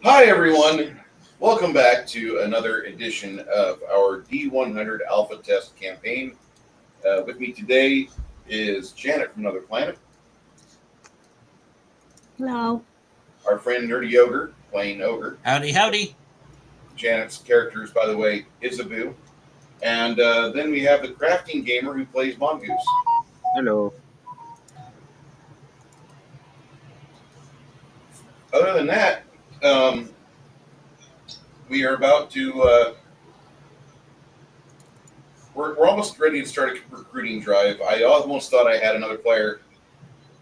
Hi, everyone. Welcome back to another edition of our D100 Alpha Test campaign. With me today is Janet from Another Planet. Hello. Our friend Nerdy Ogre, playing Ogre. Howdy, howdy. Janet's character is, by the way, Isabu. And then we have the crafting gamer who plays Mongoose. Hello. Other than that, we are about to... We're almost ready to start a recruiting drive. I almost thought I had another player,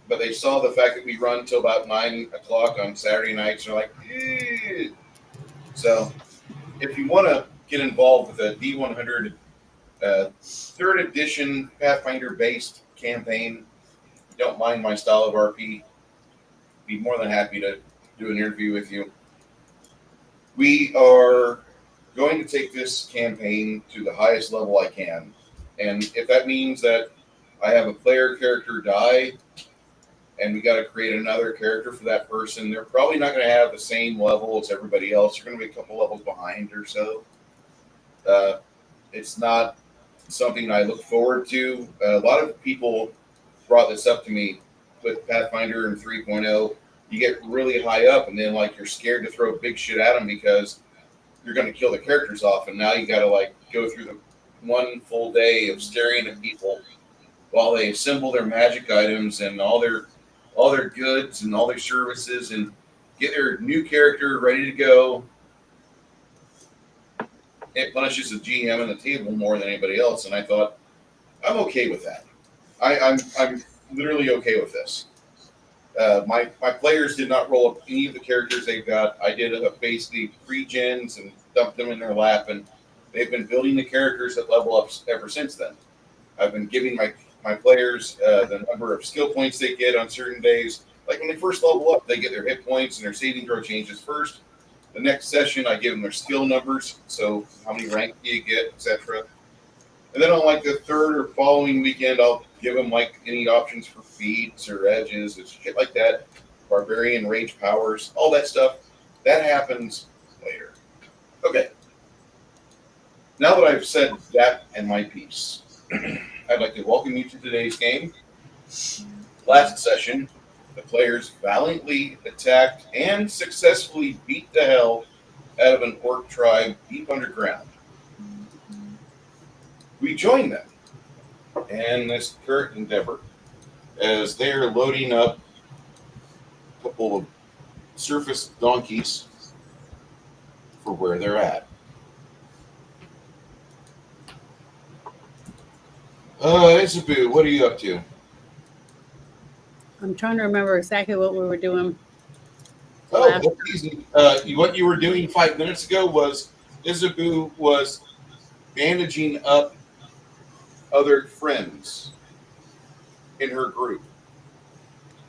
but they saw the fact that we run till about 9 o'clock on Saturday nights, and they're like, eh. So if you want to get involved with a D100 third edition Pathfinder-based campaign, don't mind my style of RP, be more than happy to do an interview with you. We are going to take this campaign to the highest level I can. And if that means that I have a player character die and we got to create another character for that person, they're probably not going to have the same level as everybody else. They're going to be a couple levels behind or so. It's not something I look forward to. A lot of people brought this up to me with Pathfinder and 3.0. You get really high up and then like you're scared to throw big shit at them because you're going to kill the characters off, and now you got to like go through the one full day of staring at people while they assemble their magic items and all their goods and all their services and get their new character ready to go. It punishes the GM and the table more than anybody else, and I thought I'm okay with that. I'm literally okay with this. My players did not roll up any of the characters they've got. I did basically pre-gens and dumped them in their lap, and they've been building the characters that level up ever since then. I've been giving my players the number of skill points they get on certain days. Like when they first level up, they get their hit points and their saving throw changes first. The next session, I give them their skill numbers, so how many rank do you get, etc. And then on like the third or following weekend, I'll give them like any options for feats or edges and shit like that. Barbarian range powers, all that stuff. That happens later. Okay. Now that I've said that and my piece, I'd like to welcome you to today's game. Last session, the players valiantly attacked and successfully beat the hell out of an orc tribe deep underground. We join them in this current endeavor as they are loading up a couple of surface donkeys for where they're at. Isabu, what are you up to? I'm trying to remember exactly what we were doing. Oh, that's easy. What you were doing 5 minutes ago was Isabu was bandaging up other friends in her group.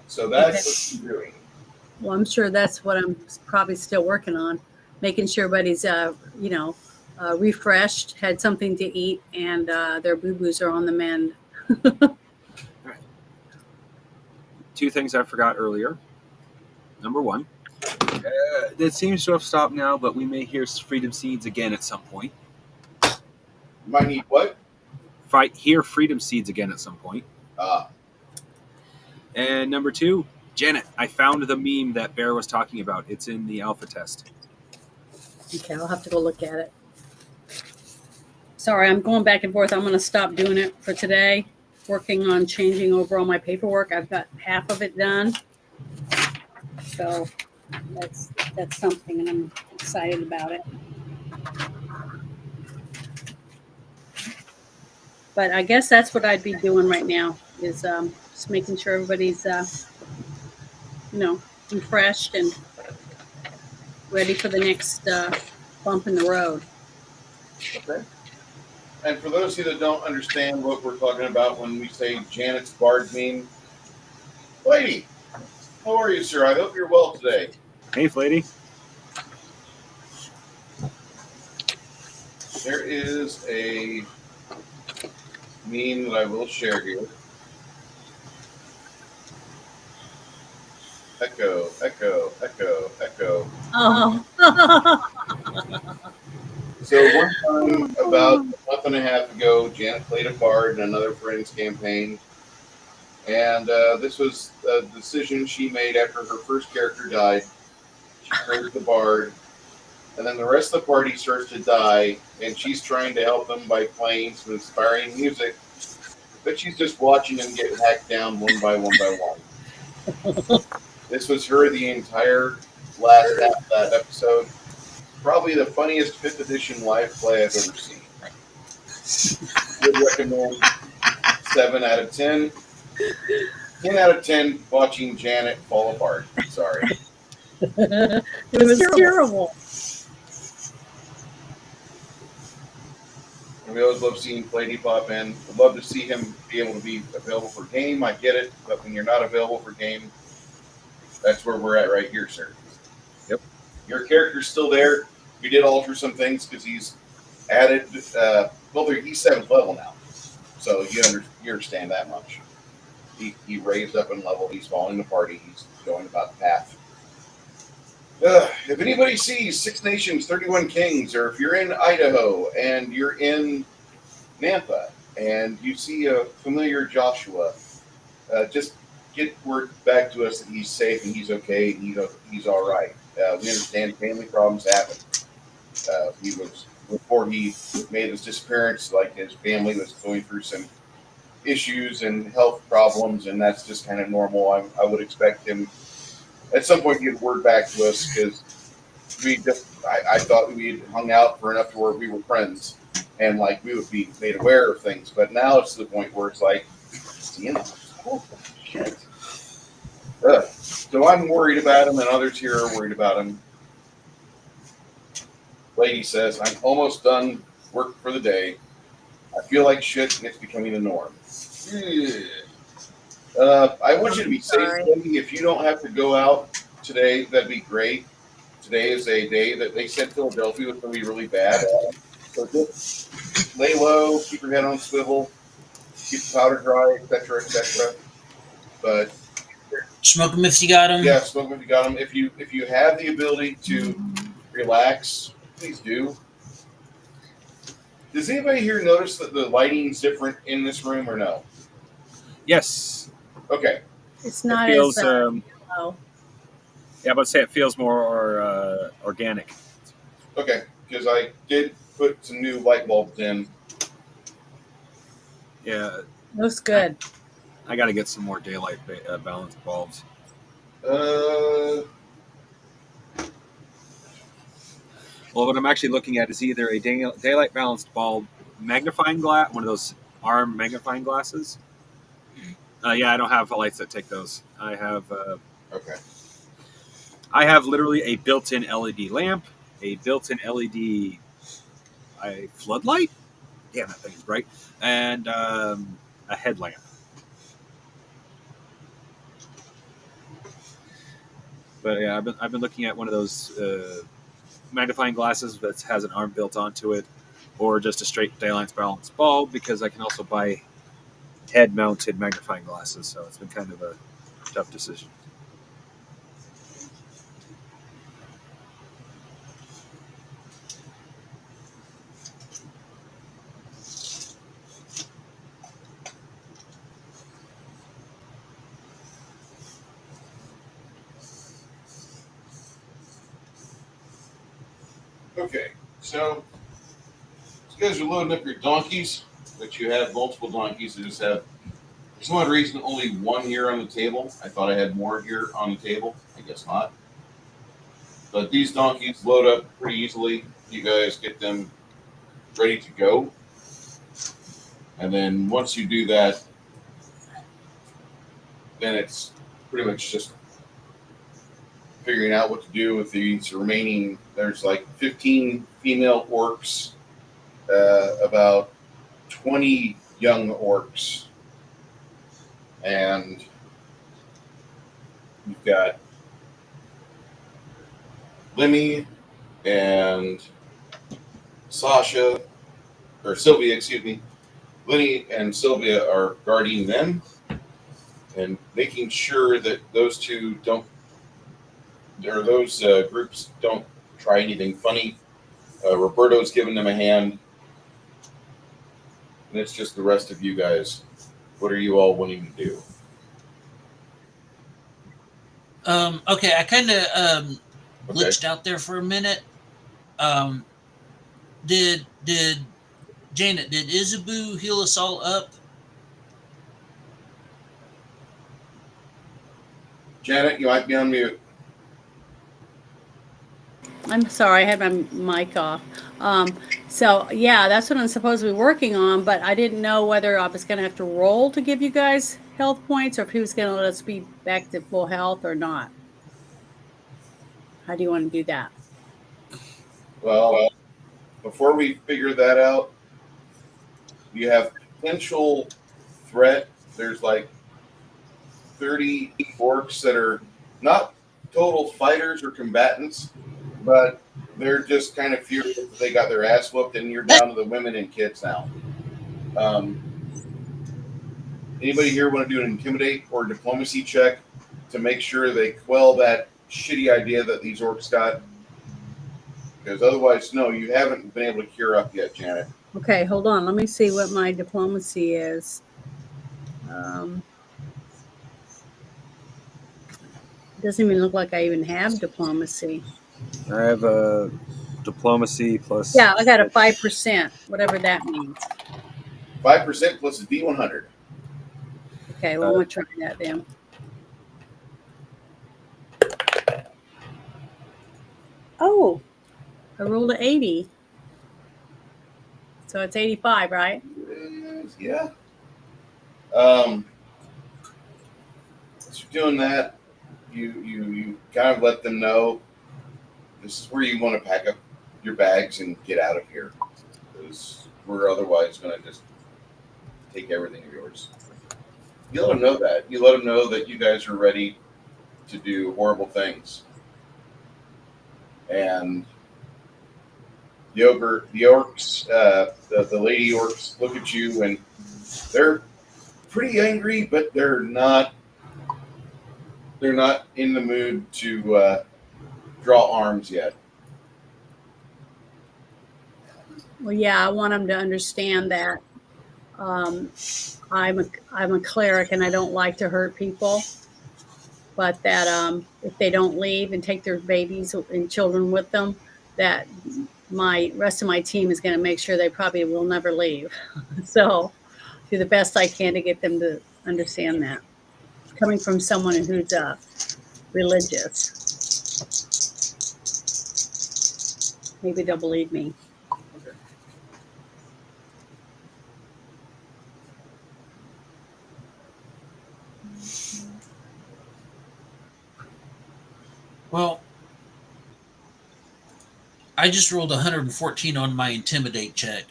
So that's what she's doing. Well, I'm sure that's what I'm probably still working on, making sure everybody's, refreshed, had something to eat, and their boo-boos are on the mend. Right. Two things I forgot earlier. Number one, it seems to have stopped now, but we may hear freedom seeds again at some point. You might need what? Hear freedom seeds again at some point. And number two, Janet, I found the meme that Bear was talking about. It's in the alpha test. Okay, I'll have to go look at it. Sorry, I'm going back and forth. I'm going to stop doing it for today. Working on changing over all my paperwork. I've got half of it done. So that's something, and I'm excited about it. But I guess that's what I'd be doing right now is just making sure everybody's, refreshed and ready for the next bump in the road. Okay. And for those of you that don't understand what we're talking about when we say Janet's Bard meme, Lady, how are you, sir? I hope you're well today. Hey, Lady. There is a meme that I will share here. Echo, echo, echo, echo. Oh. So one time, about a month and a half ago, Janet played a bard in another friend's campaign, and this was a decision she made after her first character died. She plays the bard, and then the rest of the party starts to die, and she's trying to help them by playing some inspiring music, but she's just watching them get hacked down one by one by one. This was her the entire last half of that episode. Probably the funniest 5th edition live play I've ever seen. Would recommend 7 out of 10. 10 out of 10 watching Janet fall apart. Sorry. It was terrible. And we always love seeing Plady pop in. Would love to see him be able to be available for game. I get it. But when you're not available for game, that's where we're at right here, sir. Yep. Your character's still there. We did alter some things because he's added. Well, he's 7th level now, so you understand that much. He raised up in level. He's following the party. He's going about the path. If anybody sees 6 Nations, 31 Kings, or if you're in Idaho and you're in Nampa and you see a familiar Joshua, just get word back to us that he's safe and he's okay and he's all right. We understand family problems happen. He was, before he made his disappearance, like his family was going through some issues and health problems, and that's just kind of normal. I would expect him at some point to get word back to us, because I thought we had hung out for enough to where we were friends and like we would be made aware of things, but now it's to the point where it's like, oh, shit. So I'm worried about him, and others here are worried about him. Lady says, I'm almost done work for the day. I feel like shit, and it's becoming the norm. I want you to be safe, Lady. If you don't have to go out today, that'd be great. Today is a day that they said Philadelphia was going to be really bad. So just lay low, keep your head on a swivel, keep the powder dry, etc., etc. But smoke them if you got them. yeah, smoke them if you got them. If you have the ability to relax, please do. Does anybody here notice that the lighting's different in this room or no? Yes. Okay. It's not it feels, as low. Yeah, but say it feels more organic. Okay, because I did put some new light bulbs in. Yeah. Looks good. I got to get some more daylight balanced bulbs. Well, what I'm actually looking at is either a daylight balanced bulb magnifying glass, one of those arm magnifying glasses. Yeah, I don't have lights that take those. I have. Okay. I have literally a built-in LED lamp, a built-in LED floodlight. Damn, that thing is bright, and a headlamp. But yeah, I've been looking at one of those magnifying glasses that has an arm built onto it, or just a straight daylight balanced bulb, because I can also buy head-mounted magnifying glasses. So it's been kind of a tough decision. Okay, so you guys are loading up your donkeys, but you have multiple donkeys that just have, for some odd reason, only one here on the table. I thought I had more here on the table. I guess not. But these donkeys load up pretty easily. You guys get them ready to go. And then once you do that, then it's pretty much just figuring out what to do with these remaining. There's like 15 female orcs, about 20 young orcs, and you've got Lemmy and Sylvia, excuse me. Lenny and Sylvia are guarding them and making sure that those two don't those groups don't try anything funny. Roberto's giving them a hand, and it's just the rest of you guys. What are you all wanting to do? Okay, I kind of Okay. glitched out there for a minute. Did Janet, did Isabu heal us all up? Janet, you might be on mute. I'm sorry, I had my mic off. So yeah, that's what I'm supposed to be working on, but I didn't know whether I was going to have to roll to give you guys health points or if he was going to let us be back to full health or not. How do you want to do that? Well, before we figure that out, you have potential threat. There's like 30 orcs that are not total fighters or combatants, but they're just kind of furious that they got their ass whooped, and you're down to the women and kids now. Anybody here want to do an intimidate or diplomacy check to make sure they quell that shitty idea that these orcs got? Because otherwise, no, you haven't been able to cure up yet, Janet. Okay, hold on. Let me see what my diplomacy is. Doesn't even look like I even have diplomacy. I have a diplomacy plus. Yeah, I got a 5%, whatever that means. 5% plus a D100. Okay, well, I'm going to try that then. Oh, I rolled an 80. So it's 85, right? Yeah. So doing that, you kind of let them know this is where you want to pack up your bags and get out of here, because we're otherwise going to just take everything of yours. You let them know that. You let them know that you guys are ready to do horrible things. And the orcs, the lady orcs look at you and they're pretty angry, but they're not in the mood to draw arms yet. Well, yeah, I want them to understand that I'm a cleric and I don't like to hurt people, but that if they don't leave and take their babies and children with them, that my rest of my team is going to make sure they probably will never leave. So do the best I can to get them to understand that. Coming from someone who's religious, maybe they'll believe me. Well, I just rolled 114 on my intimidate check.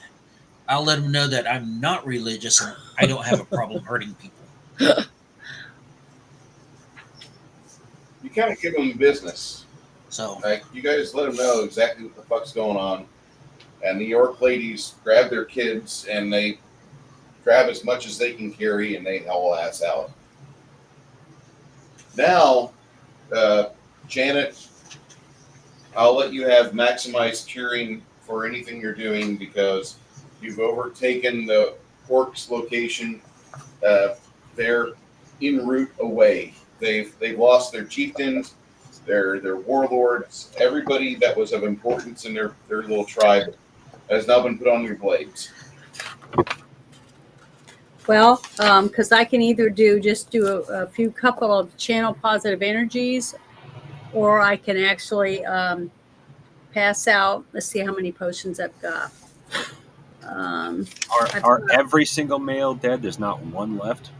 I'll let them know that I'm not religious and I don't have a problem hurting people. You kind of give them business. So, Like, you guys let them know exactly what the fuck's going on. And the orc ladies grab their kids and they grab as much as they can carry and they haul ass out. Now, Janet, I'll let you have maximized curing for anything you're doing because you've overtaken the orcs' location. They're en route away. They've lost their chieftains, their warlords, everybody that was of importance in their little tribe has now been put on your blades. Well, because I can either do a few couple of channel positive energies, or I can actually pass out. Let's see how many potions I've got. Are every single male dead? There's not one left.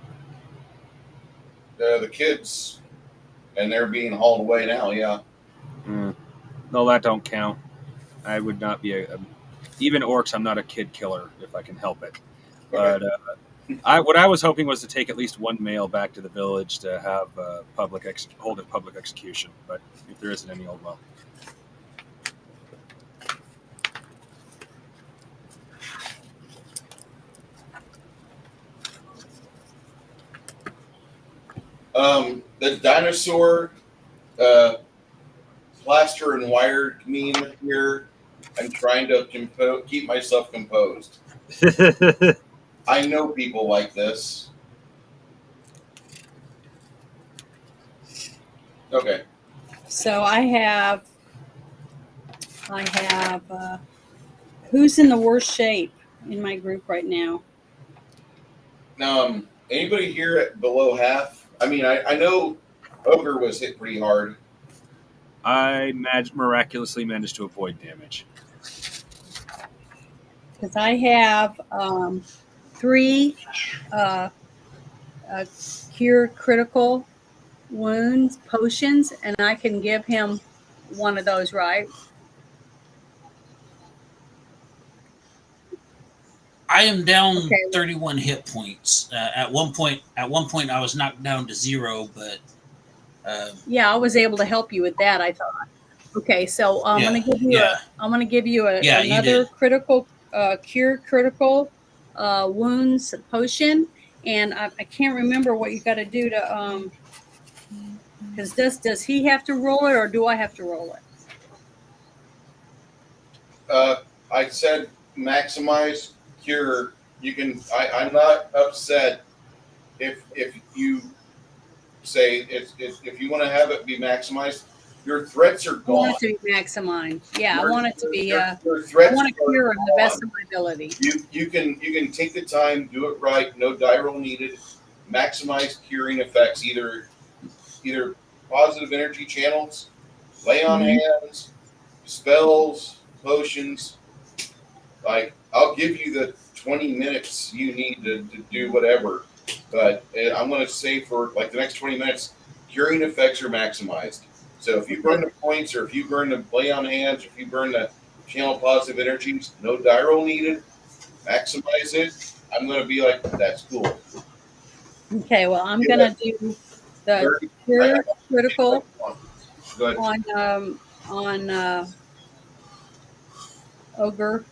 The kids, and they're being hauled away now. Yeah. No, that don't count. I would not be even orcs. I'm not a kid killer if I can help it. But what I was hoping was to take at least one male back to the village to have hold a public execution. But if there isn't any, old well. The dinosaur plaster and wire meme here. I'm trying to keep myself composed. I know people like this. Okay. So I have who's in the worst shape in my group right now? Anybody here at below half? I mean, I know Ogre was hit pretty hard. I miraculously managed to avoid damage. Because I have 3 cure critical wounds potions, and I can give him one of those, right? I am down Okay. 31 hit points. At one point, I was knocked down to 0, but Yeah, I was able to help you with that, I thought. Okay, so I'm gonna give you another critical cure critical wounds potion, and I can't remember what you got to do to because does he have to roll it or do I have to roll it? I said maximize cure. You can. I'm not upset if you say if you want to have it be maximized. Your threats are I want gone. it to be maximized. Yeah, I want it to be. Your I threats want to are cure in the best gone. of my ability. You can take the time, do it right. No die roll needed. Maximize curing effects. Either positive energy channels, lay on hands, spells, potions. Like I'll give you the 20 minutes you need to do whatever, but I'm going to say for like the next 20 minutes, curing effects are maximized. So if you burn the points, or if you burn the lay on hands, or if you burn the channel positive energies, no die roll needed. Maximize it. I'm going to be like, that's cool. Okay, well I'm gonna do the cure critical on Ogre,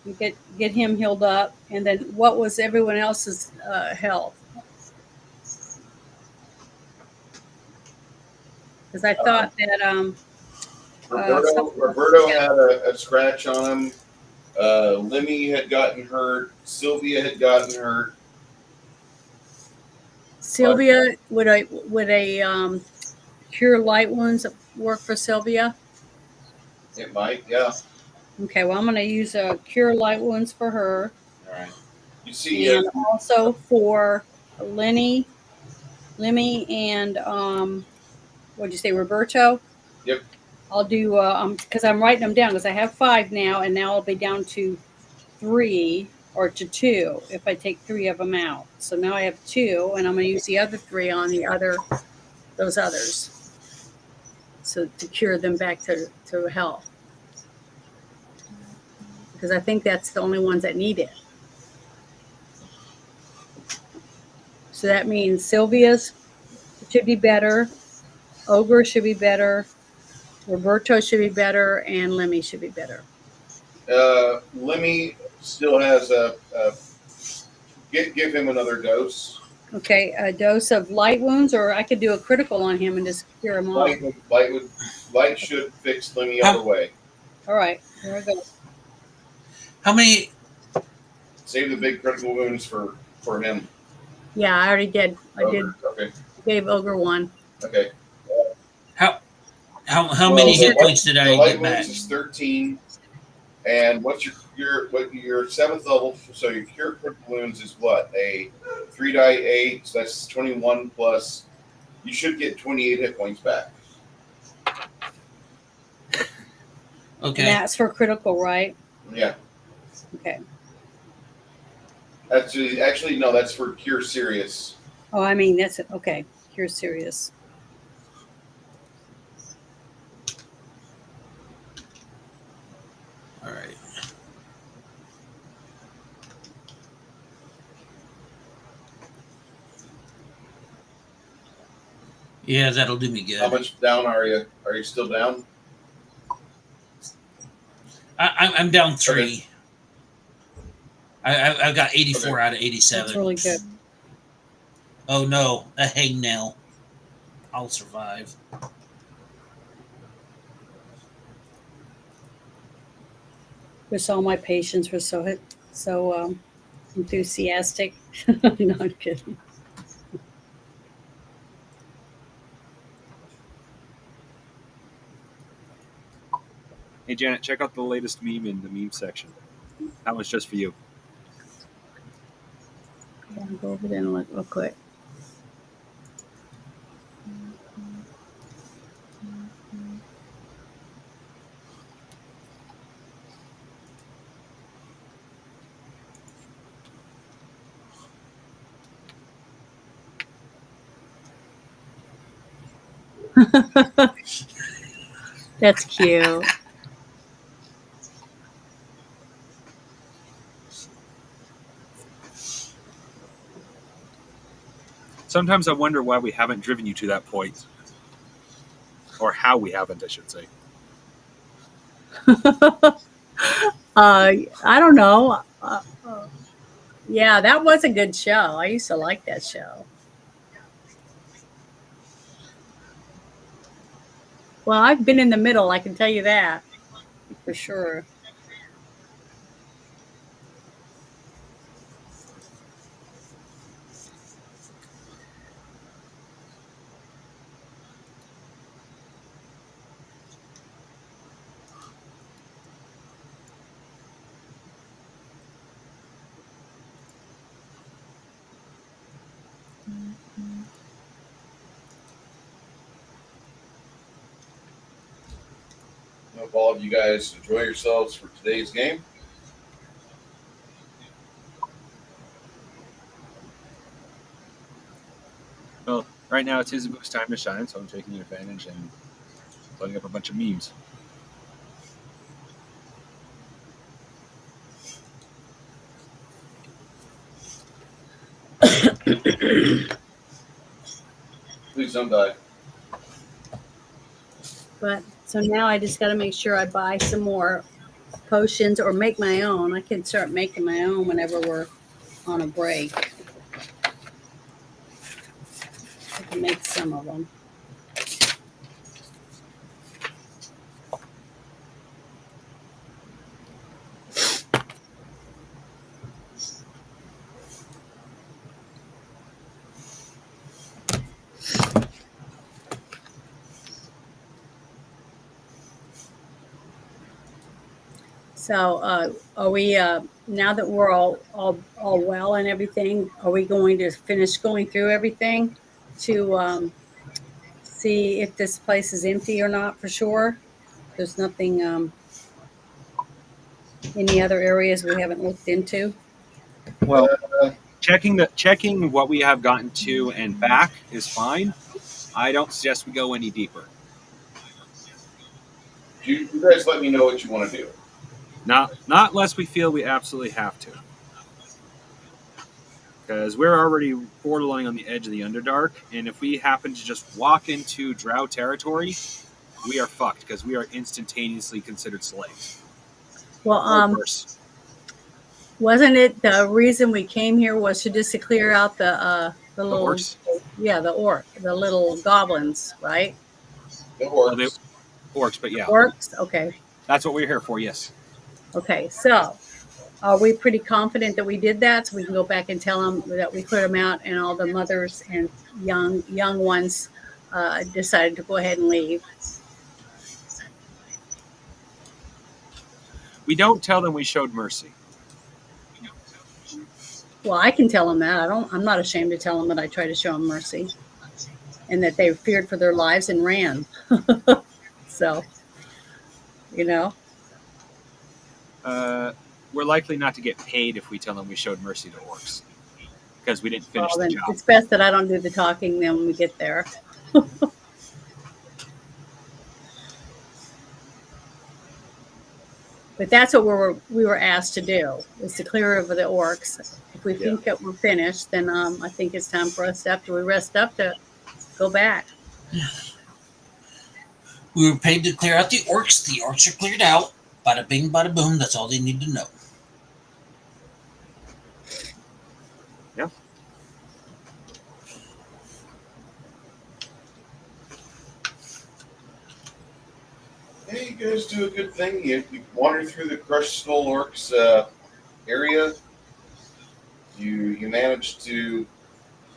get him healed up, and then what was everyone else's health? Because I thought that Roberto had a scratch on him. Lemmy had gotten hurt. Sylvia had gotten hurt. Sylvia, would a cure light wounds work for Sylvia? It might, yeah. Okay, well I'm going to use a cure light wounds for her. All right. You see, and also for Lemmy and what'd you say, Roberto? Yep. I'll do because I'm writing them down because I have 5 now, and now I'll be down to 3 or to 2 if I take 3 of them out. So now I have 2, and I'm going to use the other 3 on those others. So to cure them back to health, because I think that's the only ones that need it. So that means Sylvia's should be better, Ogre should be better, Roberto should be better, and Lemmy should be better. Lemmy still has give him another dose. Okay, a dose of light wounds, or I could do a critical on him and just cure him off. Light should fix Lemmy all the way. All right, here we go. How many? Save the big critical wounds for him. Yeah, I already did. I Ogre. did. Okay. Gave Ogre 1. Okay. How many hit points did I get back? Light wounds is 13, and what's your 7th level? So your cure critical wounds is what, a 3d8? So that's 21 plus. You should get 28 hit points back. Okay. And that's for critical, right? Yeah. Okay. Actually no, that's for cure serious. Oh, I mean that's okay. Cure serious. All right. Yeah, that'll do me good. How much down are you? Are you still down? I'm down 3. Okay. I've got 84 out of 87. That's really good. Oh no, a hangnail. I'll survive. wish all my patients were so enthusiastic. No, I'm kidding. Hey Janet, check out the latest meme in the meme section. That one's just for you. Yeah, I'll go over there and look real quick. That's cute. Sometimes I wonder why we haven't driven you to that point. Or how we haven't, I should say. I don't know. Yeah, that was a good show. I used to like that show. Well, I've been in the middle, I can tell you that for sure. I hope all of you guys enjoy yourselves for today's game. Well, right now it's Isabu's time to shine, so I'm taking advantage and loading up a bunch of memes. Please don't die. But so now I just got to make sure I buy some more potions or make my own. I can start making my own whenever we're on a break. I can make some of them. So, are we now that we're all well and everything? Are we going to finish going through everything to see if this place is empty or not for sure? There's nothing, any other areas we haven't looked into. Well, checking what we have gotten to and back is fine. I don't suggest we go any deeper. You guys let me know what you want to do. Not unless we feel we absolutely have to. Because we're already borderline on the edge of the Underdark, and if we happen to just walk into Drow territory, we are fucked because we are instantaneously considered slaves. Well, Or worse. wasn't it the reason we came here was to clear out the little orcs? the little goblins, right? The Well, they- orcs. orcs, but yeah, Orcs. Okay. that's what we're here for. Yes. Okay. So, are we pretty confident that we did that? So we can go back and tell them that we cleared them out, and all the mothers and young ones decided to go ahead and leave. We don't tell them we showed mercy. Well, I can tell them that. I'm not ashamed to tell them that I tried to show them mercy, and that they feared for their lives and ran. So, you know. We're likely not to get paid if we tell them we showed mercy to orcs because we didn't finish Well, the then job. it's best that I don't do the talking then when we get there. But that's what we were asked to do, is to clear over the orcs. If we think that we're finished, then I think it's time for us, after we rest up, to go back. We were paid to clear out the orcs. The orcs are cleared out. Bada bing, bada boom. That's all they need to know. Yeah. Hey, you guys do a good thing. You wander through the Crushed Skull Orcs area. You manage to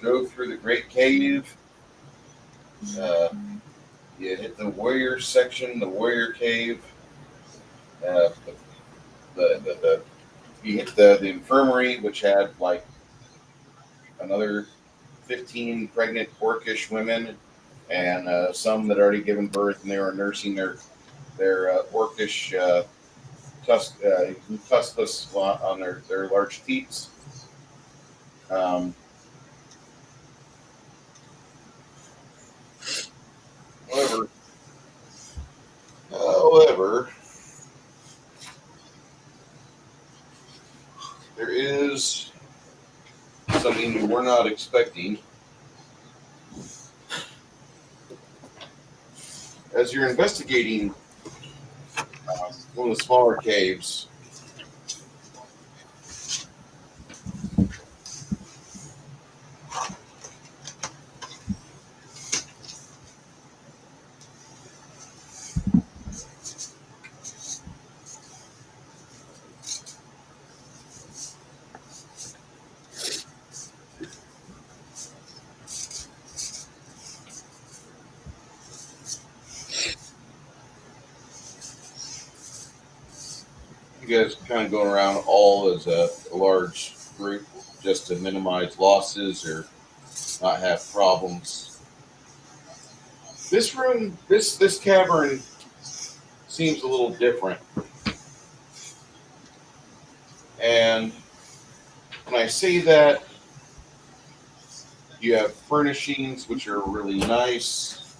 go through the Great Cave. You hit the warrior section, the warrior cave. Uh, you hit the infirmary, which had like another 15 pregnant orcish women, and some that already given birth, and they were nursing their orcish tuskless on their large teats. However, there is something you were not expecting. As you're investigating one of the smaller caves, you guys kind of going around all as a large group just to minimize losses or not have problems. This room, this cavern seems a little different. And when I say that, you have furnishings which are really nice.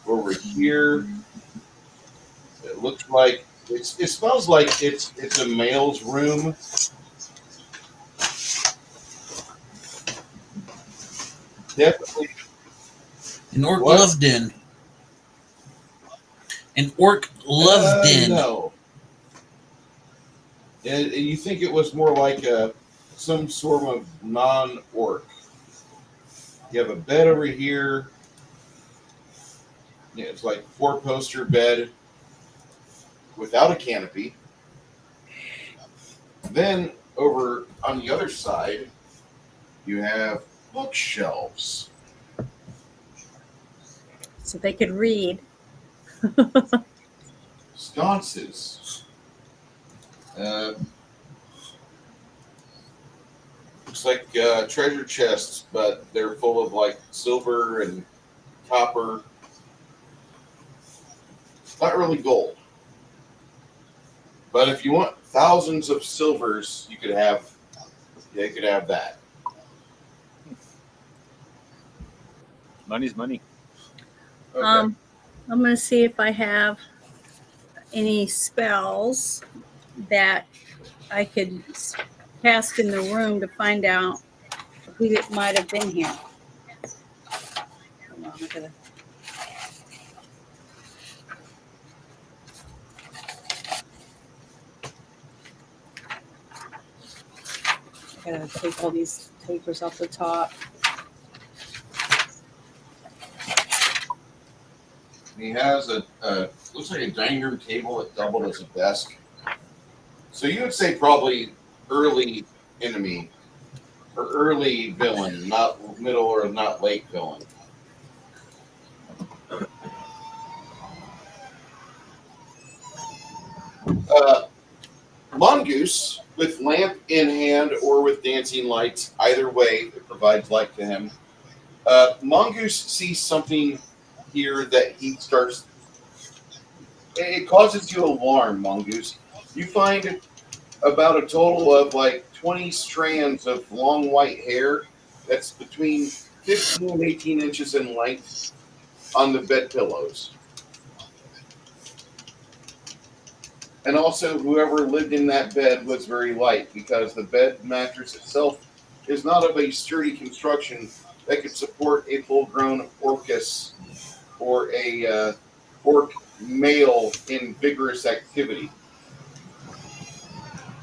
Over here, it looks like it smells like it's a male's room. Definitely. An orc love den. An orc love den. No. And you think it was more like some sort of non-orc. You have a bed over here. Yeah, it's like a 4-poster bed without a canopy. Then over on the other side, you have bookshelves. So they could read. Sconces. Looks like treasure chests, but they're full of like silver and copper. Not really gold. But if you want thousands of silvers, you could have that. Money's money. Okay. I'm going to see if I have any spells that I could cast in the room to find out who it might have been here. Hold on, I gotta take all these papers off the top. He has a looks like a dining room table that doubled as a desk. So you would say probably early enemy or early villain, not middle or not late villain. Mongoose with lamp in hand or with dancing lights, either way, it provides light to him. Mongoose sees something here that he starts. It causes you alarm, Mongoose. You find about a total of like 20 strands of long white hair that's between 15 and 18 inches in length on the bed pillows. And also, whoever lived in that bed was very light because the bed mattress itself is not of a sturdy construction that could support a full-grown orcus or a orc male in vigorous activity.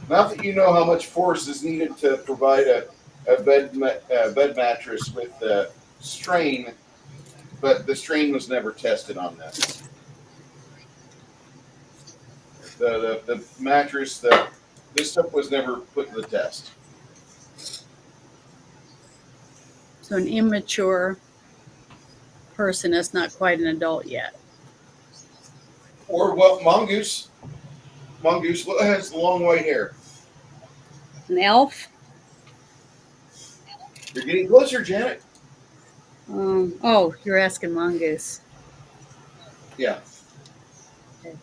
Not that you know how much force is needed to provide a bed mattress with strain, but the strain was never tested on this. the mattress, this stuff was never put to the test. So an immature person is not quite an adult yet. Or what? Mongoose what has long white hair? An elf? You're getting closer, Janet. Oh, you're asking mongoose. Yeah. Okay.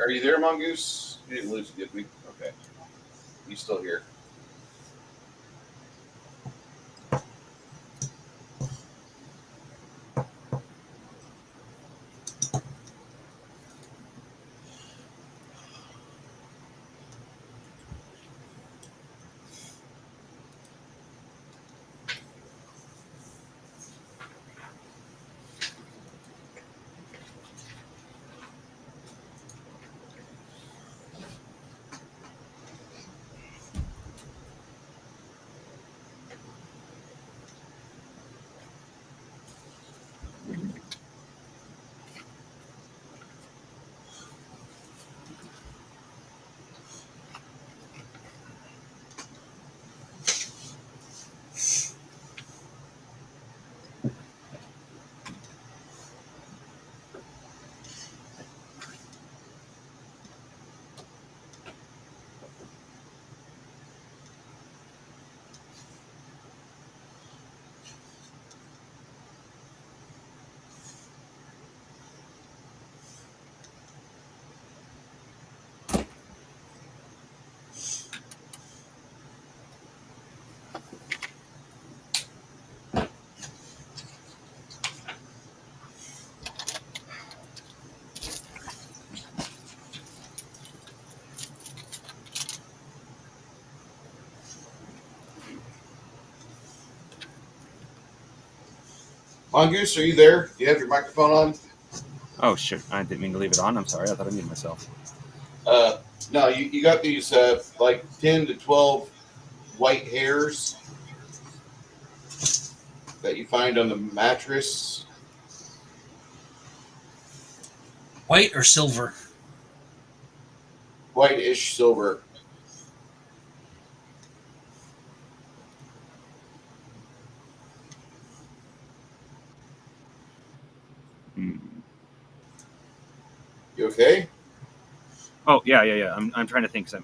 Are you there, Mongoose? You didn't lose it, did we? Okay. You still here? Mongoose, are you there? Do you have your microphone on? Oh shit! I didn't mean to leave it on. I'm sorry. I thought I muted myself. No, you got these like 10 to 12 white hairs that you find on the mattress. White or silver? Whitish silver. You okay? Oh yeah. I'm trying to think. Cause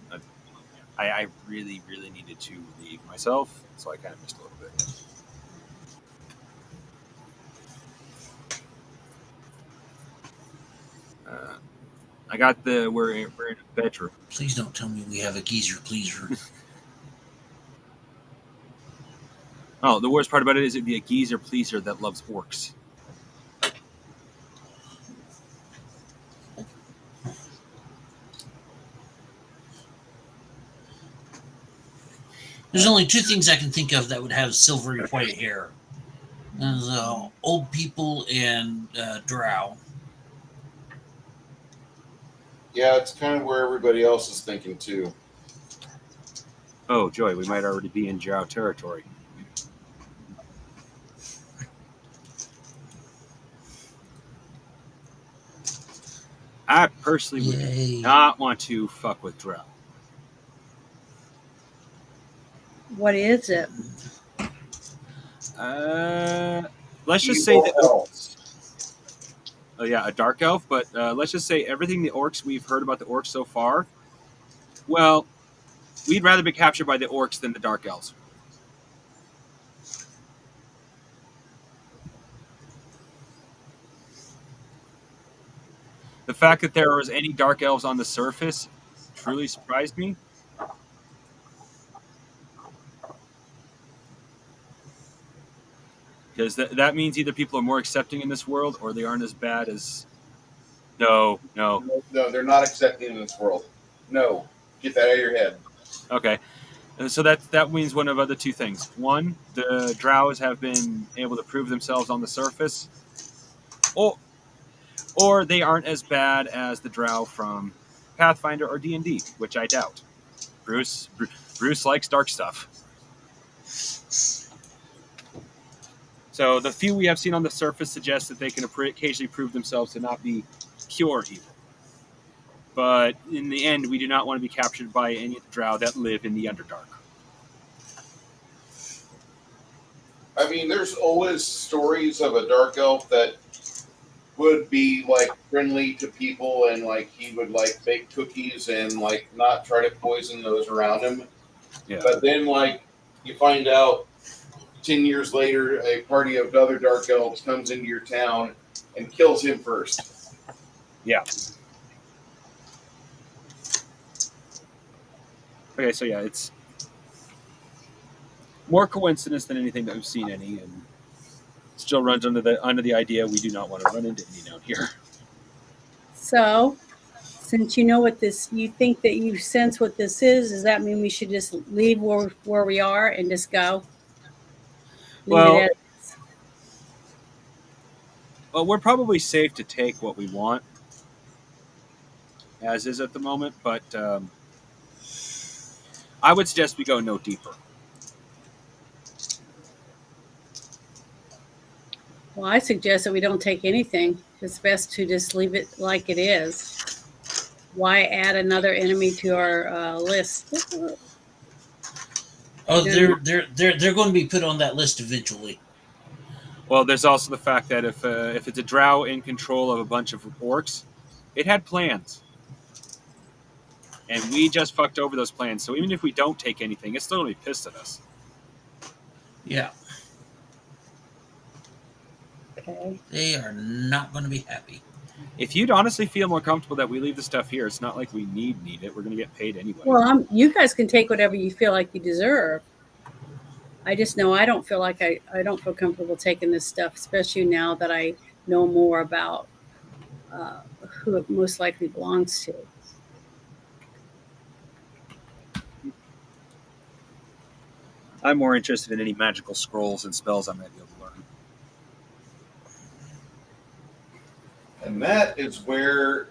I really needed to leave myself, so I kind of missed a little bit. I got we're in a bedroom. Please don't tell me we have a geezer pleaser. Oh, the worst part about it is it'd be a geezer pleaser that loves orcs. There's only two things I can think of that would have silvery white hair. There's old people and drow. Yeah, it's kind of where everybody else is thinking too. Oh, Joy, we might already be in drow territory. I personally would not want to fuck with drow. What is it? Let's just say that. Elves. Oh yeah, a dark elf. But let's just say everything the orcs we've heard about the orcs so far. Well, we'd rather be captured by the orcs than the dark elves. The fact that there was any dark elves on the surface truly surprised me. Because that means either people are more accepting in this world or they aren't as bad as... No. No, they're not accepting in this world. No. Get that out of your head. Okay. So that means one of other two things. One, the drows have been able to prove themselves on the surface. Or they aren't as bad as the drow from Pathfinder or D&D, which I doubt. Bruce likes dark stuff. So the few we have seen on the surface suggest that they can occasionally prove themselves to not be pure evil. But in the end, we do not want to be captured by any of the drow that live in the Underdark. I mean, there's always stories of a dark elf that would be like friendly to people, and like he would like bake cookies and like not try to poison those around him. Yeah. But then like you find out 10 years later, a party of other dark elves comes into your town and kills him first. Yeah. Okay, so yeah, it's more coincidence than anything that we've seen any, and still runs under the idea we do not want to run into any down here. So, since you know what this, you think that you sense what this is, does that mean we should just leave where we are and just go? Well- Leave it Well, we're probably safe to take what we want, as is at the moment, but I would suggest we go no deeper. Well, I suggest that we don't take anything. It's best to just leave it like it is. Why add another enemy to our list? Oh, Yeah. they're going to be put on that list eventually. Well, there's also the fact that if it's a drow in control of a bunch of orcs, it had plans. And we just fucked over those plans. So even if we don't take anything, it's still going to be pissed at us. Yeah, Okay. they are not going to be happy. If you'd honestly feel more comfortable that we leave the stuff here, it's not like we need it. We're going to get paid anyway. Well, you guys can take whatever you feel like you deserve. I just know I don't feel like I don't feel comfortable taking this stuff, especially now that I know more about who it most likely belongs to. I'm more interested in any magical scrolls and spells I might be able to learn. And that is where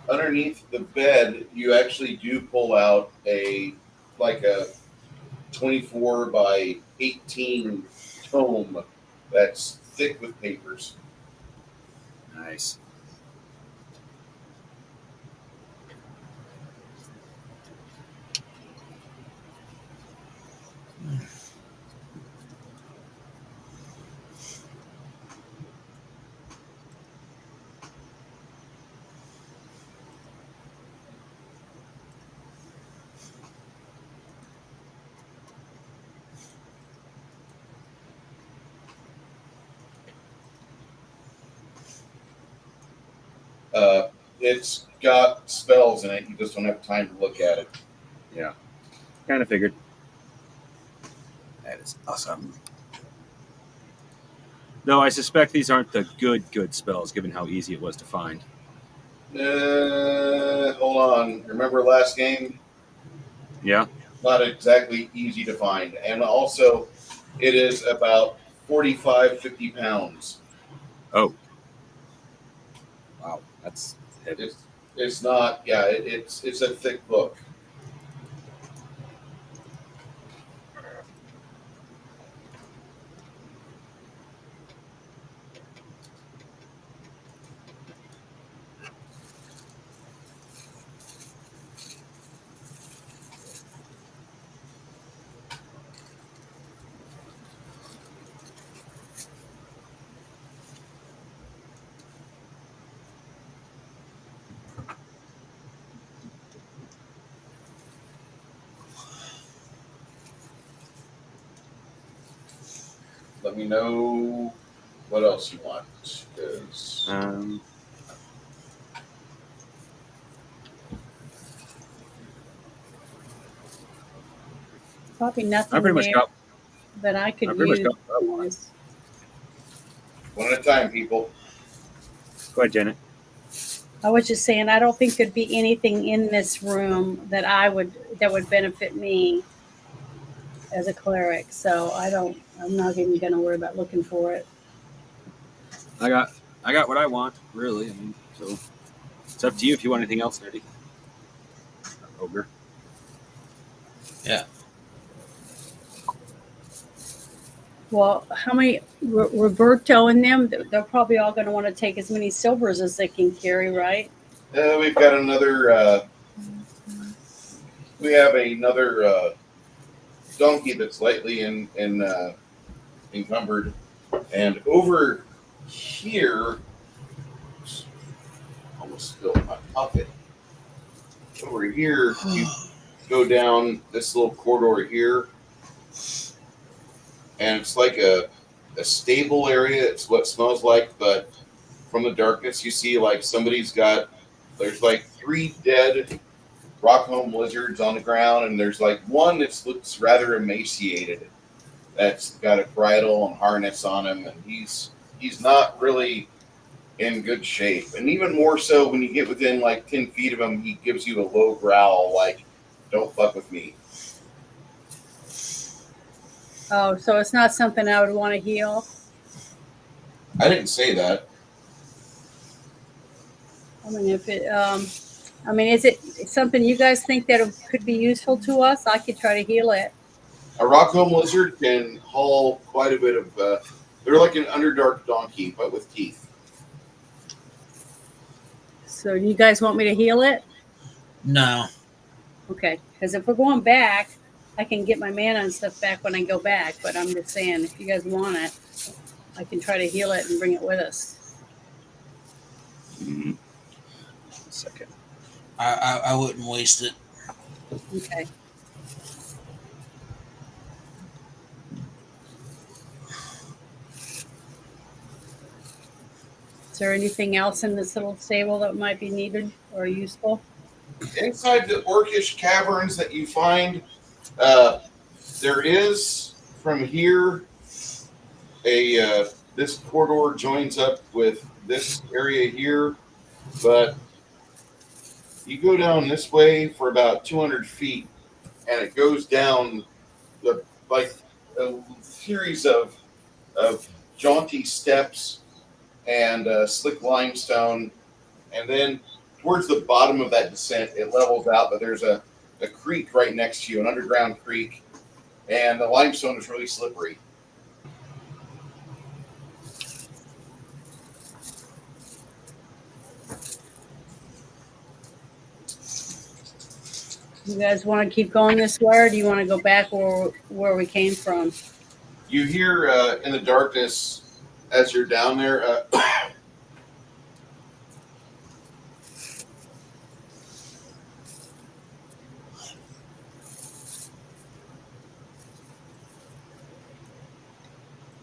underneath the bed you actually do pull out a 24 by 18 tome that's thick with papers. Nice. It's got spells in it. You just don't have time to look at it. Yeah. Kind of figured. That is awesome. Though I suspect these aren't the good spells, given how easy it was to find. Hold on. Remember last game? Yeah? Not exactly easy to find. And also, it is about 45, 50 pounds. Oh. Wow. That's heavy. It's not, yeah, it's a thick book. Let me know what else you want. 'Cause Probably I nothing pretty much there got. that I could I pretty much use. got what I wanted. one at a time, people. Go ahead, Janet. I was just saying I don't think there'd be anything in this room that would benefit me as a cleric. So I'm not even gonna worry about looking for it. I got what I want, really. I mean, so it's up to you if you want anything else, nerdy. Ogre. Yeah. Well, how many Roberto and them? They're probably all going to want to take as many silvers as they can carry, right? We've got another. We have another donkey that's lightly encumbered, and over here, almost spilled my pocket. Over here, you go down this little corridor here, and it's like a stable area. It's what it smells like, but from the darkness, you see like there's like 3 dead Rockholm lizards on the ground, and there's like one that looks rather emaciated. That's got a bridle and harness on him, and he's not really in good shape. And even more so when you get within like 10 feet of him, he gives you a low growl like, "Don't fuck with me." Oh, so it's not something I would want to heal. I didn't say that. I mean, if it, is it something you guys think that it could be useful to us? I could try to heal it. A Rockholm lizard can haul quite a bit of. They're like an Underdark donkey, but with teeth. So, you guys want me to heal it? No. Okay, because if we're going back, I can get my mana and stuff back when I go back. But I'm just saying, if you guys want it, I can try to heal it and bring it with us. Mm-hmm. Second. I wouldn't waste it. Okay. Is there anything else in this little stable that might be needed or useful? Inside the orcish caverns that you find, there is from here this corridor joins up with this area here, but you go down this way for about 200 feet, and it goes down like a series of jaunty steps and slick limestone, and then towards the bottom of that descent, it levels out, but there's a creek right next to you, an underground creek, and the limestone is really slippery. You guys want to keep going this way, or do you want to go back where we came from? You hear in the darkness as you're down there.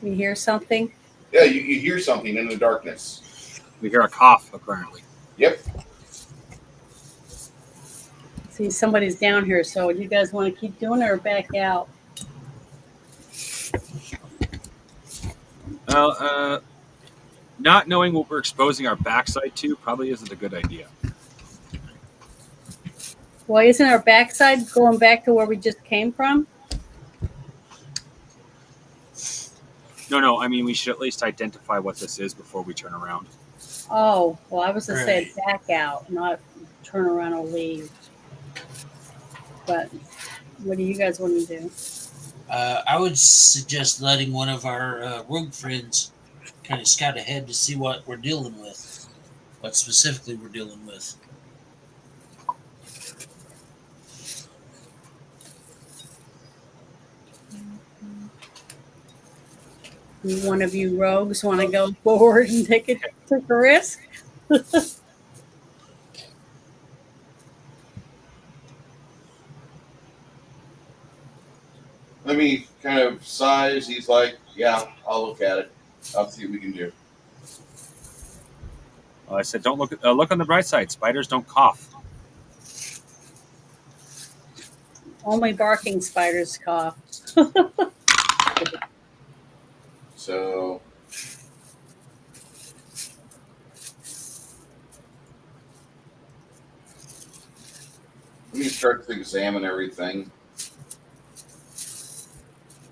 You hear something? Yeah, you hear something in the darkness. We hear a cough, apparently. Yep. See, somebody's down here, so do you guys want to keep doing it or back out? Well, not knowing what we're exposing our backside to probably isn't a good idea. Well, isn't our backside going back to where we just came from? No, I mean, we should at least identify what this is before we turn around. Oh, well, I was going to say Right. back out, not turn around or leave. But what do you guys want to do? I would suggest letting one of our rogue friends kind of scout ahead to see what we're dealing with, what specifically we're dealing with. One of you rogues want to go forward and take a risk? Let me kind of size. He's like, "Yeah, I'll look at it. I'll see what we can do." Well, I said, don't look on the bright side. Spiders don't cough. Only barking spiders cough. So let me start to examine everything.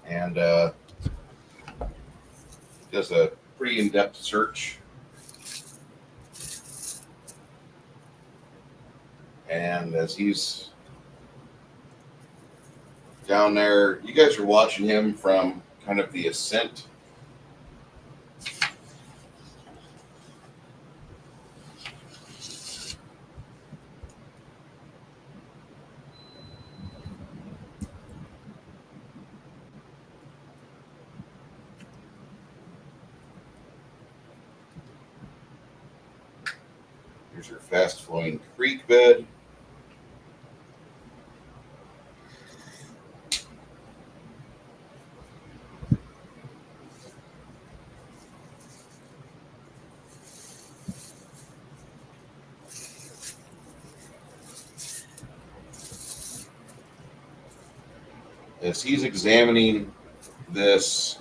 And does a pretty in-depth search. And as he's down there, you guys are watching him from kind of the ascent. Here's your fast flowing creek bed. As he's examining this,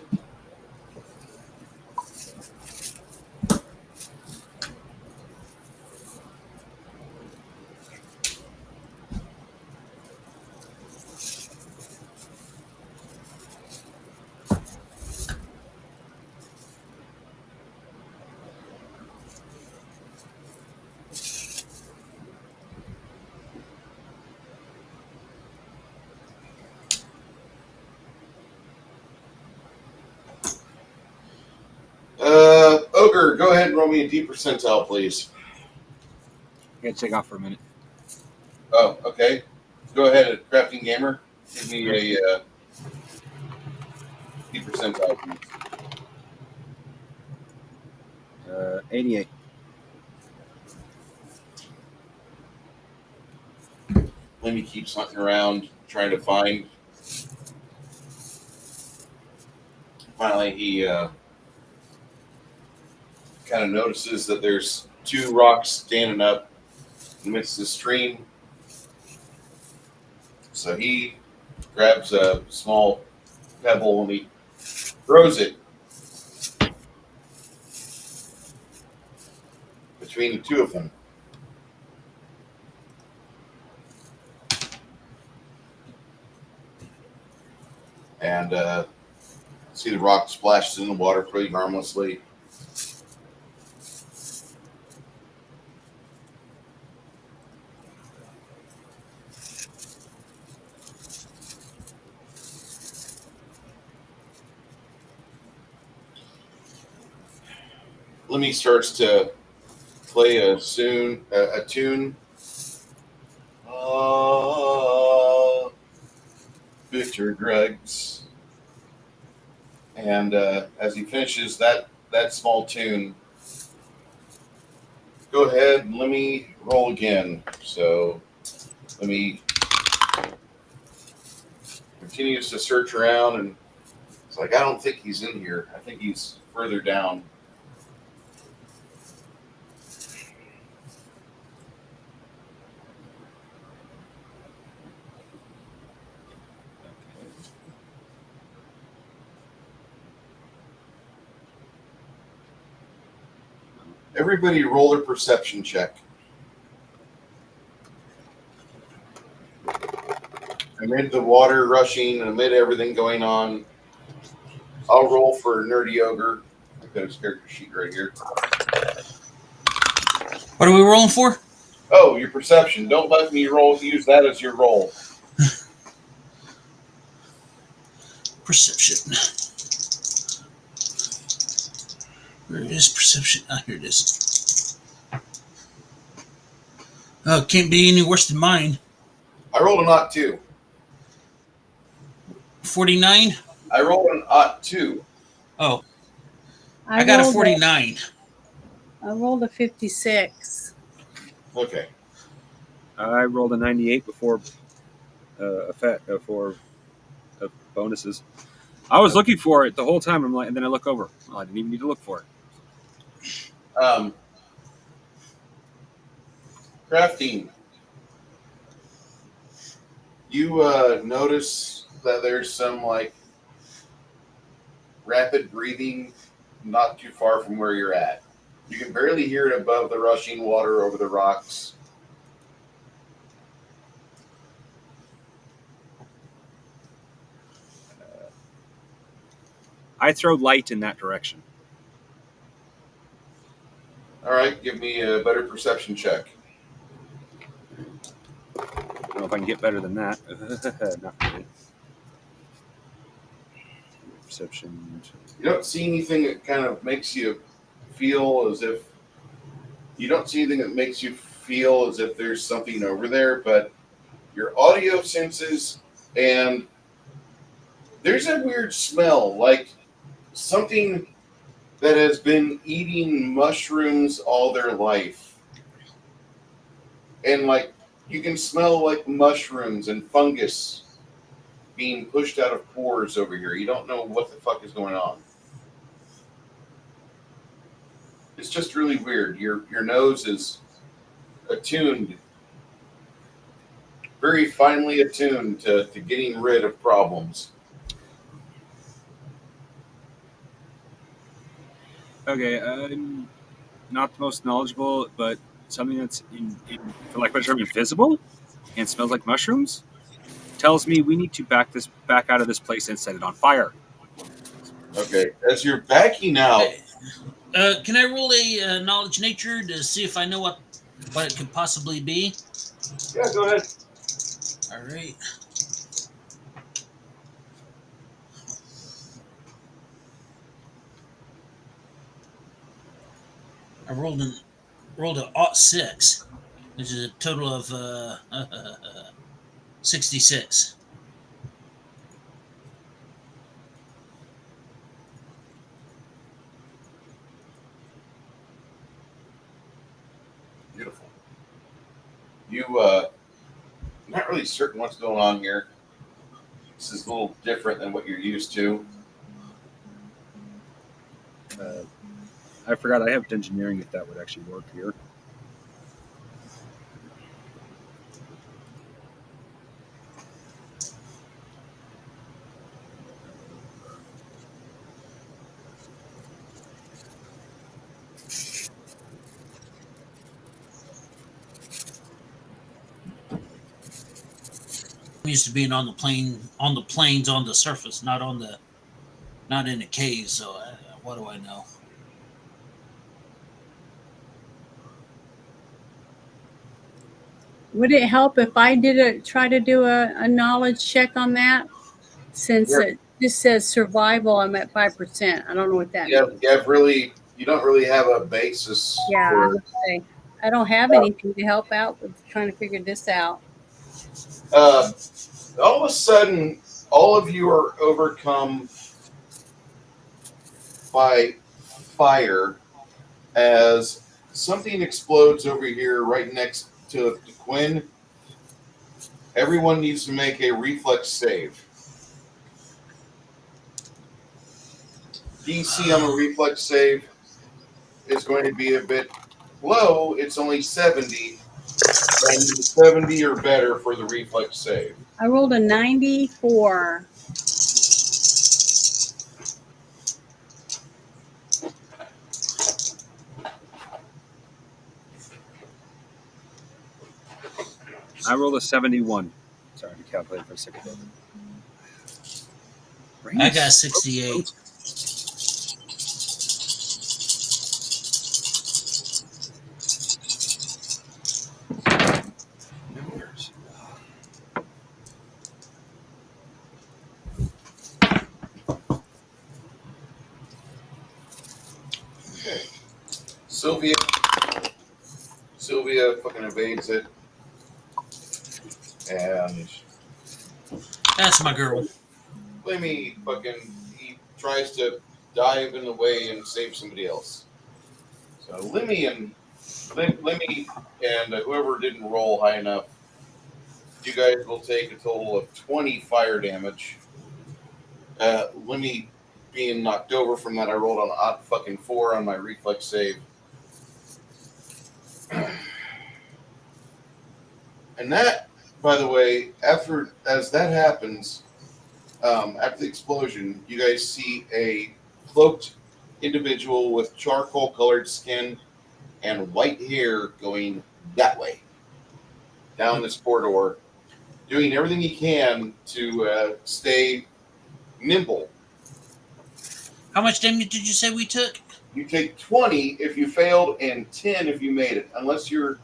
Ogre, go ahead and roll me a D percentile, please. I gotta take off for a minute. Oh, okay. Go ahead, Crafting Gamer. Give me a D percentile, please. 88. Lemmy keeps hunting around, trying to find. Finally, he kind of notices that there's two rocks standing up in the midst of the stream. So he grabs a small pebble and he throws it between the two of them. And see the rock splashes in the water pretty harmlessly. Lemmy starts to play a tune. Victor Greggs. And as he finishes that small tune, go ahead and let me roll again. So let me continues to search around, and it's like, I don't think he's in here. I think he's further down. Everybody roll their perception check. Amid the water rushing, amid everything going on, I'll roll for Nerdy Ogre. I've got his character sheet right here. What are we rolling for? Oh, your perception. Don't let me use that as your roll. Perception. Where is perception? Ah, here it is. Oh, it can't be any worse than mine. I rolled an Ot 2. 49? I rolled an Ot 2. Oh, I got a rolled 49. I rolled a 56. Okay. I rolled a 98 before bonuses. I was looking for it the whole time. I'm like, and then I look over. Well, I didn't even need to look for it. Crafting. You notice that there's some like rapid breathing not too far from where you're at. You can barely hear it above the rushing water over the rocks. I throw light in that direction. All right, give me a better perception check. I don't know if I can get better than that. Not really. Perception. You don't see anything that kind of makes you feel as if there's something over there, but your audio senses, and there's a weird smell, like something that has been eating mushrooms all their life. And like you can smell like mushrooms and fungus being pushed out of pores over here. You don't know what the fuck is going on. It's just really weird. Your nose is attuned, very finely attuned to getting rid of problems. Okay, I'm not the most knowledgeable, but something that's for lack of a better term, invisible and smells like mushrooms tells me we need to back out of this place and set it on fire. Okay, as you're backing out, Can I roll a knowledge nature to see if I know what it could possibly be? yeah, go ahead. All right. I rolled an 6, which is a total of 66. Beautiful. You not really certain what's going on here. This is a little different than what you're used to. I forgot I have engineering if that would actually work here. I'm used to being on the plains, on the surface, not in a cave. So what do I know? Would it help if I try to do a knowledge check on that? Since it just says survival, I'm at 5%. I don't know what that means. You don't really have a basis. Yeah, I For, would say I don't have anything to help out with trying to figure this out. all of a sudden, all of you are overcome by fire as something explodes over here right next to Quinn. Everyone needs to make a reflex save. DC on a reflex save is going to be a bit low. It's only 70. And 70 or better for the reflex save. I rolled a 94. I rolled a 71. Sorry, to calculate for a second. I got 68. Sylvia fucking evades it. And That's my girl. Lemmy he tries to dive in the way and save somebody else. So Lemmy and whoever didn't roll high enough, you guys will take a total of 20 fire damage. Lemmy being knocked over from that, I rolled on odd fucking 4 on my reflex save. And that, by the way, as that happens, after the explosion, you guys see a cloaked individual with charcoal-colored skin and white hair going that way, down this corridor, doing everything he can to stay nimble. How much damage did you say we took? You take 20 if you failed and 10 if you made it, unless you're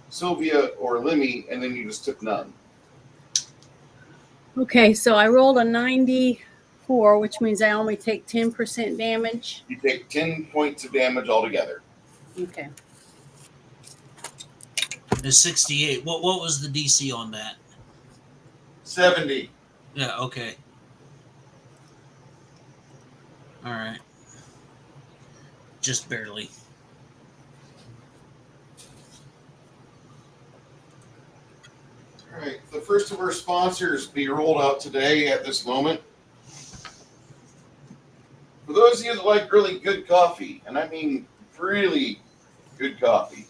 Sylvia or Lemmy, and then you just took none. Okay, so I rolled a 94 4, which means I only take 10% damage. You take 10 points of damage altogether. Okay. It's 68. What was the DC on that? 70. Yeah, okay. All right. Just barely. All right. The first of our sponsors be rolled out today at this moment. For those of you that like really good coffee, and I mean really good coffee,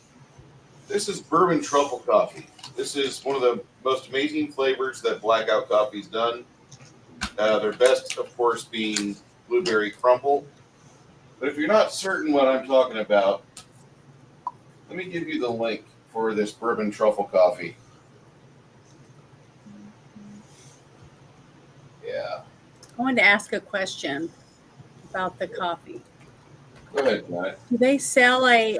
this is bourbon truffle coffee. This is one of the most amazing flavors that Blackout Coffee's done. Their best, of course, being blueberry crumble. But if you're not certain what I'm talking about, let me give you the link for this bourbon truffle coffee. Yeah. I wanted to ask a question about the coffee. Go ahead, Matt. Do they sell a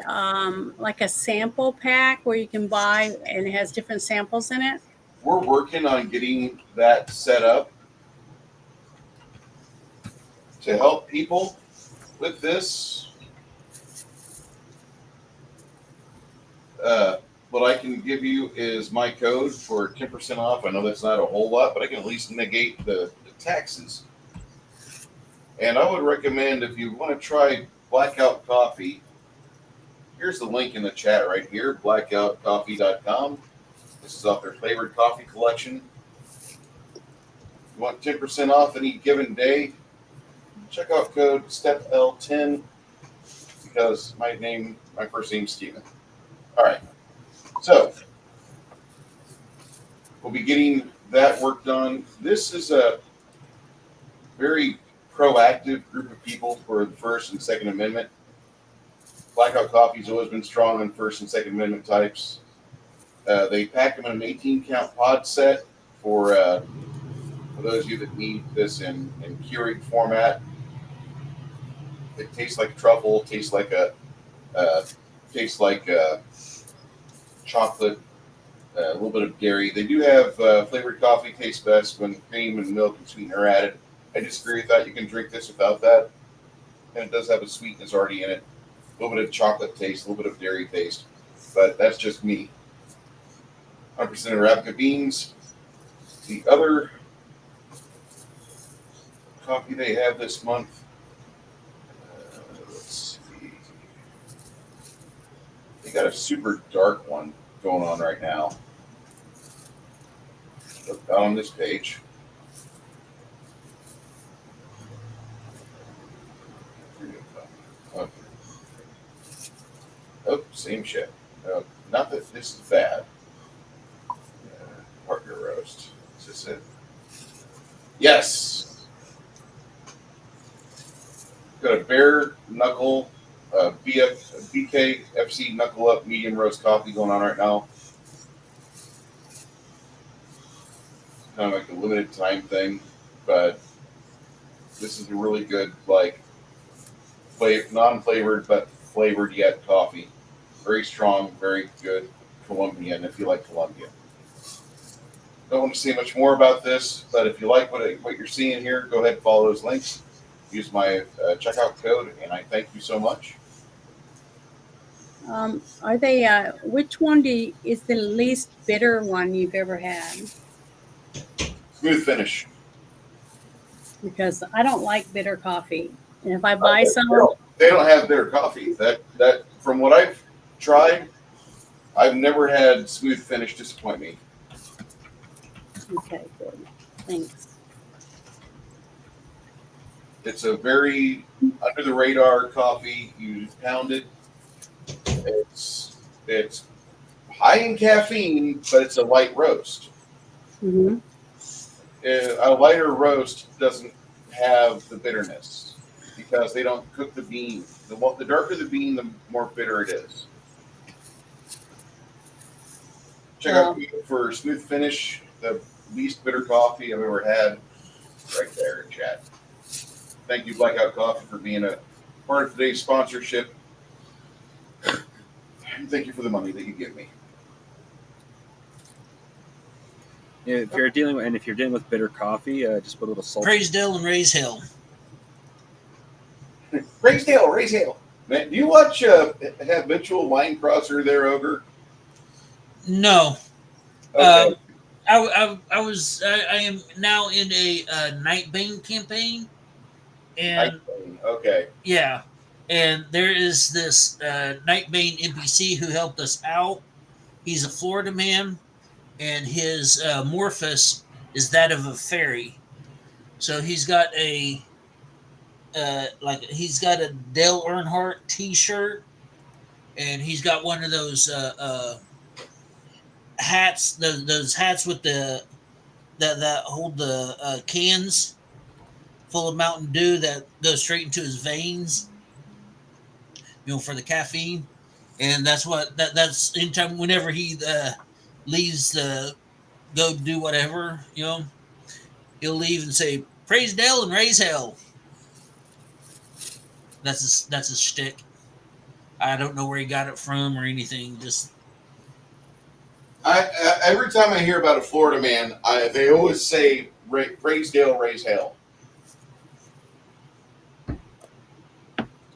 like a sample pack where you can buy and it has different samples in it? We're working on getting that set up to help people with this. What I can give you is my code for 10% off. I know that's not a whole lot, but I can at least negate the taxes. And I would recommend, if you want to try Blackout Coffee, here's the link in the chat right here, blackoutcoffee.com. This is off their flavored coffee collection. If you want 10% off any given day, check out code STEPL10 because my first name's Steven. All right. So we'll be getting that work done. This is a very proactive group of people for the First and Second Amendment. Blackout Coffee's always been strong on First and Second Amendment types. They pack them in an 18-count pod set for those of you that need this in Keurig format. It tastes like truffle, tastes like chocolate, a little bit of dairy. They do have flavored coffee tastes best when cream and milk and sweetener are added. I disagree with that. You can drink this without that. And it does have a sweetness already in it. A little bit of chocolate taste, a little bit of dairy taste. But that's just me. 100% Arabica beans. The other coffee they have this month, let's see. They got a super dark one going on right now. Look down on this page. Okay. Oh, same shit. Not that this is bad. Partner roast. Is this it? Yes. Got a bare knuckle, BK FC knuckle up medium roast coffee going on right now. Kind of like a limited time thing, but this is a really good, like, non-flavored but flavored yet coffee. Very strong, very good Colombian if you like Colombian. Don't want to say much more about this, but if you like what you're seeing here, go ahead and follow those links. Use my checkout code, and I thank you so much. Are they? Which one is the least bitter one you've ever had? Smooth finish. Because I don't like bitter coffee, and if I buy some, they don't have bitter coffee. That from what I've tried, I've never had smooth finish disappoint me. Okay, good. Thanks. It's a very under the radar coffee. You pound it. It's high in caffeine, but it's a light roast. Mm-hmm. A lighter roast doesn't have the bitterness because they don't cook the bean. The darker the bean, the more bitter it is. Check out for smooth finish, the least bitter coffee I've ever had. Right there in chat. Thank you, Blackout Coffee, for being a part of today's sponsorship. And thank you for the money that you give me. If you're dealing with bitter coffee, just put a little salt. Praise Dale and raise hell. Raise Hale. Man, do you watch Habitual Line Crosser there, Ogre? No. Okay. I am now in a Nightbane campaign, and Okay. yeah, and there is this Nightbane NPC who helped us out. He's a Florida man, and his morphus is that of a fairy. So he's got a he's got a Dale Earnhardt T-shirt, and he's got one of those hats, those hats with the that hold the cans full of Mountain Dew that goes straight into his veins, for the caffeine. And that's anytime whenever he leaves go do whatever, he'll leave and say, "Praise Dale and raise hell." That's his shtick. I don't know where he got it from or anything. Just Every time I hear about a Florida man, they always say, "Praise Dale, raise hell."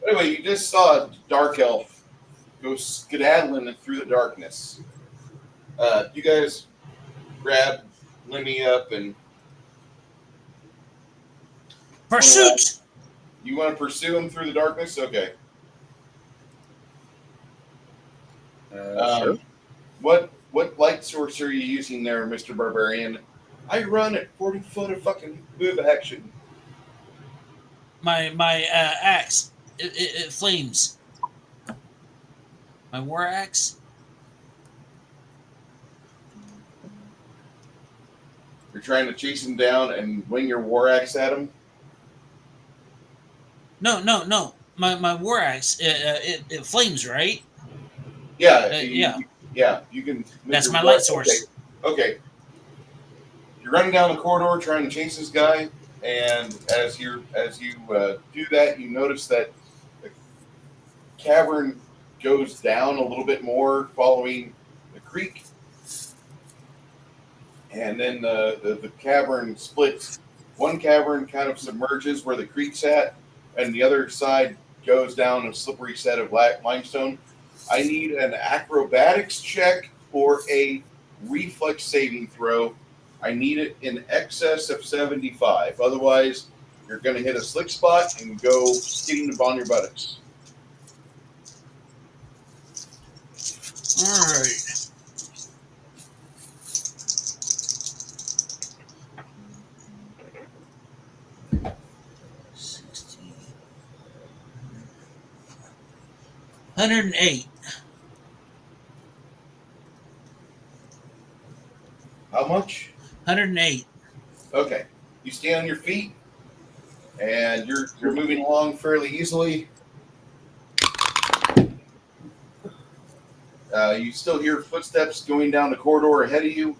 Anyway, you just saw a dark elf go skedaddling through the darkness. You guys grab Lemmy up and pursuit. you want to pursue him through the darkness? Okay. Sure. What light source are you using there, Mr. Barbarian? I run at 40 foot of fucking move action. My axe, it flames. My war axe. You're trying to chase him down and wing your war axe at him? No. My war axe, it flames, right? Yeah. Yeah. You can. That's my light source. Okay. You're running down the corridor trying to chase this guy, and as you do that, you notice that the cavern goes down a little bit more, following the creek, and then the cavern splits. One cavern kind of submerges where the creek's at, and the other side goes down a slippery set of limestone. I need an acrobatics check or a reflex saving throw. I need it in excess of 75. Otherwise, you're going to hit a slick spot and go skidding upon your buttocks. All right. $108. How much? 108. Okay. You stand on your feet, and you're moving along fairly easily. You still hear footsteps going down the corridor ahead of you.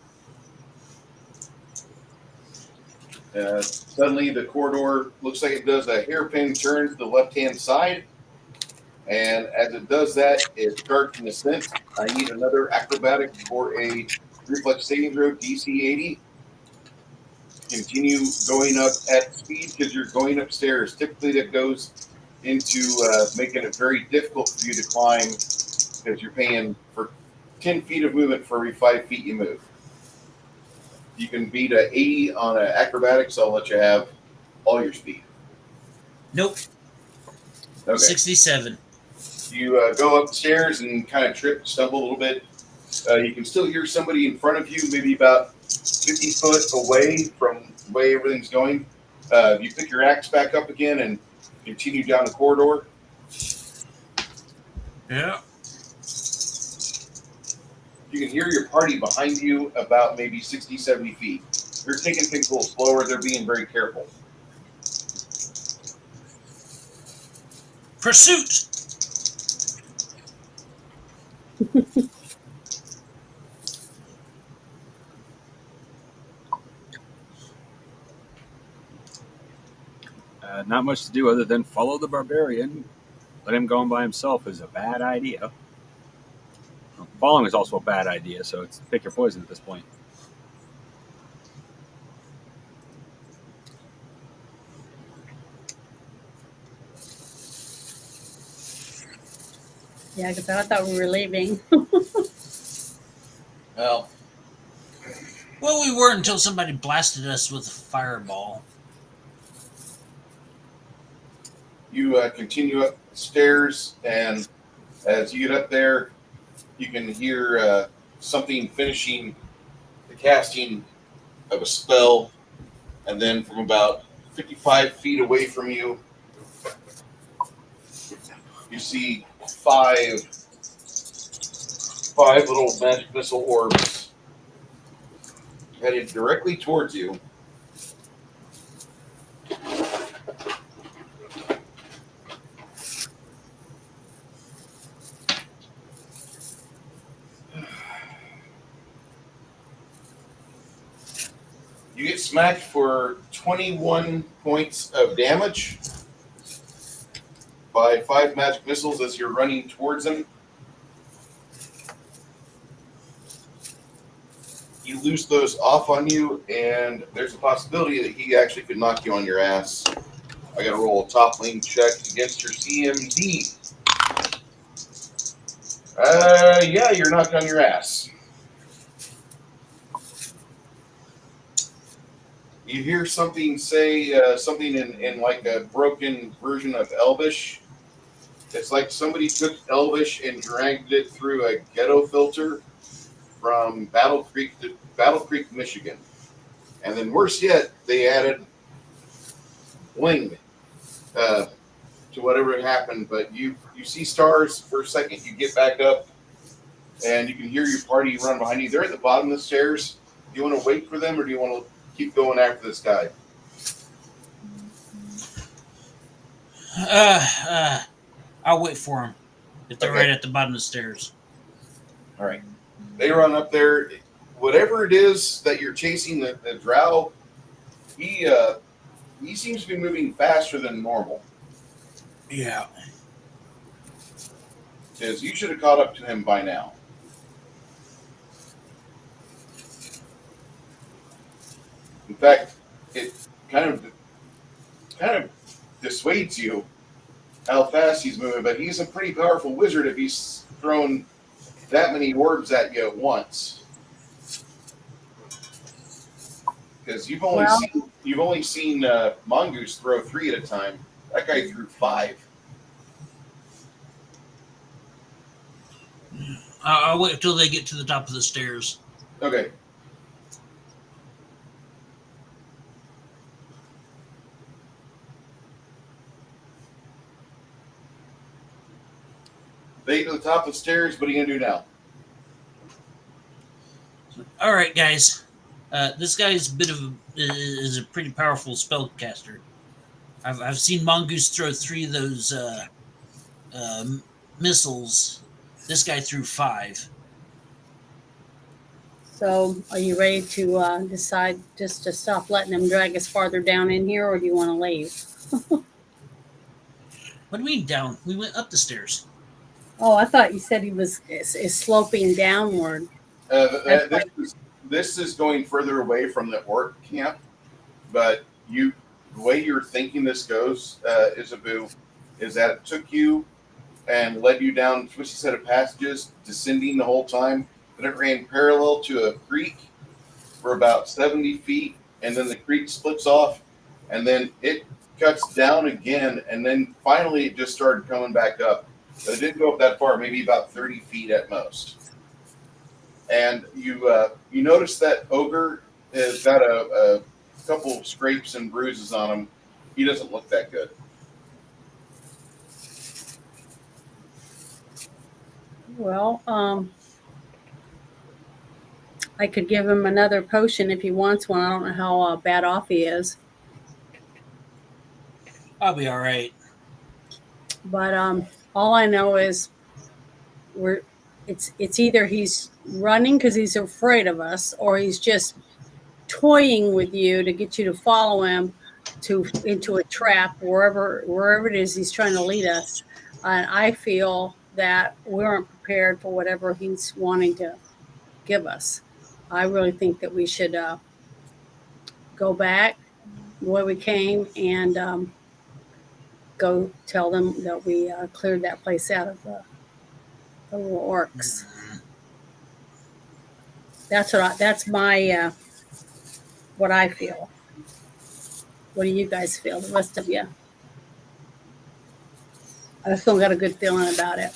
Suddenly, the corridor looks like it does a hairpin turn to the left-hand side. And as it does that, it starts an ascent. I need another acrobatic for a reflex saving throw, DC 80. Continue going up at speed because you're going upstairs. Typically, that goes into making it very difficult for you to climb because you're paying for 10 feet of movement for every 5 feet you move. You can beat a 80 on an acrobatics. I'll let you have all your speed. Nope. Okay. 67. You go upstairs and kind of trip, stumble a little bit. You can still hear somebody in front of you, maybe about 50 foot away from the way everything's going. You pick your axe back up again and continue down the corridor. Yeah. You can hear your party behind you about maybe 60, 70 feet. They're taking things a little slower. They're being very careful. Pursuit. Not much to do other than follow the barbarian. Let him go on by himself is a bad idea. Following is also a bad idea, so it's pick your poison at this point. Yeah, because I thought we were leaving. Well, Well, we weren't until somebody blasted us with a fireball. you continue up the stairs, and as you get up there, you can hear something finishing the casting of a spell, and then from about 55 feet away from you, you see five little magic missile orbs headed directly towards you. You get smacked for 21 points of damage by 5 magic missiles as you're running towards him. You loose those off on you, and there's a possibility that he actually could knock you on your ass. I gotta roll a toppling check against your CMD. Yeah, you're knocked on your ass. You hear something say something in like a broken version of Elvish. It's like somebody took Elvish and dragged it through a ghetto filter from Battle Creek, Michigan. And then worse yet, they added bling to whatever happened. But you see stars for a second, you get back up, and you can hear your party run behind you. They're at the bottom of the stairs. Do you want to wait for them, or do you want to keep going after this guy? I'll wait for them if they're Okay. right at the bottom of the stairs. All right. They run up there. Whatever it is that you're chasing, the drow, he seems to be moving faster than normal. Yeah. Because you should have caught up to him by now. In fact, it kind of dissuades you how fast he's moving, but he's a pretty powerful wizard if he's thrown that many orbs at you at once. Because you've only seen Mongoose throw 3 at a time. That guy threw 5. I'll wait until they get to the top of the stairs. Okay. They get to the top of the stairs. What are you gonna do now? All right, guys. This guy's is a pretty powerful spellcaster. I've seen Mongoose throw 3 of those missiles. This guy threw 5. So are you ready to decide just to stop letting them drag us farther down in here, or do you want to leave? What do you mean down? We went up the stairs. Oh, I thought you said he was is sloping downward. This is going further away from the orc camp, but the way you're thinking this goes, Isabu, is that it took you and led you down a twisty set of passages, descending the whole time. Then it ran parallel to a creek for about 70 feet, and then the creek splits off, and then it cuts down again, and then finally it just started coming back up. But it didn't go up that far, maybe about 30 feet at most. And you notice that ogre has got a couple of scrapes and bruises on him. He doesn't look that good. Well, I could give him another potion if he wants one. I don't know how bad off he is. I'll be all right. But all I know is it's either he's running because he's afraid of us, or he's just toying with you to get you to follow him into a trap wherever it is he's trying to lead us. And I feel that we aren't prepared for whatever he's wanting to give us. I really think that we should go back the way we came and go tell them that we cleared that place out of orcs. That's my what I feel. What do you guys feel? The rest of you? I still got a good feeling about it.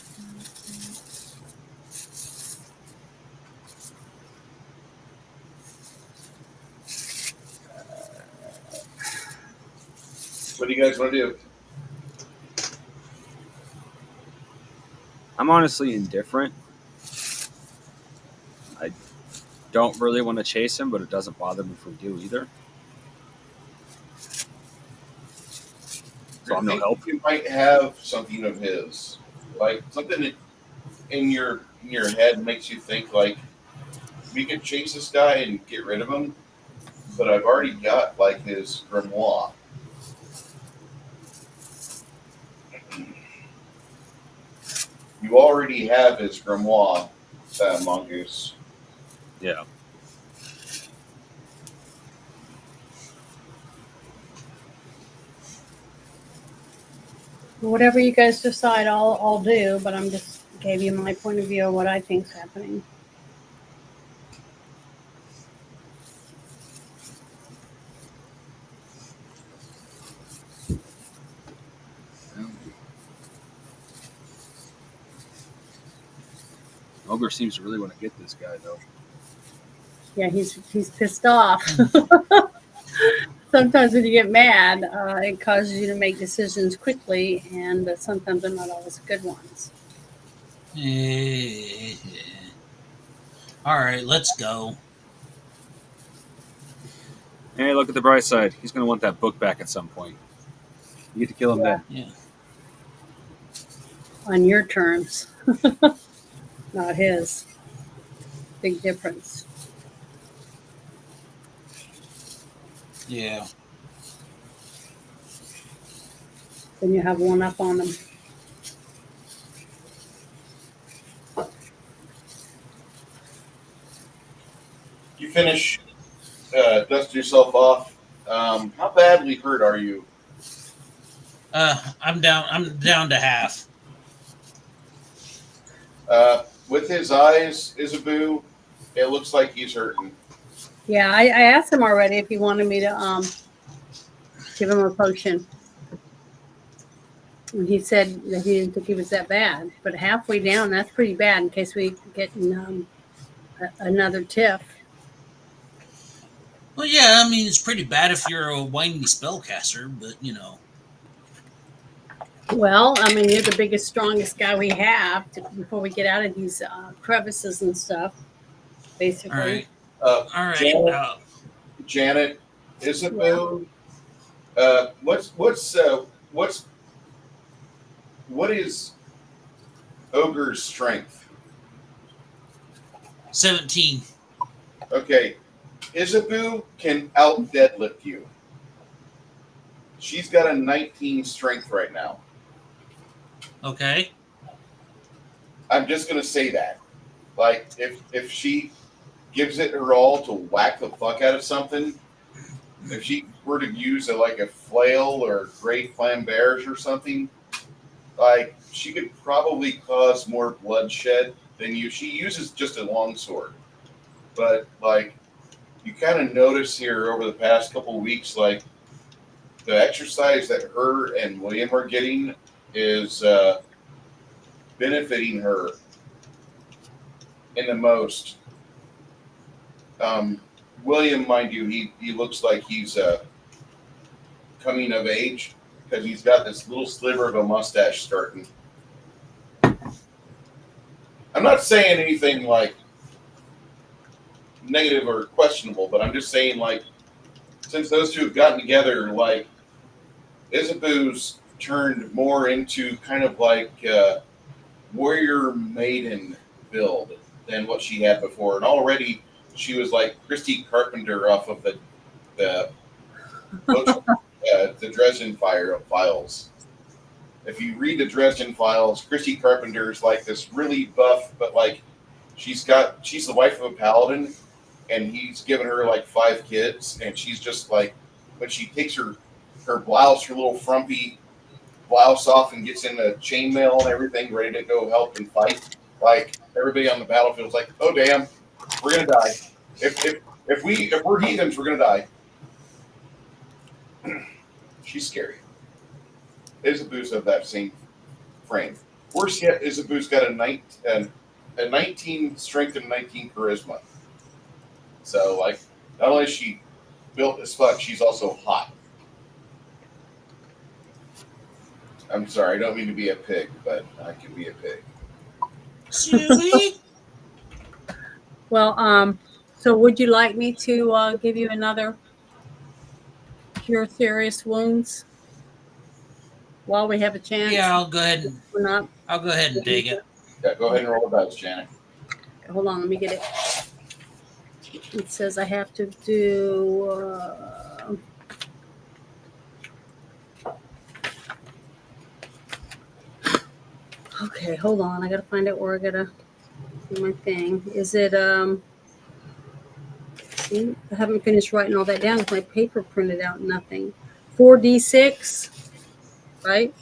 What do you guys want to do? I'm honestly indifferent. I don't really want to chase him, but it doesn't bother me if we do either. So I'm no think help. You might have something of his, like something in your head makes you think like we could chase this guy and get rid of him, but I've already got like his grimoire. You already have his grimoire, Mongoose. Yeah. Whatever you guys decide, I'll do. But I'm just gave you my point of view of what I think's happening. Ogre seems to really want to get this guy, though. Yeah, he's pissed off. Sometimes when you get mad, it causes you to make decisions quickly, and sometimes they're not always good ones. All right, let's go. Hey, look at the bright side. He's going to want that book back at some point. You get to kill him then. Yeah. On your terms, not his. Big difference. Yeah. Then you have one up on them. You finish, dust yourself off. How badly hurt are you? I'm down to half. With his eyes, Isabu, it looks like he's hurting. Yeah, I asked him already if he wanted me to give him a potion. And he said that he didn't think he was that bad. But halfway down, that's pretty bad in case we get another tiff. Well, yeah, I mean, it's pretty bad if you're a whiny spellcaster, but, you know. Well, I mean, you're the biggest, strongest guy we have before we get out of these crevices and stuff, basically. All right. All right. Janet, Isabu, what is Ogre's strength? 17. Okay, Isabu can out deadlift you. She's got a 19 strength right now. Okay. I'm just gonna say that. Like, if she gives it her all to whack the fuck out of something, if she were to use a flail or great flambears or something, like, she could probably cause more bloodshed than you. She uses just a longsword, but like, you kind of notice here over the past couple of weeks, like, the exercise that her and William are getting is benefiting her in the most. William, mind you, he looks like he's coming of age because he's got this little sliver of a mustache starting. I'm not saying anything like negative or questionable, but I'm just saying, like, since those two have gotten together, like, Isabu's turned more into kind of like warrior maiden build than what she had before, and already she was like Christy Carpenter off of the Dresden Files. If you read the Dresden Files, Christy Carpenter's like this really buff, but like she's the wife of a paladin, and he's given her like 5 kids, and she's just like, when she takes her blouse, her little frumpy blouse off and gets in the chainmail and everything, ready to go help and fight, like everybody on the battlefield is like, oh damn, we're gonna die. If we're heathens, we're gonna die. She's scary. Isabu's of that same frame. Worse yet, Isabu's got a 19 strength and 19 charisma. So like, not only is she built as fuck, she's also hot. I'm sorry, I don't mean to be a pig, but I can be a pig. Silly. Well, so would you like me to give you another cure serious wounds while we have a chance? Yeah, I'll go ahead and Up? take it. Yeah, go ahead and roll the dice, Janet. Hold on, let me get it. It says I have to do. Okay, hold on. I gotta find out where I gotta do my thing. Is it See, I haven't finished writing all that down. My paper printed out nothing. 4d6, right?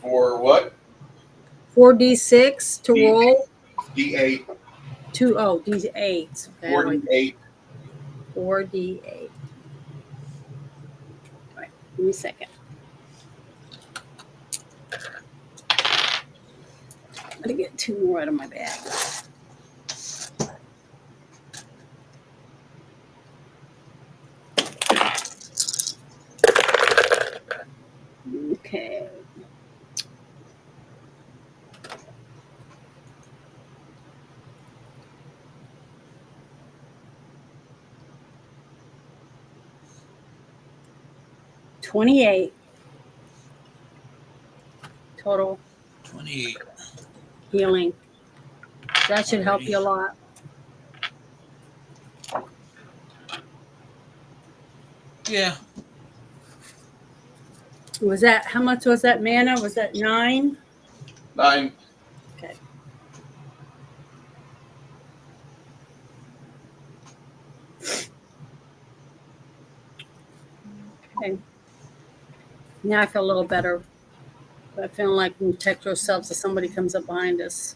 For what? 4d6 to D8. roll. D8. D8. Okay, 48. 4d8. All right, give me a second. I'm gonna get 2 more out of my bag. Okay. $28 total 28. healing. That should help you a lot. Yeah. Was that, how much was that mana? Was that 9? 9. Okay. Okay. Now I feel a little better. I feel like we can protect ourselves if somebody comes up behind us.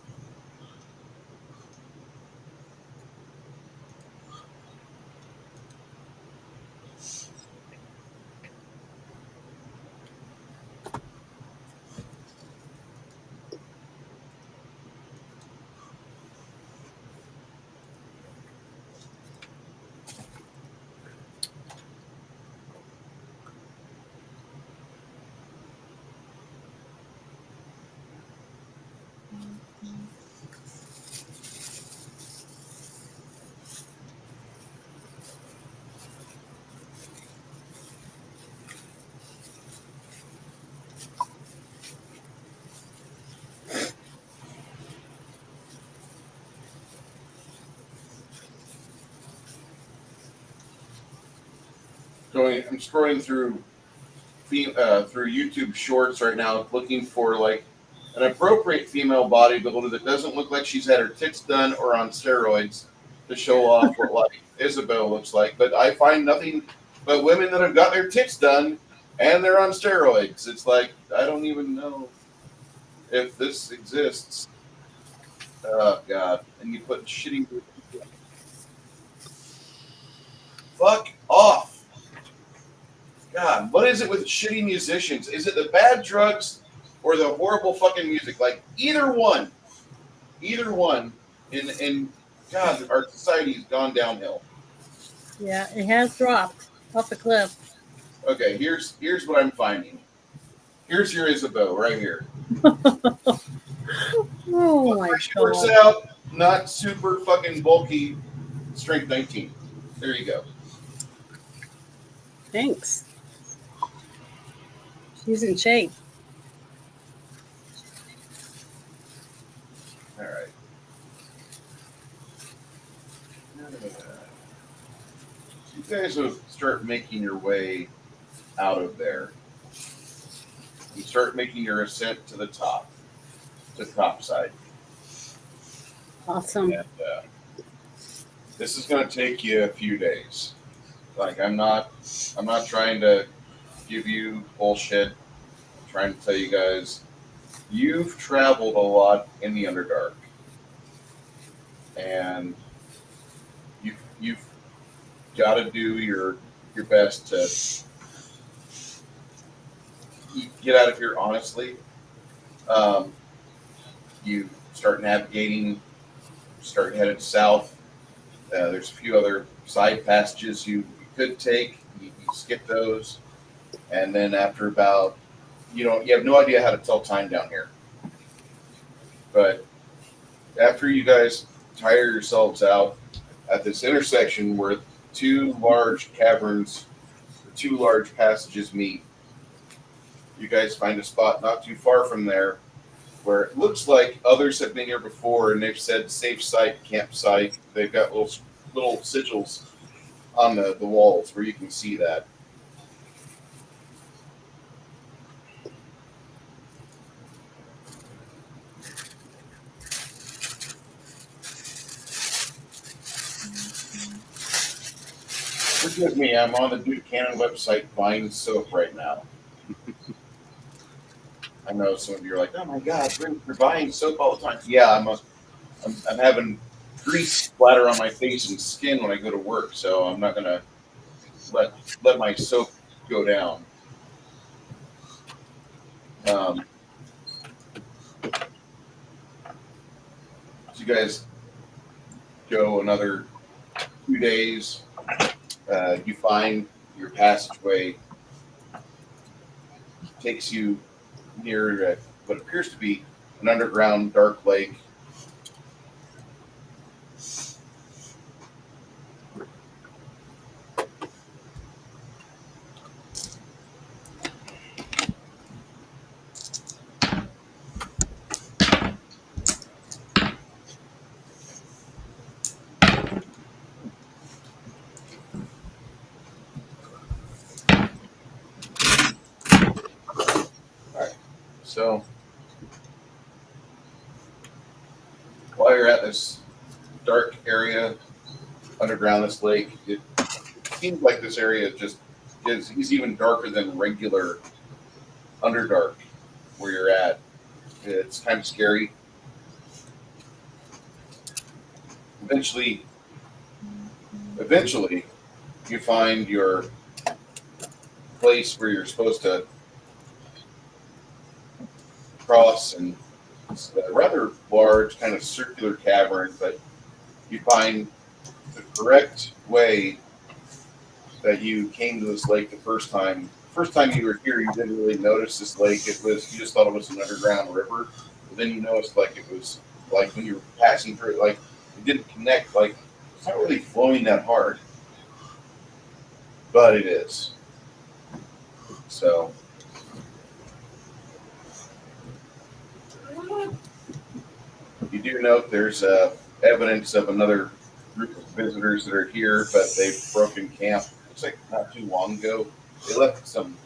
I'm scrolling through YouTube Shorts right now, looking for like an appropriate female bodybuilder that doesn't look like she's had her tits done or on steroids to show off what like Isabel looks like. But I find nothing but women that have got their tits done and they're on steroids. It's like I don't even know if this exists. Oh God! And you put shitty. Fuck off. God, what is it with shitty musicians? Is it the bad drugs or the horrible fucking music? Like either one, and God, our society's gone downhill. Yeah, it has dropped off the cliff. Okay, here's what I'm finding. Here's your Isabeau right here. Oh my Works God. out, not super fucking bulky, strength 19. There you go. Thanks. She's in shape. All right. You guys will start making your way out of there. You start making your ascent to the top side. Awesome. And this is going to take you a few days. Like I'm not trying to give you bullshit. I'm trying to tell you guys you've traveled a lot in the Underdark, and you've got to do your best to get out of here honestly. You start navigating, start headed south. There's a few other side passages you could take. You skip those, and then after about, you have no idea how to tell time down here. But after you guys tire yourselves out at this intersection where two large caverns, two large passages meet, you guys find a spot not too far from there where it looks like others have been here before, and they've said safe site, campsite. They've got little sigils on the walls where you can see that. Forgive me, I'm on the Dude Cannon website buying soap right now. I know some of you are like, "Oh my God, you're buying soap all the time." Yeah, I'm having grease splatter on my face and skin when I go to work, so I'm not gonna let my soap go down. So you guys go another 2 days. You find your passageway takes you near what appears to be an underground dark lake. So while you're at this dark area underground this lake, it seems like this area is even darker than regular Underdark where you're at. It's kind of scary. Eventually you find your place where you're supposed to cross, and it's a rather large kind of circular cavern, but you find the correct way that you came to this lake the first time. First time you were here, you didn't really notice this lake. You just thought it was an underground river. But then you noticed like it was like when you were passing through it, like it didn't connect, like it's not really flowing that hard. But it is. So you do note there's evidence of another group of visitors that are here, but they've broken camp. Looks like not too long ago. They left some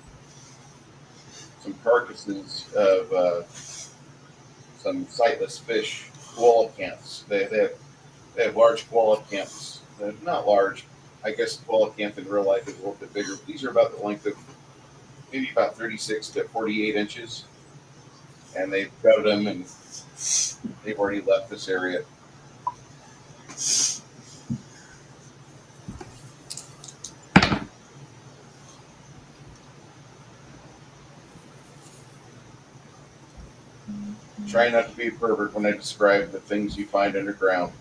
carcasses of some sightless fish koala camps. They have large koala camps. They're not large. I guess koala camp in real life is a little bit bigger. These are about the length of maybe about 36 to 48 inches. And they've gutted them, and they've already left this area. Try not to be a pervert when I describe the things you find underground.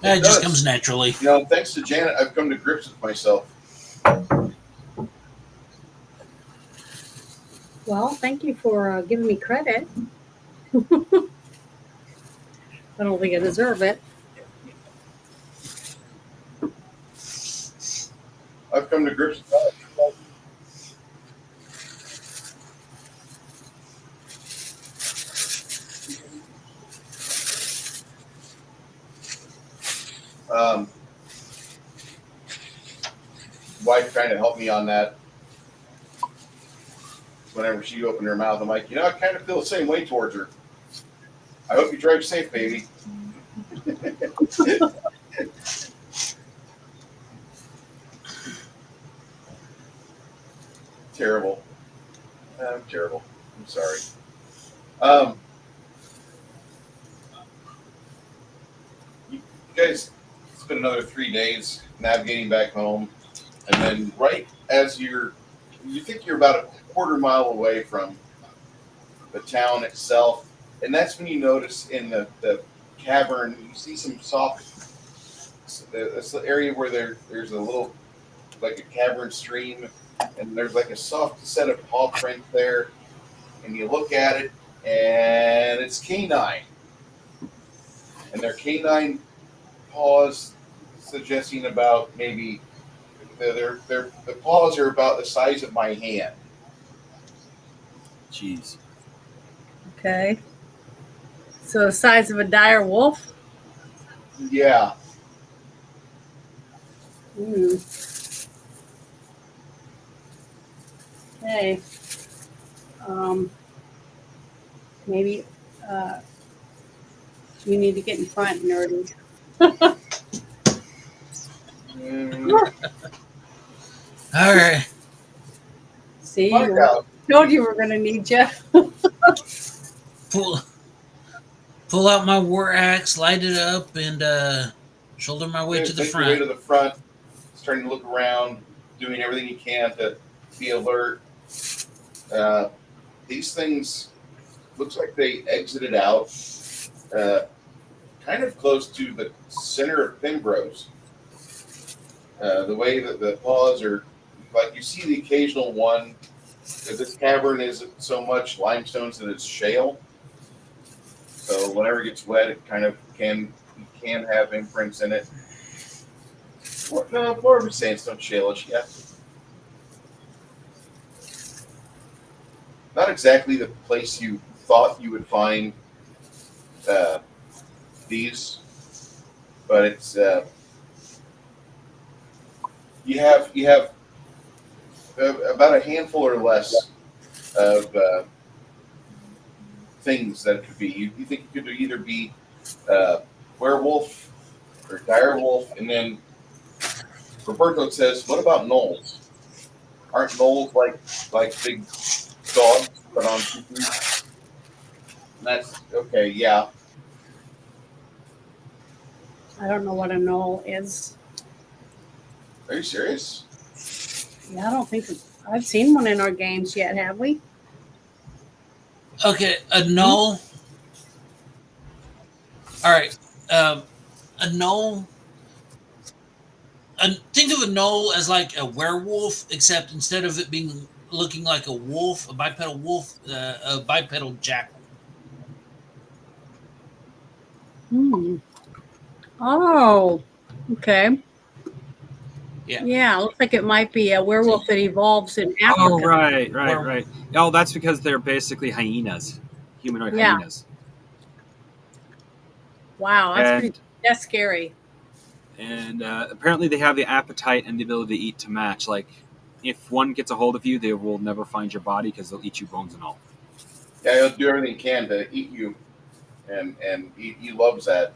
It just comes naturally. Thanks to Janet, I've come to grips with myself. Well, thank you for giving me credit. I don't think I deserve it. I've come to grips with that. Wife kind of helped me on that. Whenever she opened her mouth, I'm like, I kind of feel the same way towards her. I hope you drive safe, baby. guys spend another 3 days navigating back home, and then right as you think you're about a quarter mile away from the town itself, and that's when you notice in the cavern you see some soft. It's the area where there's a little like a cavern stream, and there's like a soft set of paw print there, and you look at it, and it's canine, and their canine paws suggesting about maybe the paws are about the size of my hand. Jeez. Okay. So the size of a dire wolf? Yeah. Okay. Maybe you need to get in front, nerdy. All right. See, Find out. told you we're gonna need you. Pull out my war axe, light it up, and shoulder my way to the Make your way front. to the front, starting to look around, doing everything you can to be alert. These things looks like they exited out kind of close to the center of Pembrose. The way that the paws are, like you see the occasional one, because this cavern isn't so much limestones that it's shale. So whenever it gets wet, it kind of can have imprints in it. No, more of a sandstone shale-ish, yeah. Not exactly the place you thought you would find these, but it's you have about a handful or less of things that it could be. You think it could either be werewolf or dire wolf, and then Roberto says, "What about gnolls? Aren't gnolls like big dogs but on two feet?" And that's okay. Yeah, I don't know what a knoll is. are you serious? Yeah, I don't think I've seen one in our games yet, have we? Okay, a gnoll. All right, a gnoll. Think of a gnoll as like a werewolf, except instead of it being looking like a wolf, a bipedal wolf, a bipedal jackal. Oh, okay. Yeah. Yeah, looks like it might be a werewolf that evolves in Africa. Oh, right. Oh, that's because they're basically hyenas, humanoid Yeah. hyenas. Wow, that's scary. And apparently they have the appetite and the ability to eat to match. Like, if one gets a hold of you, they will never find your body because they'll eat you bones and all. Yeah, he'll do everything he can to eat you, and he loves that.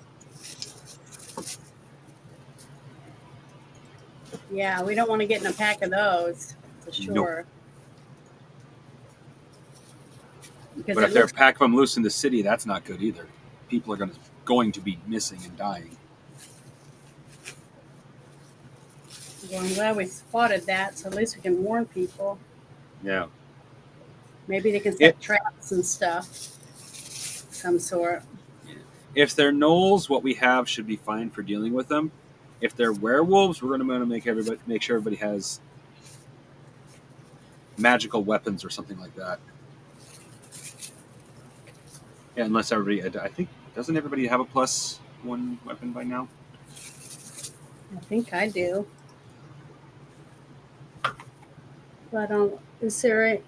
Yeah, we don't want to get in a pack of those for sure. Because But if there are a pack of them loose in the city, that's not good either. People are going to be missing and dying. well, I'm glad we spotted that, so at least we can warn people. Yeah. Maybe they can set traps and stuff, some sort. If they're gnolls, what we have should be fine for dealing with them. If they're werewolves, we're going to make sure everybody has magical weapons or something like that. Yeah, unless everybody, I think, doesn't everybody have a +1 weapon by now? I think I do. But is there a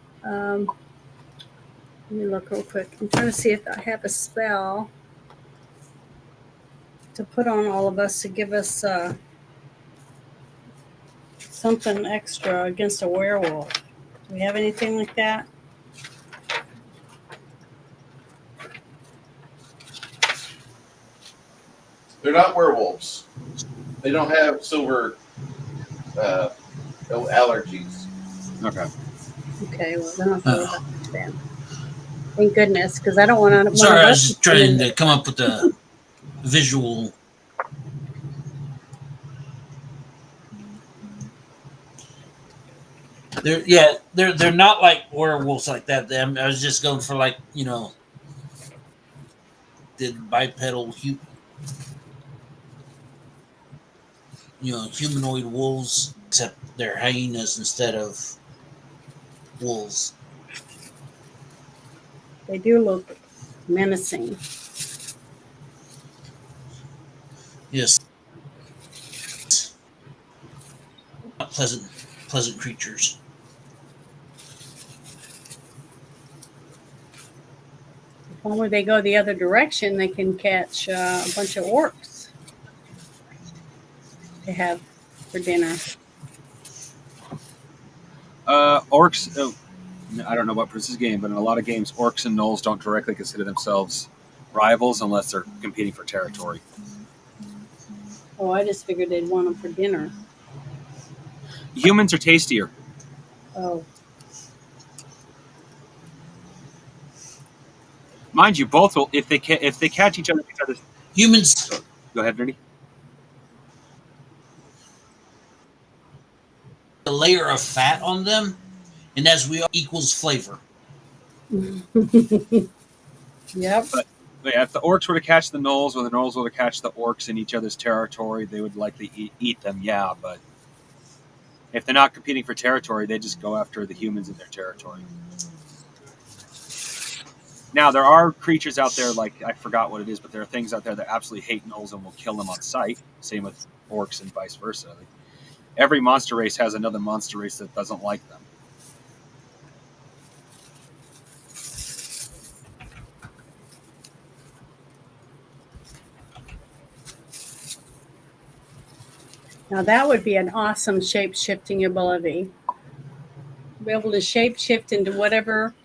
let me look real quick. I'm trying to see if I have a spell to put on all of us to give us something extra against a werewolf. Do we have anything like that? They're not werewolves. They don't have silver allergies. Okay. Okay, well, then I'll go with that. Thank goodness, because I don't want to. Sorry, I was just trying to come up with a visual they're not like werewolves like that. I was just going for like the bipedal humanoid wolves, except they're hyenas instead of wolves. They do look menacing. Yes, not pleasant creatures. If only they go the other direction, they can catch a bunch of orcs to have for dinner. Orcs. I don't know about Prince's game, but in a lot of games, orcs and gnolls don't directly consider themselves rivals unless they're competing for territory. Oh, I just figured they'd want them for dinner. Humans are tastier. Oh, Mind you, both will if they catch each other's. Humans, Go ahead, Nerdy. a layer of fat on them, and as we equals flavor. yep. But yeah, if the orcs were to catch the gnolls, or the gnolls were to catch the orcs in each other's territory, they would likely eat them. Yeah, but if they're not competing for territory, they just go after the humans in their territory. Now, there are creatures out there, like, I forgot what it is, but there are things out there that absolutely hate gnolls and will kill them on sight. Same with orcs and vice versa. Like, every monster race has another monster race that doesn't like them. Now that would be an awesome shape-shifting ability. Be able to shape-shift into whatever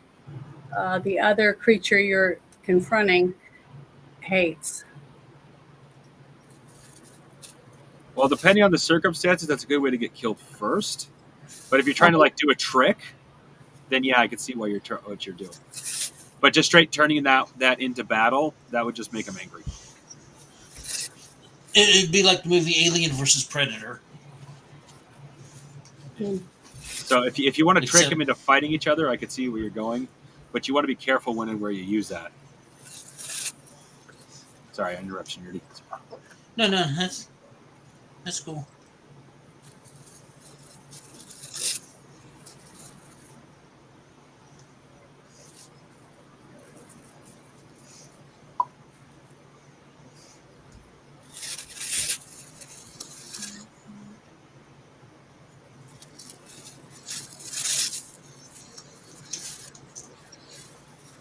the other creature you're confronting hates. Well, depending on the circumstances, that's a good way to get killed first. But if you're trying to like do a trick, then yeah, I can see what you're doing. But just straight turning that into battle, that would just make them angry. It'd be like the movie Alien versus Predator. So if you want to trick Except- them into fighting each other, I could see where you're going. But you want to be careful when and where you use that. Sorry, interruption, Nerdy. No, that's cool.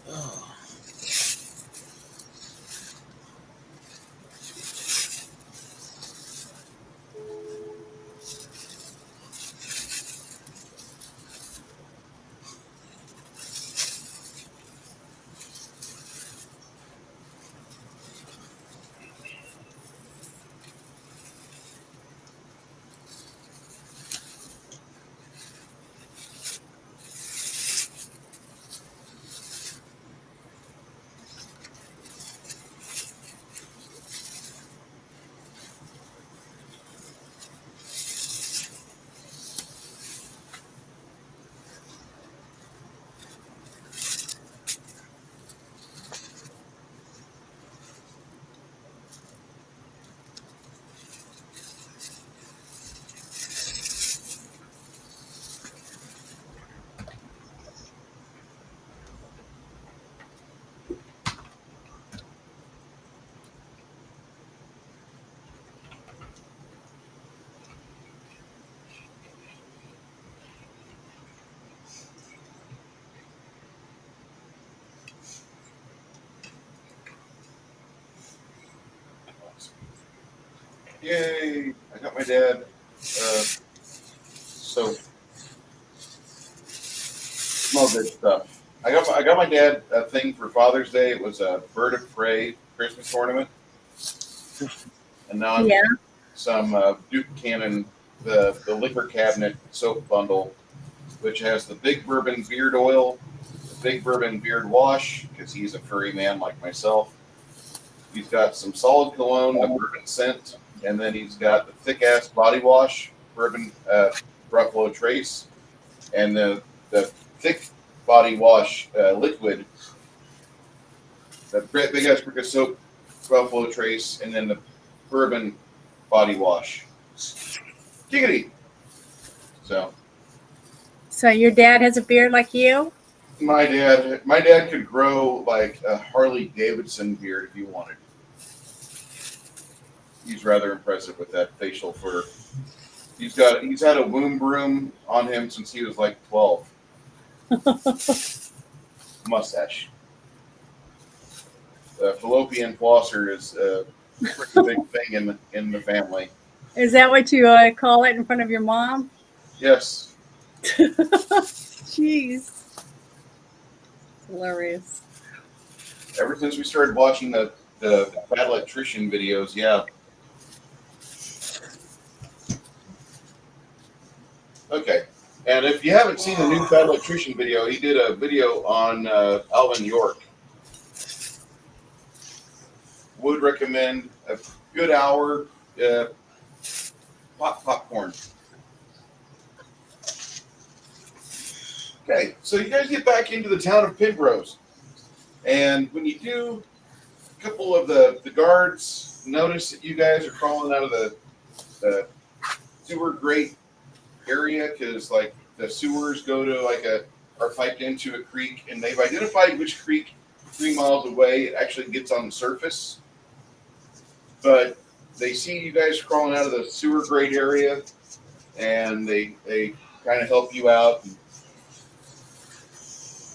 Oh. Yay! I got my dad. So small good stuff. I got my dad a thing for Father's Day. It was a Bird of Prey Christmas ornament, and now I'm some Duke Cannon, the liquor cabinet soap bundle, which has the Big Bourbon beard oil, the Big Bourbon beard wash, because he's a furry man like myself. He's got some solid cologne, the bourbon scent, and then he's got the thick ass body wash, bourbon Buffalo Trace, and the thick body wash liquid, the big ass brick of soap, Buffalo Trace, and then the bourbon body wash. Giggity. So your dad has a beard like you? My dad could grow like a Harley Davidson beard if you wanted. He's rather impressive with that facial fur. He's had a womb broom on him since he was like 12. Mustache. Fallopian flosser is a pretty big thing in the family. Is that what you call it in front of your mom? Yes. Jeez. It's hilarious. Ever since we started watching the Bad Electrician videos, yeah. Okay. And if you haven't seen the new Bad Electrician video, he did a video on Alvin York. Would recommend a good hour popcorn. Okay, so you guys get back into the town of Pembrose. And when you do, a couple of the guards notice that you guys are crawling out of the sewer grate area because like the sewers go to are piped into a creek, and they've identified which creek 3 miles away it actually gets on the surface. But they see you guys crawling out of the sewer grate area, and they kind of help you out.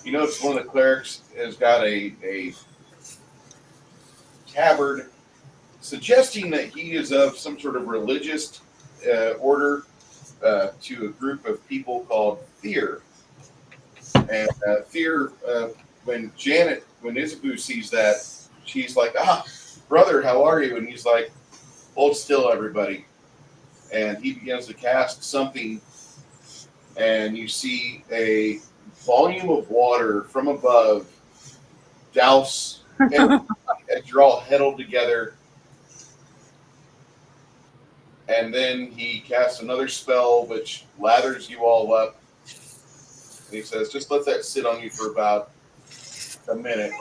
You notice one of the clerics has got a tabard, suggesting that he is of some sort of religious order to a group of people called Fear. And Fear, when Isabu sees that, she's like, brother, how are you? And he's like, hold still, everybody. And he begins to cast something, and you see a volume of water from above douse as you're all huddled together. And then he casts another spell which lathers you all up. And he says, just let that sit on you for about a minute.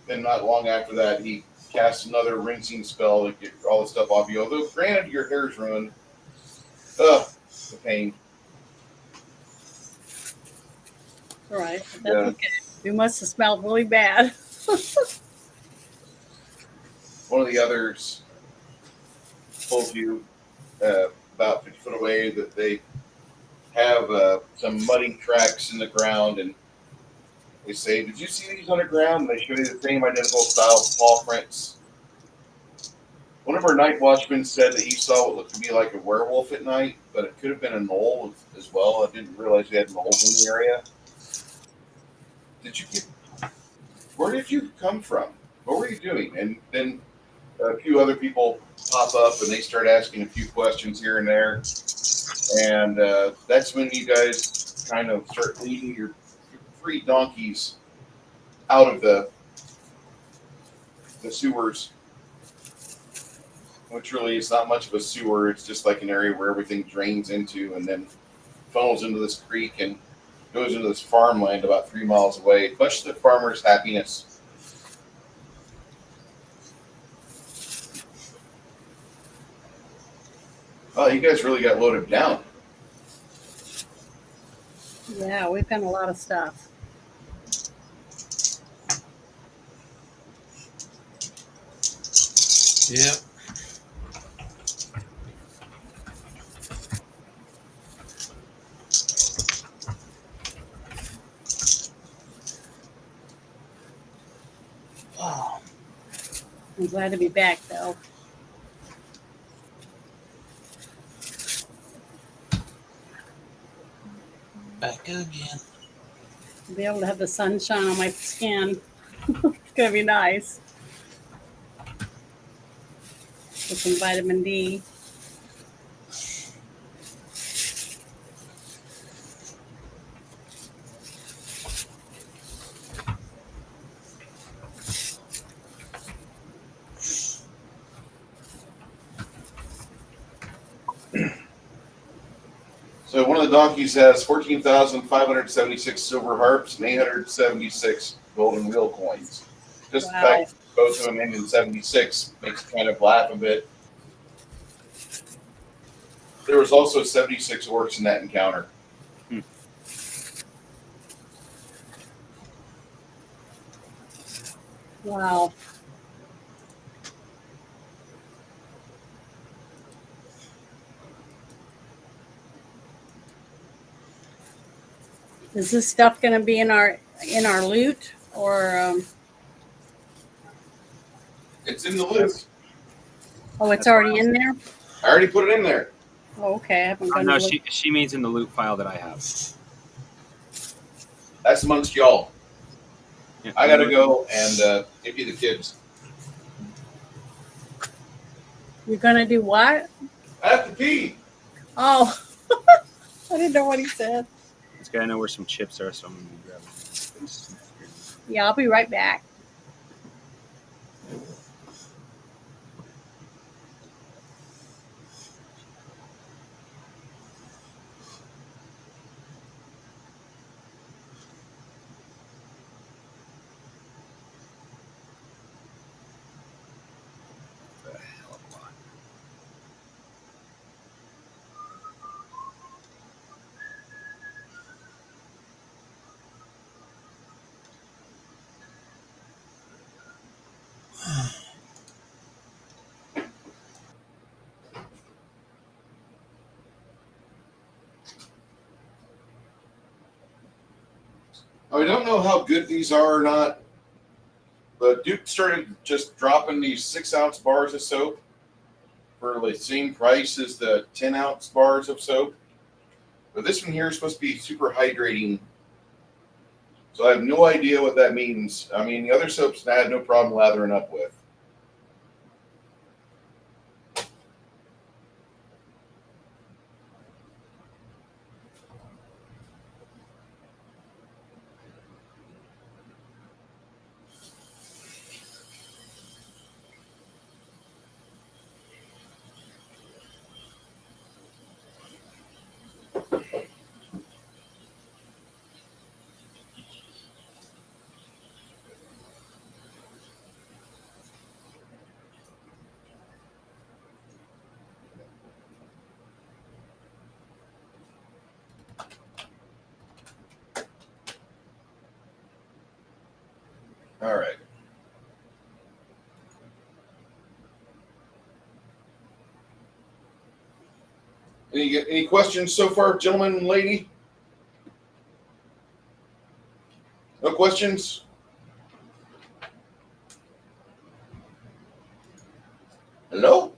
Then not long after that, he casts another rinsing spell to get all the stuff off you. Although, granted, your hair's ruined. Ugh, the pain. All right. That's okay. You must have smelled really bad. One of the others told you about 50 foot away that they have some mudding tracks in the ground, and they say, did you see these underground? And they show you the same identical style paw prints. One of our night watchmen said that he saw what looked to be like a werewolf at night, but it could have been a knoll as well. I didn't realize they had knolls in the area. Where did you come from? What were you doing? And then a few other people pop up, and they start asking a few questions here and there. And that's when you guys kind of start leading your 3 donkeys out of the sewers, which really is not much of a sewer. It's just like an area where everything drains into and then funnels into this creek and goes into this farmland about 3 miles away, much to the farmer's happiness. Oh, you guys really got loaded down. Yeah, we've done a lot of stuff. Yep. Oh, I'm glad to be back, though. back again. To be able to have the sunshine on my skin. It's going to be nice. With some vitamin D. So one of the donkeys has 14,576 silver harps and 876 golden wheel coins. Just the Wow. fact that both of them end in 76 makes it kind of laugh a bit. There was also 76 orcs in that encounter. Wow. Is this stuff going to be in our loot, or It's in the list. oh, it's already in there? I already put it in there. Oh, okay. I haven't gone No, to look. she means in the loot file that I have. That's amongst y'all. Yeah. I gotta go and empty the kids. You're going to do what? I have to pee. Oh, I didn't know what he said. This guy, I know where some chips are, so I'm gonna grab them. Yeah, I'll be right back. I don't know how good these are or not, but Duke started just dropping these 6-ounce bars of soap for the same price as the 10-ounce bars of soap. But this one here is supposed to be super hydrating. So I have no idea what that means. I mean, the other soaps I had no problem lathering up with. All right. Any questions so far, gentlemen and lady? No questions? Hello?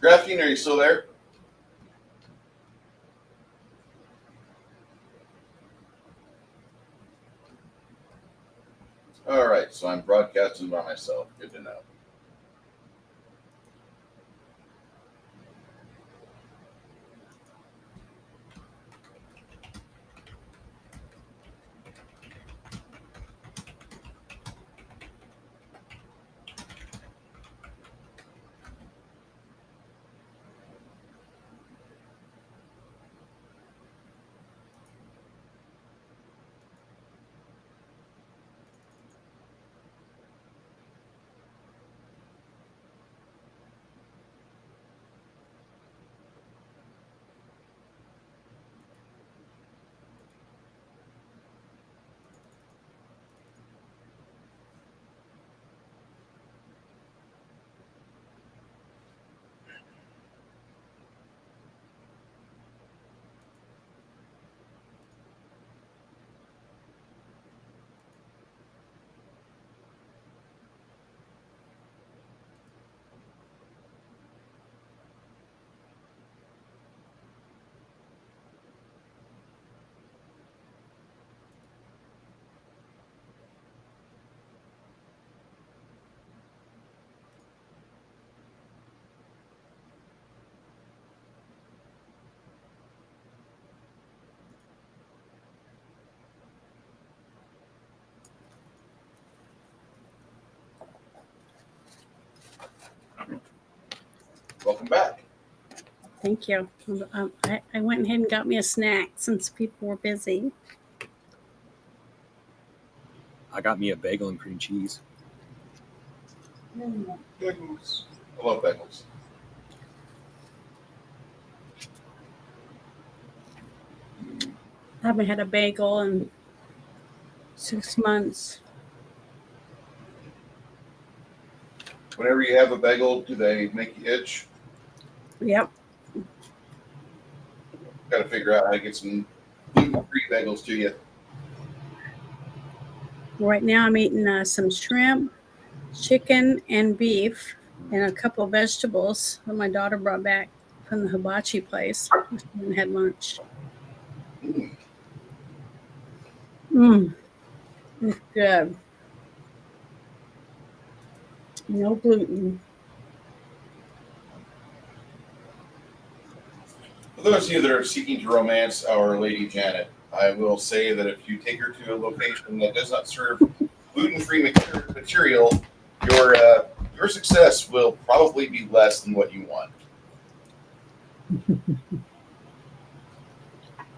Graphene, are you still there? All right, so I'm broadcasting by myself. Good to know. welcome back. Thank you. I went ahead and got me a snack since people were busy. I got me a bagel and cream cheese. Bagels. I love bagels. I haven't had a bagel in 6 months. Whenever you have a bagel, do they make you itch? Yep. Got to figure out how to get some gluten-free bagels to you. Right now I'm eating some shrimp, chicken, and beef, and a couple of vegetables that my daughter brought back from the hibachi place. We haven't had lunch. It's good. No gluten. For those of you that are seeking to romance our Lady Janet, I will say that if you take her to a location that does not serve gluten-free material, your success will probably be less than what you want.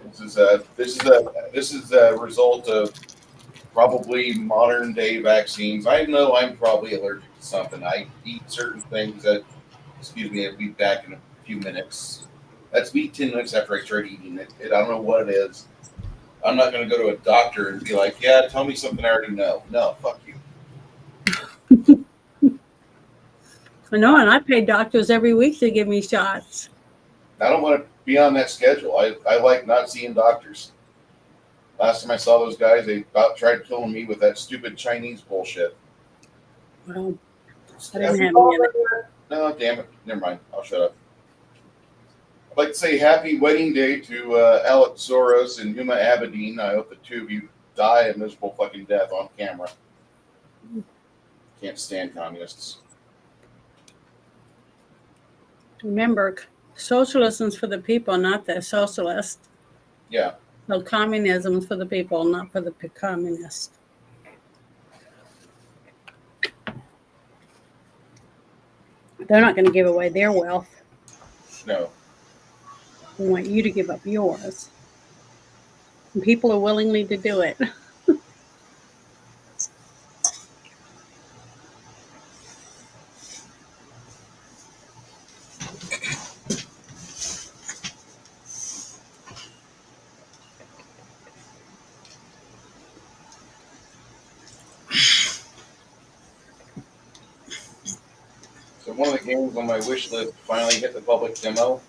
This is a result of probably modern day vaccines. I know I'm probably allergic to something. I eat certain things that, excuse me, I'll be back in a few minutes. That's me 10 minutes after I start eating it. I don't know what it is. I'm not going to go to a doctor and be like, yeah, tell me something I already know. No, fuck you. I know, and I pay doctors every week to give me shots. I don't want to be on that schedule. I like not seeing doctors. Last time I saw those guys, they about tried killing me with that stupid Chinese bullshit. Well, I didn't have any of it. No, damn it. Never mind. I'll shut up. I'd like to say happy wedding day to Alex Soros and Huma Abedin. I hope the two of you die a miserable fucking death on camera. Can't stand communists. Remember, socialism's for the people, not the socialist. Yeah. So communism's for the people, not for the communists. They're not going to give away their wealth. No. They want you to give up yours. And people are willingly to do it. So one of the games on my wish list finally hit the public demo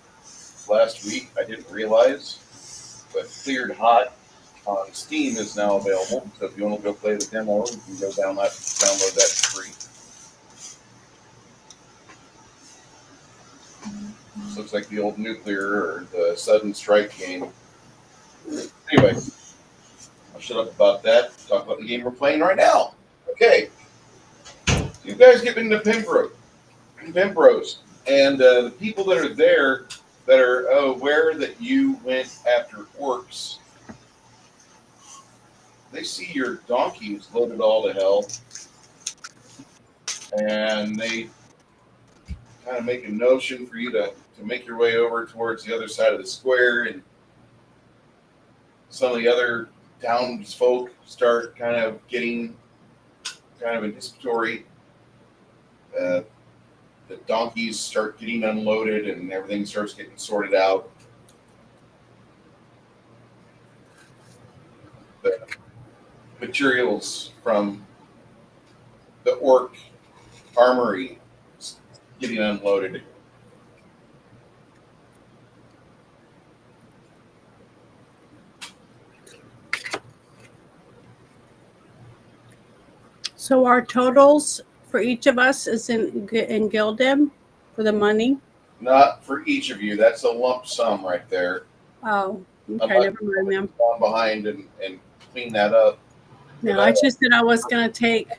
last week. I didn't realize, but Cleared Hot on Steam is now available. So if you want to go play the demo, you can go download that for free. This looks like the old Nuclear or the Sudden Strike game. Anyway, I'll shut up about that. Talk about the game we're playing right now. Okay. You guys get into Pembrose, and the people that are there that are aware that you went after orcs, they see your donkeys loaded all to hell, and they kind of make a notion for you to make your way over towards the other side of the square, and some of the other townsfolk start kind of getting kind of anticipatory. The donkeys start getting unloaded and everything starts getting sorted out. The materials from the orc armory getting unloaded. So our totals for each of us is in Gildim for the money? Not for each of you. That's a lump sum right there. Oh, okay, I'd like never mind them. Down behind and clean that up. No, I just said I was going to take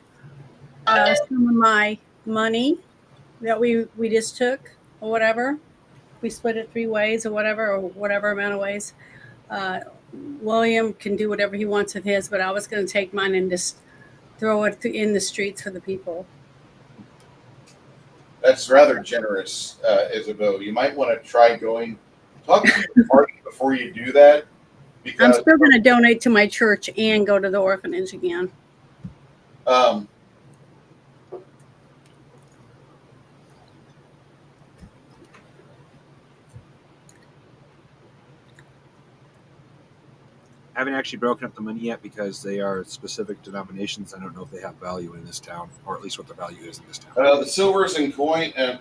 some of my money that we just took or whatever. We split it 3 ways or whatever amount of ways. William can do whatever he wants with his, but I was going to take mine and just throw it in the streets for the people. That's rather generous, Isabel. You might want to try talk to your party before you do that. I'm Because still going to donate to my church and go to the orphanage again. I haven't actually broken up the money yet because they are specific denominations. I don't know if they have value in this town, or at least what the value is in this town. the silvers and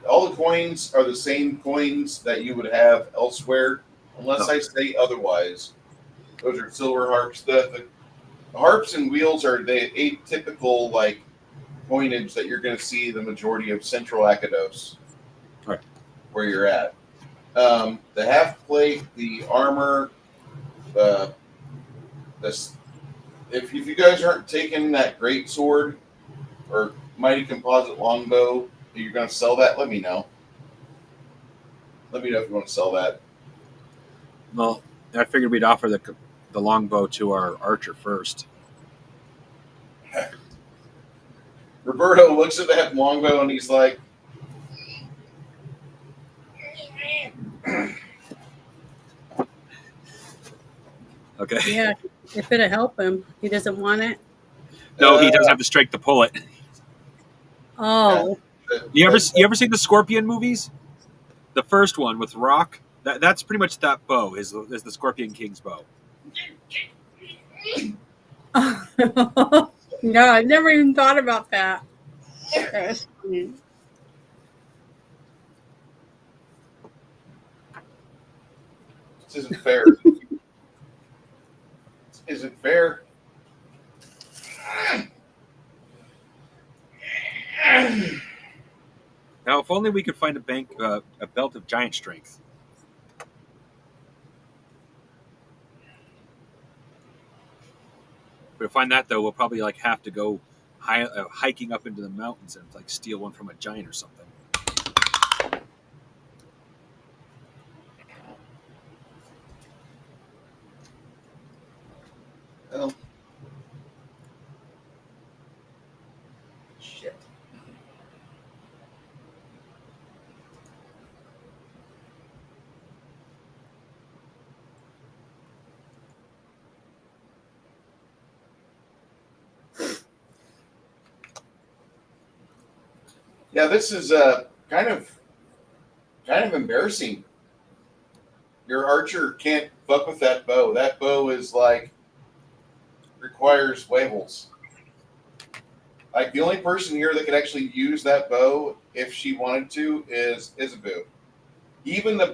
all the coins are the same coins that you would have elsewhere, unless I say otherwise. Those are silver harps. The harps and wheels are the atypical like coinage that you're going to see the majority of Central Akados, Right. where you're at. The half plate, the armor, this. If you guys aren't taking that great sword or mighty composite longbow, you're going to sell that. Let me know. Let me know if you want to sell that. Well, I figured we'd offer the longbow to our archer first. Roberto looks at that longbow and he's like, Okay. Yeah, if it'll help him. He doesn't want it. No, he doesn't have the strength to pull it. Oh, You ever seen the Scorpion movies? The first one with Rock. That's pretty much that bow is the Scorpion King's bow. no, I never even thought about that. That's funny. this isn't fair. This isn't fair. Now, if only we could find a belt of giant strength. But to find that, though, we'll probably have to go hiking up into the mountains and steal one from a giant or something. Well, shit. Yeah, this is kind of embarrassing. Your archer can't fuck with that bow. That bow is requires wavels. Like the only person here that could actually use that bow if she wanted to is Isabu. Even the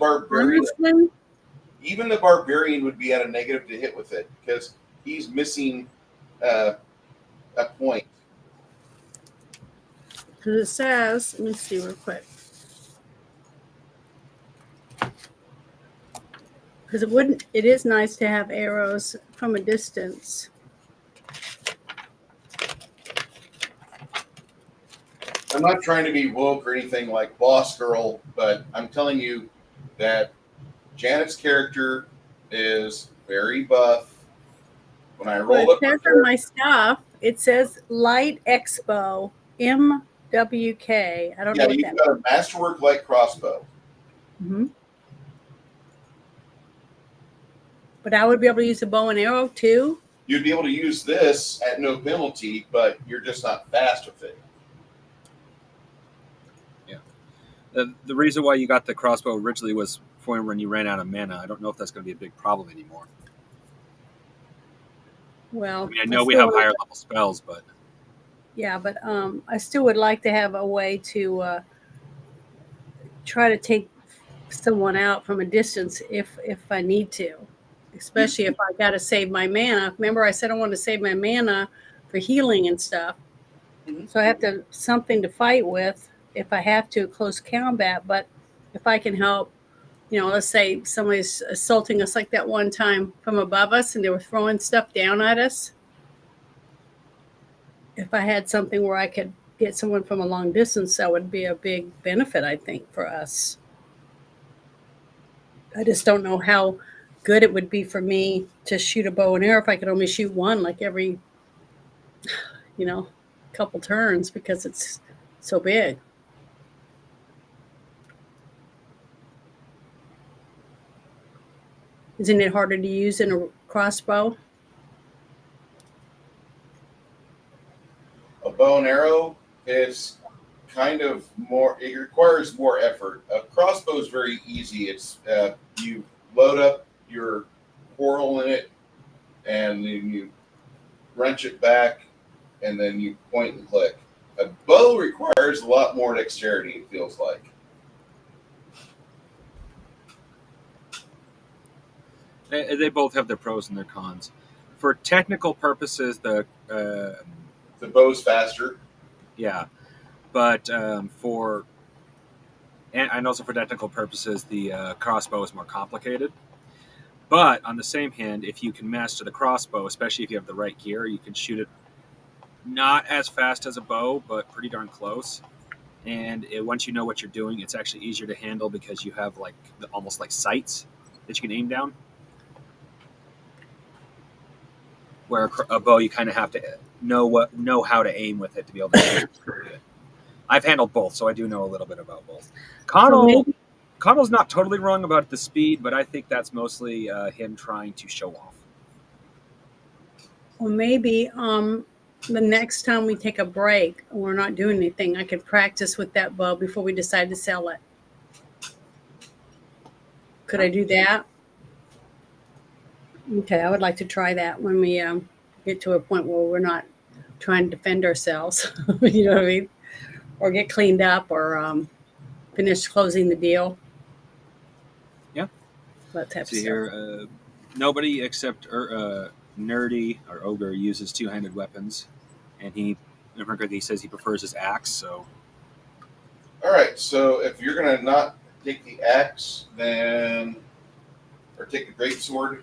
barbarian would be at a negative to hit with it because he's missing a point. Because it says, let me see real quick. Because it is nice to have arrows from a distance. I'm not trying to be woke or anything like Boss Girl, but I'm telling you that Janet's character is very buff. When I rolled up It says on my stuff, it says Light Expo MWK. I don't know what you've that got a masterwork light crossbow. Mm-hmm. But I would be able to use a bow and arrow too? You'd be able to use this at no penalty, but you're just not fast with it. The reason why you got the crossbow originally was for when you ran out of mana. I don't know if that's going to be a big problem anymore. Well, I know we have higher level spells, but yeah, but I still would like to have a way to try to take someone out from a distance if I need to, especially if I got to save my mana. Remember, I said I want to save my mana for healing and stuff, so I have something to fight with if I have to close combat. But if I can help, let's say somebody's assaulting us like that one time from above us, and they were throwing stuff down at us. If I had something where I could get someone from a long distance, that would be a big benefit, I think, for us. I just don't know how good it would be for me to shoot a bow and arrow if I could only shoot one every, couple turns because it's so big. Isn't it harder to use in a crossbow? A bow and arrow is kind of more. It requires more effort. A crossbow is very easy. It's you load up your quarrel in it, and then you wrench it back, and then you point and click. A bow requires a lot more dexterity. It feels like. They both have their pros and their cons. For technical purposes, the bow's faster. Yeah, but for and also for technical purposes, the crossbow is more complicated. But on the same hand, if you can master the crossbow, especially if you have the right gear, you can shoot it not as fast as a bow, but pretty darn close. And once you know what you're doing, it's actually easier to handle because you have like almost like sights that you can aim down. Where a bow, you kind of have to know how to aim with it to be able to shoot it. I've handled both, so I do know a little bit about both. Connell's not totally wrong about the speed, but I think that's mostly him trying to show off. Or maybe the next time we take a break and we're not doing anything, I could practice with that bow before we decide to sell it. Could I do that? Okay, I would like to try that when we get to a point where we're not trying to defend ourselves. You know what I mean? Or get cleaned up or finish closing the deal. Yeah. Let's have See here, nobody except Nerdy or Ogre uses two-handed weapons, and he says he prefers his axe. So, All right. So if you're gonna not take the axe, then or take the greatsword.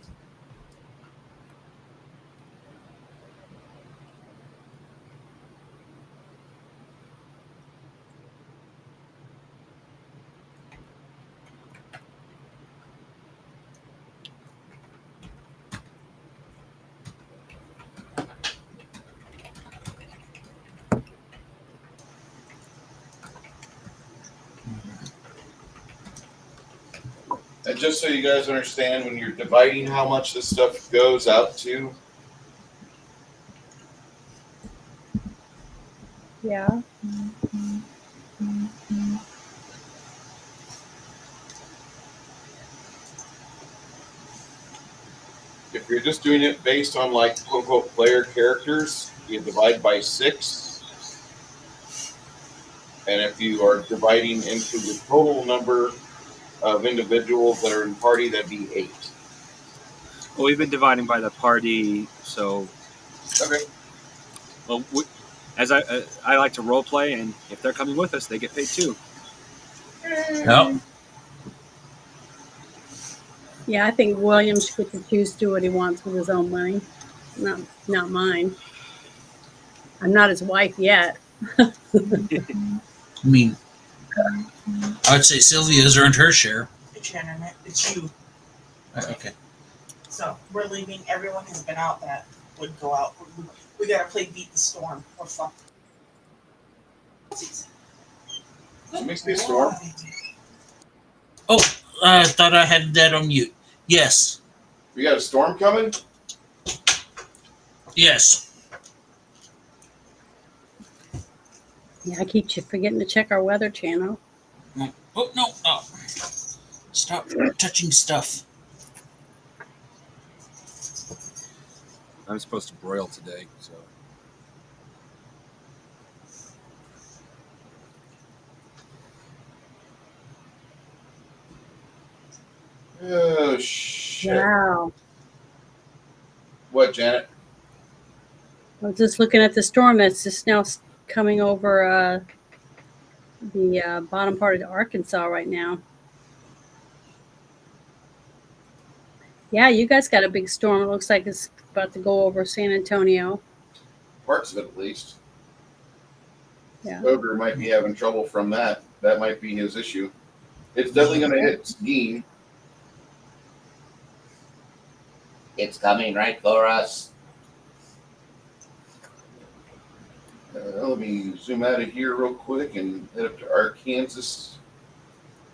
And just so you guys understand, when you're dividing how much this stuff goes out to, Yeah. if you're just doing it based on like quote unquote player characters, you divide by 6. And if you are dividing into the total number of individuals that are in party, that'd be 8. well, we've been dividing by the party, so Okay. well, as I like to role play, and if they're coming with us, they get paid too. Yep. Yeah, I think William should get to choose to do what he wants with his own money, not mine. I'm not his wife yet. I mean, I would say Sylvia's earned her share. It's your internet. It's you. Okay. So we're leaving. Everyone has been out that would go out. We gotta play Beat the Storm. We're fucked. So makes me a storm. Oh, I thought I had that on mute. Yes. We got a storm coming? Yes. Yeah, I keep forgetting to check our weather channel. Oh, no. Oh. Stop touching stuff. I'm supposed to broil today, so. Oh, shit. Wow. What, Janet? I was just looking at the storm that's just now coming over the bottom part of Arkansas right now. Yeah, you guys got a big storm. It looks like it's about to go over San Antonio. Parts of it, at least. Yeah. Ogre might be having trouble from that. That might be his issue. It's definitely going to hit Dean. It's coming right for us. Let me zoom out of here real quick and head up to Arkansas.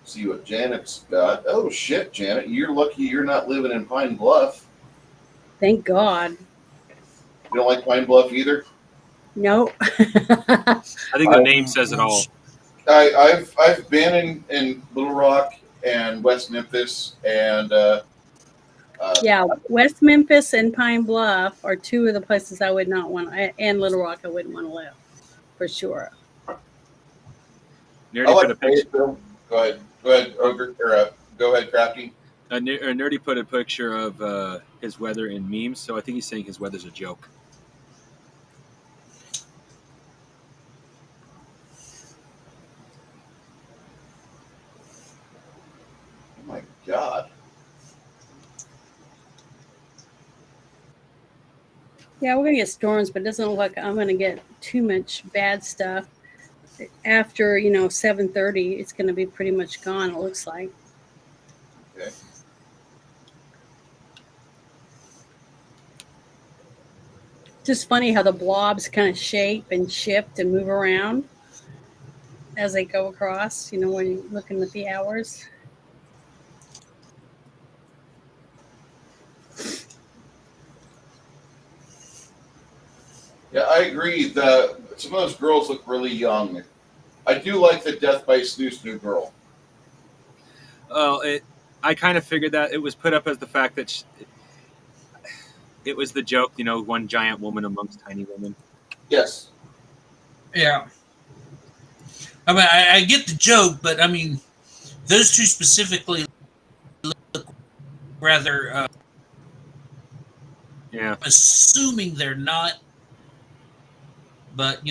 See what Janet's got. Oh shit, Janet, you're lucky you're not living in Pine Bluff. Thank God. You don't like Pine Bluff either? No. I think the name says it all. I've been in Little Rock and West Memphis and Yeah, West Memphis and Pine Bluff are two of the places I would not want, and Little Rock I wouldn't want to live, for sure. Nerdy I put a like picture. Fayetteville. Go ahead, Ogre, or go ahead, Crafty. Nerdy put a picture of his weather in memes, so I think he's saying his weather's a joke. Oh my God. Yeah, we're gonna get storms, but it doesn't look like I'm gonna get too much bad stuff. After 7:30, it's gonna be pretty much gone. It looks like. Okay. Just funny how the blobs kind of shape and shift and move around as they go across. When you're looking at the hours. Yeah, I agree. Some of those girls look really young. I do like the Death by Snooze New girl. Well, I kind of figured that it was put up as the fact that it was the joke, one giant woman amongst tiny women. Yes. Yeah. I mean, I get the joke, but I mean, those two specifically look rather. Yeah. Assuming they're not, but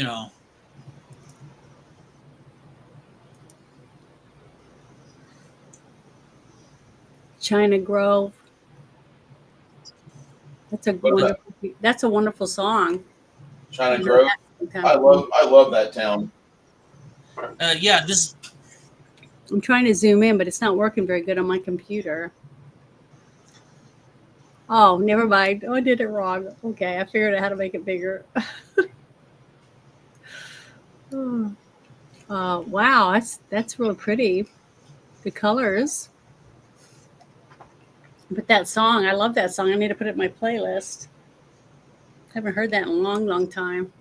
China Grove. That's a wonderful song. China Grove. I love that town. Yeah, this. I'm trying to zoom in, but it's not working very good on my computer. Oh, never mind. Oh, I did it wrong. Okay, I figured out how to make it bigger. Wow, that's real pretty. The colors. But that song, I love that song. I need to put it in my playlist. I haven't heard that in a long, long time.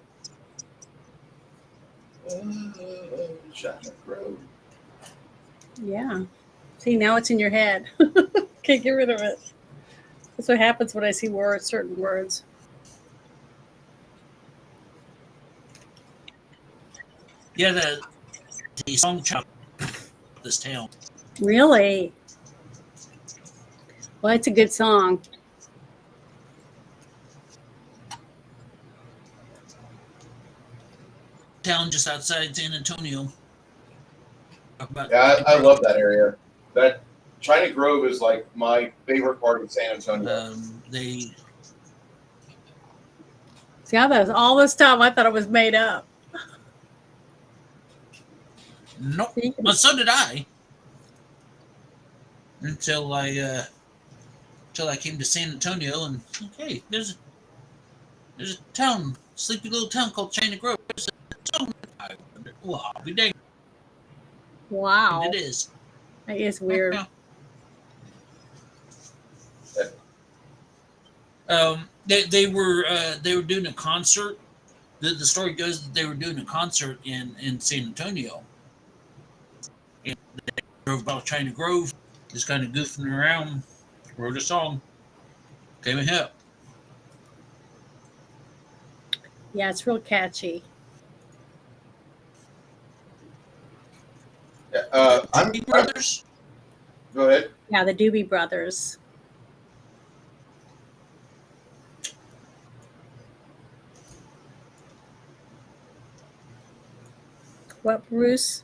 China Grove. Yeah. See, now it's in your head. Can't get rid of it. That's what happens when I see certain words. Yeah, the song chop this town. Really? Well, it's a good song. Town just outside San Antonio. Yeah, I love that area. That China Grove is like my favorite part of San Antonio. See, I thought all this time I thought it was made up. Nope. Well, so did I. Until I came to San Antonio and hey, there's a town, sleepy little town called China Grove. Well, I'll be dang. Wow. And it is. That is weird. They were doing a concert. The story goes that they were doing a concert in San Antonio. And they drove about China Grove, just kind of goofing around, wrote a song, came a hit. Yeah, it's real catchy. Brothers? Go ahead. Yeah, the Doobie Brothers. What, Bruce?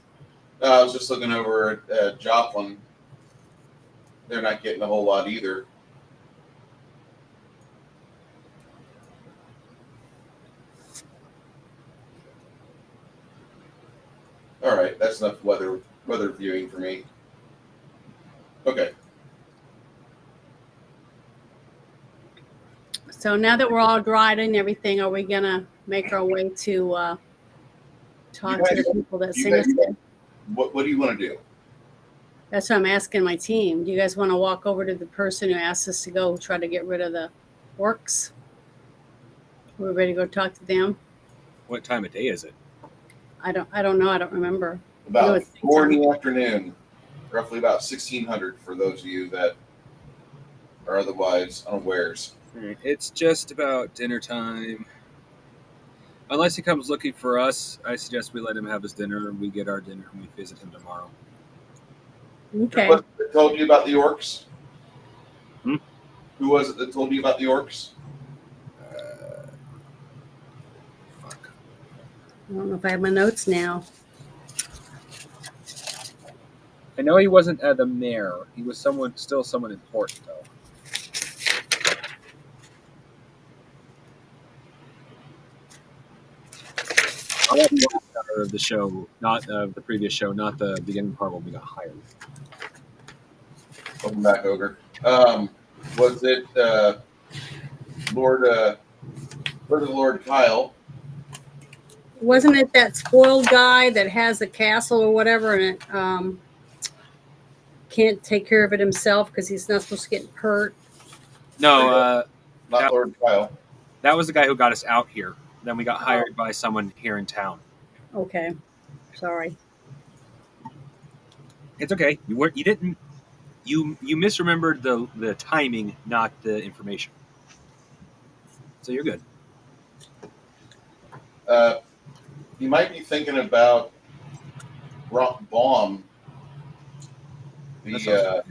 I was just looking over at Joplin. They're not getting a whole lot either. All right, that's enough weather viewing for me. Okay. So now that we're all dried and everything, are we gonna make our way to talk to the people that sing us? What do you want to do? That's why I'm asking my team. Do you guys want to walk over to the person who asked us to go try to get rid of the orcs? We're ready to go talk to them. What time of day is it? I don't know. I don't remember. About it's 4 in the afternoon, roughly about 1600 for those of you that are otherwise unawares. It's just about dinner time. Unless he comes looking for us, I suggest we let him have his dinner and we get our dinner and we visit him tomorrow. Okay. What told you about the orcs? Hmm? Who was it that told you about the orcs? Fuck. I don't know if I have my notes now. I know he wasn't the mayor. He was still someone important, though. I'll let you watch of the show, not of the previous show, not the beginning part when we got hired. Welcome back, Ogre. Was it Lord Kyle? Wasn't it that spoiled guy that has a castle or whatever and it can't take care of it himself because he's not supposed to get hurt? No, Not Lord Kyle. that was the guy who got us out here. Then we got hired by someone here in town. Okay. Sorry. It's okay. You misremembered the timing, not the information. So you're good. You might be thinking about Rock Bomb, the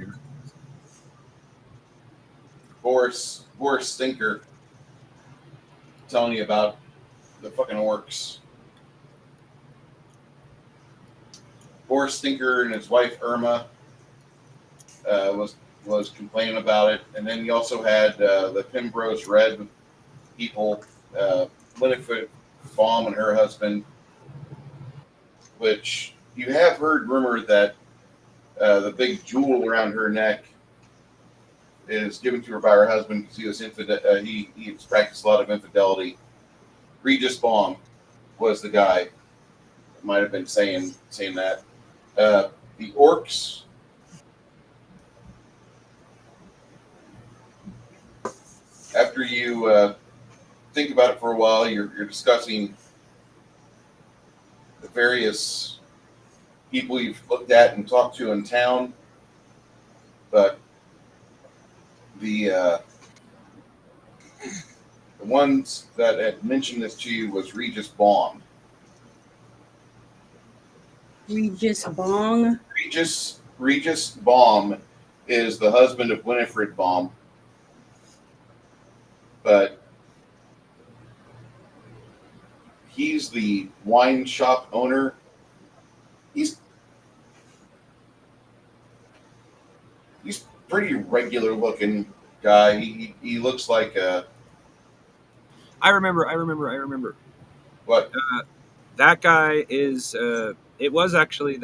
Boris Stinker telling you about the fucking orcs. Boris Stinker and his wife Irma was complaining about it, and then you also had the Pembrose Red people, Winifred Baum and her husband, which you have heard rumored that the big jewel around her neck is given to her by her husband because he was he practiced a lot of infidelity. Regis Baum was the guy that might have been saying that. The orcs, after you think about it for a while, you're discussing the various people you've looked at and talked to in town, but the ones that had mentioned this to you was Regis Baum. Regis Bong. Regis Baum is the husband of Winifred Baum, but he's the wine shop owner. He's pretty regular looking guy. He looks like a. I remember. What? That guy is. It was actually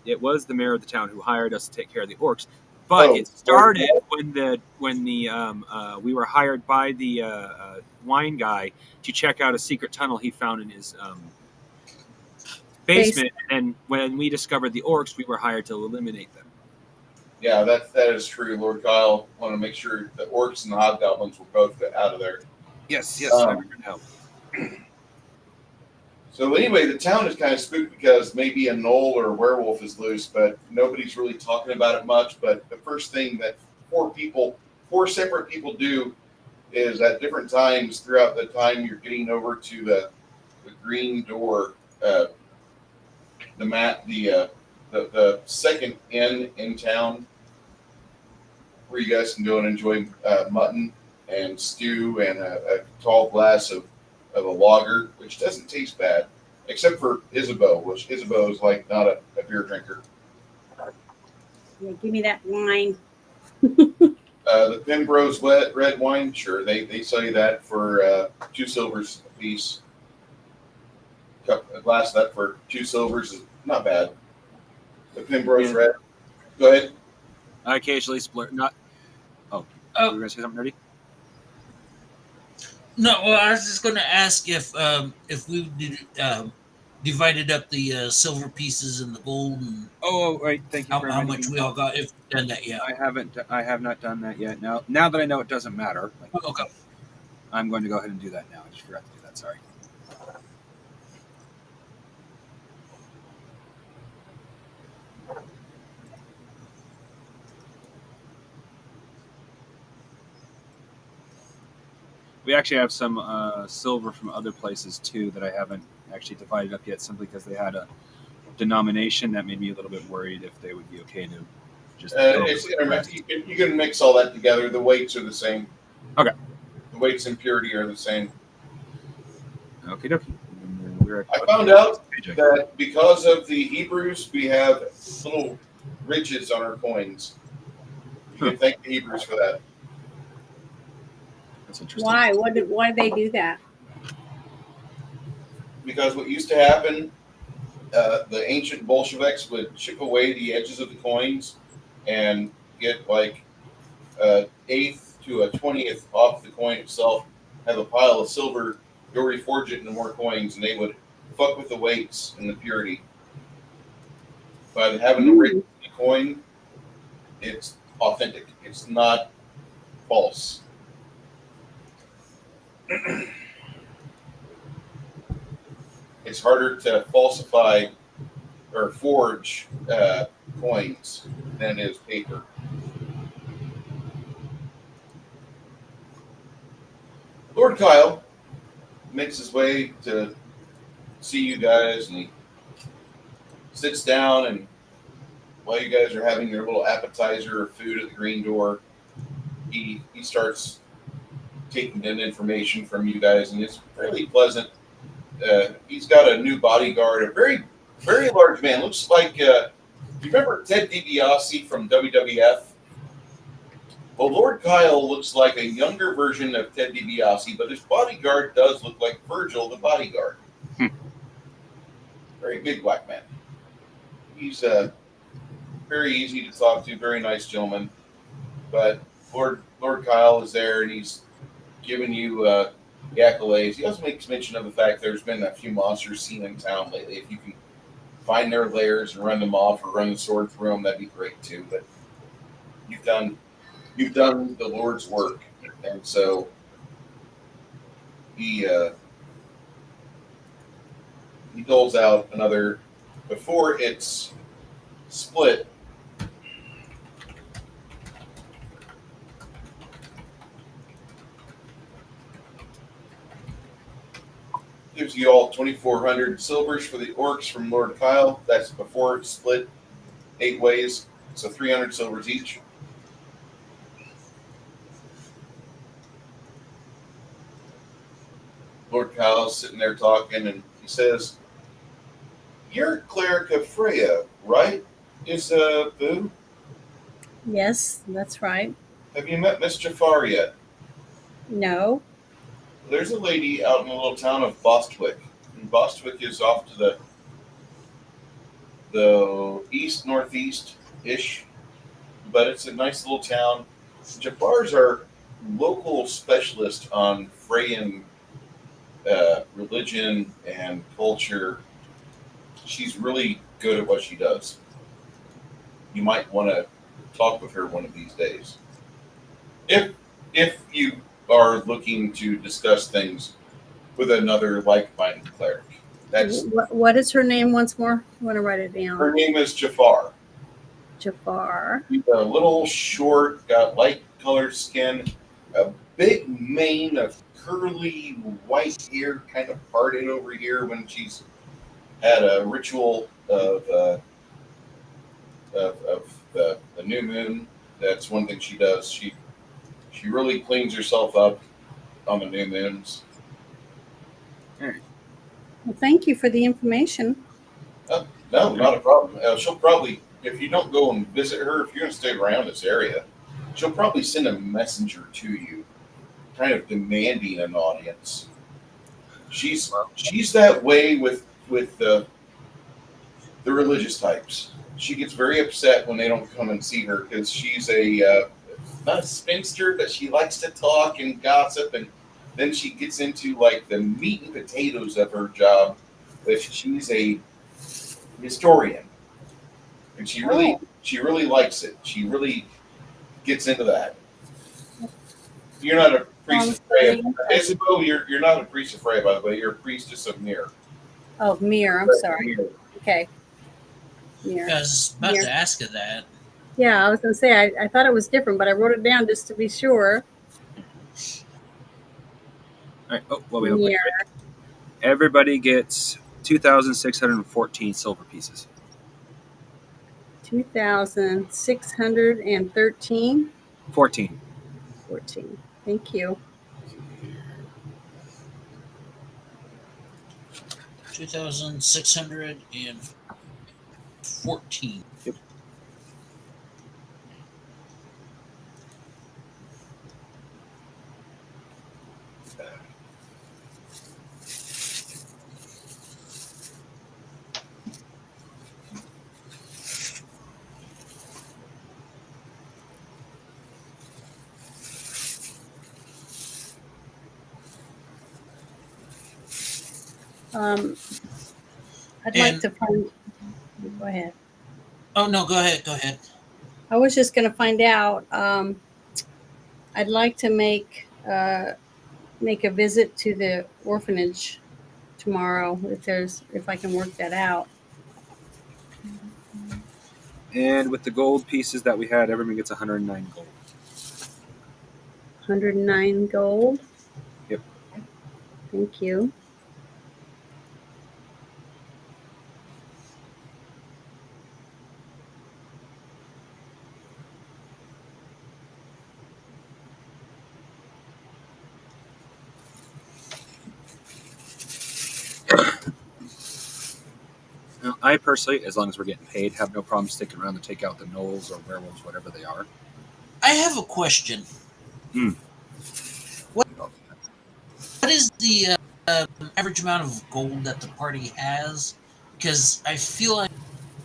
it was the mayor of the town who hired us to take care of the orcs. But it started when we were hired by the wine guy to check out a secret tunnel he found in his basement. And when we discovered the orcs, we were hired to eliminate them. Yeah, that is true. Lord Kyle wanted to make sure the orcs and the hobgoblins were both out of there. Yes, I remember now. So anyway, the town is kind of spooked because maybe a gnoll or a werewolf is loose, but nobody's really talking about it much. But the first thing that four separate people do is at different times throughout the time you're getting over to the green door, the second inn in town where you guys can go and enjoy mutton and stew and a tall glass of a lager, which doesn't taste bad, except for Isabeau, which Isabeau is like not a beer drinker. Yeah, give me that wine. The Pembrose red wine, sure, they sell you that for 2 silvers a piece. A glass of that for 2 silvers is not bad. The Pembrose red. Go ahead. I occasionally splurge. Not. Oh, you were gonna say something, Nerdy? No, well, I was just going to ask if we did divided up the silver pieces and the gold and Oh, right. Thank you for how reminding much me. we all got. If we've done that yet. I have not done that yet. Now that I know it doesn't matter, Okay. I'm going to go ahead and do that now. I just forgot to do that. Sorry. We actually have some silver from other places too that I haven't actually divided up yet, simply because they had a denomination that made me a little bit worried if they would be okay to just. It's intermixed. You can mix all that together. The weights are the same. Okay. The weights and purity are the same. Okie dokie. I found out that because of the Hebrews, we have little ridges on our coins. You can thank the Hebrews for that. That's interesting. Why? Why did they do that? Because what used to happen, the ancient Bolsheviks would chip away the edges of the coins and get like an eighth to a 20th off the coin itself, have a pile of silver, go reforge it into more coins, and they would fuck with the weights and the purity. By having the ridge in the coin, it's authentic. It's not false. It's harder to falsify or forge coins than it is paper. Lord Kyle makes his way to see you guys, and he sits down, and while you guys are having your little appetizer or food at the green door, he starts taking in information from you guys, and it's fairly pleasant. He's got a new bodyguard, a very, very large man. Looks like, do you remember Ted DiBiase from WWF? Well, Lord Kyle looks like a younger version of Ted DiBiase, but his bodyguard does look like Virgil, the bodyguard. Very big black man. He's very easy to talk to, very nice gentleman. But Lord Kyle is there, and he's giving you the accolades. He also makes mention of the fact there's been a few monsters seen in town lately. If you can find their lairs and run them off or run the sword through them, that'd be great too. But you've done the Lord's work, and so he doles out another before it's split. Gives you all 2,400 silvers for the orcs from Lord Kyle. That's before it's split 8 ways, so 300 silvers each. Lord Kyle's sitting there talking, and he says, "You're cleric of Freya, right? Is Boo? Yes, that's right. Have you met Miss Jafar yet? No. There's a lady out in the little town of Bostwick. And Bostwick is off to the east, northeast-ish, but it's a nice little town. Jafar's our local specialist on Freyan religion and culture. She's really good at what she does. You might want to talk with her one of these days. If you are looking to discuss things with another like-minded cleric. That's What is her name once more? I want to write it down. her name is Jafar. Jafar. She's a little short, got light-colored skin, a big mane of curly white hair, kind of parted over here when she's had a ritual of the new moon. That's one thing she does. She really cleans herself up on the new moons. Well, thank you for the information. No, not a problem. She'll probably, if you don't go and visit her, if you're going to stay around this area, she'll probably send a messenger to you, kind of demanding an audience. She's that way with the religious types. She gets very upset when they don't come and see her because she's not a spinster, but she likes to talk and gossip, and then she gets into like the meat and potatoes of her job, but she's a historian, and she really likes it. She really gets into that. You're not a priest of Freya. Isabel, you're not a priest of Freya, by the way. You're a priestess of Mir. Oh, Mir. I'm sorry. Mir. Okay. Mir. I was about Mir. to ask her that. Yeah, I was gonna say I thought it was different, but I wrote it down just to be sure. All right. Oh, well, we have a quick Mir. break. Everybody gets 2,614 silver pieces. 2,613. 14. 14. Thank you. 2,614. Yep. I'd like And- to find. Go ahead. Oh no, go ahead. Go ahead. I was just going to find out. I'd like to make a visit to the orphanage tomorrow if I can work that out. And with the gold pieces that we had, everyone gets 109 gold. 109 gold. Yep. Thank you. Now, I personally, as long as we're getting paid, have no problem sticking around to take out the gnolls or werewolves, whatever they are. I have a question. Hmm. What is the average amount of gold that the party has? Because I feel like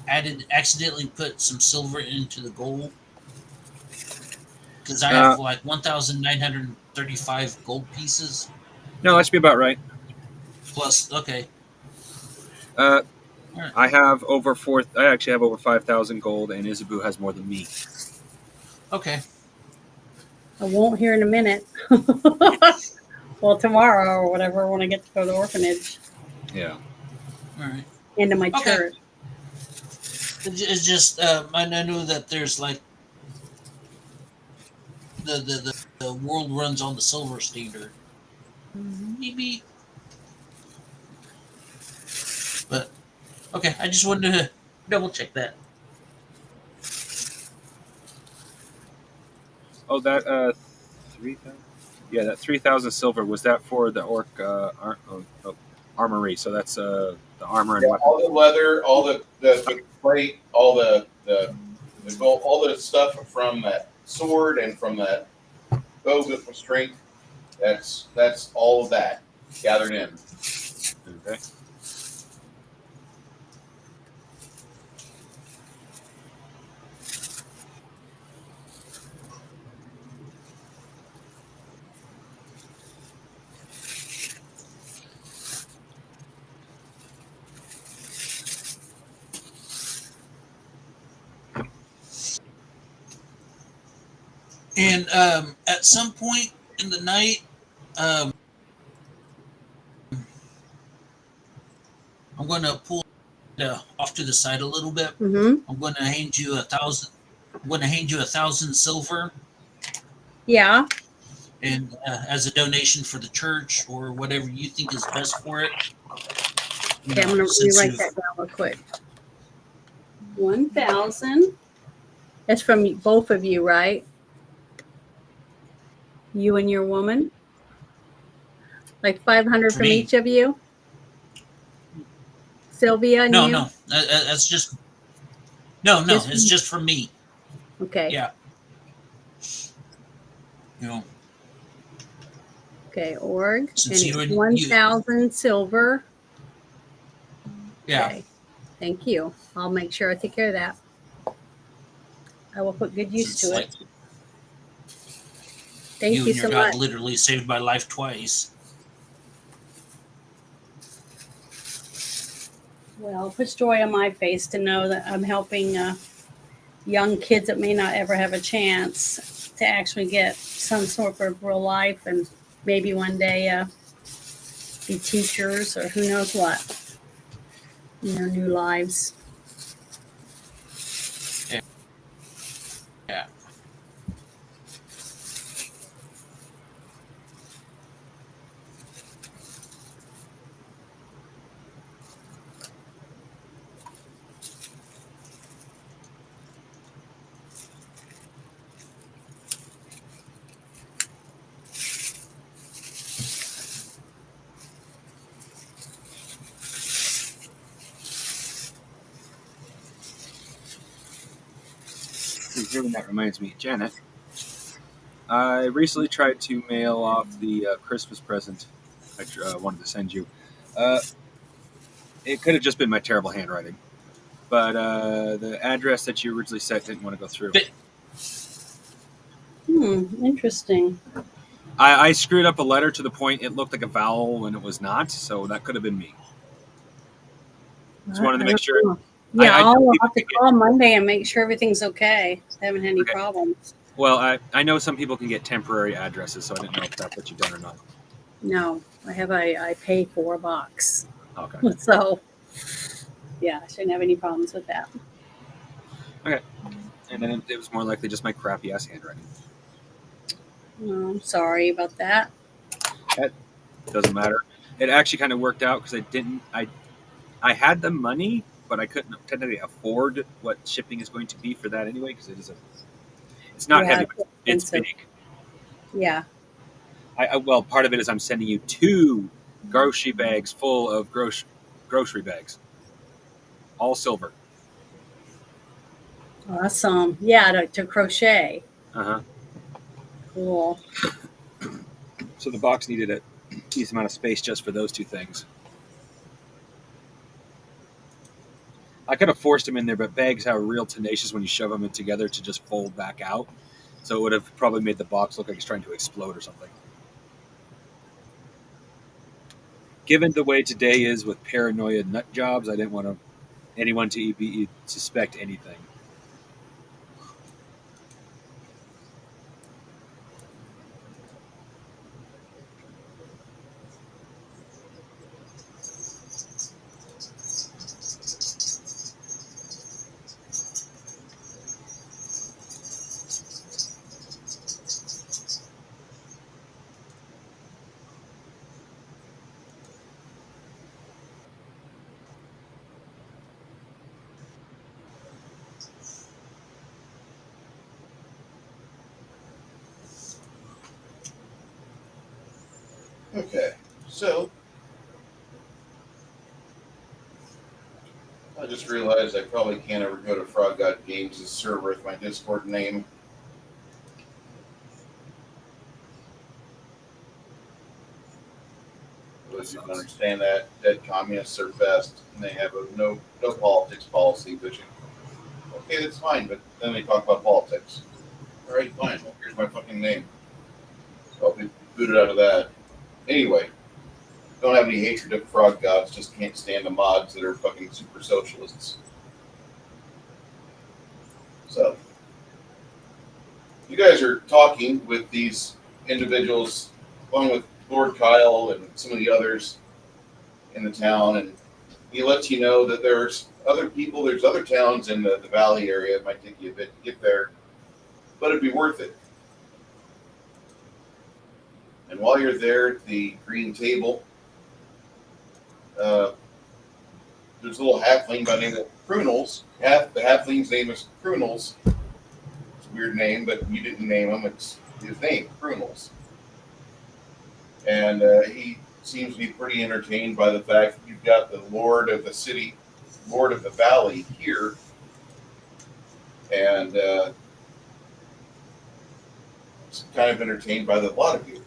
I did accidentally put some silver into the gold. Because I have like 1,935 gold pieces. No, that should be about right. Plus, okay. Right. I have over 4. I actually have over 5,000 gold, and Isabu has more than me. Okay. I won't hear in a minute. Well, tomorrow or whatever when I get to go to the orphanage. Yeah. All right. Into my Okay. church. It's just I know that there's like the world runs on the silver standard. Maybe. But okay, I just wanted to double check that. Oh, that 3,000. Yeah, that 3,000 silver, was that for the orc armory? So that's the armor and Yeah, weapons. all the leather, all the plate, all the gold, all the stuff from that sword and from that bow with strength. That's all of that gathered in. Okay. And at some point in the night, I'm going to pull off to the side a little bit. Mm-hmm. I'm going to hand you 1,000. I'm going to hand you 1,000 silver, Yeah. and as a donation for the church or whatever you think is best for it. Okay, I'm going to rewrite that down real quick. 1,000. That's from both of you, right? You and your woman? Like 500 For from me. each of you? Sylvia and you? No, that's just no. Just It's me? just for me. Okay. Yeah. You know, Okay, org. Since And you it's and 1,000 silver. yeah. Okay. Thank you. I'll make sure I take care of that. I will put good use Since, to like, it. Thank you and so your God much. literally saved my life twice. Well, it puts joy on my face to know that I'm helping young kids that may not ever have a chance to actually get some sort of real life and maybe one day be teachers or who knows what in their new lives. Yeah. Hearing that reminds me, Janet. I recently tried to mail off the Christmas present I wanted to send you. It could have just been my terrible handwriting, but the address that you originally set didn't want to go through. Interesting. I screwed up a letter to the point it looked like a vowel when it was not, so that could have been me. Just wanted to make sure. Yeah, I I'll have to call Monday and make sure everything's okay. I haven't had any Okay. problems. Well, I know some people can get temporary addresses, so I didn't know if that's what you've done or not. No, I pay for a box. Okay. So, yeah, I shouldn't have any problems with that. And then it was more likely just my crappy ass handwriting. Oh, I'm sorry about that. Doesn't matter. It actually kind of worked out because I had the money, but I couldn't technically afford what shipping is going to be for that anyway because it's not Yeah, heavy, but it's expensive. big. Yeah. Well, part of it is I'm sending you 2 grocery bags full of grocery bags, all silver. Awesome. Yeah, to crochet. Uh-huh. Cool. So the box needed a decent amount of space just for those 2 things. I could have forced them in there, but bags are real tenacious when you shove them in together to just fold back out. So it would have probably made the box look like it's trying to explode or something. Given the way today is with paranoia nut jobs, I didn't want anyone to suspect anything. Okay, so I just realized I probably can't ever go to Frog God Games' server with my Discord name. Those who don't understand that, dead communists are best, and they have a no politics policy. But okay, that's fine. But then they talk about politics. All right, fine. Well, here's my fucking name. So I'll be booted out of that. Anyway, don't have any hatred of frog gods. Just can't stand the mods that are fucking super socialists. So you guys are talking with these individuals, along with Lord Kyle and some of the others in the town, and he lets you know that there's other people, there's other towns in the valley area. It might take you a bit to get there, but it'd be worth it. And while you're there at the green table, there's a little halfling by the name of Prunels. The halfling's name is Prunels. It's a weird name, but you didn't name him. It's his name, Prunels. And he seems to be pretty entertained by the fact that you've got the Lord of the city, Lord of the Valley here. And it's kind of entertained by a lot of you.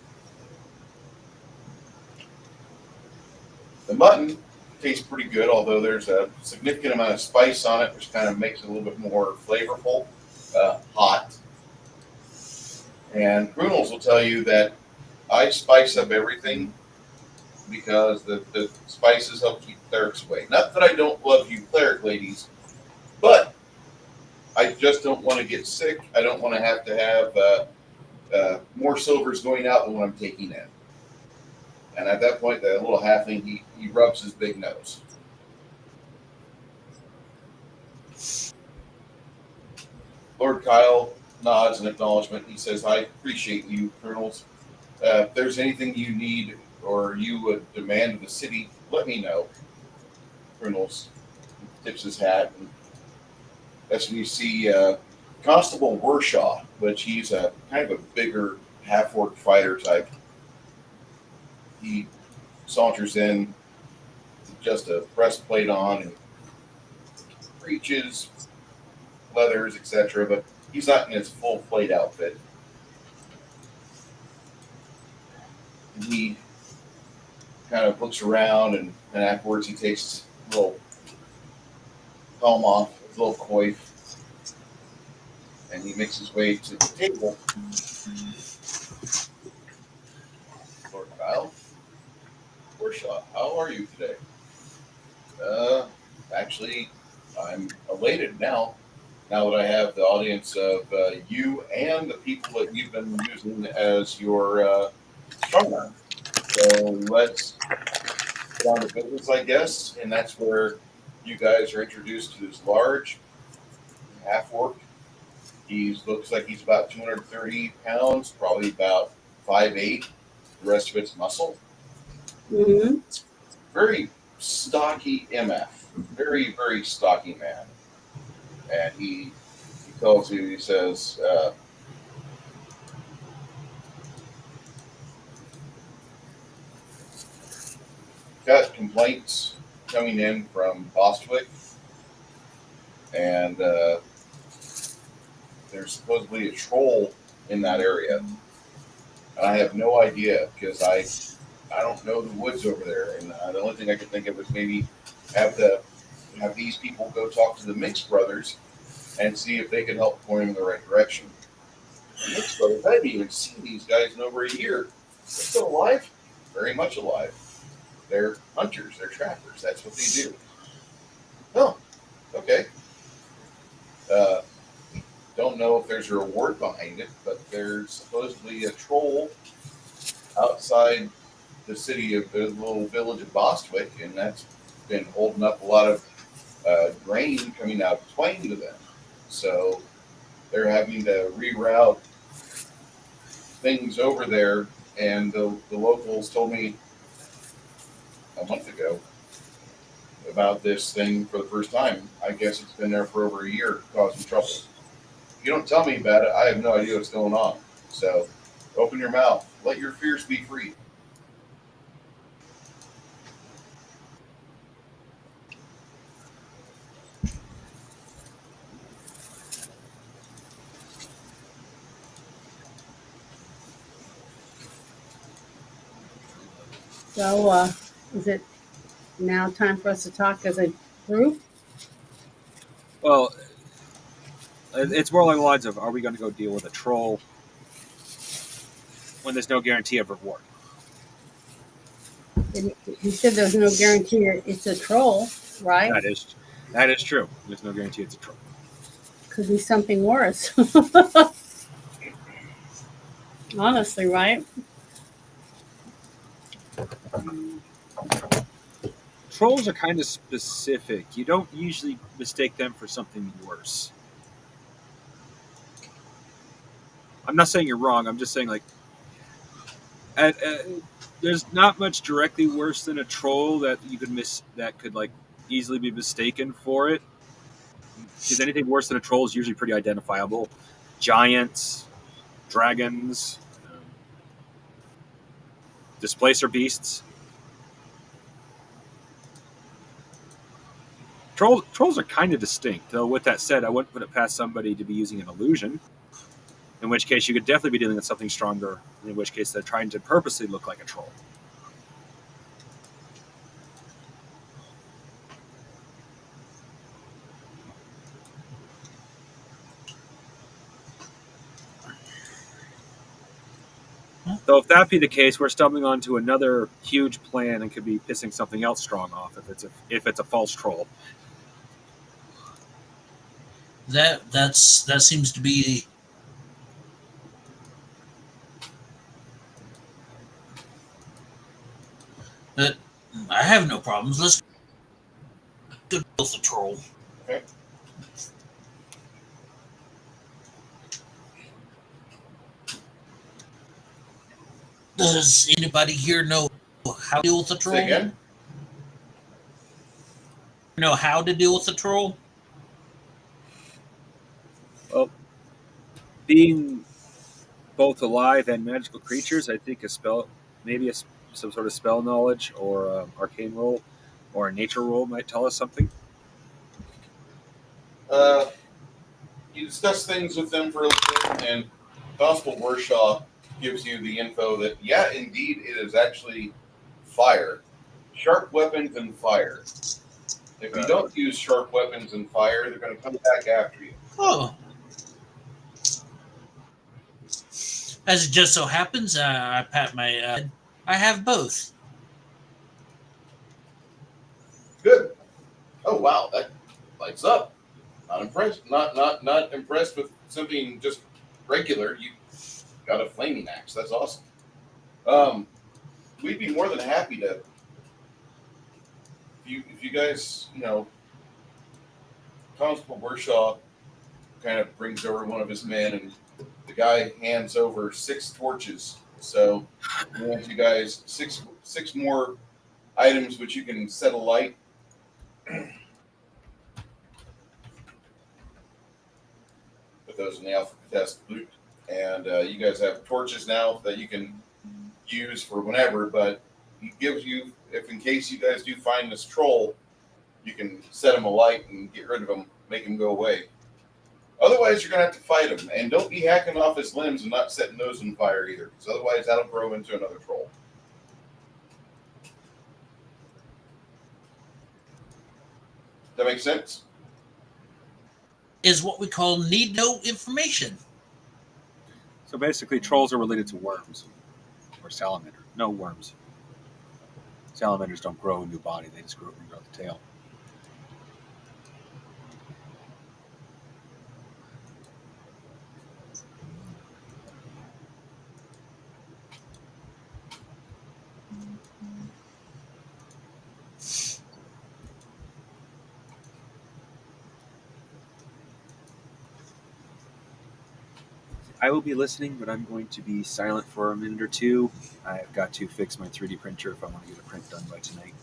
The mutton tastes pretty good, although there's a significant amount of spice on it, which kind of makes it a little bit more flavorful, hot. And Prunels will tell you that I spice up everything because the spices help keep clerics away. Not that I don't love you cleric ladies, but I just don't want to get sick. I don't want to have more silvers going out than what I'm taking in. And at that point, the little halfling, he rubs his big nose. Lord Kyle nods in acknowledgement. He says, I appreciate you, Colonels. If there's anything you need or you would demand of the city, let me know. Colonels tips his hat. And that's when you see Constable Wershaw, which he's a kind of a bigger half-orc fighter type. He saunters in, just a breastplate on, and breeches, leathers, etc. But he's not in his full plate outfit. And he kind of looks around, and afterwards he takes his little helm off, his little coif, and he makes his way to the table. Lord Kyle, Wershaw, how are you today? Actually, I'm elated now that I have the audience of you and the people that you've been using as your strongman. So let's get on to business, I guess, and that's where you guys are introduced to this large half-orc. He looks like he's about 230 pounds, probably about 5'8". The rest of it's muscle. Mm-hmm. Very stocky MF. Very, very stocky man. And he tells you, he says, got complaints coming in from Bostwick, and there's supposedly a troll in that area. And I have no idea because I don't know the woods over there. And the only thing I could think of was maybe have these people go talk to the Mix brothers and see if they can help point them in the right direction. The Mix brothers, I haven't even seen these guys in over a year. They're still alive? Very much alive. They're hunters. They're trappers. That's what they do. Oh, okay. Don't know if there's a reward behind it, but there's supposedly a troll outside the city of the little village of Bostwick, and that's been holding up a lot of grain coming out of Twain to them. So they're having to reroute things over there, and the locals told me a month ago about this thing for the first time. I guess it's been there for over a year, causing trouble. If you don't tell me about it, I have no idea what's going on. So open your mouth. Let your fears be free. So, is it now time for us to talk as a group? Well, it's more along the lines of, are we going to go deal with a troll when there's no guarantee of reward? You said there's no guarantee it's a troll, right? That is true. There's no guarantee it's a troll. Could be something worse. Honestly, right? Trolls are kind of specific. You don't usually mistake them for something worse. I'm not saying you're wrong. I'm just saying, like, there's not much directly worse than a troll that you could like easily be mistaken for it. Because anything worse than a troll is usually pretty identifiable. Giants, dragons, displacer beasts. Trolls are kind of distinct, though. With that said, I wouldn't put it past somebody to be using an illusion. In which case, you could definitely be dealing with something stronger. In which case, they're trying to purposely look like a troll. Though if that be the case, we're stumbling onto another huge plan and could be pissing something else strong off if it's a false troll. That seems to be. But I have no problems. Let's go with the troll. Okay. Does anybody here know how to deal with the troll? Say again? Know how to deal with the troll? Well, being both alive and magical creatures, I think some sort of spell knowledge or arcane roll or a nature roll might tell us something. You discuss things with them for a little bit, and Constable Warshaw gives you the info that, yeah, indeed, it is actually fire. Sharp weapons and fire. If you don't use sharp weapons and fire, they're going to come back after you. Oh. As it just so happens, I pat my I have both. Good. Oh, wow, that lights up. Not impressed. Not impressed with something just regular. You got a flaming axe. That's awesome. We'd be more than happy to. If you guys, Constable Warshaw kind of brings over one of his men, and the guy hands over 6 torches. So he hands you guys six more items which you can set alight. Put those in the alpha test loot, and you guys have torches now that you can use for whenever. But he gives you, if in case you guys do find this troll, you can set him alight and get rid of him, make him go away. Otherwise, you're going to have to fight him. And don't be hacking off his limbs and not setting those on fire either, because otherwise that'll grow into another troll. That makes sense? Is what we call need no information. So basically, trolls are related to worms or salamander. No, worms. Salamanders don't grow a new body; they just grow the tail. I will be listening, but I'm going to be silent for a minute or two. I've got to fix my 3D printer if I want to get a print done by tonight.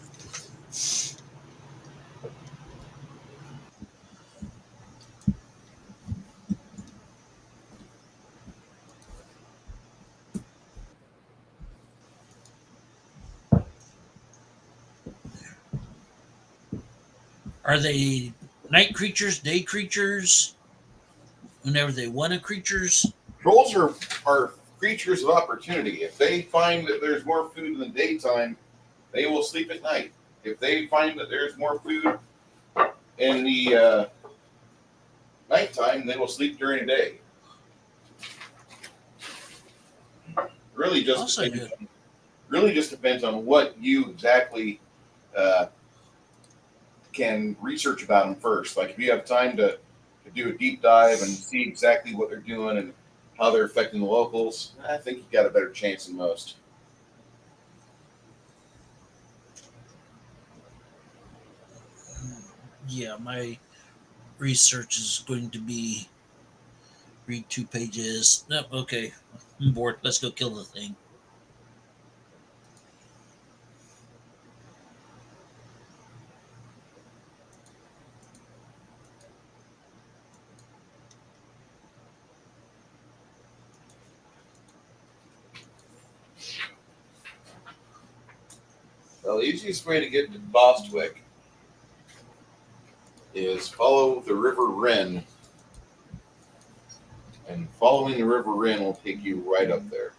Are they night creatures, day creatures? Whenever they want to creatures? Trolls are creatures of opportunity. If they find that there's more food in the daytime, they will sleep at night. If they find that there's more food in the nighttime, they will sleep during the day. Really just depends on what you exactly can research about them first. Like if you have time to do a deep dive and see exactly what they're doing and how they're affecting the locals, I think you got a better chance than most. Yeah, my research is going to be read 2 pages. No, okay, I'm bored. Let's go kill the thing. Well, the easiest way to get to Bostwick is follow the River Wren. And following the River Wren will take you right up there.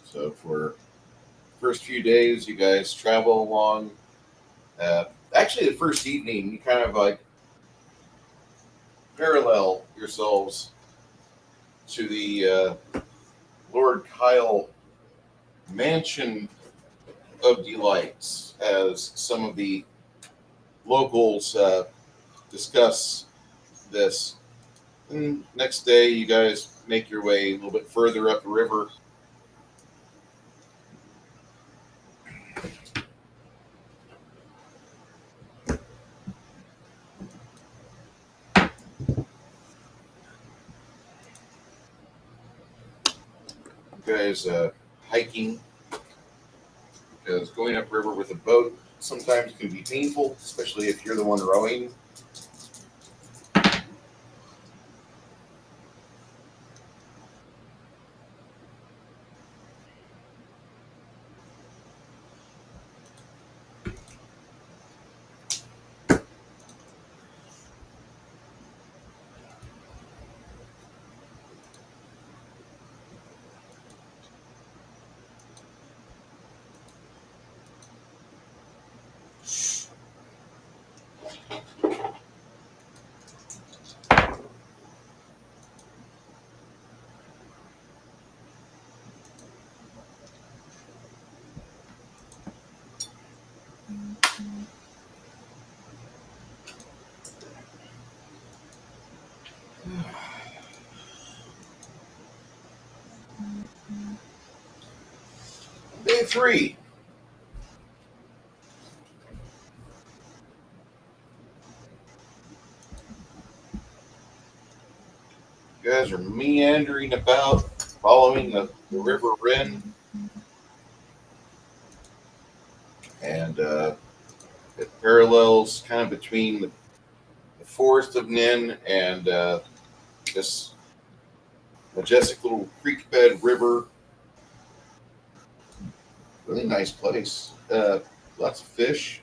So for the first few days, you guys travel along. actually, the first evening, you kind of like parallel yourselves to the Lord Kyle Mansion of Delights as some of the locals discuss this. And next day, you guys make your way a little bit further up the river. You guys hiking, because going upriver with a boat sometimes can be painful, especially if you're the one rowing. Day 3. You guys are meandering about, following the River Rin. And it parallels kind of between the forest of Nin and this majestic little creek bed river. Really nice place. Lots of fish.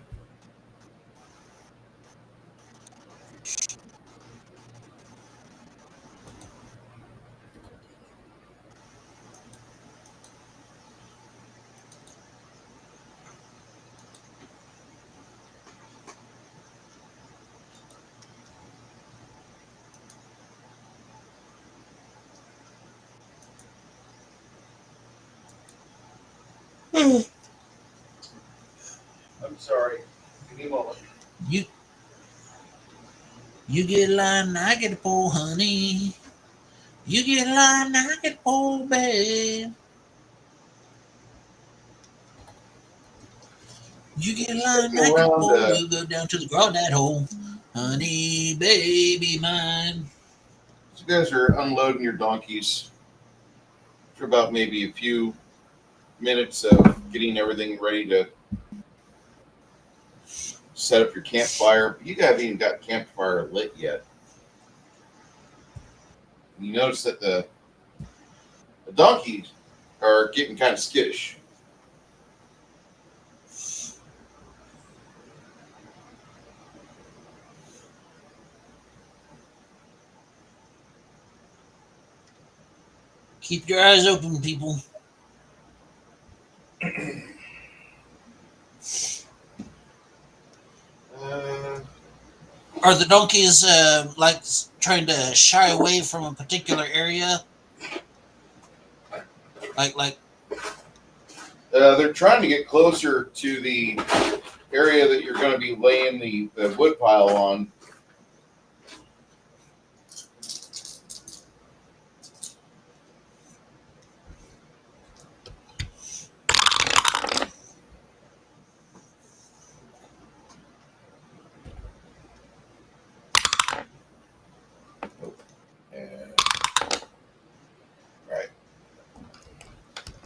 I'm sorry. Give me a moment. You get a line, I get a pole, honey. You get a line, I get a pole, babe. You get a line, I get a pole. We'll go down to the crawdad hole, honey, baby mine. So you guys are unloading your donkeys for about maybe a few minutes of getting everything ready to set up your campfire. You haven't even got campfire lit yet. You notice that the donkeys are getting kind of skittish. Keep your eyes open, people. Are the donkeys like trying to shy away from a particular area? Like they're trying to get closer to the area that you're going to be laying the wood pile on.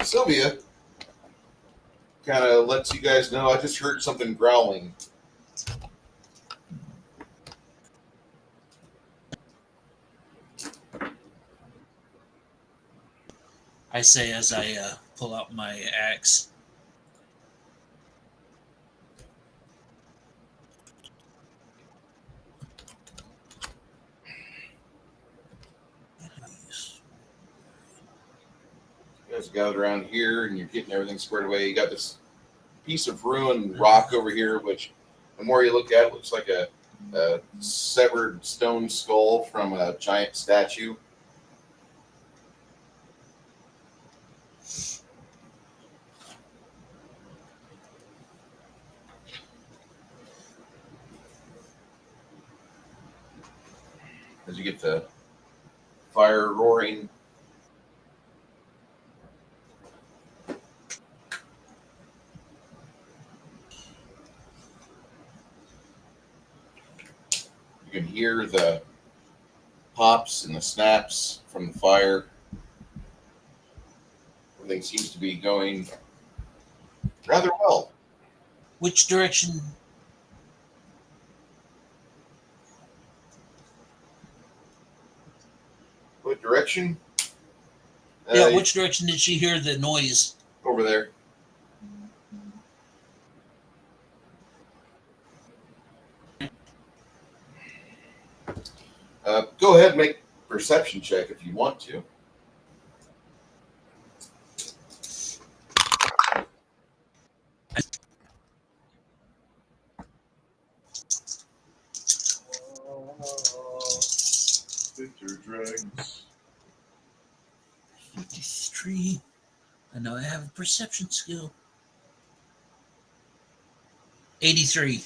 Sylvia kind of lets you guys know, I just heard something growling. I say as I pull out my axe. You guys gathered around here and you're getting everything squared away. You got this piece of ruined rock over here, which The more you look at it, looks like a severed stone skull from a giant statue. As you get the fire roaring. You can hear the pops and the snaps from the fire. Everything seems to be going rather well. Which direction? What direction? Yeah, which direction did she hear the noise? Over there. Go ahead and make a perception check if you want to. Victor Dragons. 53. I know I have a perception skill. 83.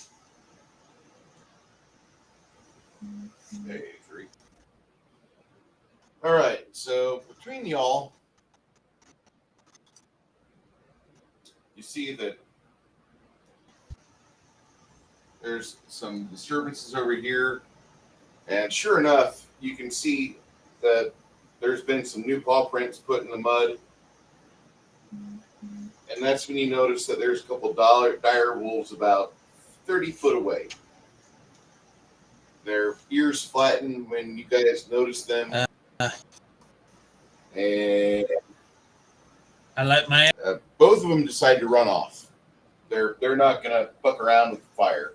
83. All right, so between y'all, you see that there's some disturbances over here, and sure enough, you can see that there's been some new paw prints put in the mud, and that's when you notice that there's a couple dire wolves about 30 foot away. Their ears flatten when you guys notice them, and I like my. both of them decide to run off. They're not going to fuck around with the fire.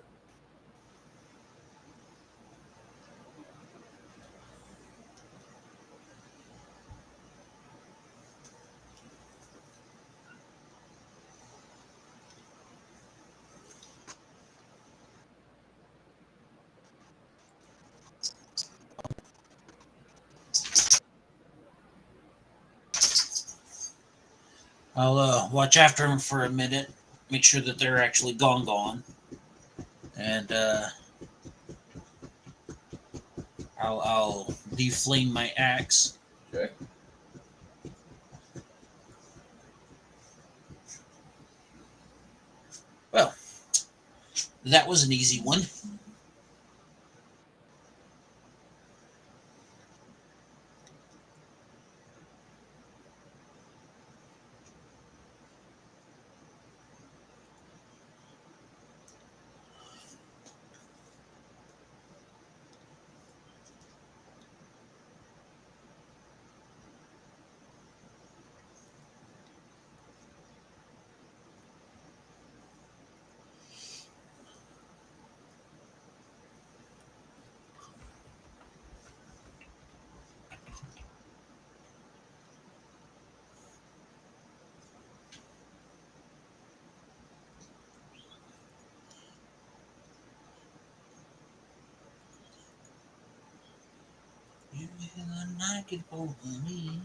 I'll watch after them for a minute, make sure that they're actually gone, and I'll deflame my axe. Okay. Well, that was an easy one. You can knock it over me.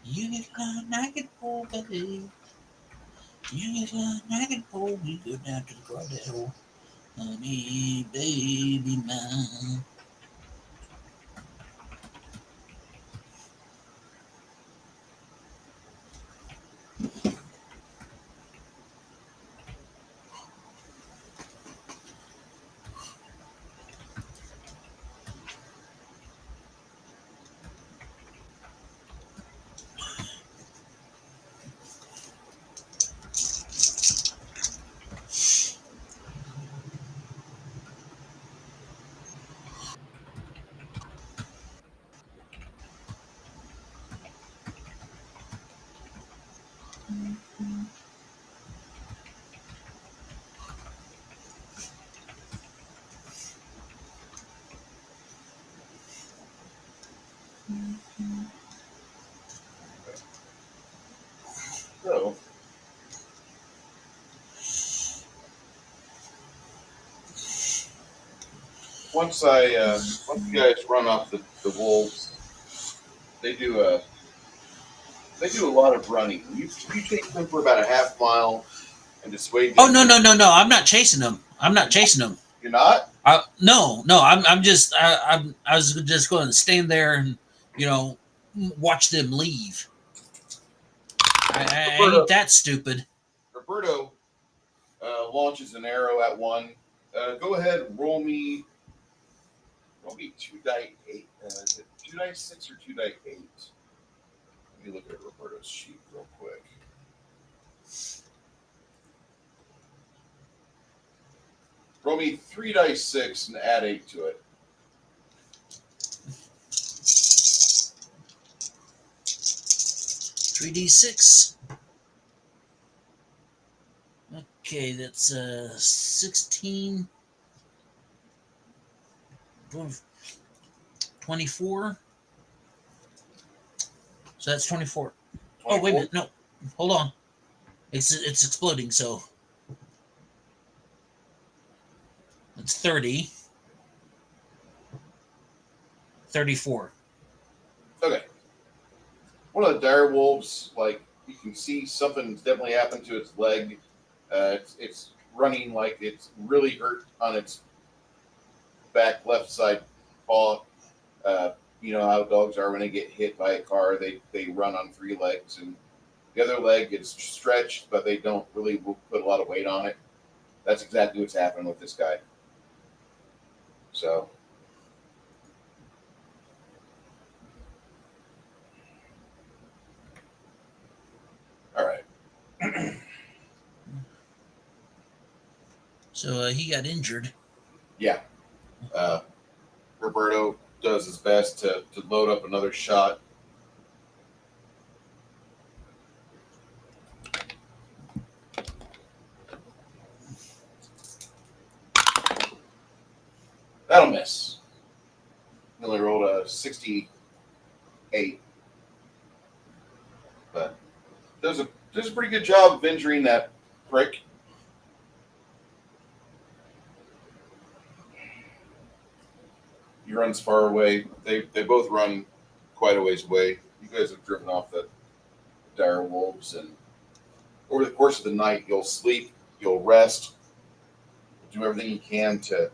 You can knock it over me. You can knock it over me. Go down to the garden. Honey, baby, mine. So, once you guys run off the wolves, they do a lot of running. You take them for about a half mile and dissuade them. Oh no! I'm not chasing them. You're not? No. I'm just. I was just going to stand there and watch them leave. I ain't that stupid. Roberto launches an arrow at one. Go ahead, roll me 2d8. Is it 2d6 or 2d8? Let me look at Roberto's sheet real quick. Roll me 3d6 and add 8 to it. 3d6. Okay, that's 16, 24. So that's 24. Oh, wait a minute. No, hold on. It's exploding, so it's 30. 34. Okay. One of the dire wolves, like, you can see something's definitely happened to its leg. It's running like it's really hurt on its back left side paw. You know how dogs are when they get hit by a car. They run on 3 legs, and the other leg is stretched, but they don't really put a lot of weight on it. That's exactly what's happening with this guy. So, all right. So he got injured. Yeah. Roberto does his best to load up another shot. That'll miss. He only rolled a 68. But does a pretty good job of injuring that prick. He runs far away. They both run quite a ways away. You guys have driven off the dire wolves, and over the course of the night, you'll sleep, you'll rest, do everything you can to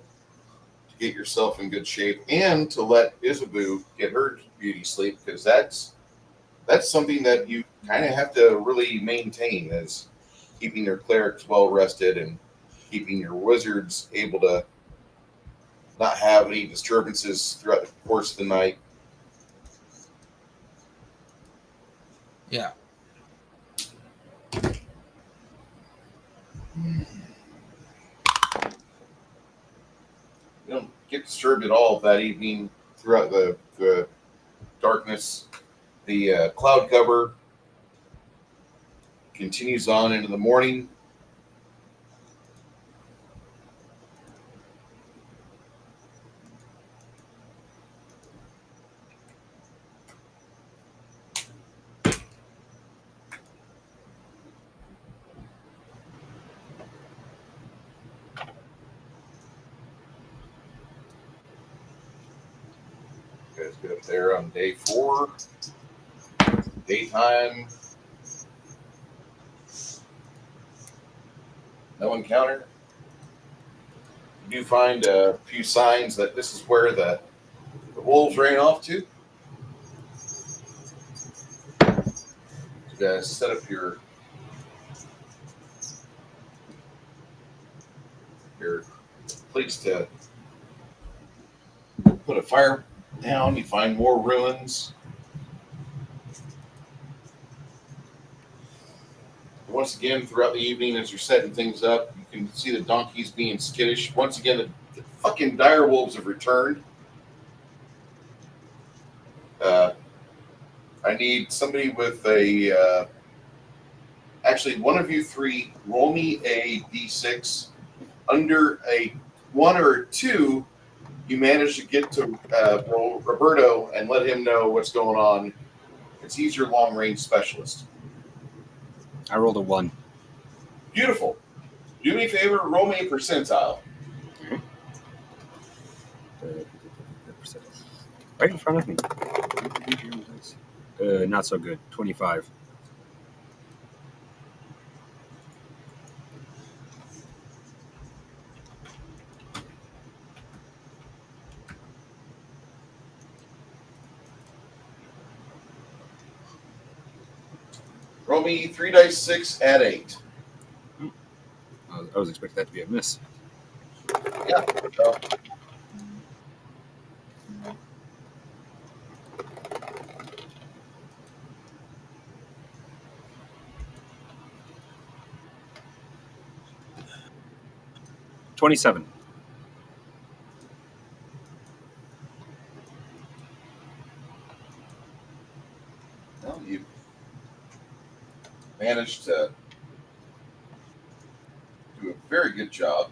get yourself in good shape, and to let Isabu get her beauty sleep, because that's something that you kind of have to really maintain, is keeping your clerics well rested and keeping your wizards able to not have any disturbances throughout the course of the night. Yeah. You don't get disturbed at all that evening throughout the darkness. The cloud cover continues on into the morning. You guys get up there on day 4. Daytime. No encounter. You do find a few signs that this is where the wolves ran off to. You guys set up your place to put a fire down. You find more ruins. Once again, throughout the evening, as you're setting things up, you can see the donkeys being skittish. Once again, the fucking dire wolves have returned. I need somebody with a... actually, one of you 3, roll me a d6. Under a 1 or a 2, you manage to get to Roberto and let him know what's going on. Because he's your long-range specialist. I rolled a 1. Beautiful. Do me a favor, roll me a percentile. Right in front of me. Not so good. 25. Roll me 3 dice 6, add 8. I was expecting that to be a miss. Yeah. So, 27. well, you managed to do a very good job.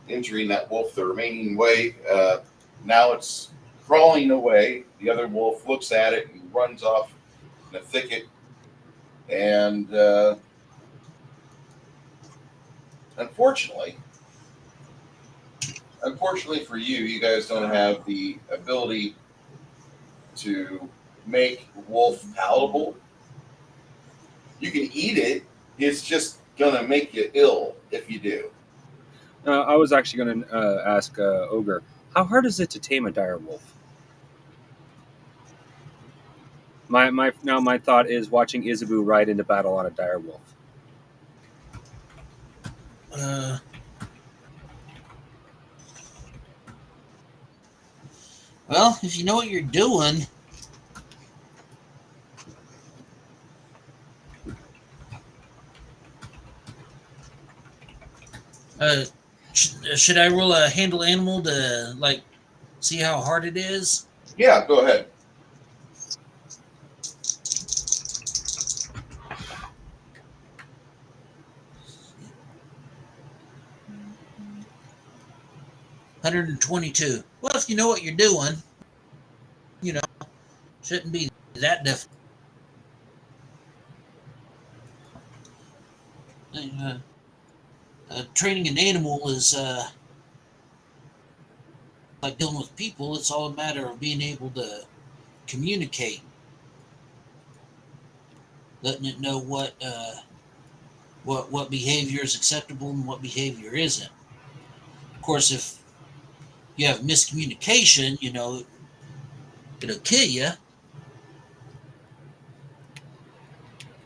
Injuring that wolf the remaining way. Now it's crawling away. The other wolf looks at it and runs off in a thicket. And unfortunately for you, you guys don't have the ability to make wolf palatable. You can eat it. It's just gonna make you ill if you do. I was actually going to ask Ogre, how hard is it to tame a dire wolf? My thought is watching Isabu ride into battle on a dire wolf. Well, if you know what you're doing, should I roll a handle animal to like see how hard it is? Yeah, go ahead. $122. Well, if you know what you're doing, you know, shouldn't be that difficult. Training an animal is like dealing with people. It's all a matter of being able to communicate, letting it know what behavior is acceptable and what behavior isn't. Of course, if you have miscommunication, you know, it'll kill you.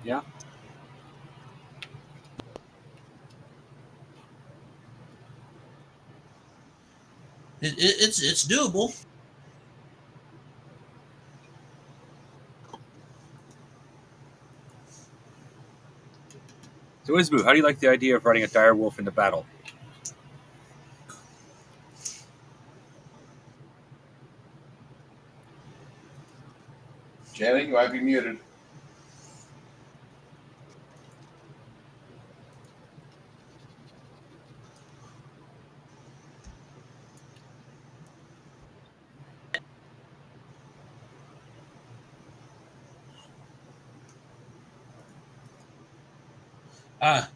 Yeah. It's doable. So, Isabu, how do you like the idea of riding a dire wolf into battle? Janet, you might be muted.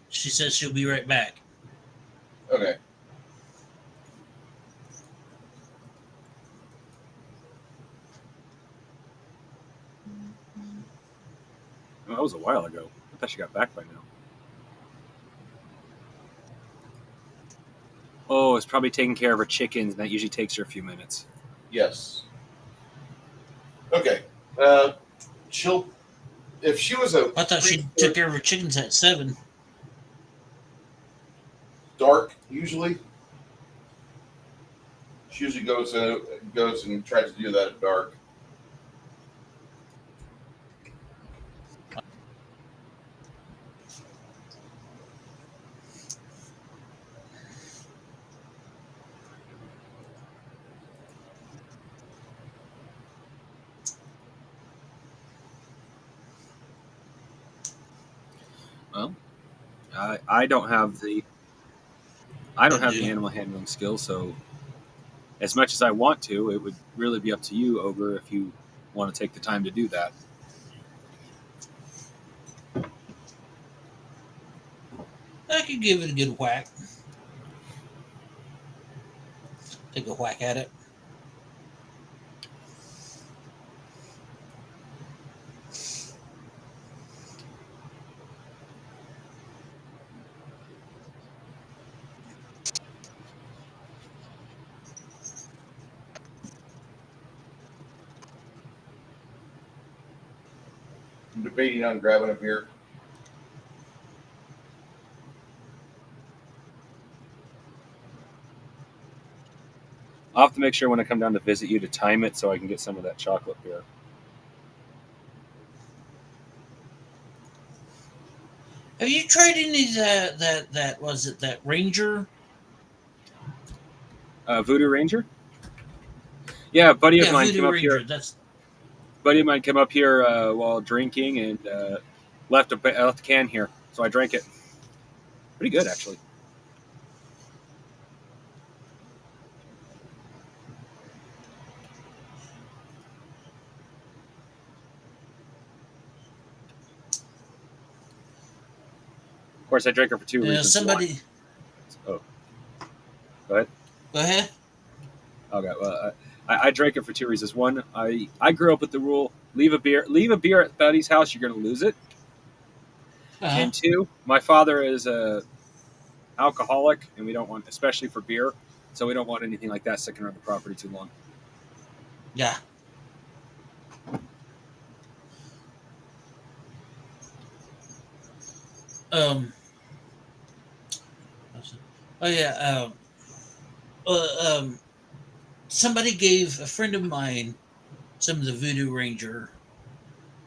She says she'll be right back. Okay. Well, that was a while ago. I thought she got back by now. Oh, it's probably taking care of her chickens, and that usually takes her a few minutes. Yes. Okay. She'll. If she was a. I thought she took care of her chickens at 7. Dark usually. She usually goes and tries to do that at dark. Well, I don't have the animal handling skill, so as much as I want to, it would really be up to you, Ogre, if you want to take the time to do that. I could give it a good whack. take a whack at it. I'm debating on grabbing a beer. I'll have to make sure when I come down to visit you to time it so I can get some of that chocolate beer. Have you tried any of that was it that Ranger? Voodoo Ranger? Yeah, a buddy of Yeah, mine Voodoo came up Ranger. here. That's Buddy of mine came up here while drinking and left a can here, so I drank it. Pretty good, actually. Of course, I drank it for two reasons. somebody. One, go ahead. Go ahead. Okay, well, I drank it for two reasons. One, I grew up with the rule: leave a beer at buddy's house, you're going to lose it. Uh-huh. And two, my father is a alcoholic, and we don't want, especially for beer, so we don't want anything like that sticking around the property too long. Yeah. Oh yeah. Somebody gave a friend of mine some of the Voodoo Ranger,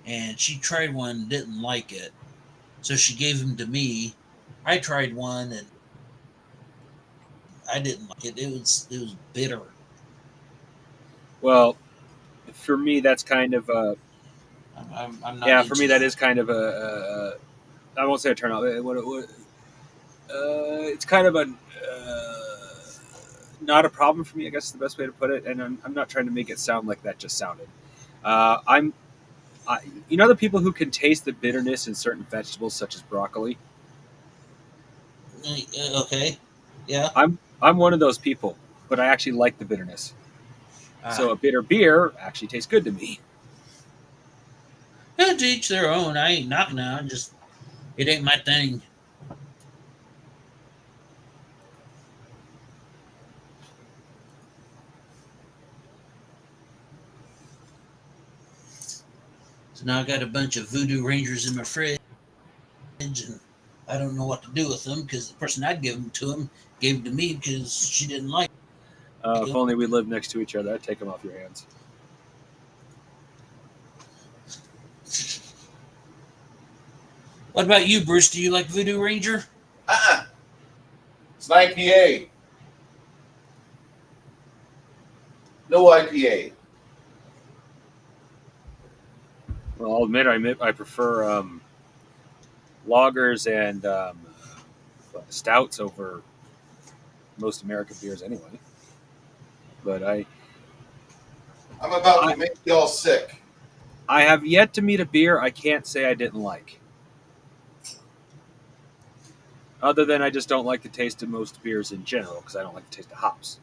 and she tried one, didn't like it, so she gave them to me. I tried one, and I didn't like it. It was bitter. Well, for me, that's kind of I'm not. yeah. For into me, that is kind of I won't say a turn off. It's kind of a not a problem for me, I guess is the best way to put it. And I'm not trying to make it sound like that just sounded. You know the people who can taste the bitterness in certain vegetables, such as broccoli. Okay. Yeah. I'm one of those people, but I actually like the bitterness. So a bitter beer actually tastes good to me. To each their own. I ain't knocking on. Just it ain't my thing. So now I got a bunch of Voodoo Rangers in my fridge, and I don't know what to do with them because the person I'd give them to him gave them to me because she didn't like If only we lived next to each other, I'd take them off your hands. What about you, Bruce? Do you like Voodoo Ranger? It's an IPA. No IPA. Well, I'll admit I prefer lagers and stouts over most American beers anyway. But I'm about to make y'all sick. I have yet to meet a beer I can't say I didn't like. Other than I just don't like the taste of most beers in general because I don't like the taste of hops.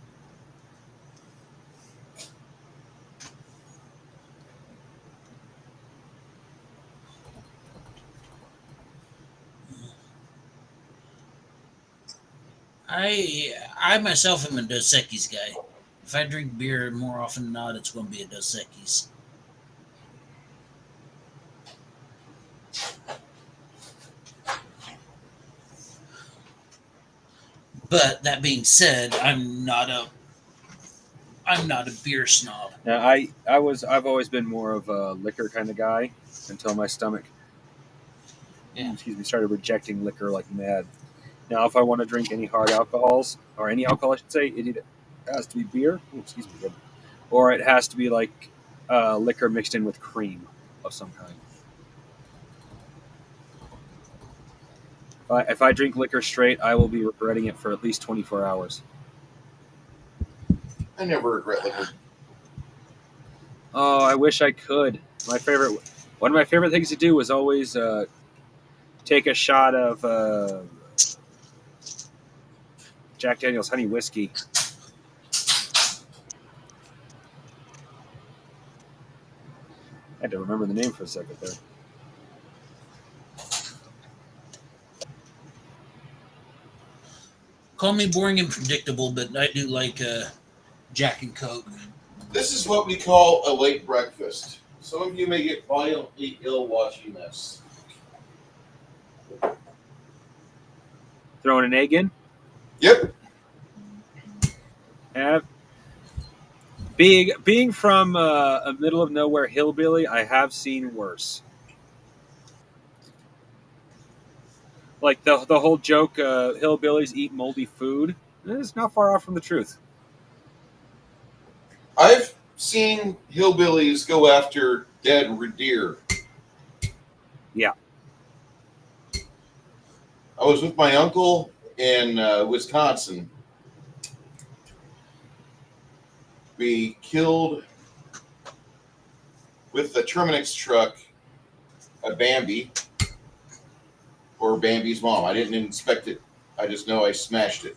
I myself am a Dos Equis guy. If I drink beer more often than not, it's going to be a Dos Equis. But that being said, I'm not a beer snob. Now I've always been more of a liquor kind of guy until my stomach started rejecting liquor like mad. Now if I want to drink any hard alcohols or any alcohol I should say, it either has to be beer, or it has to be like liquor mixed in with cream of some kind. If I drink liquor straight, I will be regretting it for at least 24 hours. I never regret liquor. Oh, I wish I could. One of my favorite things to do was always take a shot of Jack Daniel's honey whiskey I had to remember the name for a second there. Call me boring and predictable, but I do like Jack and Coke. This is what we call a late breakfast. Some of you may get violently ill watching this. Throwing an egg in. Yep. Being from a middle of nowhere hillbilly, I have seen worse. Like the whole joke, hillbillies eat moldy food. It's not far off from the truth. I've seen hillbillies go after dead deer. Yeah. I was with my uncle in Wisconsin. We killed with the Terminix truck a Bambi, or Bambi's mom. I didn't inspect it. I just know I smashed it.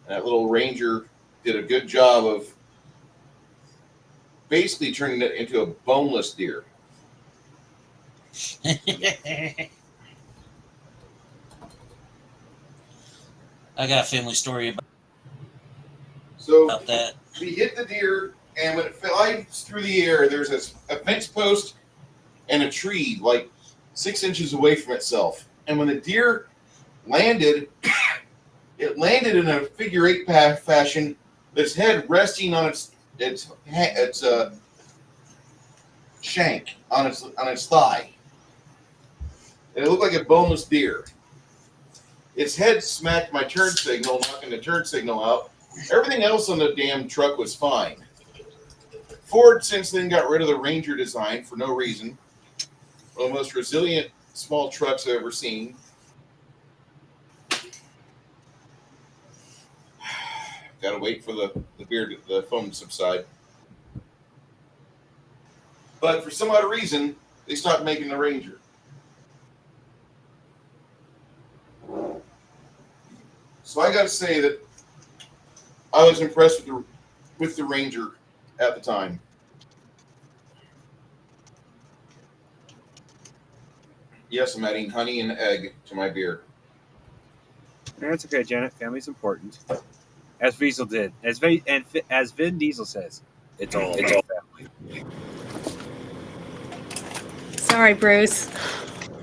And that little ranger did a good job of basically turning it into a boneless deer. I got a family story So about that. we hit the deer, and when it flies through the air, there's a fence post and a tree like 6 inches away from itself. And when the deer landed, it landed in a figure eight fashion, its head resting on its shank on its thigh. And it looked like a boneless deer. Its head smacked my turn signal, knocking the turn signal out. Everything else on the damn truck was fine. Ford since then got rid of the Ranger design for no reason. One of the most resilient small trucks I've ever seen. Got to wait for the foam to subside. But for some odd reason, they stopped making the Ranger. So I got to say that I was impressed with the Ranger at the time. Yes, I'm adding honey and egg to my beer. That's okay, Janet. Family's important. As Vin Diesel says, it's all family. Sorry, Bruce.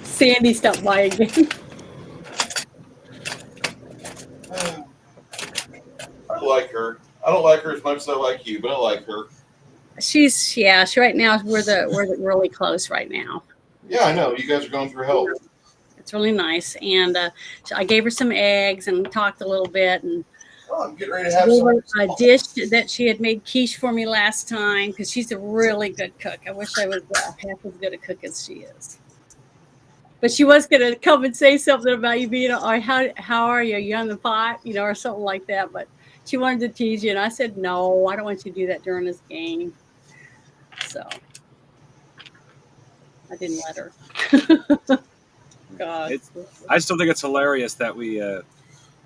Sandy stopped by again. I like her. I don't like her as much as I like you, but I like her. She right now we're really close right now. Yeah, I know. You guys are going through hell. It's really nice. And I gave her some eggs and talked a little bit, and Oh, I'm getting ready to have gave some. her a dish that she had made quiche for me last time, because she's a really good cook. I wish I was half as good a cook as she is. But she was going to come and say something about you being, or how are you? Are you on the pot? Or something like that. But she wanted to tease you. And I said, no, I don't want you to do that during this game. So I didn't let her. God. I still think it's hilarious that we,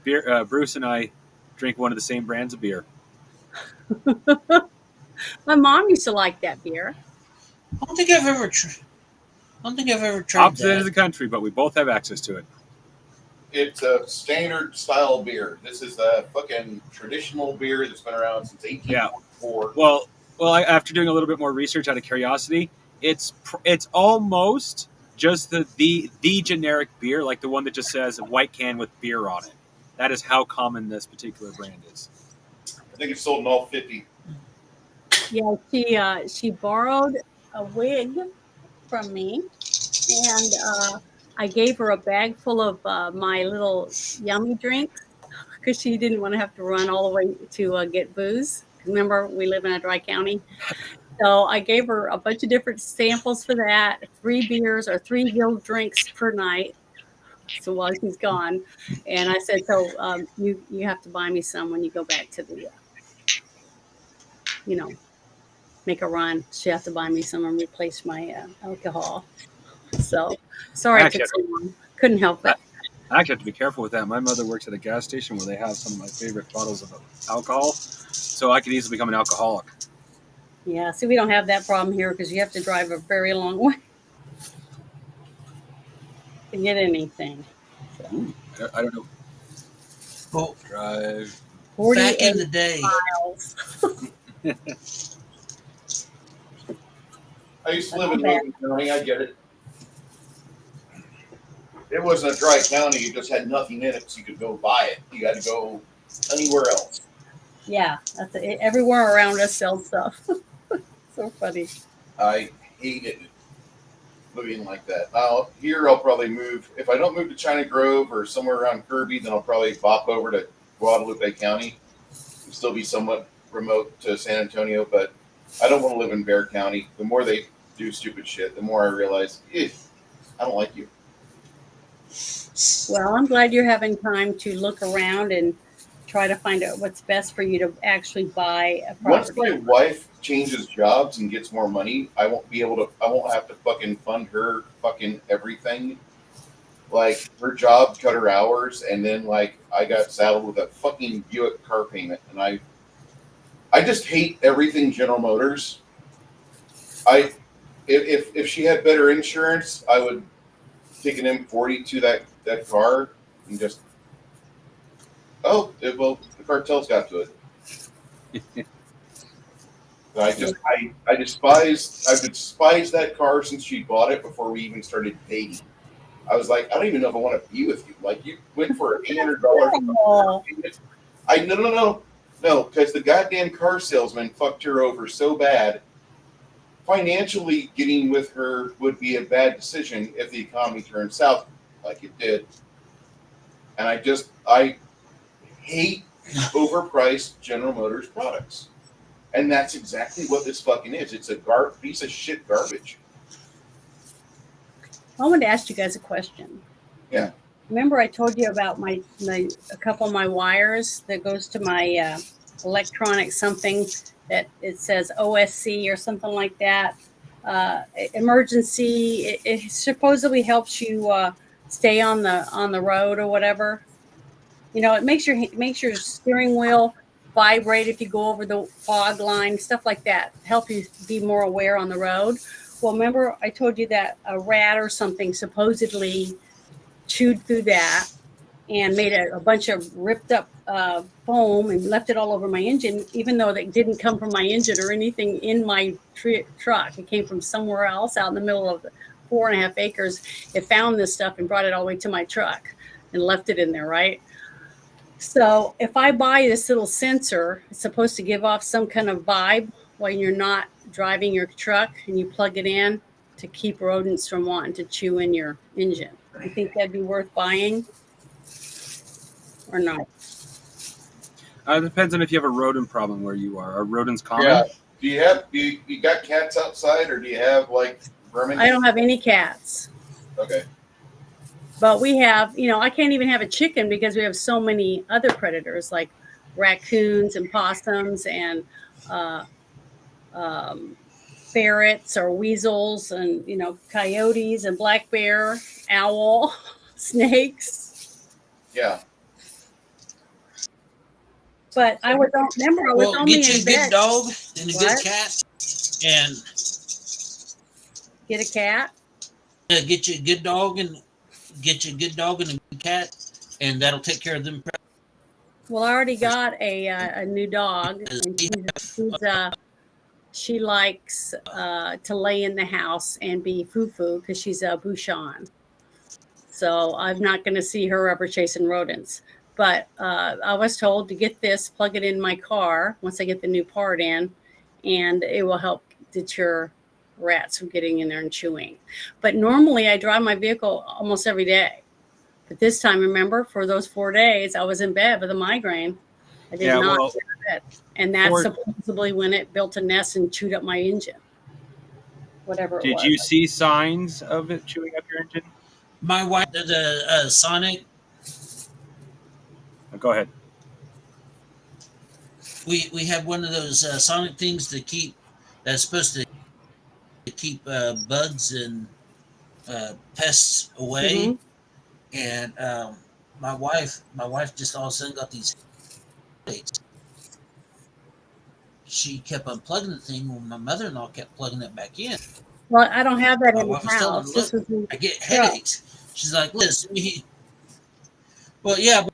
Bruce and I, drink one of the same brands of beer. My mom used to like that beer. I don't think I've ever tried Opposite that. ends of the country, but we both have access to it. It's a standard style beer. This is a fucking traditional beer that's been around since 1844. Well, after doing a little bit more research out of curiosity, it's almost just the generic beer, like the one that just says a white can with beer on it. That is how common this particular brand is. I think it's sold in all 50. Yeah, she borrowed a wig from me, and I gave her a bag full of my little yummy drinks, because she didn't want to have to run all the way to get booze. Remember, we live in a dry county. So I gave her a bunch of different samples for that, 3 beers or 3 real drinks per night. So while she's gone, and I said, so you have to buy me some when you go back to the, make a run. She has to buy me some and replace my alcohol. So sorry, it took so long. Couldn't help it. I actually have to be careful with that. My mother works at a gas station where they have some of my favorite bottles of alcohol, so I could easily become an alcoholic. Yeah, see, we don't have that problem here because you have to drive a very long way to get anything. Ooh, I don't know. Well, Drive. 48 back in the day, miles. I used to Not live in bad. Logan County. I get it. It wasn't a dry county. You just had nothing in it, so you could go buy it. You had to go anywhere else. Yeah, that's it. Everywhere around us sells stuff. So funny. I hated living like that. Now here, I'll probably move. If I don't move to China Grove or somewhere around Kirby, then I'll probably bop over to Guadalupe County and still be somewhat remote to San Antonio. But I don't want to live in Bear County. The more they do stupid shit, the more I realize, I don't like you. Well, I'm glad you're having time to look around and try to find out what's best for you to actually buy a Once property. my wife changes jobs and gets more money, I won't have to fucking fund her fucking everything. Like, her job cut her hours, and then, like, I got saddled with a fucking Buick car payment, and I just hate everything General Motors. If she had better insurance, I would take an M40 to that car and just, the cartel's got to it. I I've despised that car since she bought it before we even started dating. I was like, I don't even know if I want to be with you. Like, you went for a $800. Oh, No, because the goddamn car salesman fucked her over so bad. Financially, getting with her would be a bad decision if the economy turned south like it did. And I hate overpriced General Motors products. And that's exactly what this fucking is. It's a piece of shit garbage. I wanted to ask you guys a question. Yeah. Remember I told you about a couple of my wires that goes to my electronic something that it says OSC or something like that. Emergency. It supposedly helps you stay on the road or whatever. You know, it makes your steering wheel vibrate if you go over the fog line, stuff like that. Help you be more aware on the road. Well, remember I told you that a rat or something supposedly chewed through that and made a bunch of ripped up foam and left it all over my engine, even though that didn't come from my engine or anything in my truck. It came from somewhere else out in the middle of the 4.5 acres. It found this stuff and brought it all the way to my truck and left it in there, right? So if I buy this little sensor, it's supposed to give off some kind of vibe when you're not driving your truck, and you plug it in to keep rodents from wanting to chew in your engine. You think that'd be worth buying or not? It depends on if you have a rodent problem where you are. Are rodents common? Yeah. Do you got cats outside, or do you have like vermin? I don't have any cats. Okay. But we have, I can't even have a chicken because we have so many other predators like raccoons and possums and ferrets or weasels and, coyotes and black bear, owl, snakes. Yeah. But I was only get you in a bed. good dog and a What? good cat, and Get a cat. get you a good dog and a good cat, and that'll take care of them. Well, I already got a new dog, and she likes to lay in the house and be foo-foo because she's a Bouchon. So I'm not going to see her ever chasing rodents. But I was told to get this, plug it in my car once I get the new part in, and it will help deter rats from getting in there and chewing. But normally I drive my vehicle almost every day. But this time, remember, for those 4 days, I was in bed with a migraine. I did not get out of bed. And that's supposedly when it built a nest and chewed up my engine. Whatever it was. Did you see signs of it chewing up your engine? My wife, the Sonic. Go ahead. We have one of those Sonic things that's supposed to keep bugs and pests away. Mm-hmm. And my wife just all of a sudden got these headaches. she kept unplugging the thing when my mother-in-law kept plugging it back in. Well, I don't have that My in the wife was telling her, house. This look, was in I get truck. headaches. She's like, Liz, well, yeah,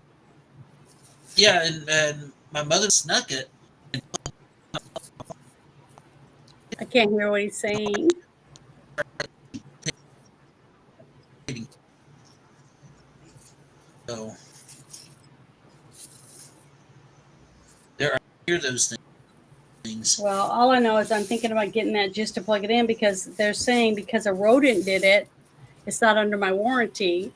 and my mother snuck it. I can't hear what he's saying. So there are hear those things. Well, all I know is I'm thinking about getting that just to plug it in because they're saying because a rodent did it, it's not under my warranty.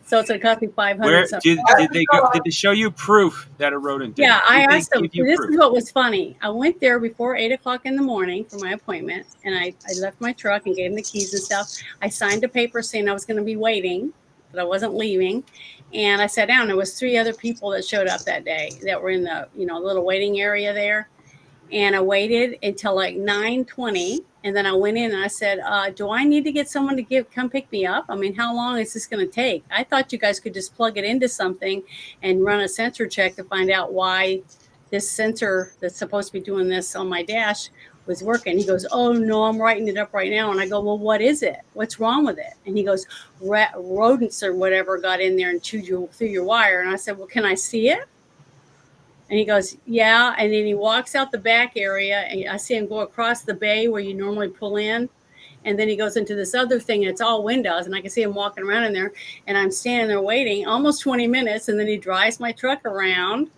So it's going to cost me $500. Where something. did they go? Did they show you proof that a rodent did? Yeah, I Did they asked them. give you This proof? is what was funny. I went there before 8 o'clock in the morning for my appointment, and I left my truck and gave them the keys and stuff. I signed a paper saying I was going to be waiting, that I wasn't leaving, and I sat down. There was 3 other people that showed up that day that were in the little waiting area there, and I waited until like 9:20, and then I went in and I said, "Do I need to get someone to come pick me up? I mean, how long is this going to take? I thought you guys could just plug it into something and run a sensor check to find out why this sensor that's supposed to be doing this on my dash was working." He goes, "Oh no, I'm writing it up right now." And I go, "Well, what is it? What's wrong with it?" And he goes, "Rodents or whatever got in there and chewed through your wire." And I said, "Well, can I see it?" And he goes, "Yeah." And then he walks out the back area, and I see him go across the bay where you normally pull in. And then he goes into this other thing, and it's all windows. And I can see him walking around in there. And I'm standing there waiting almost 20 minutes. And then he drives my truck around,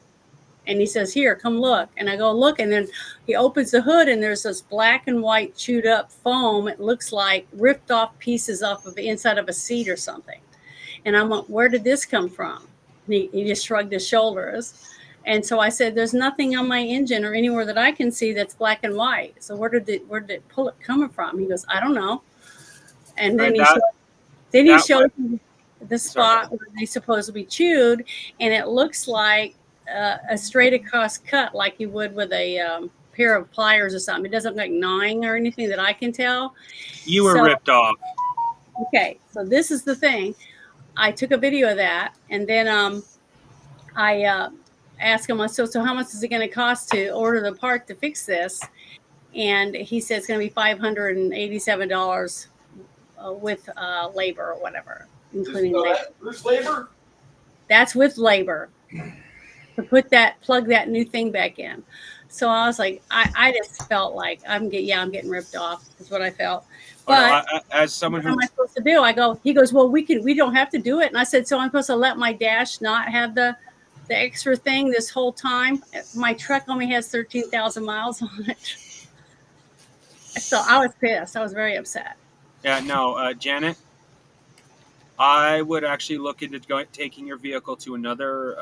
and he says, "Here, come look." And I go look. And then he opens the hood, and there's this black and white chewed up foam. It looks like ripped off pieces off of the inside of a seat or something. And I'm like, "Where did this come from?" And he just shrugged his shoulders. And so I said, "There's nothing on my engine or anywhere that I can see that's black and white. So where did it pull it coming from?" He goes, "I don't know." And then he showed me the spot where they supposedly chewed, and it looks like a straight across cut, like you would with a pair of pliers or something. It doesn't look like gnawing or anything that I can tell. You were ripped off. Okay, so this is the thing. I took a video of that, and then I asked him, so how much is it going to cost to order the part to fix this? And he said it's going to be $587 with labor or whatever, including labor. There's labor? That's with labor to plug that new thing back in. So I was like, I just felt like I'm getting ripped off is what I felt. But as someone what am I supposed to do? He goes, "Well, we don't have to do it." And I said, "So I'm supposed to let my dash not have the extra thing this whole time? My truck only has 13,000 miles on it." So I was pissed. I was very upset. Yeah, no, Janet, I would actually look into taking your vehicle to another.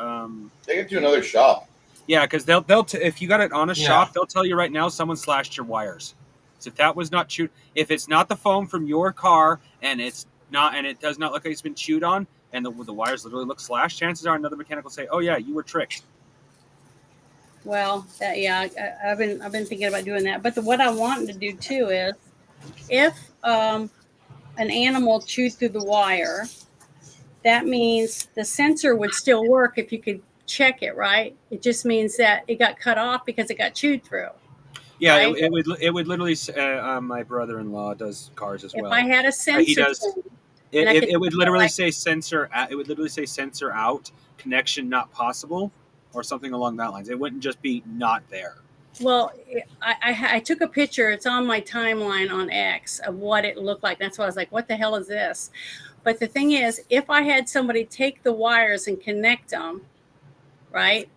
Take it to another shop. Yeah, because they'll if you got it on a shop, they'll tell you right now someone slashed your wires. So if that was not chewed, if it's not the foam from your car and it does not look like it's been chewed on, and the wires literally look slashed, chances are another mechanic will say, "Oh yeah, you were tricked." Well, I've been thinking about doing that. But what I want to do too is, if an animal chewed through the wire, that means the sensor would still work if you could check it, right? It just means that it got cut off because it got chewed through. Yeah, right? it would literally. My brother-in-law does cars as well. If I had a sensor, he does. thing, It would literally say sensor. It would literally say sensor out, connection not possible, or something along that lines. It wouldn't just be not there. Well, I took a picture. It's on my timeline on X of what it looked like. That's why I was like, "What the hell is this?" But the thing is, if I had somebody take the wires and connect them, right,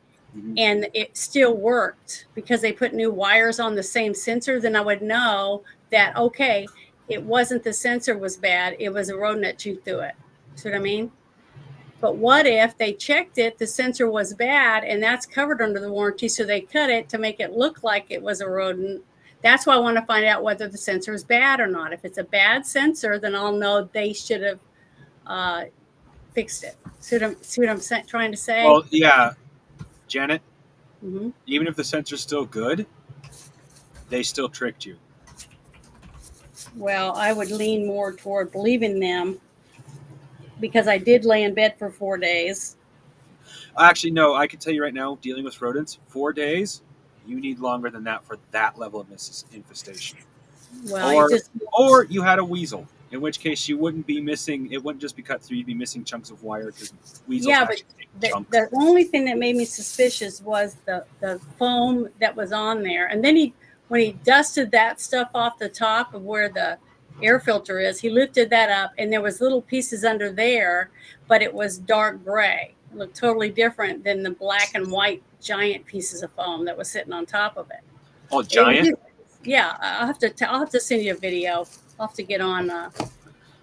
and it still worked because they put new wires on the same sensor, then I would know that, okay, it wasn't the sensor was bad. It was a rodent that chewed through it. See what I mean? But what if they checked it, the sensor was bad, and that's covered under the warranty, so they cut it to make it look like it was a rodent? That's why I want to find out whether the sensor is bad or not. If it's a bad sensor, then I'll know they should have fixed it. See what I'm trying to say? Well, yeah, Janet, Mm-hmm. even if the sensor's still good, they still tricked you. Well, I would lean more toward believing them because I did lay in bed for 4 days. Actually, no, I can tell you right now, dealing with rodents, 4 days, You need longer than that for that level of infestation. Well, Or, it just or you had a weasel, in which case you wouldn't be missing. It wouldn't just be cut through. You'd be missing chunks of wire because weasels yeah, but actually take chunks. the only thing that made me suspicious was the foam that was on there. And then when he dusted that stuff off the top of where the air filter is, he lifted that up and there was little pieces under there, but it was dark gray. It looked totally different than the black and white giant pieces of foam that was sitting on top of it. Oh, giant. Yeah, I'll have to send you a video. I'll have to get on.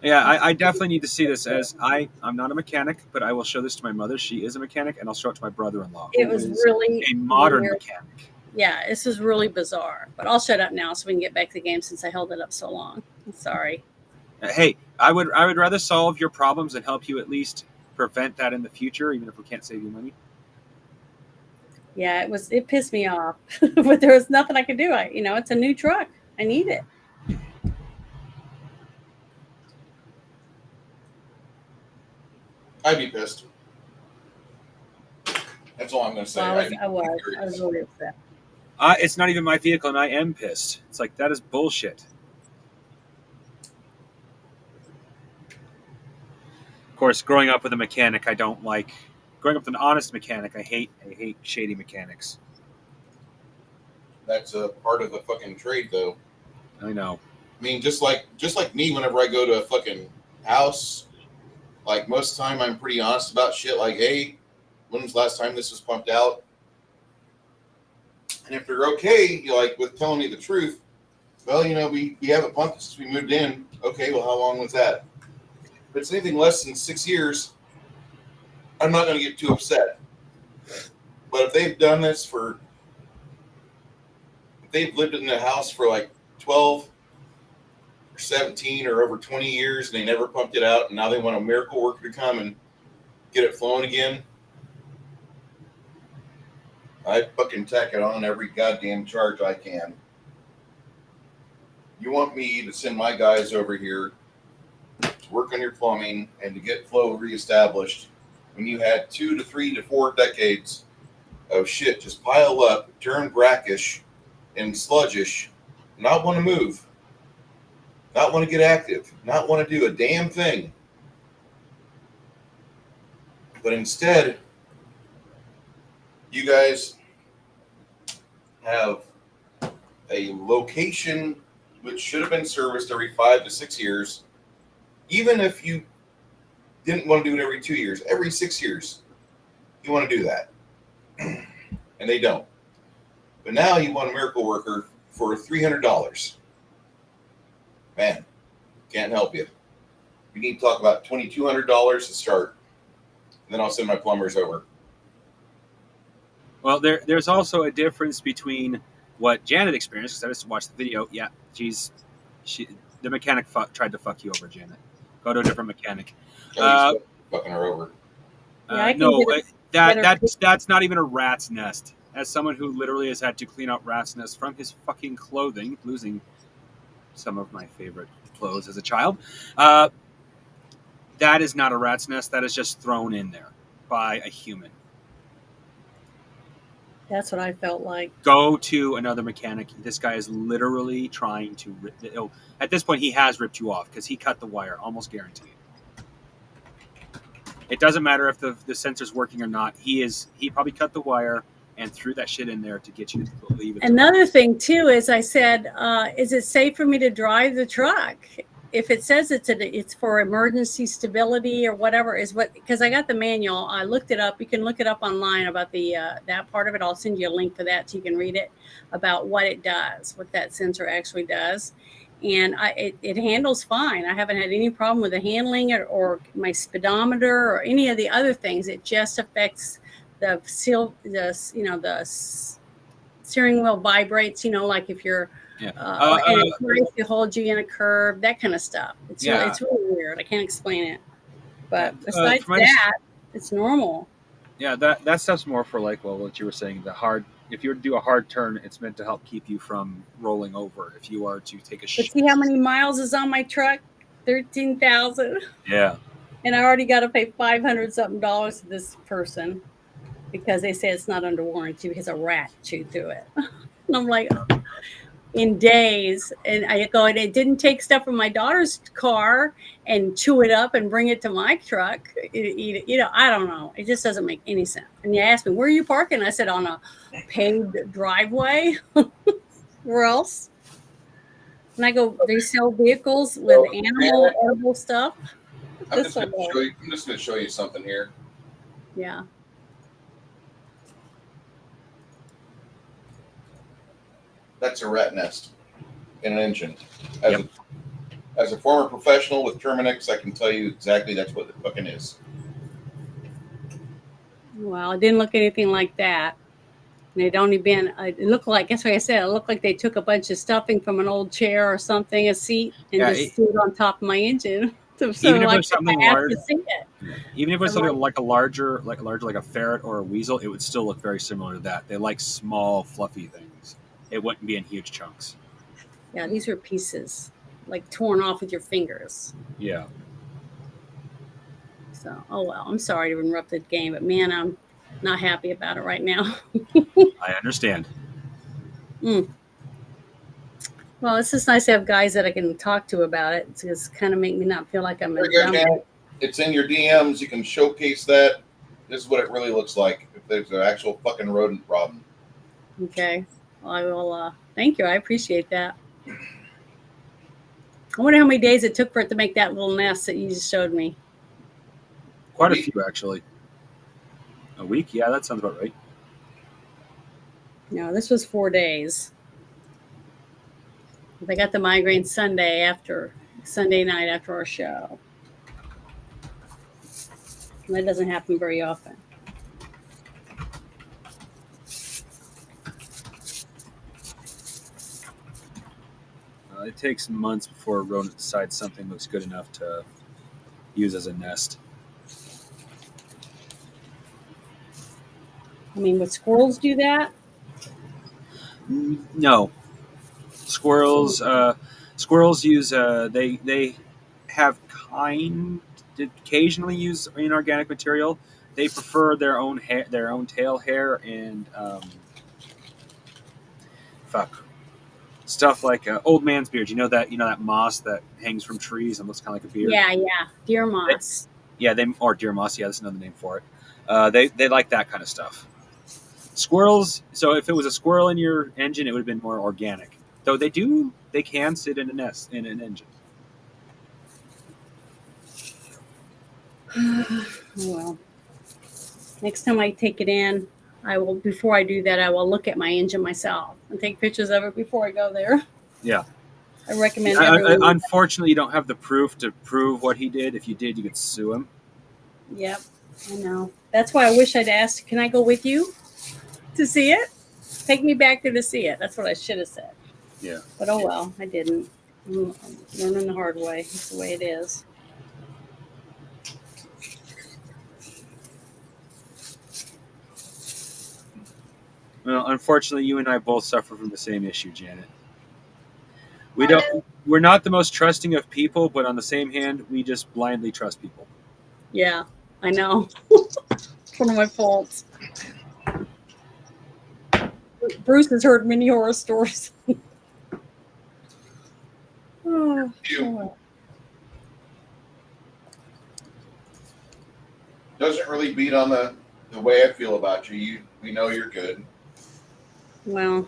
Yeah, I definitely need to see this. As I'm not a mechanic, but I will show this to my mother. She is a mechanic, and I'll show it to my brother-in-law. It who was is really a modern weird. mechanic. Yeah, this is really bizarre. But I'll shut up now so we can get back to the game since I held it up so long. I'm sorry. Hey, I would rather solve your problems and help you at least prevent that in the future, even if we can't save you money. Yeah, it pissed me off, but there was nothing I could do. It's a new truck. I need it. I'd be pissed. That's all I'm going to say. Well, I was really upset. It's not even my vehicle, and I am pissed. It's like, that is bullshit. Of course, growing up with a mechanic, I don't like. Growing up with an honest mechanic, I hate shady mechanics. That's a part of the fucking trade, though. I know. I mean, just like me, whenever I go to a fucking house, like most of the time, I'm pretty honest about shit. Like, hey, when was the last time this was pumped out? And if they're okay, with telling me the truth, well, we haven't pumped it since we moved in. Okay, well, how long was that? If it's anything less than 6 years, I'm not going to get too upset. But if they've done this if they've lived in the house for like 12 or 17 or over 20 years and they never pumped it out, and now they want a miracle worker to come and get it flowing again, I fucking tack it on every goddamn charge I can. You want me to send my guys over here to work on your plumbing and to get flow reestablished when you had 2 to 3 to 4 decades of shit just pile up, turn brackish and sludgish, not want to move, not want to get active, not want to do a damn thing. But instead, you guys have a location which should have been serviced every 5 to 6 years, even if you didn't want to do it every 2 years, every 6 years, you want to do that. And they don't. But now you want a miracle worker for $300. Man, can't help you. We need to talk about $2,200 to start. And then I'll send my plumbers over. Well, there's also a difference between what Janet experienced, because I just watched the video. Yeah, the mechanic tried to fuck you over, Janet. Go to a different mechanic. He's fucking her over. No, that's not even a rat's nest. As someone who literally has had to clean out rat's nests from his fucking clothing, losing some of my favorite clothes as a child, that is not a rat's nest. That is just thrown in there by a human. That's what I felt like. Go to another mechanic. This guy is literally trying to at this point, he has ripped you off because he cut the wire, almost guaranteed. It doesn't matter if the sensor's working or not. He probably cut the wire and threw that shit in there to get you to believe it. Another thing too is I said, is it safe for me to drive the truck? If it says it's for emergency stability or whatever, because I got the manual, I looked it up. You can look it up online about that part of it. I'll send you a link for that so you can read it about what it does, what that sensor actually does. And it handles fine. I haven't had any problem with the handling or my speedometer or any of the other things. It just affects the steering wheel vibrates, like if you're and it tries to hold you in a curve, that kind of stuff. It's really weird. I can't explain it. But besides that, it's normal. Yeah, that stuff's more for what you were saying, if you were to do a hard turn, it's meant to help keep you from rolling over. If you are to take a But see how many miles is on my truck? 13,000. Yeah. And I already got to pay $500 something to this person. because they say it's not under warranty because a rat chewed through it. And I'm like, in days. And I go, and it didn't take stuff from my daughter's car and chew it up and bring it to my truck. You know, I don't know. It just doesn't make any sense. And you asked me, where are you parking? I said, on a paved driveway. Where else? And I go, they sell vehicles with animal edible stuff. I'm just going to show you something here. Yeah. That's a rat nest in an engine. As a former professional with Terminix, I can tell you exactly that's what it fucking is. Well, it didn't look anything like that. And it only been, it looked like, that's what I said, it looked like they took a bunch of stuffing from an old chair or something, a seat, and just threw it on top of my engine. So Even if like, it's something I have large, to see it. even if it's something like a larger, like a ferret or a weasel, it would still look very similar to that. They like small, fluffy things. It wouldn't be in huge chunks. Yeah, these are pieces, like torn off with your fingers. Yeah. So, oh well, I'm sorry to interrupt the game, but man, I'm not happy about it right now. I understand. Well, it's just nice to have guys that I can talk to about it. It's just kind of make me not feel like I'm a Very good, dumb. man. It's in your DMs. You can showcase that. This is what it really looks like if there's an actual fucking rodent problem. Okay. Well, I will. Thank you. I appreciate that. I wonder how many days it took for it to make that little nest that you just showed me. Quite a few, actually. A week? Yeah, that sounds about right. No, this was 4 days. I got the migraine Sunday night after our show. And that doesn't happen very often. It takes months before a rodent decides something looks good enough to use as a nest. I mean, would squirrels do that? No. Squirrels use they have occasionally use inorganic material. They prefer their own hair, their own tail hair, and stuff like old man's beard. You know that moss that hangs from trees and looks kind of like a beard. Yeah, deer moss. Or deer moss. Yeah, that's another name for it. They like that kind of stuff. Squirrels. So if it was a squirrel in your engine, it would have been more organic. Though they can sit in a nest in an engine. Well, next time I take it in, I will. Before I do that, I will look at my engine myself and take pictures of it before I go there. Yeah. I recommend everyone. Unfortunately, you don't have the proof to prove what he did. If you did, you could sue him. Yep, I know. That's why I wish I'd asked, can I go with you to see it? Take me back there to see it. That's what I should have said. Yeah. But oh well, I didn't. I'm learning the hard way. It's the way it is. Well, unfortunately, you and I both suffer from the same issue, Janet. We're not the most trusting of people, but on the same hand, we just blindly trust people. Yeah, I know. It's one of my faults. Bruce has heard many horror stories. Doesn't really beat on the way I feel about you. We know you're good. Well,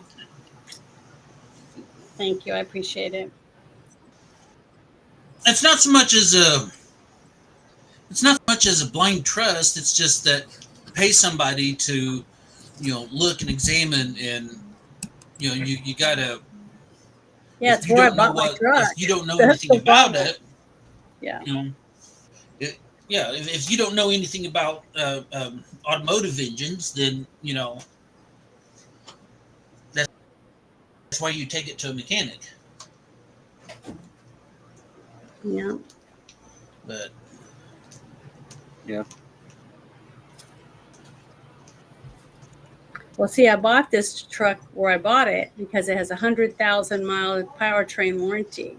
thank you. I appreciate it. It's not so much as a blind trust. It's just that pay somebody to, look and examine, and you gotta. Yeah, it's where I bought my truck. If you don't know anything about it, yeah. If you don't know anything about automotive engines, then that's why you take it to a mechanic. Yeah. But yeah. Well, see, I bought this truck where I bought it because it has a 100,000 mile powertrain warranty.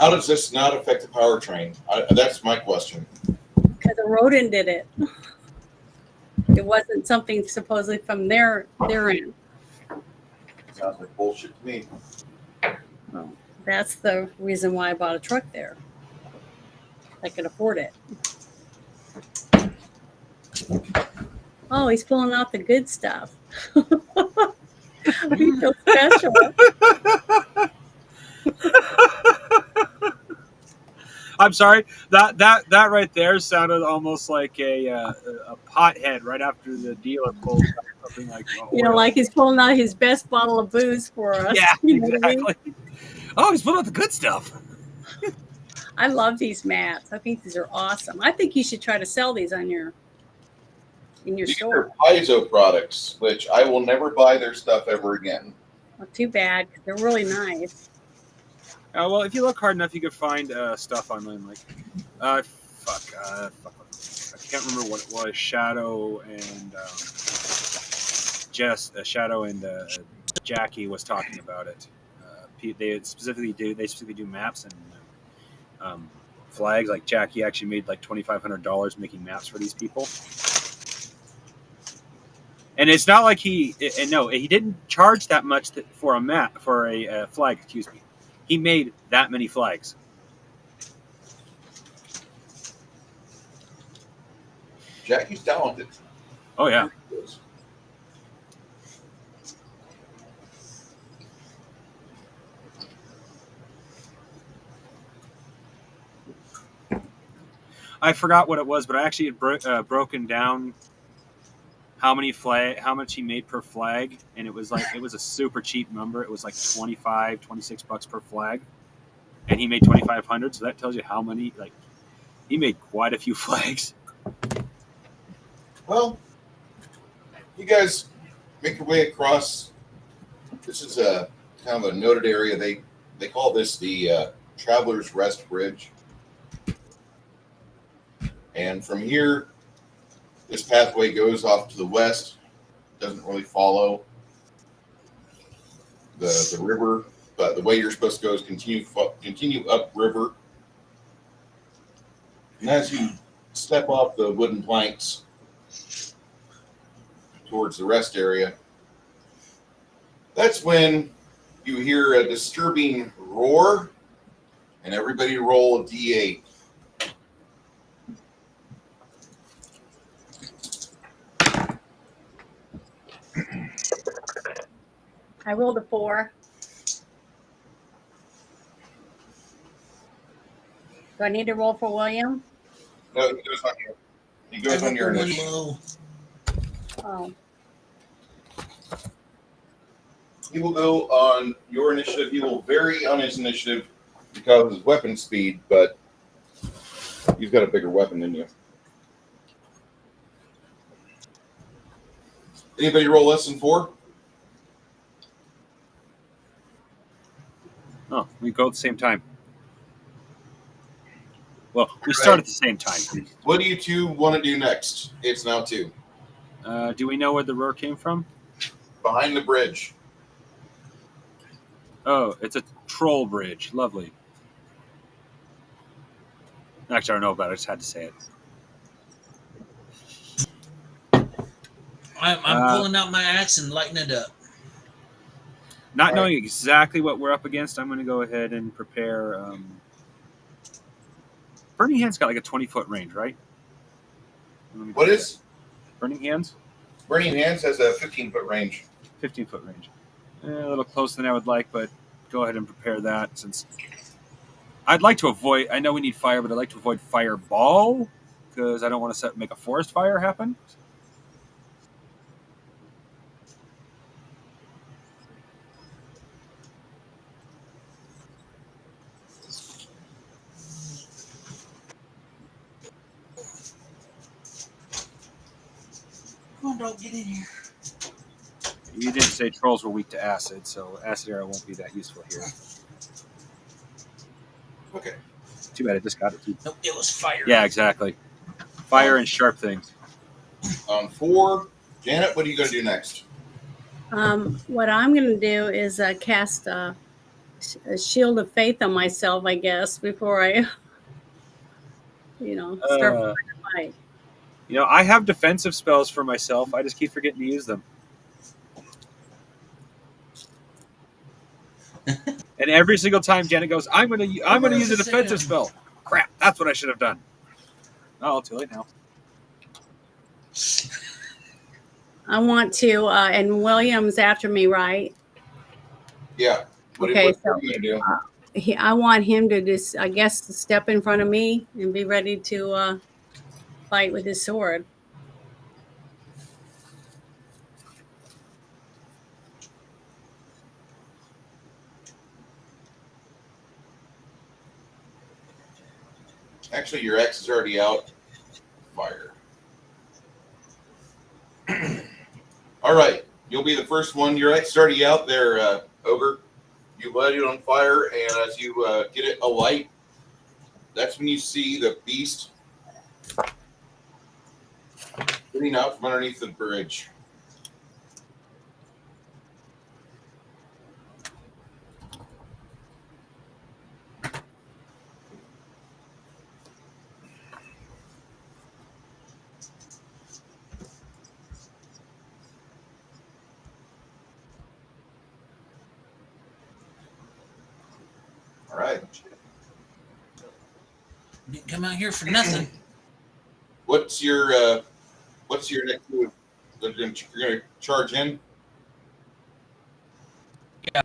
How does this not affect the powertrain? That's my question. Because a rodent did it. It wasn't something supposedly from their end. Sounds like bullshit to me. Well, that's the reason why I bought a truck there. I could afford it. Oh, he's pulling out the good stuff. He feels special. I'm sorry. That right there sounded almost like a pothead right after the dealer pulled something like. You know, like he's pulling out his best bottle of booze for us. Yeah, You know what I mean? exactly. Oh, he's pulling out the good stuff. I love these mats. I think these are awesome. I think you should try to sell these on in your These store. are Paizo products, which I will never buy their stuff ever again. Well, too bad, because they're really nice. Well, if you look hard enough, you could find stuff online like, I can't remember what it was. Shadow and Shadow and Jackie was talking about it. They specifically do maps and flags. Like Jackie actually made like $2,500 making maps for these people. And it's not like he didn't charge that much for a map for a flag. Excuse me. He made that many flags. Jackie's talented. Oh yeah. I forgot what it was, but I actually had broken down how much he made per flag, and it was a super cheap number. It was like $26 per flag, and he made 2,500. So that tells you how many. Like, he made quite a few flags. Well, you guys make your way across. This is a kind of a noted area. They call this the Traveler's Rest Bridge. And from here, this pathway goes off to the west. Doesn't really follow the river, but the way you're supposed to go is continue up river. And as you step off the wooden planks towards the rest area, that's when you hear a disturbing roar, and everybody roll a D8. I rolled a 4. Do I need to roll for William? No, he goes on here. He goes on your initiative. Low. Oh, He will go on your initiative. He will vary on his initiative because of his weapon speed, but he's got a bigger weapon than you. Anybody roll less than 4? Oh, we go at the same time. Well, we start at the same time. What do you two want to do next? It's now 2. Do we know where the roar came from? Behind the bridge. Oh, it's a troll bridge. Lovely. Actually, I don't know about it. I just had to say it. I'm pulling out my axe and lighting it up. Not knowing exactly what we're up against, I'm going to go ahead and prepare. Burning Hands got like a 20-foot range, right? What is? Burning Hands? Burning Hands has a 15-foot range. 15-foot range. A little closer than I would like, but go ahead and prepare that since I'd like to avoid. I know we need fire, but I'd like to avoid fireball because I don't want to make a forest fire happen. Come on, dog, get in here. You didn't say trolls were weak to acid, so acid arrow won't be that useful here. Okay. Too bad I just got it. Nope, it was fire. Yeah, exactly. Fire and sharp things. On 4, Janet, what are you going to do next? what I'm going to do is cast a shield of faith on myself, I guess, before I, start Uh, the fight. I have defensive spells for myself. I just keep forgetting to use them. And every single time Janet goes, I'm gonna use a defensive spell. Crap, that's what I should have done. Oh, too late now. I want to, and William's after me, right? Yeah. What are you gonna do? I want him to just, I guess, step in front of me and be ready to fight with his sword. Actually, your X is already out. Fire. All right. You'll be the first one. Your X is already out there, Ogre. You light it on fire, and as you get it alight, that's when you see the beast getting out from underneath the bridge. All right. Didn't come out here for nothing. What's your next move? You're gonna charge in. Yeah.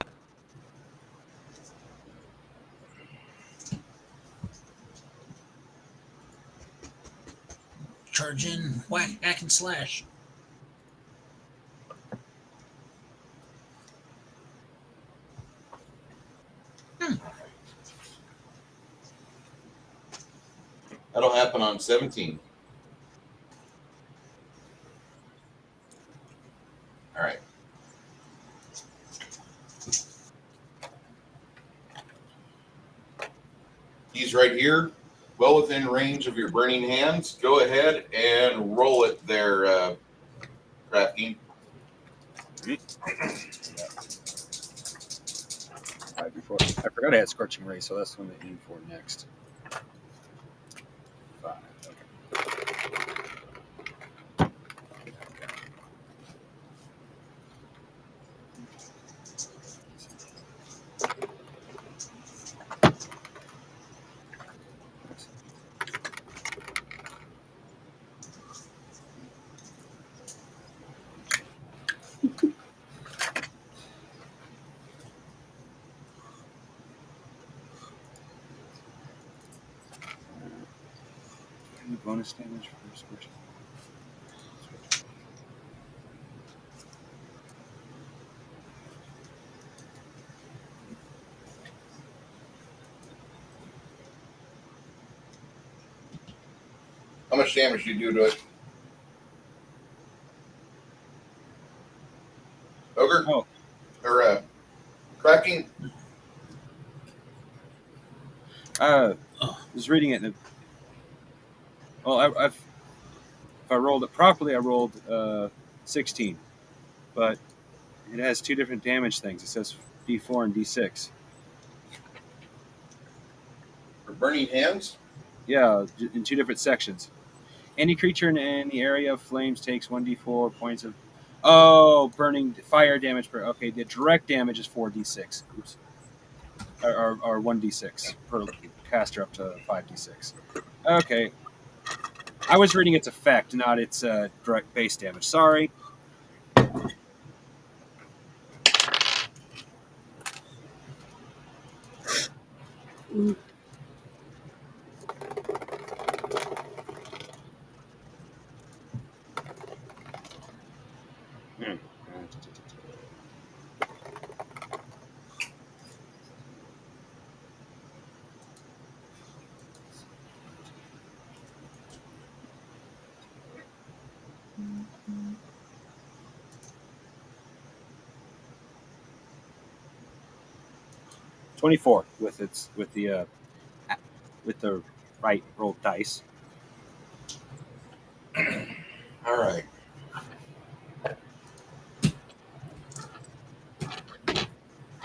Charge in, whack, hack, and slash. That'll happen on 17. All right. He's right here, well within range of your burning hands. Go ahead and roll it there, Crafting. Right before I forgot I had Scorching Ray, so that's the one to aim for next. 5. Okay. Any bonus damage for Scorching? How much damage do you do to it? Ogre? Oh. Or Crafting? Was reading it. Well, if I rolled it properly, I rolled 16, but it has 2 different damage things. It says D4 and D6. For burning hands? Yeah, in 2 different sections. Any creature in any area of flames takes 1d4 points of. Oh, burning fire damage per. Okay, the direct damage is 4d6. Oops. Or 1d6 per caster up to 5d6. Okay. I was reading its effect, not its direct base damage. Sorry. Mm. Hmm. 24 with the right rolled dice. All right.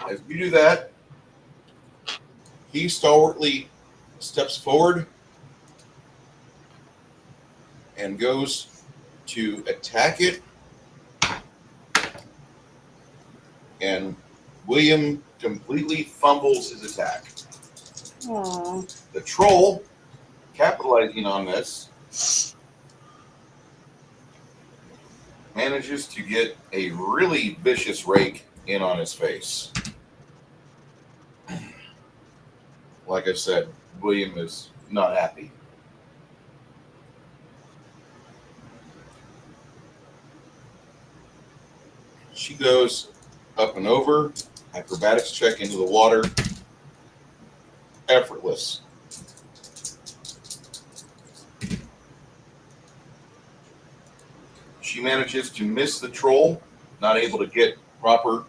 As you do that, He stalwartly steps forward and goes to attack it. And William completely fumbles his attack. Aw. The troll, capitalizing on this, manages to get a really vicious rake in on his face. Like I said, William is not happy. She goes up and over, acrobatics check into the water, effortless. She manages to miss the troll, not able to get proper.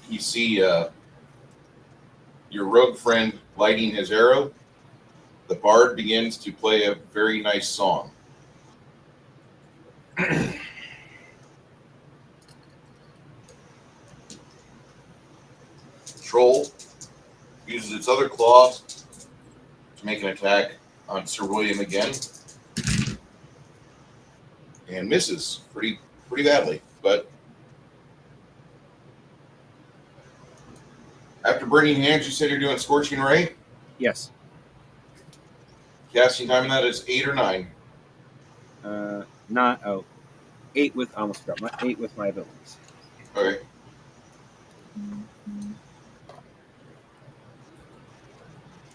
You see your rogue friend lighting his arrow. The bard begins to play a very nice song. Troll uses its other claw to make an attack on Sir William again, and misses pretty badly. But after burning hands, you said you're doing Scorching Ray. Yes. Casting time on that is 8 or 9. Not 8 with I almost forgot my 8 with my abilities. Okay.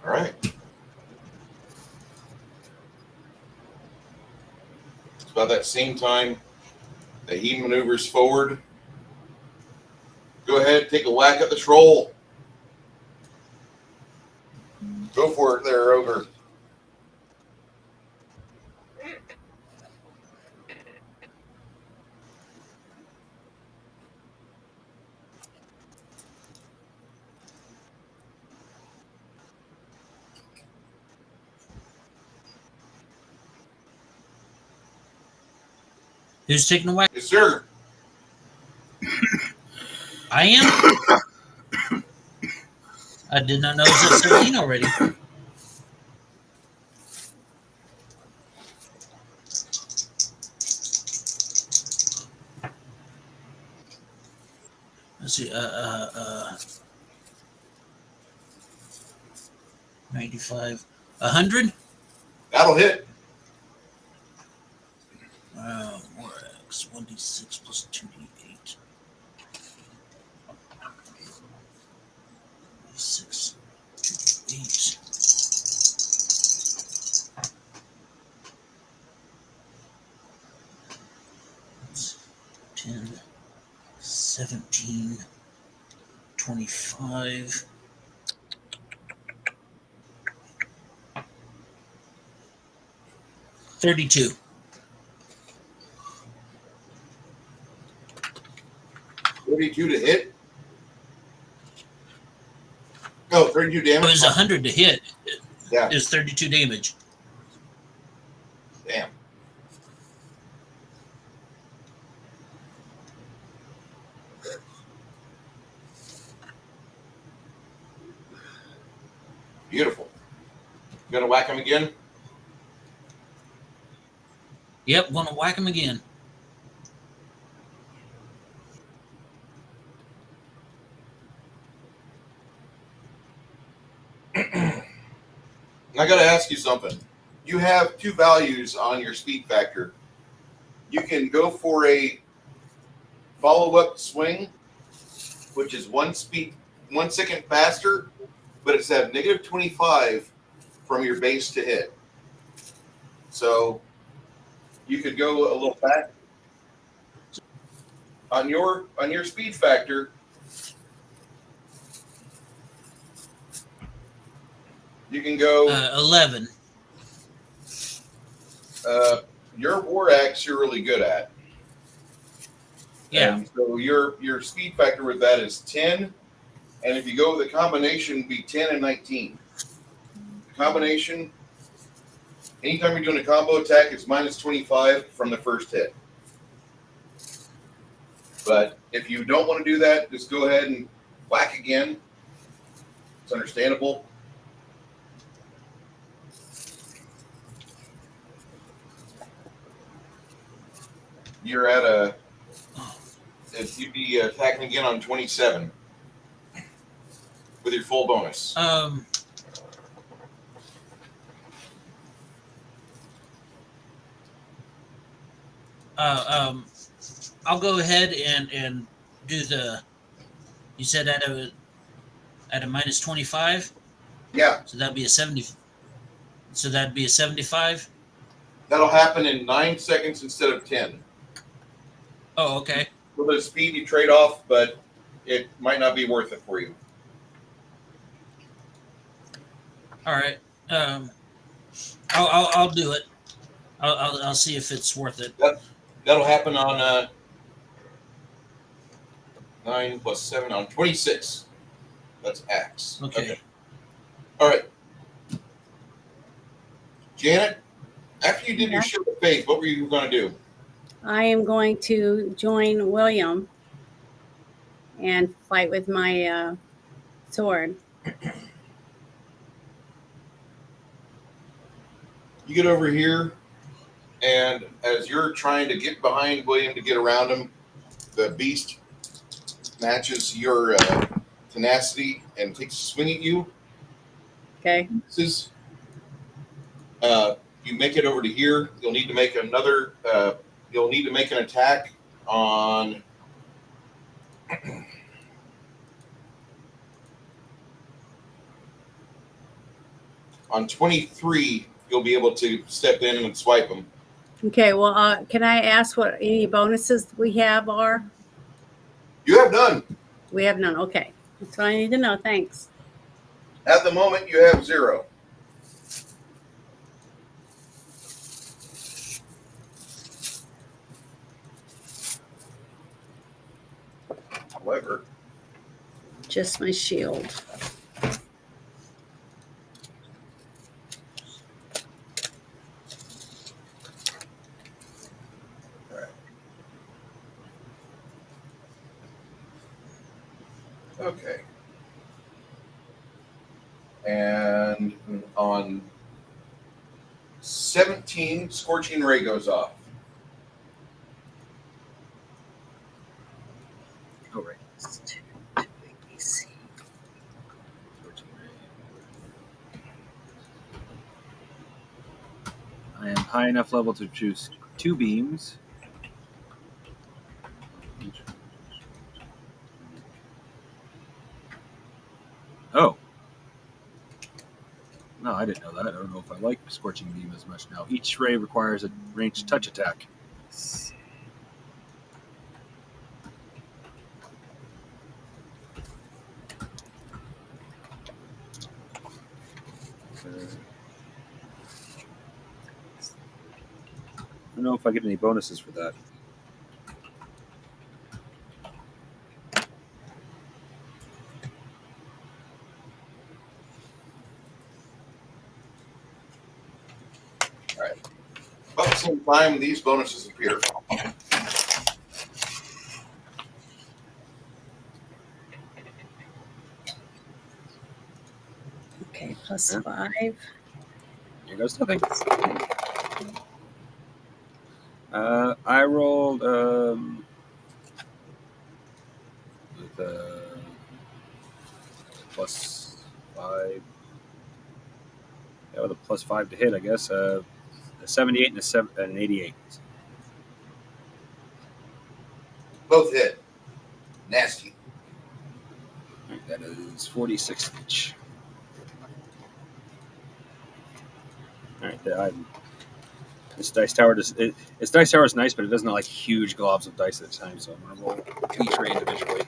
All right. It's about that same time that he maneuvers forward. Go ahead, take a whack at the troll. Go for it there, Ogre. Who's taking the whack? Yes, sir. I am. I did not know it was at 17 already. Let's see. 95. 100. That'll hit. 4x 1d6 plus 2d8. 6, 2d8. 10, 17, 25. 32. 32 to hit. Oh, 32 It damage. was 100 to hit. Yeah. It was 32 damage. Damn. Beautiful. You gonna whack him again? Yep, gonna whack him again. I gotta ask you something. You have 2 values on your speed factor. You can go for a follow-up swing, which is 1 second faster, but it's at negative 25 from your base to hit. So you could go a little fast. On your speed factor, you can go 11. Your war axe you're really good at. Yeah. And so your speed factor with that is 10, and if you go with a combination, it'd be 10 and 19. The combination, anytime you're doing a combo attack, it's minus 25 from the first hit. But if you don't want to do that, just go ahead and whack again. It's understandable. You're at a. You'd be attacking again on 27 with your full bonus. I'll go ahead and do the. You said at a minus 25. Yeah, So that'd be a 70. So that'd be a 75. that'll happen in 9 seconds instead of 10. Oh, okay. A little bit of speed you trade off, but it might not be worth it for you. All right. I'll do it. I'll see if it's worth it. That'll happen on 9 plus 7 on 26. That's axe. Okay. All right. Janet, after you did Yeah. your shield of faith, what were you going to do? I am going to join William and fight with my sword. You get over here, and as you're trying to get behind William to get around him, the beast matches your tenacity and takes a swing at you. Okay. You make it over to here. You'll need to make another. You'll need to make an attack on. On 23, you'll be able to step in and swipe them. Okay. Well, can I ask what any bonuses we have are? You have none. We have none. Okay. That's what I need to know. Thanks. At the moment, you have 0. However, Just my shield. okay. And on 17, Scorching Ray goes off. Oh, right. I am high enough level to choose 2 beams. Oh. No, I didn't know that. I don't know if I like Scorching Beam as much now. Each ray requires a ranged touch attack. I don't know if I get any bonuses for that. About the same time, these bonuses appear. Okay. Plus Yeah. 5. Here goes nothing. I rolled with +5. Yeah, with a +5 to hit, I guess. A 78 and an 88. Both hit. Nasty. All right, that is 46 each. All right, this dice tower its dice tower is nice, but it doesn't have like huge globs of dice at a time. So I'm gonna roll each ray individually.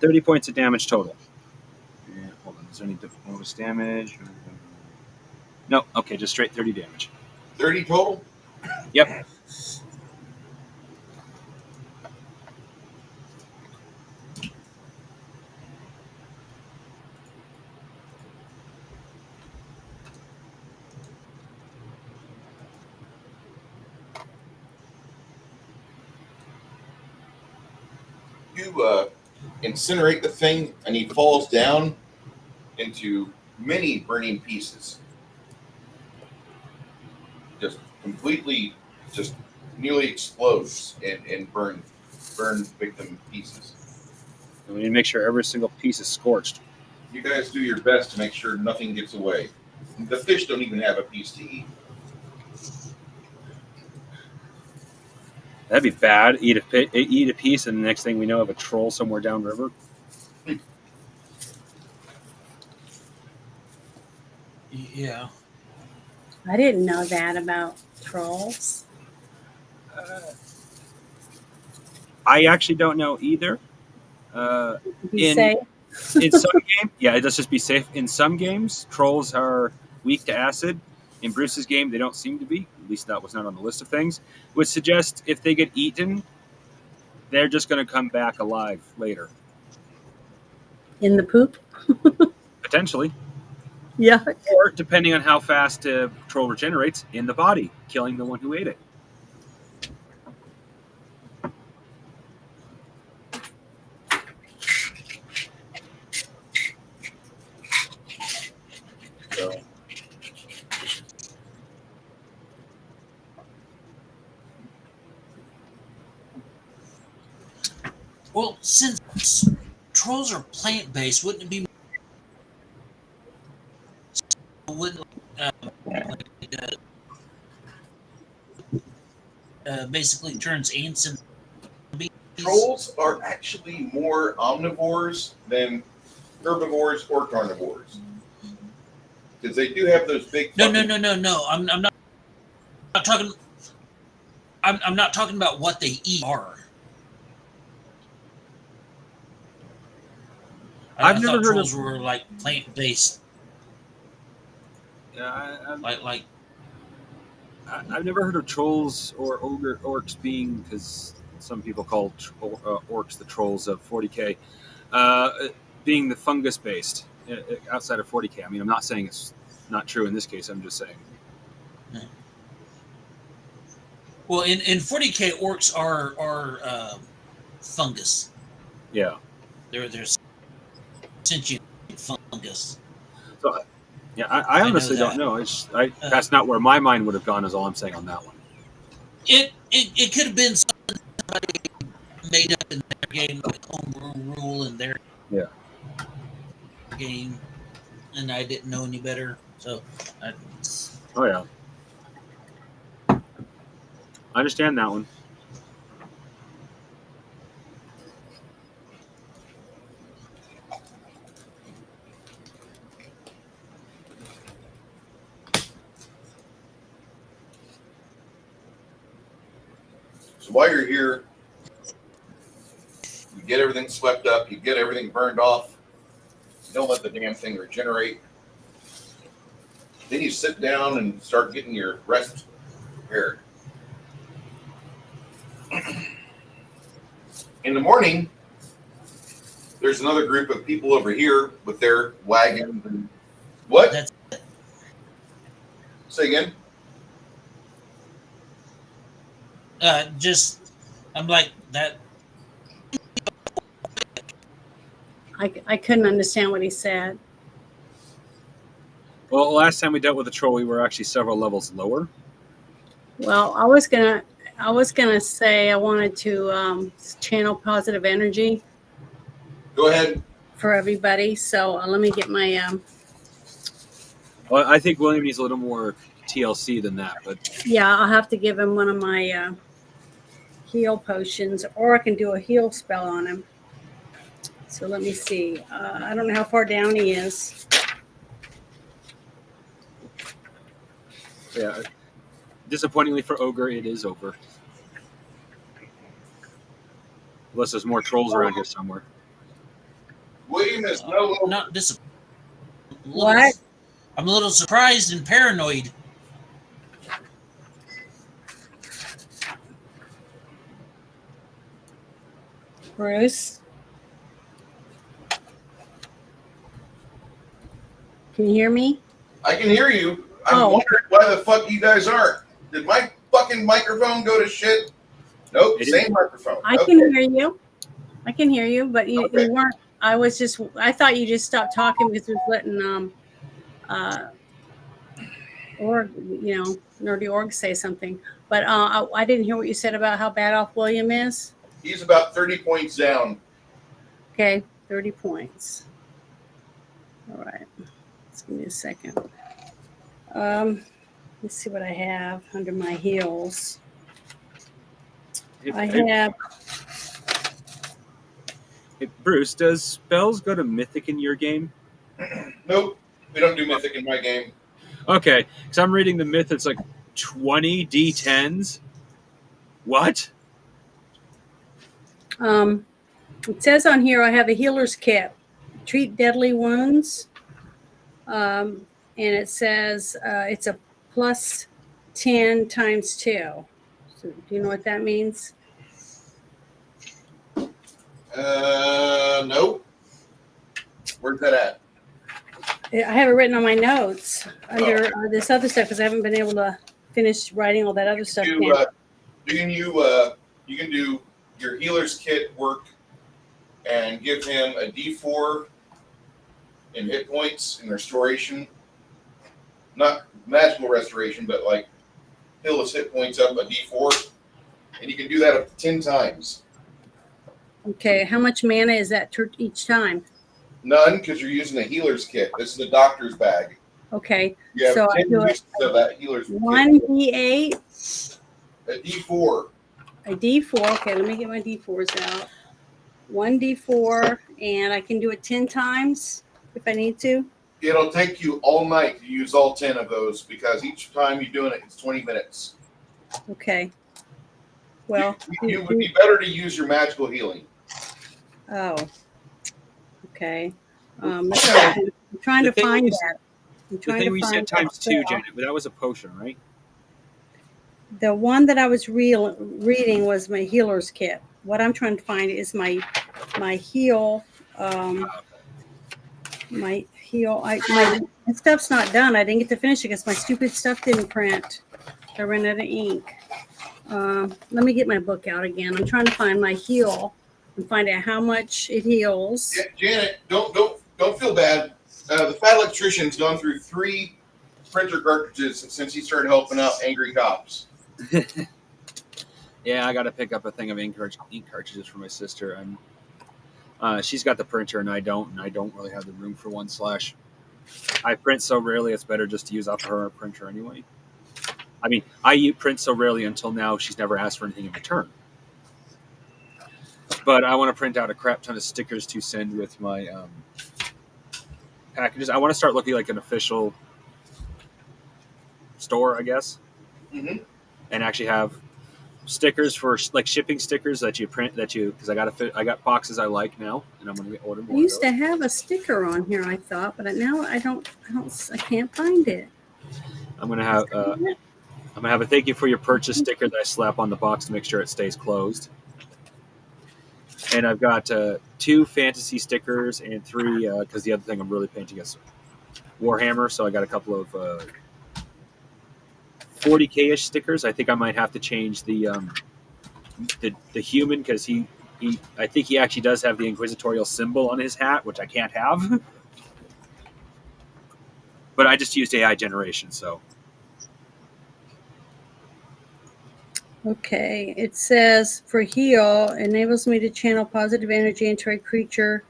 30 points of damage total. Yeah, hold on. Is there any bonus damage? No. Okay, just straight 30 damage. 30 total? Yep. You incinerate the thing, and he falls down into many burning pieces. Just completely, just nearly explodes and burn victim pieces. And we need to make sure every single piece is scorched. You guys do your best to make sure nothing gets away. The fish don't even have a piece to eat. That'd be bad. Eat a piece, and the next thing we know, have a troll somewhere downriver. Yeah. I didn't know that about trolls. I actually don't know either. You in say? in some game, yeah, let's just be safe. In some games, trolls are weak to acid. In Bruce's game, they don't seem to be. At least that was not on the list of things. Would suggest if they get eaten, they're just going to come back alive later. In the poop? Potentially. Yeah. Or, depending on how fast a troll regenerates, in the body, killing the one who ate it. So, Well, since trolls are plant-based, wouldn't it be wouldn't basically turns ants into bees? trolls are actually more omnivores than herbivores or carnivores. Because they do have those big. No. I'm not talking. I'm not talking about what they eat are. I I've never thought heard trolls of. were like plant-based, I've like never heard of trolls or orcs being, because some people call orcs the trolls of 40k, being the fungus based outside of 40k. I mean, I'm not saying it's not true in this case. I'm just saying. Well, in 40k, orcs are fungus. Yeah. They're sentient fungus. So, yeah, I honestly don't know. That's not where my mind would have gone. Is all I'm saying on that one. It could have been something somebody made up in their game, like home rule in their game, and I didn't know any better. So, Oh yeah, I understand that one. So while you're here, you get everything swept up, you get everything burned off. You don't let the damn thing regenerate. Then you sit down and start getting your rest prepared. In the morning, there's another group of people over here with their wagons and what? That's Say again. I'm like that. I couldn't understand what he said. Well, last time we dealt with a troll, we were actually several levels lower. Well, I was gonna say I wanted to channel positive energy Go ahead. for everybody. So let me get my Well, I think William needs a little more TLC than that, but yeah. I'll have to give him one of my heal potions, or I can do a heal spell on him. So let me see. I don't know how far down he is. yeah. Disappointingly for Ogre, it is over. Unless there's more trolls around here somewhere. William is no longer. Not disappointed. What? I'm a little surprised and paranoid. Bruce? Can you hear me? I can hear you. I'm Oh. wondering why the fuck you guys aren't. Did my fucking microphone go to shit? Nope, It same is. microphone. I Okay. can hear you. I can hear you, but you, Okay. you weren't. I thought you just stopped talking because it was letting Nerdy Org say something. But I didn't hear what you said about how bad off William is. He's about 30 points down. Okay, 30 points. All right. Just give me a second. Let's see what I have under my heels. I have. Hey, Bruce, does spells go to mythic in your game? Nope, we don't do mythic in my game. Okay, because I'm reading the myth. It's like 20 D10s. What? It says on here I have a healer's kit. Treat deadly wounds. And it says it's a plus 10 times 2. So do you know what that means? Nope. Where's that at? I have it written on my notes under this other stuff because I haven't been able to finish writing all that other stuff down. You can do your healer's kit work and give him a D4 in hit points and restoration. Not magical restoration, but like heal his hit points up a D4. And you can do that up to 10 times. Okay, how much mana is that each time? None, because you're using a healer's kit. This is the doctor's bag. Okay, You have so I 10 do uses of that healer's kit. 1d8, A D4. a d4. Okay, let me get my d4s out. 1d4, and I can do it 10 times if I need to. It'll take you all night to use all 10 of those because each time you're doing it, it's 20 minutes. Okay. Well, You would be better to use your magical healing. oh, okay. I'm trying to The thing find we- that. I'm The trying thing to we find said times that 2, spell. Janet, but that was a potion, right? The one that I was reading was my healer's kit. What I'm trying to find is my heal. My heal. My stuff's not done. I didn't get to finish it because my stupid stuff didn't print. I ran out of ink. Let me get my book out again. I'm trying to find my heal and find out how much it heals. Yeah, Janet, don't feel bad. The fat electrician's gone through 3 printer cartridges since he started helping out angry cops. Yeah, I got to pick up a thing of ink cartridges for my sister. She's got the printer and I don't really have the room for one. / I print so rarely, it's better just to use off her printer anyway. I mean, I print so rarely until now. She's never asked for anything in return. But I want to print out a crap ton of stickers to send with my packages. I want to start looking like an official store, I guess, Mm-hmm. and actually have stickers for like shipping stickers that you print because I got boxes I like now, and I'm going to order I more. used to have a sticker on here, I thought, but now I can't find it. I'm going to have a thank you for your purchase sticker that I slap on the box to make sure it stays closed. And I've got 2 fantasy stickers and 3 because the other thing I'm really painting is Warhammer, so I got a couple of 40K-ish stickers. I think I might have to change the human because I think he actually does have the inquisitorial symbol on his hat, which I can't have. But I just used AI generation, so. Okay, it says for heal enables me to channel positive energy into a creature,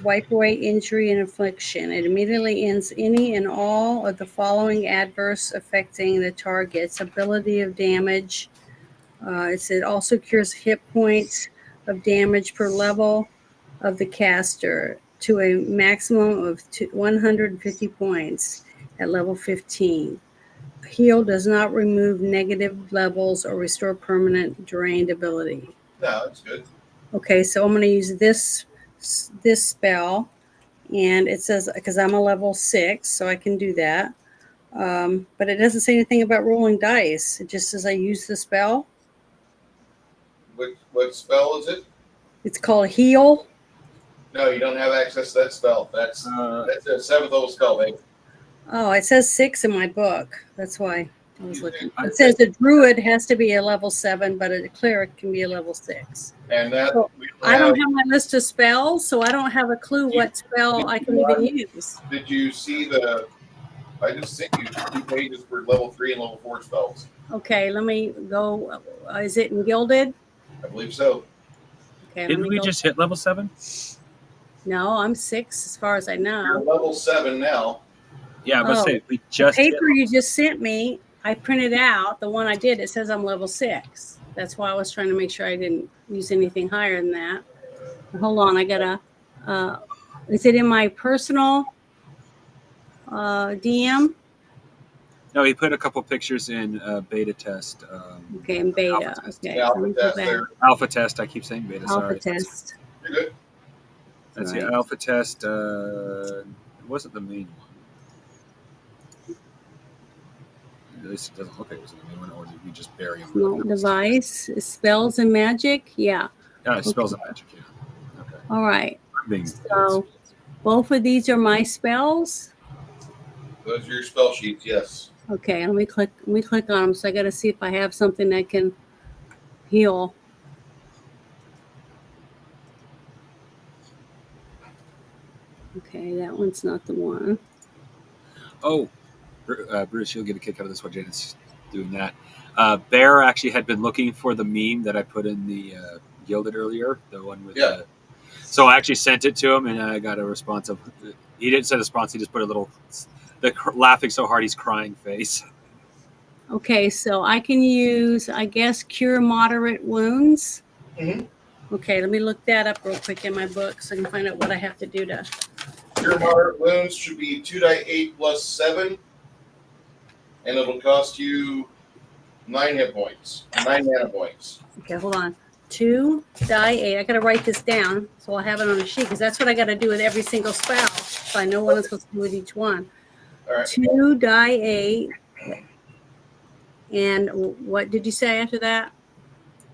wipe away injury and affliction. It immediately ends any and all of the following adverse affecting the target's ability of damage. It also cures hit points of damage per level of the caster to a maximum of 150 points at level 15. Heal does not remove negative levels or restore permanent drained ability. No, that's good. Okay, so I'm going to use this spell. and it says, because I'm a level 6, so I can do that. But it doesn't say anything about rolling dice. It just says I use the spell. What spell is it? It's called heal. No, you don't have access to that spell. That's a 7th level spell, babe. Oh, it says 6 in my book. That's why I was You looking. think- It says a druid has to be a level 7, but a cleric can be a level 6. And that So, we I don't have my list of spells, so I don't have a clue You- what spell I can even use. Did you see the? I just sent you 2 pages for level 3 and level 4 spells. Okay, let me go. Is it in Gilded? I believe so. Okay, let Didn't me we go. just hit level 7? No, I'm 6 as far as I You're know. level 7 now. Yeah, I must Oh, say we The just hit paper you just sent me, I printed out the one I did. It says I'm level 6. That's why I was trying to make sure I didn't use anything higher than that. Hold on, I gotta. Is it in my personal DM? No, he put a couple pictures in beta test. Okay, in beta. Alpha test. Okay, Yeah, so let me alpha go test back. there. Alpha test. I keep saying beta. Alpha Sorry. test. You're good. That's Right. the alpha test. It wasn't the main one. At least it doesn't look like it was the main one, or did we just bury him? No device, spells and magic. Yeah. Yeah, it spells and magic. Yeah. Okay. All right. I'm being So both of these are my spells. Those are your spell sheets. Yes. Okay, let me click on them. So I got to see if I have something that can heal. Okay, that one's not the one. Oh, Bruce, you'll get a kick out of this one. Janet's doing that. Bear actually had been looking for the meme that I put in the Gilded earlier, the one with. Yeah. So I actually sent it to him, and I got a response of. He didn't send a response. He just put a little, laughing so hard he's crying face. Okay, so I can use, I guess, cure moderate wounds. Mhm. Okay, let me look that up real quick in my book so I can find out what I have to do to. Your moderate wounds should be 2d8 plus 7, and it'll cost you 9 hit points, 9 mana points. Okay, hold on. 2 die 8. I got to write this down so I'll have it on a sheet because that's what I got to do with every single spell. So I know what I'm supposed to do with each one. All right. 2 die 8. And what did you say after that?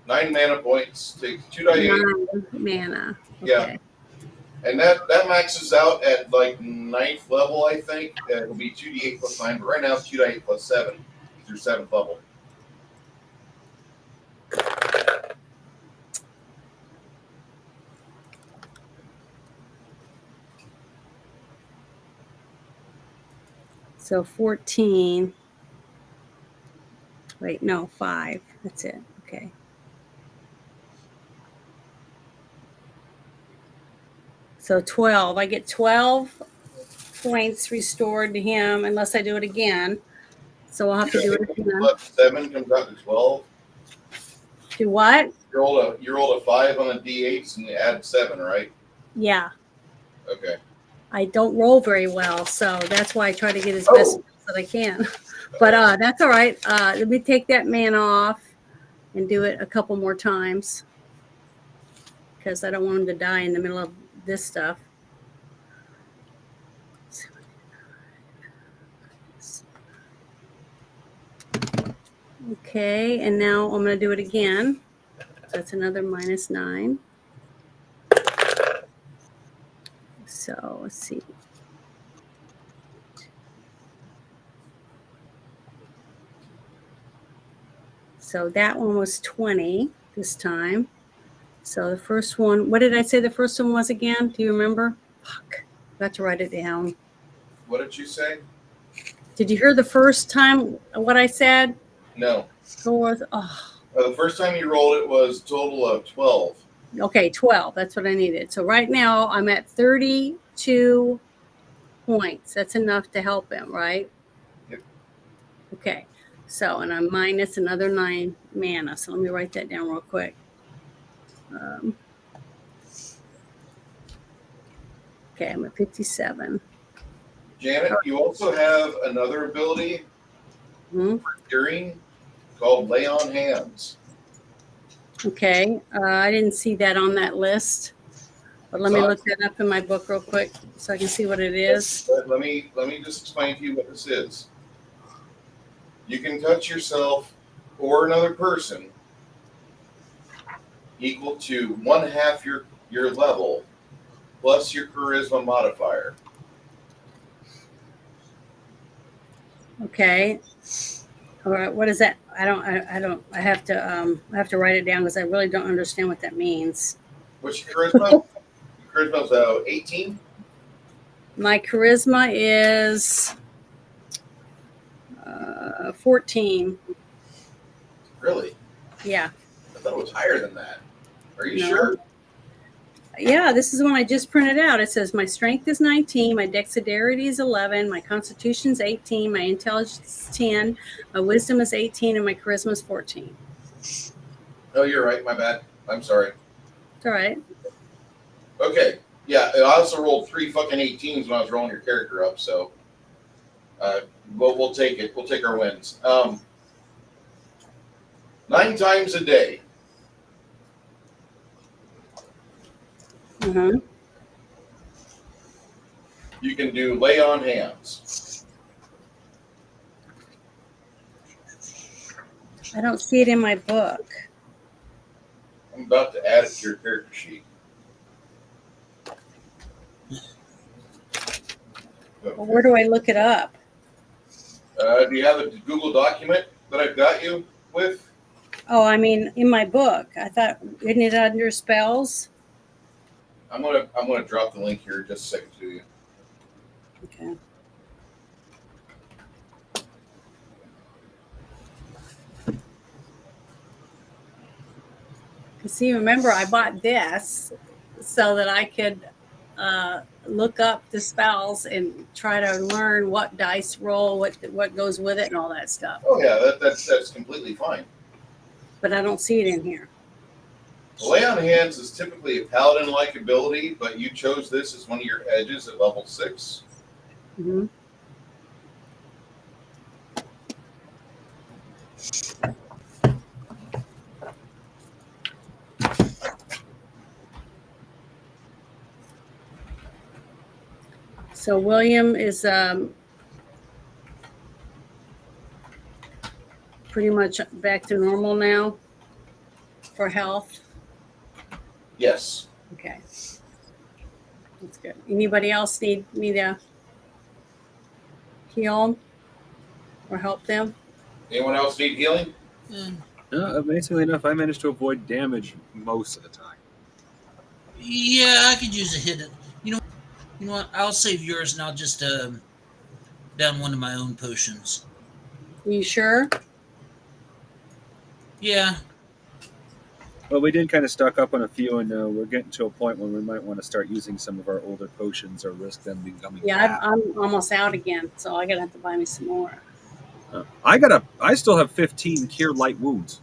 9 mana points. Take 2d8. 9 mana. Yeah. Okay. And that maxes out at like 9th level, I think. It'll be 2d8 plus 9, but right now it's 2d8 plus 7 through 7th level. So 14. Wait, no, 5. That's it. Okay. So 12. I get 12 points restored to him unless I do it again. So I'll have to do it again. Plus 7 comes out to 12. Do what? You rolled a 5 on the d8s and you add 7, right? Yeah. Okay. I don't roll very well, so that's why I try to get as best that I can. But that's all right. Let me take that man off and do it a couple more times because I don't want him to die in the middle of this stuff. Okay, and now I'm going to do it again. So that's another -9. So let's see. So that one was 20 this time. So the first one, what did I say the first one was again? Do you remember? Fuck. I got to write it down. What did you say? Did you hear the first time what I said? No. Oh, The first time you rolled it was a total of 12. okay, 12. That's what I needed. So right now I'm at 32 points. That's enough to help him, right? Yep. Okay. So, and I'm minus another 9 mana. So let me write that down real quick. Okay, I'm at 57. Janet, you also have another ability Hmm? for curing called Lay on Hands. Okay, I didn't see that on that list. But let me look that up in my book real quick so I can see what it is. Let me just explain to you what this is. You can touch yourself or another person equal to 1/2 your level plus your charisma modifier. Okay. All right. What is that? I have to write it down because I really don't understand what that means. What's your charisma? Charisma's 18. My charisma is 14. Really? Yeah. I thought it was higher than that. Are you No. sure? Yeah, this is the one I just printed out. It says my strength is 19, my dexterity is 11, my constitution is 18, my intelligence is 10, my wisdom is 18, and my charisma is 14. Oh, you're right. My bad. I'm sorry. It's all right. Okay. Yeah, I also rolled 3 fucking 18s when I was rolling your character up, so we'll take it. We'll take our wins. 9 times a day. Uh-huh. You can do lay on hands. I don't see it in my book. I'm about to add it to your character sheet. Well, where do I look it up? Do you have a Google document that I've got you with? Oh, I mean, in my book. I thought, isn't it under spells? I'm gonna drop the link here just a second to you. Okay. See, remember, I bought this so that I could look up the spells and try to learn what dice roll, what goes with it, and all that stuff. Oh yeah, that's completely fine. But I don't see it in here. Lay on hands is typically a paladin-like ability, but you chose this as one of your edges at level 6. Mm-hmm. So William is pretty much back to normal now for health. Yes. Okay. That's good. Anybody else need me to heal or help them? Anyone else need healing? Amazingly enough, I managed to avoid damage most of the time. Yeah, I could use a hit. You know what? I'll save yours and I'll just down one of my own potions. Are you sure? Yeah. Well, we did kind of stock up on a few, and we're getting to a point when we might want to start using some of our older potions or risk them becoming Yeah, bad. I'm almost out again, so I'm gonna have to buy me some more. I still have 15 cure light wounds.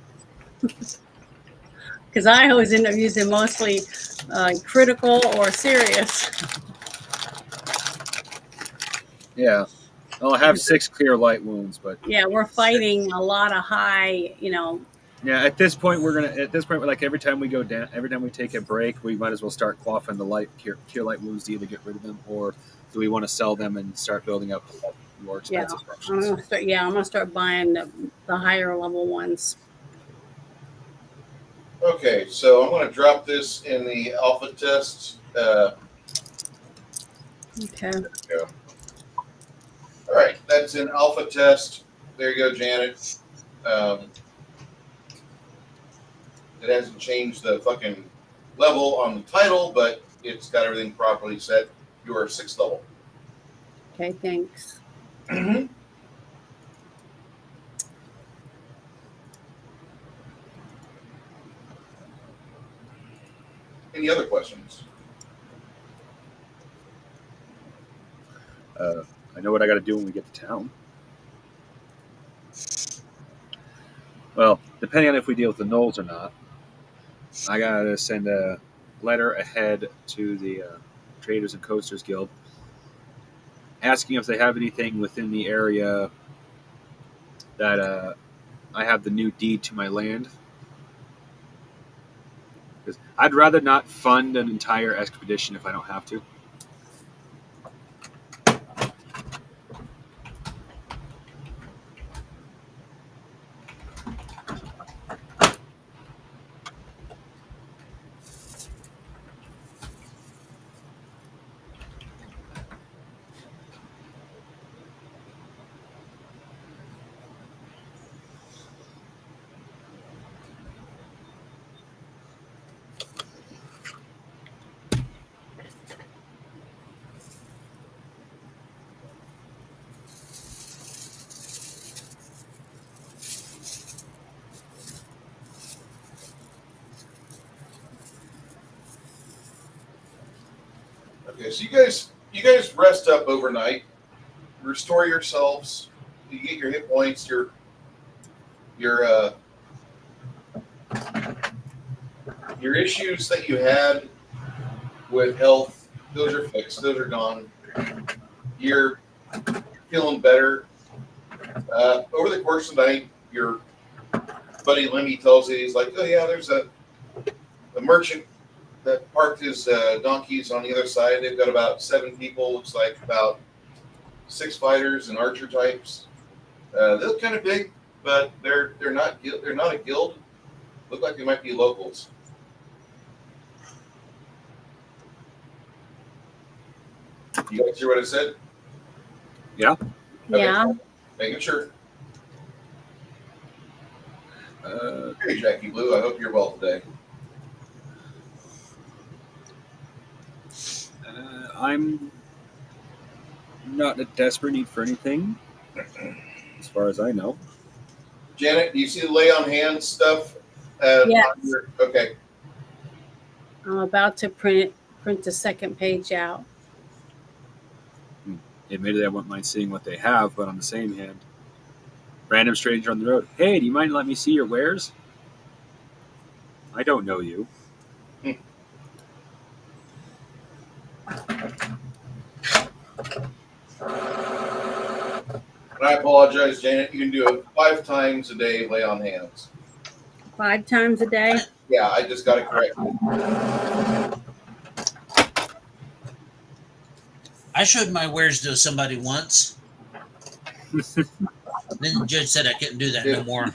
Because I always end up using mostly critical or serious. Yeah. I'll have 6 clear light wounds, but Yeah, we're fighting a lot of high, yeah, at this point, like every time we go down, every time we take a break, we might as well start quaffing the cure light wounds to either get rid of them, or do we want to sell them and start building up more expensive I'm potions? gonna start buying the higher level ones. Okay, so I'm going to drop this in the alpha test. Okay. There we go. All right, that's an alpha test. There you go, Janet. It hasn't changed the fucking level on the title, but it's got everything properly set. You are 6th level. Okay, thanks. Any other questions? I know what I got to do when we get to town. Well, depending on if we deal with the gnolls or not, I got to send a letter ahead to the Traders and Coasters Guild asking if they have anything within the area that I have the new deed to my land. 'Cause I'd rather not fund an entire expedition if I don't have to. Okay, so you guys rest up overnight, restore yourselves, you get your hit points, your issues that you had with health, those are fixed, those are gone. You're feeling better. Over the course of the night, your buddy Lemmy tells you, he's like, oh yeah, there's a merchant that parked his donkeys on the other side. They've got about 7 people, looks like about 6 fighters and archer types. They look kind of big, but they're not a guild. Look like they might be locals. You guys hear what I said? Yeah. Okay. Yeah. Making sure. Hey, Jackie Blue. I hope you're well today. I'm not in a desperate need for anything, as far as I know. Janet, do you see the lay on hands stuff? Yes. Okay. I'm about to print the second page out. Admittedly, I wouldn't mind seeing what they have, but on the same hand, random stranger on the road. Hey, do you mind letting me see your wares? I don't know you. And I apologize, Janet. You can do it 5 times a day, lay on hands. 5 times a day. Yeah, I just got it corrected. I showed my wares to somebody once. Then the judge said I couldn't do that no more.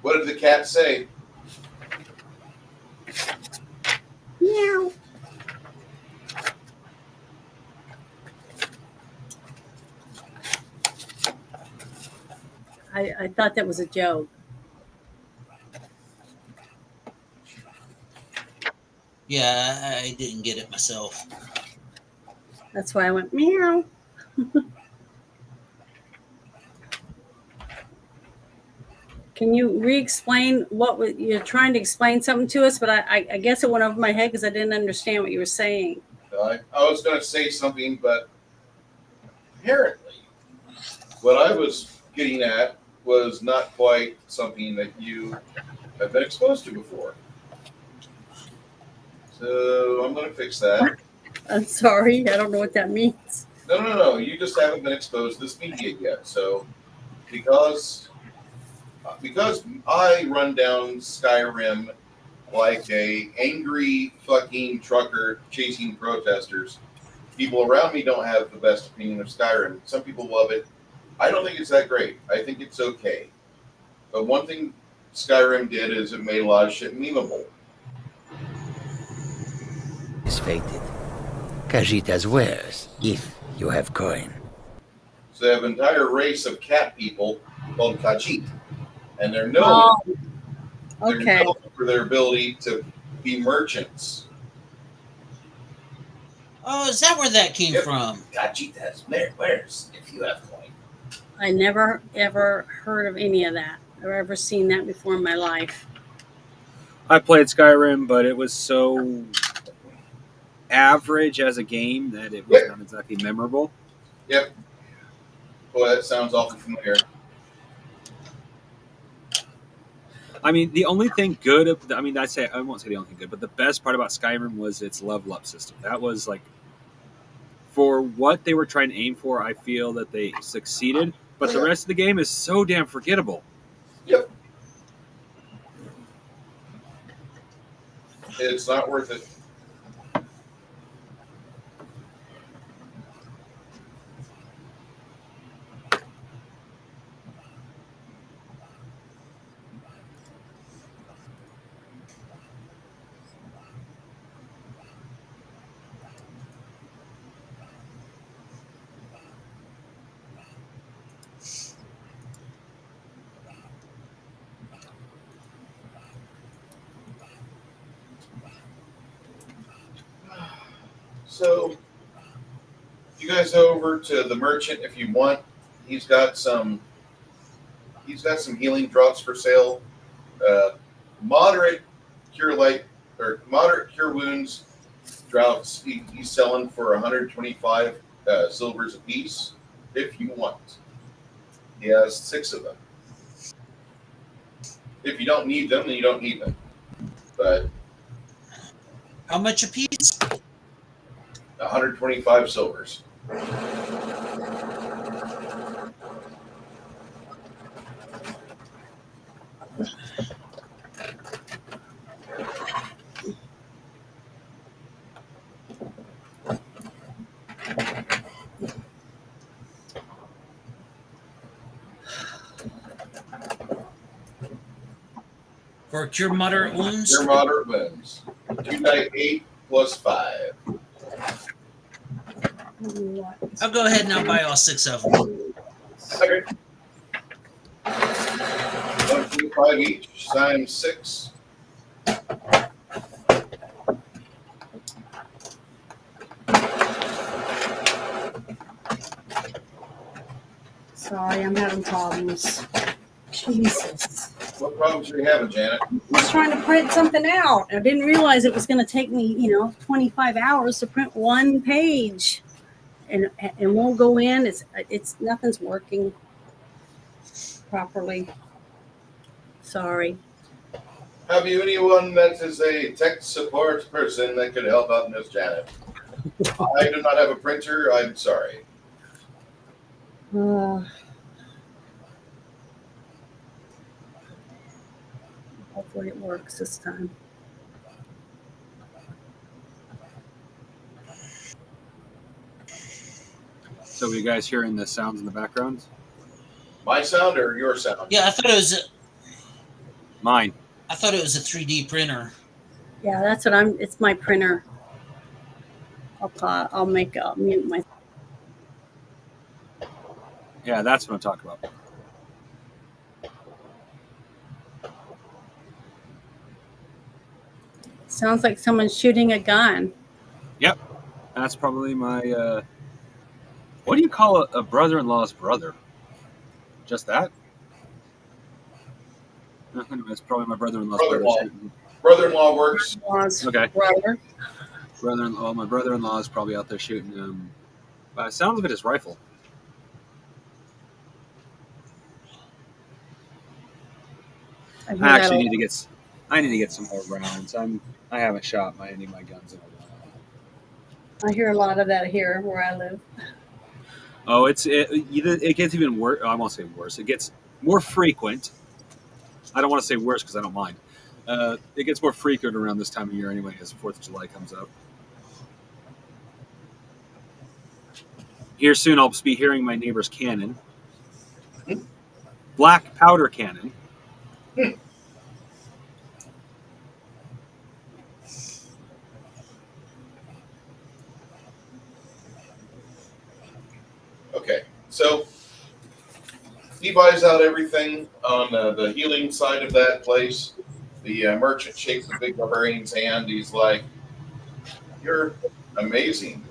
What did the cat say? Meow. I thought that was a joke. Yeah, I didn't get it myself. That's why I went meow. Can you re-explain you're trying to explain something to us? But I guess it went over my head because I didn't understand what you were saying. I was going to say something, but apparently what I was getting at was not quite something that you have been exposed to before. So I'm going to fix that. I'm sorry. I don't know what that means. No. You just haven't been exposed to this media yet. So because I run down Skyrim like a angry fucking trucker chasing protesters, people around me don't have the best opinion of Skyrim. Some people love it. I don't think it's that great. I think it's okay. But one thing Skyrim did is it made a lot of shit memeable. Is fated. Khajiit wares, if you have coin. So they have an entire race of cat people called Khajiit. And they're known, Okay. they're known for their ability to be merchants. Oh, is that where that came from? Khajiit has wares if you have coin. I never ever heard of any of that or ever seen that before in my life. I played Skyrim, but it was so average as a game that it was not exactly memorable. Yep. Boy, that sounds awful familiar. I mean, the only thing good, I won't say the only thing good, but the best part about Skyrim was its level up system. That was like, for what they were trying to aim for, I feel that they succeeded. But the rest of the game is so damn forgettable. Yep. It's not worth it. So, you guys go over to the merchant if you want. He's got some healing drops for sale. Moderate cure light or moderate cure wounds droughts. He's selling for 125 silvers a piece if you want. He has 6 of them. If you don't need them, then you don't need them. But How much a piece? 125 silvers. For cure moderate wounds? Cure moderate wounds. 2d8 plus 5. I'll go ahead and I'll buy all 6 of them. Okay. 125 each, times 6. Sorry, I'm having problems. Jesus. What problems are you having, Janet? I was trying to print something out. I didn't realize it was going to take me, 25 hours to print one page. And won't go in. It's nothing's working properly. Sorry. Have you anyone that is a tech support person that could help out Miss Janet? I do not have a printer. I'm sorry. Hopefully it works this time. So, are you guys hearing the sounds in the background? My sound or your sound? Yeah, I thought it was Mine. a 3D printer. Yeah, that's what it's my printer. I'll mute my. Yeah, that's what I'm talking about. Sounds like someone's shooting a gun. Yep. That's probably my, what do you call a brother-in-law's brother? Just that? It's probably my brother-in-law's Brother-in-law. brother. Brother-in-law works. Okay. Brother. My brother-in-law is probably out there shooting, by the sounds of it, his rifle. I actually need to get some more rounds. I haven't shot any of my guns in a while. I hear a lot of that here where I live. Oh, it gets even worse. I won't say worse. It gets more frequent. I don't want to say worse because I don't mind. It gets more frequent around this time of year anyway, as 4th of July comes up. Here soon, I'll be hearing my neighbor's cannon. Black powder cannon. Okay, so he buys out everything on the healing side of that place. The merchant shakes the big barbarian's hand. He's like, "You're amazing.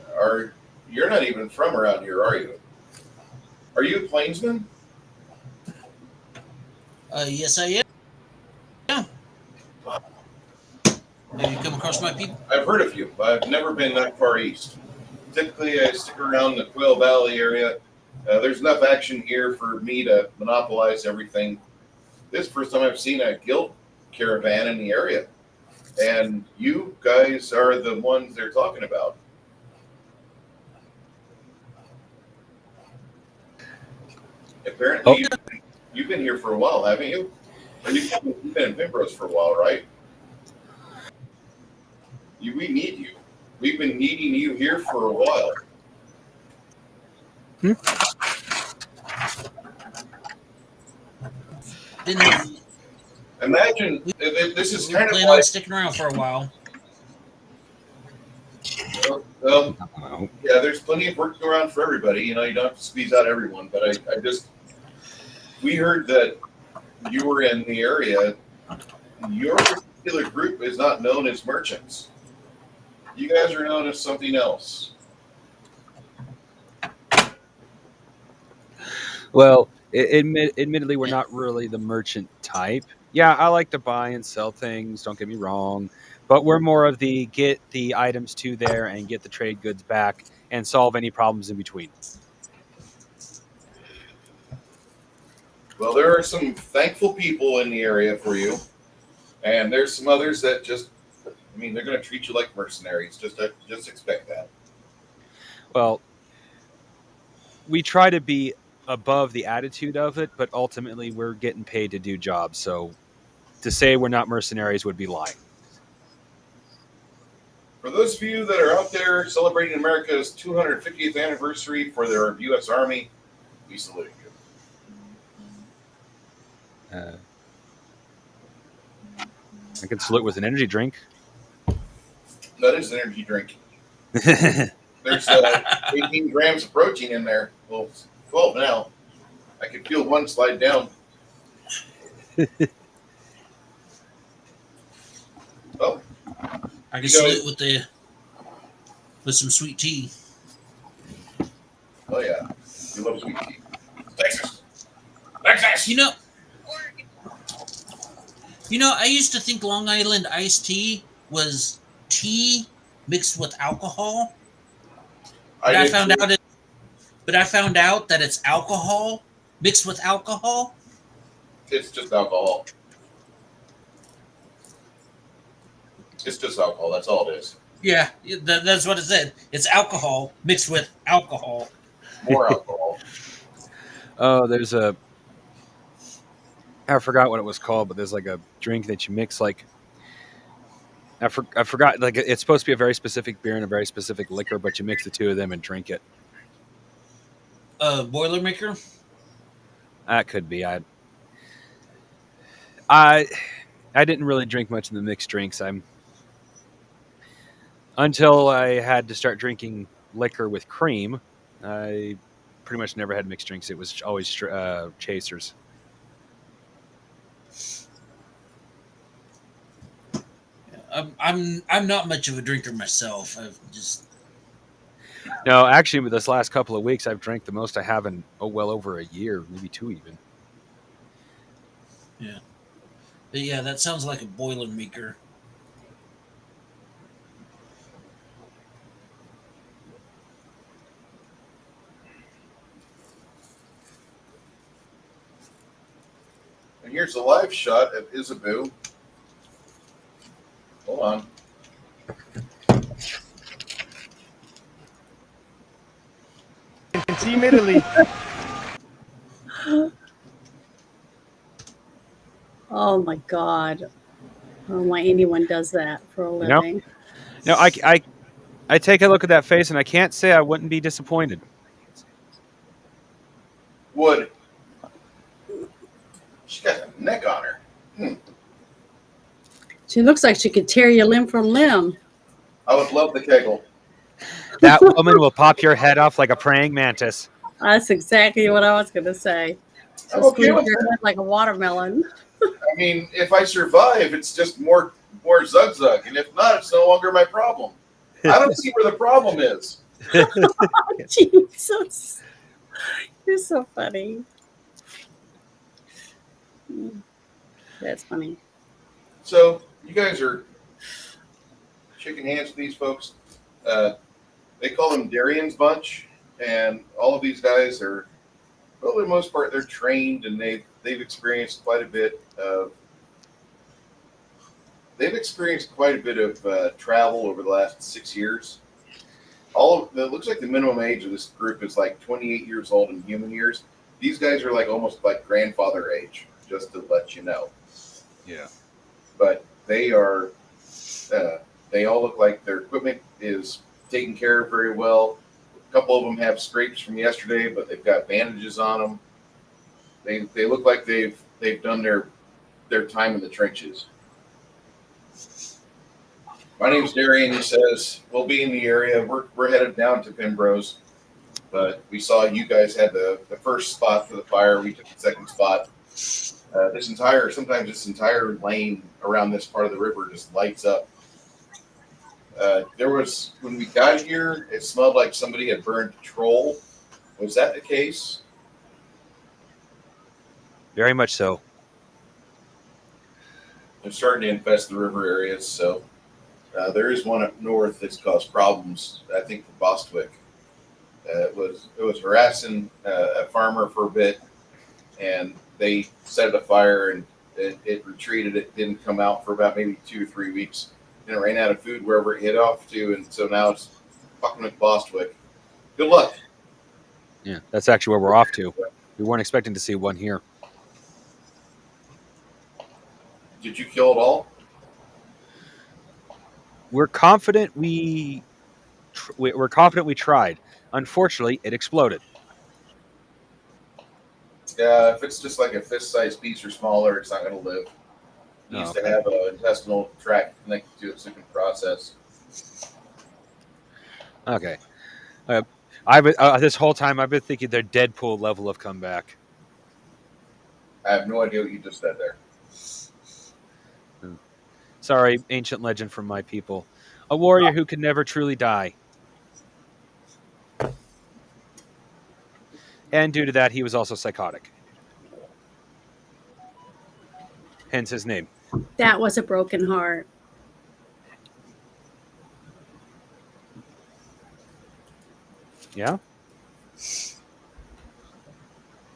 You're not even from around here, are you? Are you a plainsman?" Yes, I am. Yeah. Have you come across my people? I've heard of you, but I've never been that far east. Typically, I stick around the Quail Valley area. There's enough action here for me to monopolize everything. This is the first time I've seen a guild caravan in the area. And you guys are the ones they're talking about. Apparently, you've been here for a while, haven't you? Or you've been in Pembrose for a while, right? We need you. We've been needing you here for a while. Didn't Imagine this is kind of plan on like sticking around for a while. yeah. There's plenty of work around for everybody. You know, you don't have to squeeze out everyone. But I just we heard that you were in the area. Your particular group is not known as merchants. You guys are known as something else. Well, admittedly, we're not really the merchant type. Yeah, I like to buy and sell things. Don't get me wrong, but we're more of the get the items to there and get the trade goods back and solve any problems in between. Well, there are some thankful people in the area for you, and there's some others that just, I mean, they're going to treat you like mercenaries. Just expect that. Well, we try to be above the attitude of it, but ultimately we're getting paid to do jobs. So to say we're not mercenaries would be lying. For those of you that are out there celebrating America's 250th anniversary for their U.S. Army, we salute you. I can salute with an energy drink. That is an energy drink. There's 18 grams of protein in there. Well, 12 now. I can feel one slide down. Oh, I can salute with some sweet tea. oh yeah. You love sweet tea. Texas. Texas. You know, I used to think Long Island iced tea was tea mixed with alcohol. But I found out that it's alcohol mixed with alcohol. It's just alcohol. It's just alcohol. That's all it is. Yeah, that's what it said. It's alcohol mixed with alcohol. More alcohol. Oh, there's I forgot what it was called, but there's like a drink that you mix like I forgot, like it's supposed to be a very specific beer and a very specific liquor, but you mix the two of them and drink it. Boilermaker? That could be. I didn't really drink much in the mixed drinks. Until I had to start drinking liquor with cream. I pretty much never had mixed drinks. It was always chasers. I'm not much of a drinker myself. I've just No, actually, with this last couple of weeks, I've drank the most I have in well over a year, maybe two even. yeah. But yeah, that sounds like a Boilermaker. And here's a live shot of Isabu. Hold on. can see him Italy. Oh my God. I don't know why anyone does that for a living. No, I take a look at that face and I can't say I wouldn't be disappointed. Wood. She's got a neck on her. She looks like she could tear you limb from limb. I would love the kegel. That woman will pop your head off like a praying mantis. That's exactly what I was going to say. I'm She'll okay squeeze with your that. head like a watermelon. I mean, if I survive, it's just more zug, and if not, it's no longer my problem. I don't see where the problem is. Jesus. You're so funny. That's funny. So you guys are shaking hands with these folks. They call them Darian's Bunch, and all of these guys are, well, for the most part, they're trained and they've experienced quite a bit of travel over the last 6 years. It looks like the minimum age of this group is like 28 years old in human years. These guys are like almost like grandfather age, just to let you know. Yeah. But they are They all look like their equipment is taken care of very well. A couple of them have scrapes from yesterday, but they've got bandages on them. They look like they've done their time in the trenches. My name's Darian. He says we'll be in the area. We're headed down to Pembrose, but we saw you guys had the first spot for the fire. We took the second spot. This entire lane around this part of the river just lights up. When we got here, it smelled like somebody had burned petrol. Was that the case? Very much so. They're starting to infest the river areas, so there is one up north that's caused problems, I think, for Bostwick. It was harassing a farmer for a bit, and they set it afire, and it retreated. It didn't come out for about maybe 2 or 3 weeks. And it ran out of food wherever it hit off to, and so now it's fucking with Bostwick. Good luck. Yeah, that's actually where we're off to. We weren't expecting to see one here. Did you kill it all? We're confident we're confident we tried. Unfortunately, it exploded. Yeah, if it's just like a fist-sized piece or smaller, it's not going to live. It needs to have an intestinal tract connected to it so it can process. Okay. This whole time I've been thinking they're Deadpool level of comeback. I have no idea what you just said there. Sorry, ancient legend from my people. A warrior who can never truly die. And due to that, he was also psychotic. Hence his name. That was a broken heart. Yeah?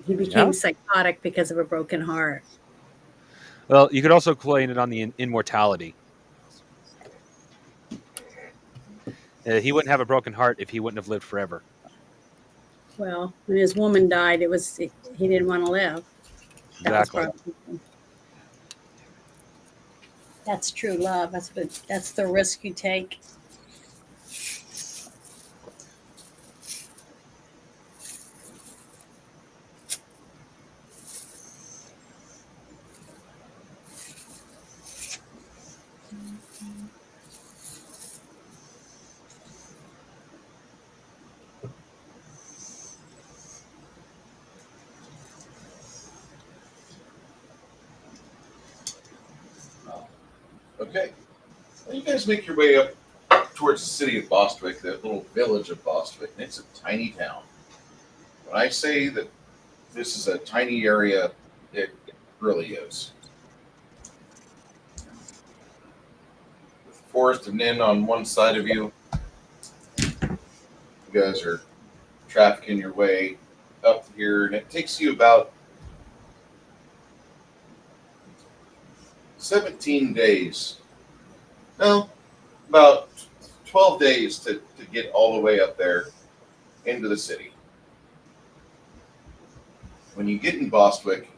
He became psychotic because of a broken heart. Well, you could also blame it on the immortality. He wouldn't have a broken heart if he wouldn't have lived forever. Well, when his woman died, he didn't want to live. Exactly. That's true love. That's the risk you take. Okay. Well, you guys make your way up towards the city of Bostwick, the little village of Bostwick, and it's a tiny town. When I say that this is a tiny area, it really is. With the forest of Nin on one side of you, you guys are trafficking your way up here, and it takes you about 17 days. No, about 12 days to get all the way up there into the city. When you get in Bostwick,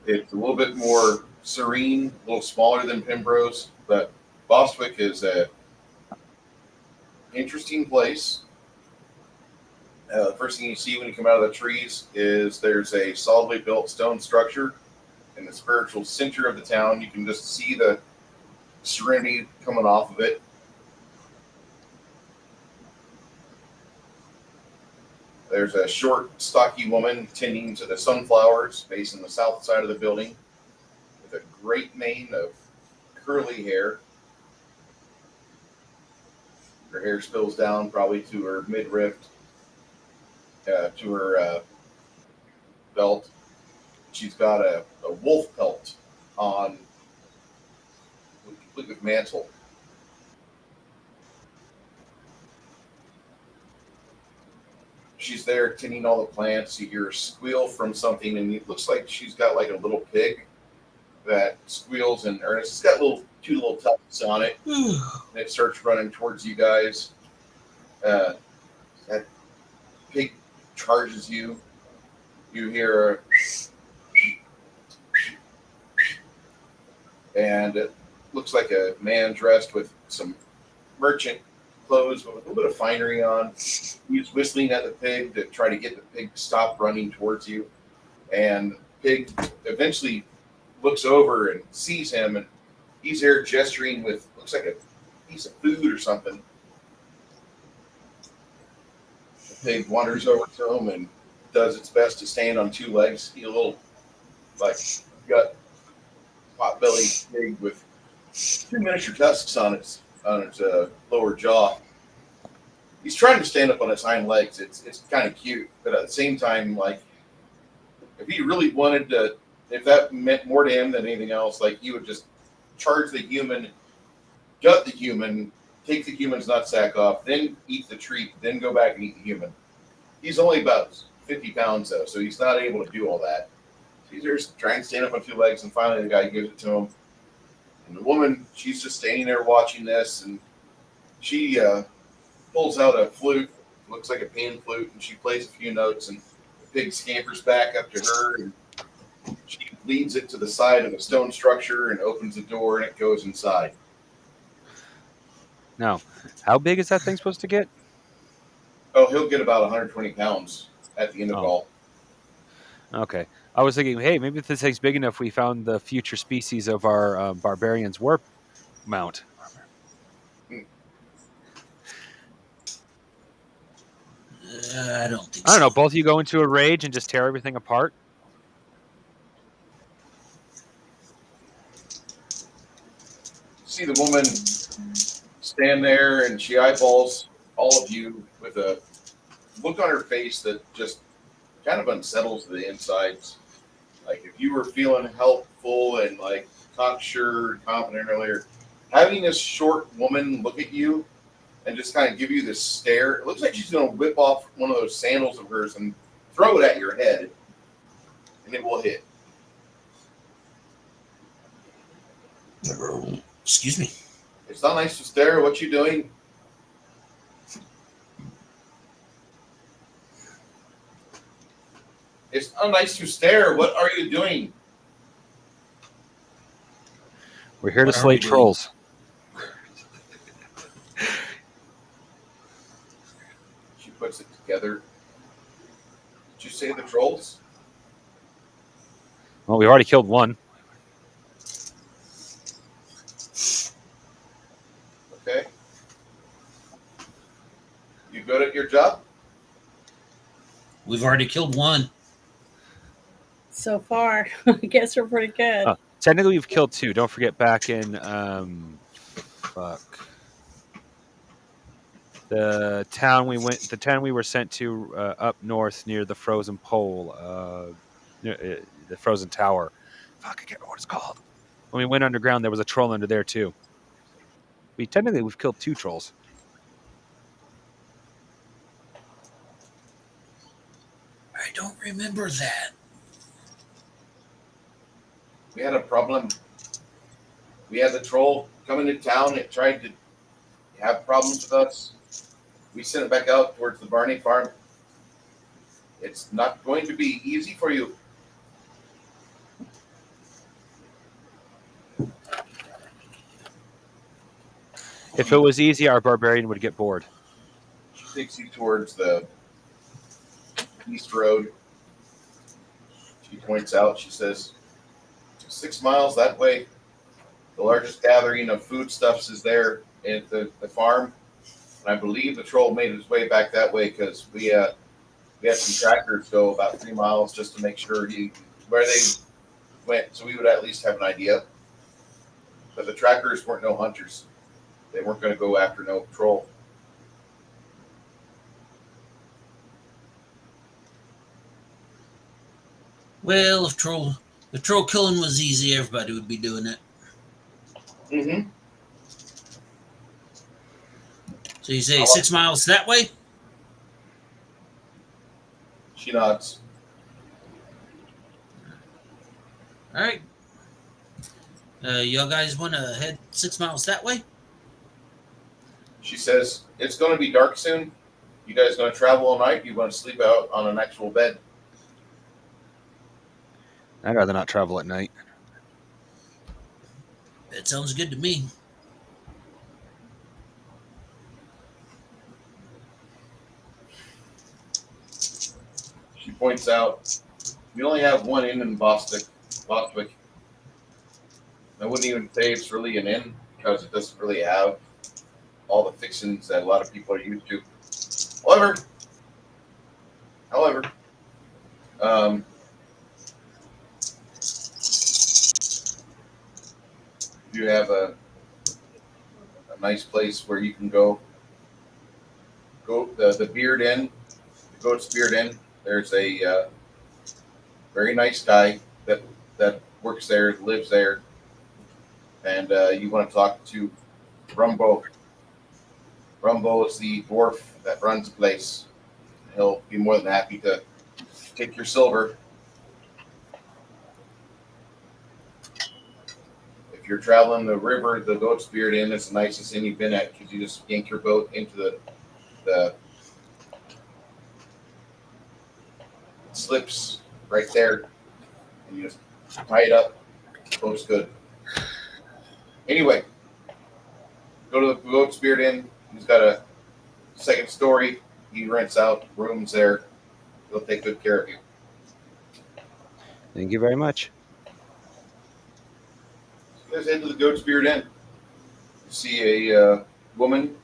it's a little bit more serene, a little smaller than Pembrose, but Bostwick is a interesting place. The first thing you see when you come out of the trees is there's a solidly built stone structure in the spiritual center of the town. You can just see the serenity coming off of it. There's a short, stocky woman tending to the sunflowers facing the south side of the building with a great mane of curly hair. Her hair spills down probably to her midriff, to her belt. She's got a wolf pelt on, complete with mantle. She's there tending all the plants. You hear a squeal from something, and it looks like she's got like a little pig that squeals in earnest. It's got two little tufts on it, and it starts running towards you guys. That pig charges you. You hear and looks like a man dressed with some merchant clothes with a little bit of finery on. He's whistling at the pig to try to get the pig to stop running towards you. And the pig eventually looks over and sees him, and he's there gesturing with, looks like a piece of food or something. The pig wanders over to him and does its best to stand on two legs. He's a little, like, gut, pot-belly pig with two miniature tusks on its lower jaw. He's trying to stand up on its hind legs. It's kind of cute, but at the same time, like, if he really wanted to, if that meant more to him than anything else, like, he would just charge the human, gut the human, take the human's nutsack off, then eat the treat, then go back and eat the human. He's only about 50 pounds, though, so he's not able to do all that. So he's just trying to stand up on two legs, and finally the guy gives it to him. And the woman, she's just standing there watching this, and she pulls out a flute, looks like a pan flute, and she plays a few notes, and the pig scampers back up to her, and she leads it to the side of a stone structure and opens the door, and it goes inside. Now, how big is that thing supposed to get? Oh, he'll get about 120 pounds at the end of it all. Okay. I was thinking, hey, maybe if this thing's big enough, we found the future species of our barbarian's warp mount. I don't think I don't so. know. Both of you go into a rage and just tear everything apart? See the woman stand there, and she eyeballs all of you with a look on her face that just kind of unsettles the insides. Like, if you were feeling helpful and like cocksure, confident earlier, having this short woman look at you and just kind of give you this stare, it looks like she's going to whip off one of those sandals of hers and throw it at your head, and it will hit. Excuse me. It's not nice to stare. What you doing? It's not nice to stare. What are you doing? We're here to What are slay we doing? trolls. She puts it together. Did you say the trolls? Well, we already killed one. Okay. You good at your job? We've already killed one. So far, I guess we're pretty good. Oh, technically, we've killed two. Don't forget back in the town we were sent to up north near the frozen pole, near, the frozen tower. Fuck, I can't remember what it's called. When we went underground, there was a troll under there too. We've killed two trolls. I don't remember that. We had a problem. We had the troll come into town. It tried to have problems with us. We sent it back out towards the Barney farm. It's not going to be easy for you. If it was easy, our barbarian would get bored. She takes you towards the east road. She points out, she says, 6 miles that way. The largest gathering of foodstuffs is there at the farm. And I believe the troll made his way back that way because we had some trackers go about 3 miles just to make sure where they went, so we would at least have an idea. But the trackers weren't no hunters. They weren't going to go after no troll. Well, if troll killing was easy, everybody would be doing it. Mm-hmm. So you say 6 miles that way? She nods. All right. Y'all guys want to head 6 miles that way? She says, it's going to be dark soon. You guys going to travel all night? You want to sleep out on an actual bed? I'd rather not travel at night. That sounds good to me. She points out, we only have one inn in Bostwick. I wouldn't even say it's really an inn because it doesn't really have all the fixings that a lot of people are used to. However, you have a nice place where you can go the Beard Inn, the Goat's Beard Inn. There's a very nice guy that works there, lives there, and you want to talk to Rumbo. Rumbo is the dwarf that runs the place. He'll be more than happy to take your silver. If you're traveling the river, the Goat's Beard Inn is the nicest inn you've been at because you just yank your boat into the slips right there, and you just tie it up. Boat's good. Anyway, go to the Goat's Beard Inn. He's got a second story. He rents out rooms there. He'll take good care of you. Thank you very much. You guys head to the Goat's Beard Inn. You see a woman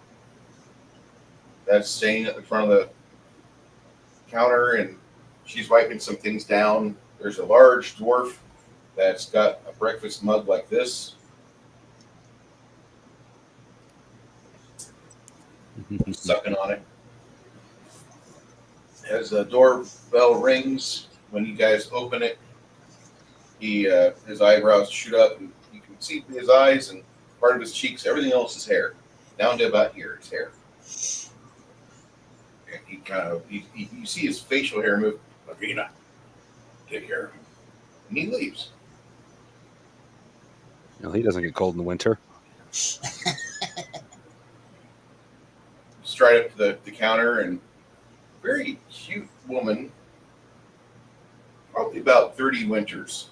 that's staying at the front of the counter, and she's wiping some things down. There's a large dwarf that's got a breakfast mug like this. Sucking on it. As the doorbell rings, when you guys open it, his eyebrows shoot up, and you can see his eyes and part of his cheeks. Everything else is hair, down to about here. It's hair. And he kind of you see his facial hair move. Lavina, take care of him, and he leaves. No, he doesn't get cold in the winter. Straight up to the counter, and very cute woman, probably about 30 winters.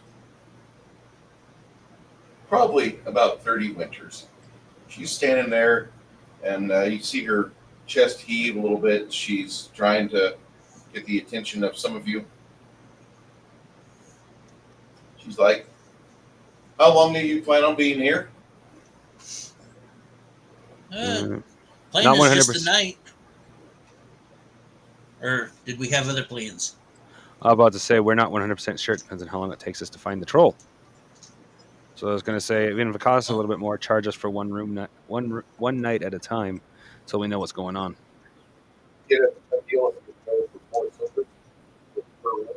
She's standing there, and you see her chest heave a little bit. She's trying to get the attention of some of you. She's like, how long do you plan on being here? Plan Not is just 100%. the night. Or did we have other plans? I'm about to say we're not 100% sure. It depends on how long it takes us to find the troll. So I was going to say, even if it costs a little bit more, charge us for one night at a time, so we know what's going on. Get a deal for 4 silver per room.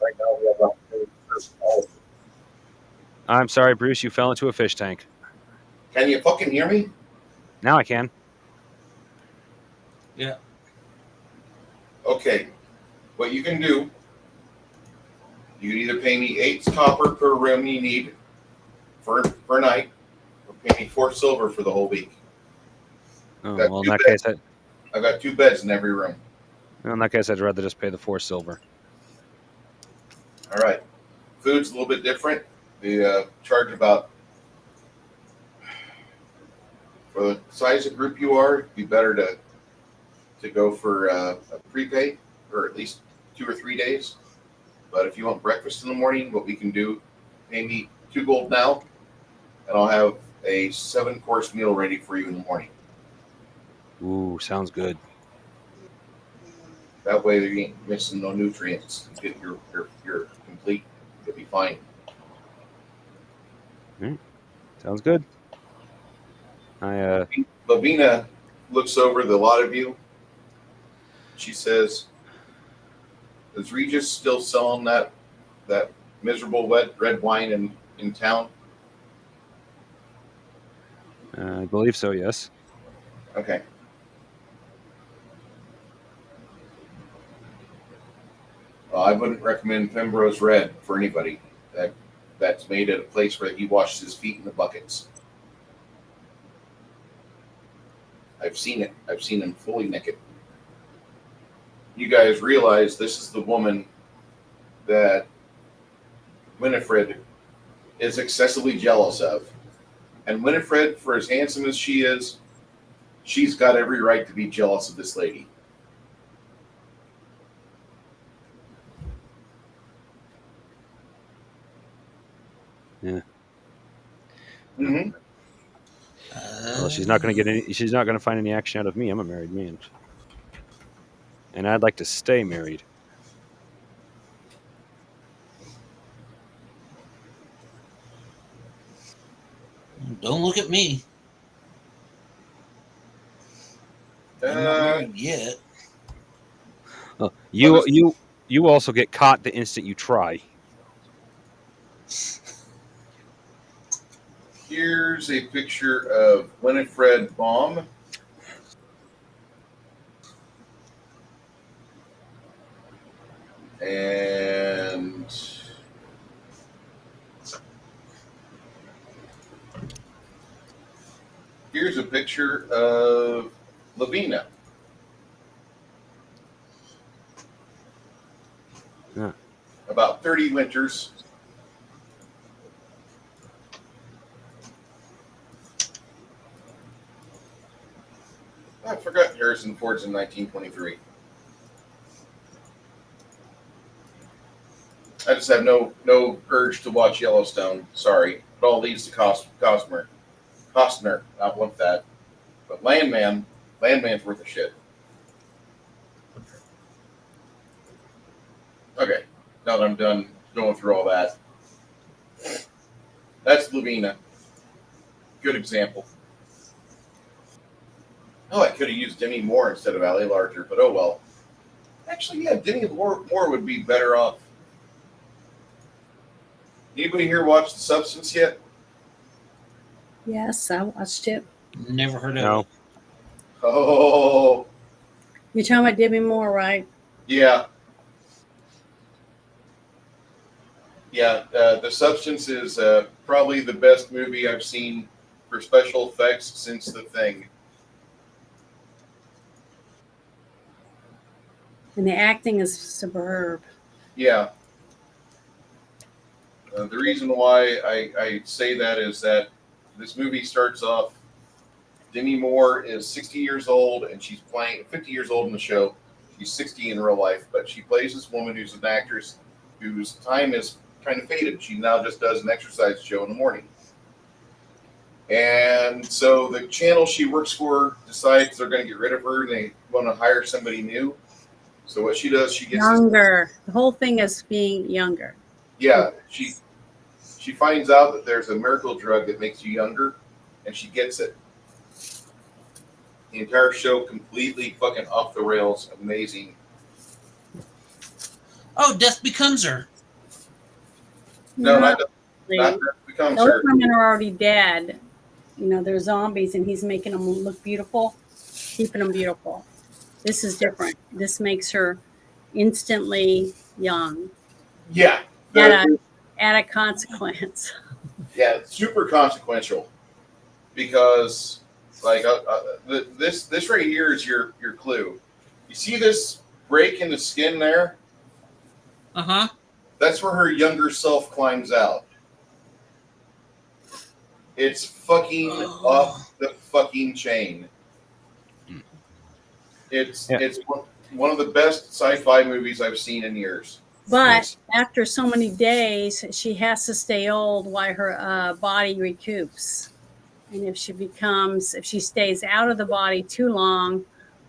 Right now we have about all of them. I'm sorry, Bruce. You fell into a fish tank. Can you fucking hear me? Now I can. Yeah. Okay. What you can do, you can either pay me 8 copper per room you need for a night, or pay me 4 silver for the whole week. Oh, Got well, in two that beds. case, I've got 2 beds in every room. I'd rather just pay the 4 silver. All right. Food's a little bit different. They charge about, for the size of group you are, it'd be better to go for a prepay, or at least 2 or 3 days. But if you want breakfast in the morning, what we can do, pay me 2 gold now, and I'll have a 7-course meal ready for you in the morning. Ooh, sounds good. That way you ain't missing no nutrients. You get your complete, you'll be fine. Sounds good. Lavina looks over the lot of you. She says, is Regis still selling that miserable red wine in town? I believe so, yes. Okay. Well, I wouldn't recommend Pembrose Red for anybody. That's made at a place where he washes his feet in the buckets. I've seen it. I've seen him fully naked. You guys realize this is the woman that Winifred is excessively jealous of. And Winifred, for as handsome as she is, she's got every right to be jealous of this lady. Yeah. Mm-hmm. Well, she's not going to get any. She's not going to find any action out of me. I'm a married man, and I'd like to stay married. Don't look at me. I'm not married yet. Oh, you also get caught the instant you try. Here's a picture of Winifred Baum. And here's a picture of Lavina. Yeah. About 30 winters. I forgot Harrison Ford's in 1923. I just have no urge to watch Yellowstone. Sorry. It all leads to Costner. I want that. But Landman's worth of shit. Okay. Now that I'm done going through all that. That's Lavina. Good example. Oh, I could have used Demi Moore instead of Ali Larger, but oh well. Actually, yeah, Demi Moore would be better off. Anybody here watch The Substance yet? Yes, I watched it. Never heard of No. it. Oh, You're talking about Debbie Moore, right? yeah. Yeah, The Substance is probably the best movie I've seen for special effects since The Thing. And the acting is superb. Yeah. The reason why I say that is that this movie starts off, Demi Moore is 60 years old, and she's playing 50 years old in the show. She's 60 in real life, but she plays this woman who's an actress whose time is kind of faded. She now just does an exercise show in the morning. And so the channel she works for decides they're going to get rid of her, and they want to hire somebody new. So what she does, she gets Younger. The whole thing is being younger. Yeah, she finds out that there's a miracle drug that makes you younger, and she gets it. The entire show completely fucking off the rails, amazing. Oh, Death Becomes Her. No, not really. Death Becomes Those Her. women are already dead. You know, they're zombies, and he's making them look beautiful, keeping them beautiful. This is different. This makes her instantly young. Yeah, At a consequence. yeah, it's super consequential because, like, this right here is your clue. You see this break in the skin there? Uh-huh. That's where her younger self climbs out. It's fucking off the fucking chain. It's one of the best sci-fi movies I've seen in years. But after so many days, she has to stay old while her body recoups. And if she stays out of the body too long,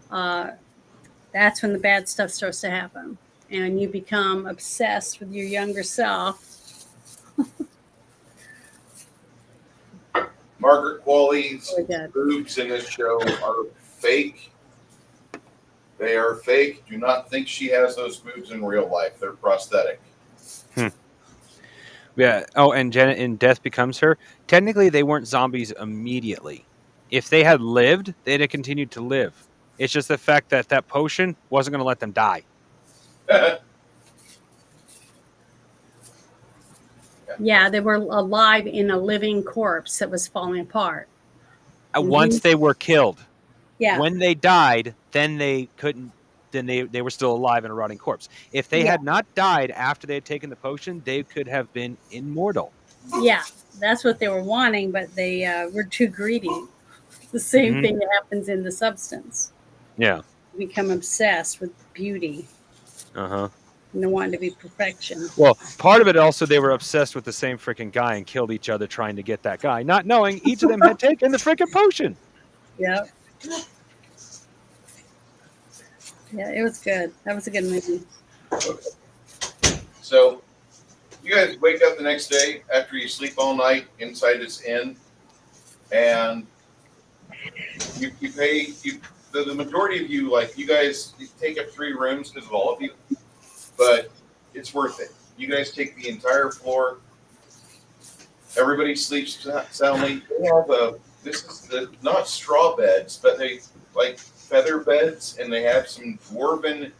that's when the bad stuff starts to happen. And you become obsessed with your younger self. Margaret Qualley's Really good. boobs in this show are fake. They are fake. Do not think she has those boobs in real life. They're prosthetic. Yeah. Oh, and Janet in Death Becomes Her. Technically, they weren't zombies immediately. If they had lived, they'd have continued to live. It's just the fact that that potion wasn't going to let them die. Yeah, they were alive in a living corpse that was falling apart. Once they were killed. Yeah. When they died, then they couldn't then they were still alive and a rotting corpse. If they had not died after they had taken the potion, they could have been immortal. Yeah, that's what they were wanting, but they were too greedy. The same thing that happens in the substance. Yeah. Become obsessed with beauty. Uh-huh. And they wanted to be perfection. Well, part of it also, they were obsessed with the same freaking guy and killed each other trying to get that guy, not knowing each of them had taken the freaking potion. Yeah. Yeah, it was good. That was a good movie. So, you guys wake up the next day after you sleep all night inside this inn, and the majority of you, like, you guys take up 3 rooms because of all of you, but it's worth it. You guys take the entire floor. Everybody sleeps soundly. They have not straw beds, but they like feather beds, and they have some dwarven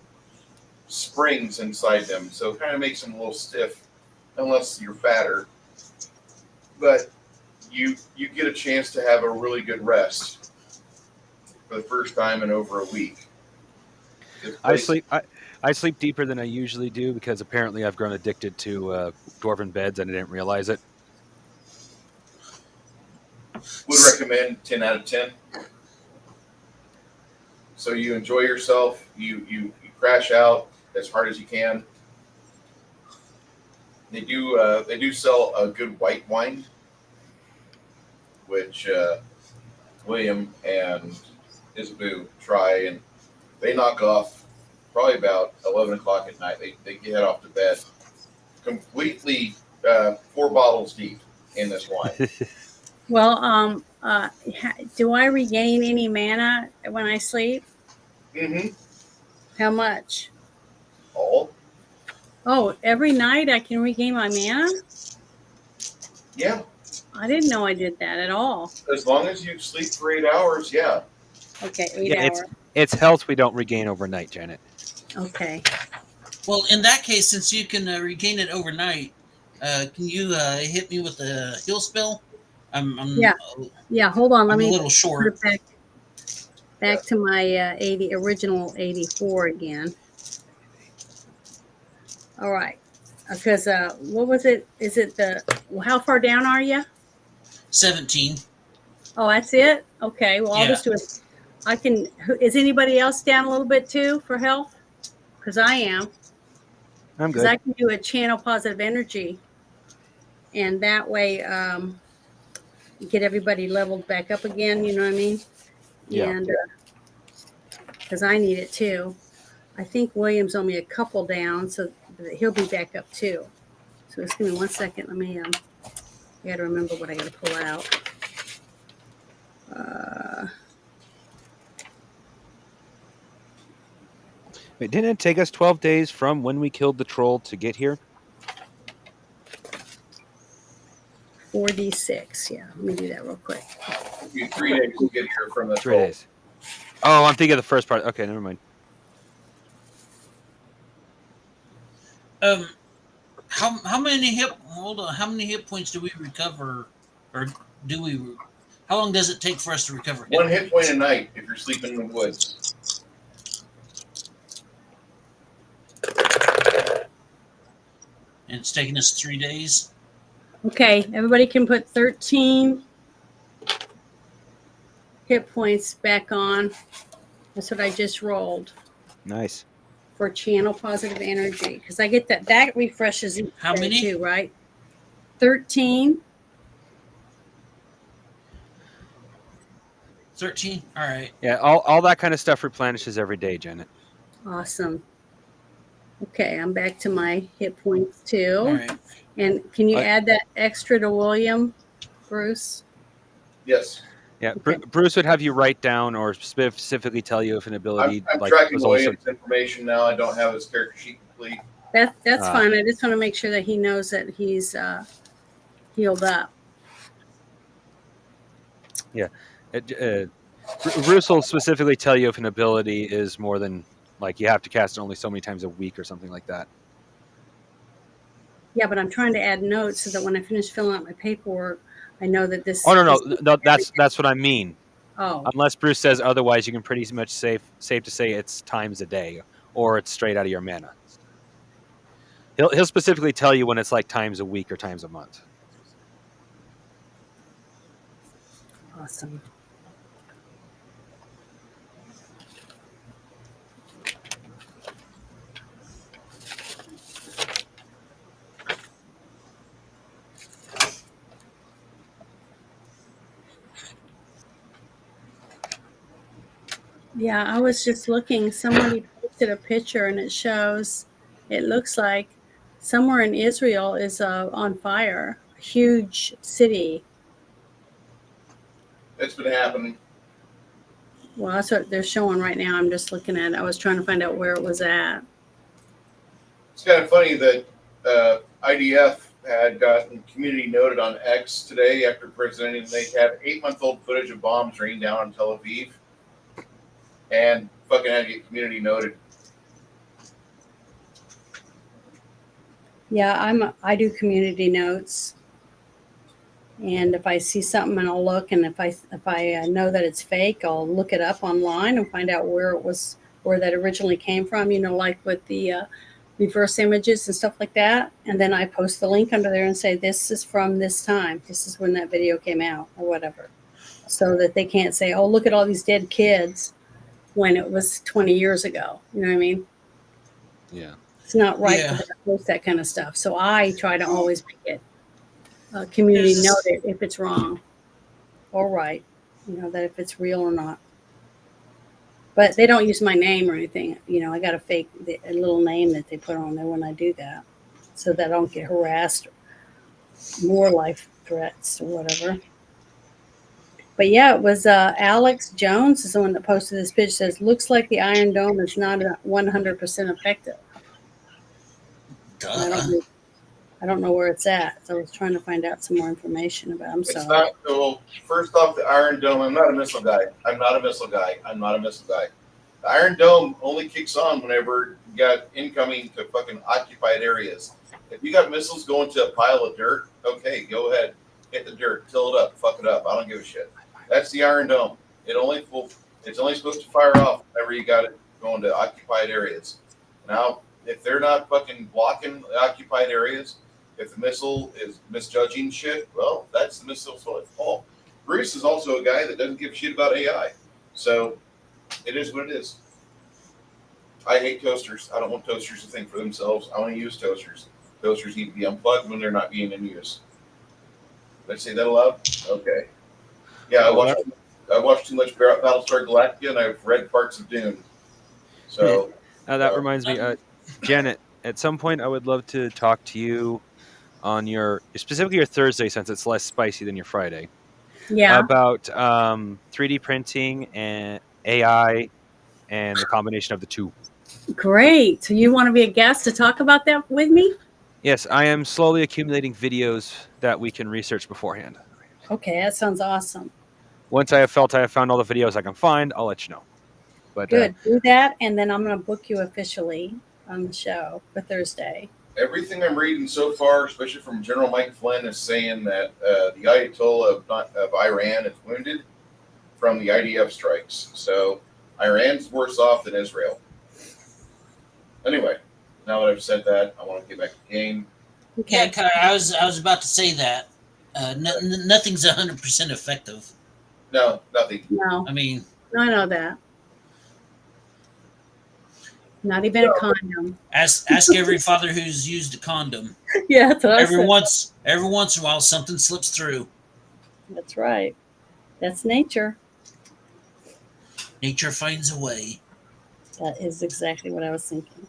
springs inside them, so it kind of makes them a little stiff, unless you're fatter. But you get a chance to have a really good rest for the first time in over a week. I sleep deeper than I usually do because apparently I've grown addicted to dwarven beds and I didn't realize it. Would recommend 10 out of 10. So you enjoy yourself. You crash out as hard as you can. They do sell a good white wine, which William and Isabu try, and they knock off probably about 11 o'clock at night. They get off to bed completely 4 bottles deep in this wine. Well, do I regain any mana when I sleep? Mm-hmm. How much? All? Oh, every night I can regain my mana? Yeah. I didn't know I did that at all. As long as you sleep for 8 hours, yeah. Okay, 8 hours. It's health we don't regain overnight, Janet. Okay. Well, in that case, since you can regain it overnight, can you hit me with a heal spell? Yeah, hold on. Let I'm me a little short. put it back to my original 84 again. All right. Because what was it? Is it how far down are you? 17. Oh, that's it? Okay. Well, I'll Yeah. just do it. Is anybody else down a little bit too for health? Because I am. I'm Because good. I can do a channel positive energy. And that way, get everybody leveled back up again. You know what I mean? Yeah. And because I need it too. I think William's only a couple down, so he'll be back up too. So just give me 1 second. Let me, I got to remember what I got to pull out. Wait, didn't it take us 12 days from when we killed the troll to get here? 4d6. Yeah, let me do that real quick. You 3 days to get here from the 3 days. Oh, I'm thinking of the first part. Okay, never mind. How many hit points do we recover, or do we? How long does it take for us to recover? 1 hit point a night if you're sleeping in the woods. And it's taking us 3 days. Okay, everybody can put 13 hit points back on. That's what I just rolled Nice. for channel positive energy. Because I get that refreshes each How day many? too, right? 13. 13. All right. Yeah, all that kind of stuff replenishes every day, Janet. Awesome. Okay, I'm back to my hit points too. All right. And can you add that extra to William, Bruce? Yes. Yeah, Okay. Bruce would have you write down or specifically tell you if an ability I'm like tracking was also. William's information now. I don't have his character sheet complete. That's Ah. fine. I just want to make sure that he knows that he's healed up. Bruce will specifically tell you if an ability is more than like you have to cast it only so many times a week or something like that. Yeah, but I'm trying to add notes so that when I finish filling out my paperwork, I know that this. Oh no, that's what I mean. Oh, Unless Bruce says otherwise, you can pretty much safe to say it's times a day or it's straight out of your mana. He'll specifically tell you when it's like times a week or times a month. awesome. Yeah, I was just looking. Somebody posted a picture, and it shows. It looks like somewhere in Israel is on fire. A huge city. It's been happening. Well, that's what they're showing right now. I'm just looking at it. I was trying to find out where it was at. It's kind of funny that IDF had gotten community noted on X today after presenting. They had 8-month-old footage of bombs raining down on Tel Aviv, and fucking had to get community noted. Yeah, I do community notes, and if I see something, and I'll look, and if I know that it's fake, I'll look it up online and find out where that originally came from. You know, like with the reverse images and stuff like that, and then I post the link under there and say this is from this time. This is when that video came out, or whatever, so that they can't say, "Oh, look at all these dead kids," when it was 20 years ago. You know what I mean? Yeah. It's not right Yeah. to post that kind of stuff. So I try to always make it community There's- noted if it's wrong or right, you know, that if it's real or not. But they don't use my name or anything. You know, I got a little name that they put on there when I do that, so that I don't get harassed or more life threats or whatever. But yeah, it was Alex Jones is the one that posted this picture. Says, looks like the Iron Dome is not 100% effective. Duh. I don't know where it's at. So I was trying to find out some more information about it. It's not. Well, first off, the Iron Dome. I'm not a missile guy. The Iron Dome only kicks on whenever you got incoming to fucking occupied areas. If you got missiles going to a pile of dirt, okay, go ahead, hit the dirt, till it up, fuck it up. I don't give a shit. That's the Iron Dome. It's only supposed to fire off whenever you got it going to occupied areas. Now, if they're not fucking blocking the occupied areas, if the missile is misjudging shit, well, that's the missile's fault. Bruce is also a guy that doesn't give a shit about AI. So it is what it is. I hate toasters. I don't want toasters to think for themselves. I want to use toasters. Toasters need to be unplugged when they're not being in use. Did I say that aloud? Okay. Yeah, I watched too much Battlestar Galactica, and I've read parts of Dune. So That reminds me, Janet. At some point, I would love to talk to you on specifically your Thursday, since it's less spicy than your Friday. Yeah. About 3D printing and AI and the combination of the two. Great. So you want to be a guest to talk about that with me? Yes, I am slowly accumulating videos that we can research beforehand. Okay, that sounds awesome. Once I have found all the videos I can find, I'll let you know. But Good. Do that, and then I'm going to book you officially on the show for Thursday. everything I'm reading so far, especially from General Mike Flynn, is saying that the Ayatollah of Iran is wounded from the IDF strikes. So Iran's worse off than Israel. Anyway, now that I've said that, I want to get back to the game. Yeah, Okay. Kai, I was about to say that. Nothing's 100% effective. No, nothing. No, I mean, I know that. Not even a condom. ask every father who's used a condom. Yeah, that's what I Every said. once in a while, something slips through. That's right. That's nature. Nature finds a way. That is exactly what I was thinking.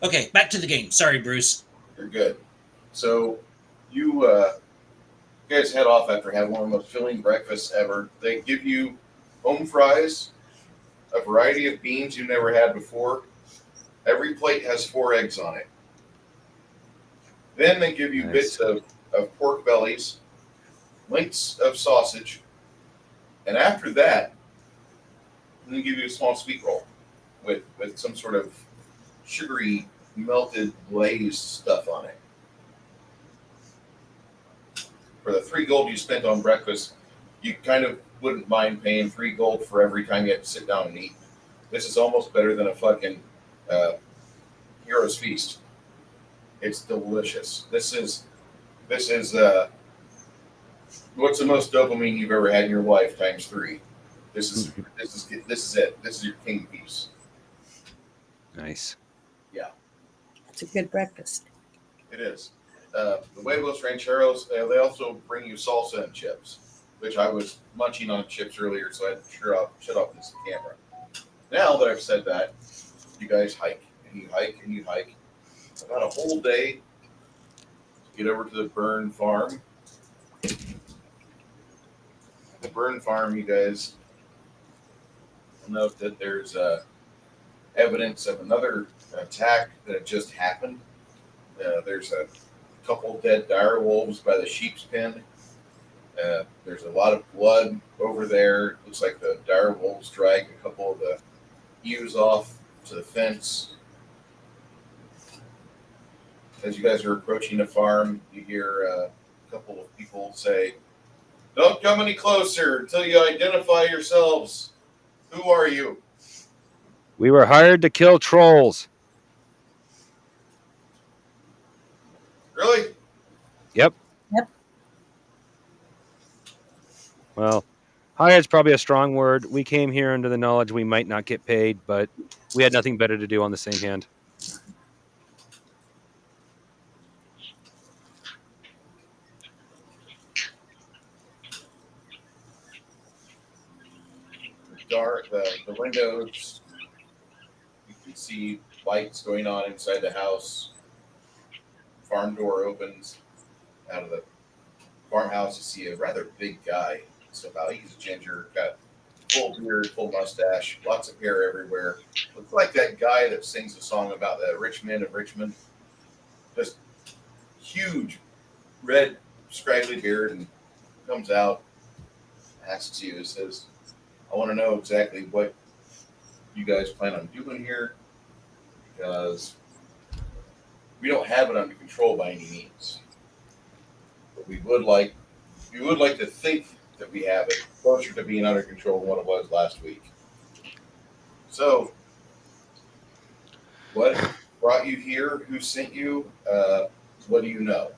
Okay, back to the game. Sorry, Bruce. You're good. So you guys head off after having one of the most filling breakfasts ever. They give you home fries, a variety of beans you never had before. Every plate has 4 eggs on it. Then they give you Nice. bits of pork bellies, links of sausage, and after that, they give you a small sweet roll with some sort of sugary melted glazed stuff on it. for the 3 gold you spent on breakfast, you kind of wouldn't mind paying 3 gold for every time you have to sit down and eat. This is almost better than a fucking Hero's Feast. It's delicious. This is what's the most dopamine you've ever had in your life times 3. This is it. This is your king piece. Nice. It's a good breakfast. It is. The Huevos Rancheros, they also bring you salsa and chips, which I was munching on chips earlier, so I had to shut off this camera. Now that I've said that, you guys hike, and you hike, and you hike. About a whole day to get over to the Burn Farm. The Burn Farm, you guys will note that there's evidence of another attack that just happened. There's a couple dead dire wolves by the sheep's pen. There's a lot of blood over there. Looks like the dire wolves dragged a couple of the ewes off to the fence. As you guys are approaching the farm, you hear a couple of people say, "Don't come any closer until you identify yourselves. Who are you?" We were hired to kill trolls. Really? Yep. Yep. Well, hired's probably a strong word. We came here under the knowledge we might not get paid, but we had nothing better to do on the same hand. Dark, the windows, you can see lights going on inside the house. Farm door opens. Out of the farmhouse, you see a rather big guy. So about he's ginger, got full beard, full mustache, lots of hair everywhere. Looks like that guy that sings a song about the rich men of Richmond. Just huge, red, scraggly beard, and comes out, asks you, says, "I want to know exactly what you guys plan on doing here, because we don't have it under control by any means. But we would like to think that we have it closer to being under control than what it was last week. So, what brought you here? Who sent you? What do you know?"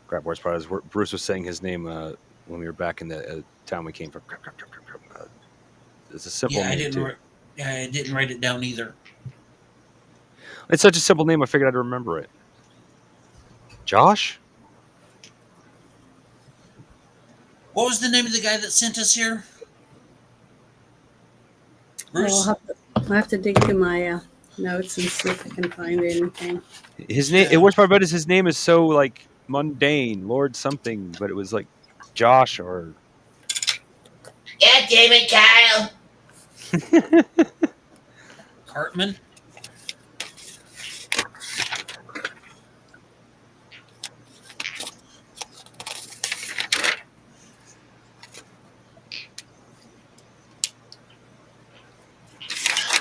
Crapboard's part is Bruce was saying his name when we were back in the town we came from. It's a simple Yeah, name, too. I didn't write it down either. It's such a simple name, I figured I'd remember it. Josh? What was the name of the guy that sent us here? Bruce? Well, I'll have to dig through my notes and see if I can find anything. His name, the worst part about it is his name is so, like, mundane, Lord something, but it was, like, Josh or... God damn it, Kyle! Cartman?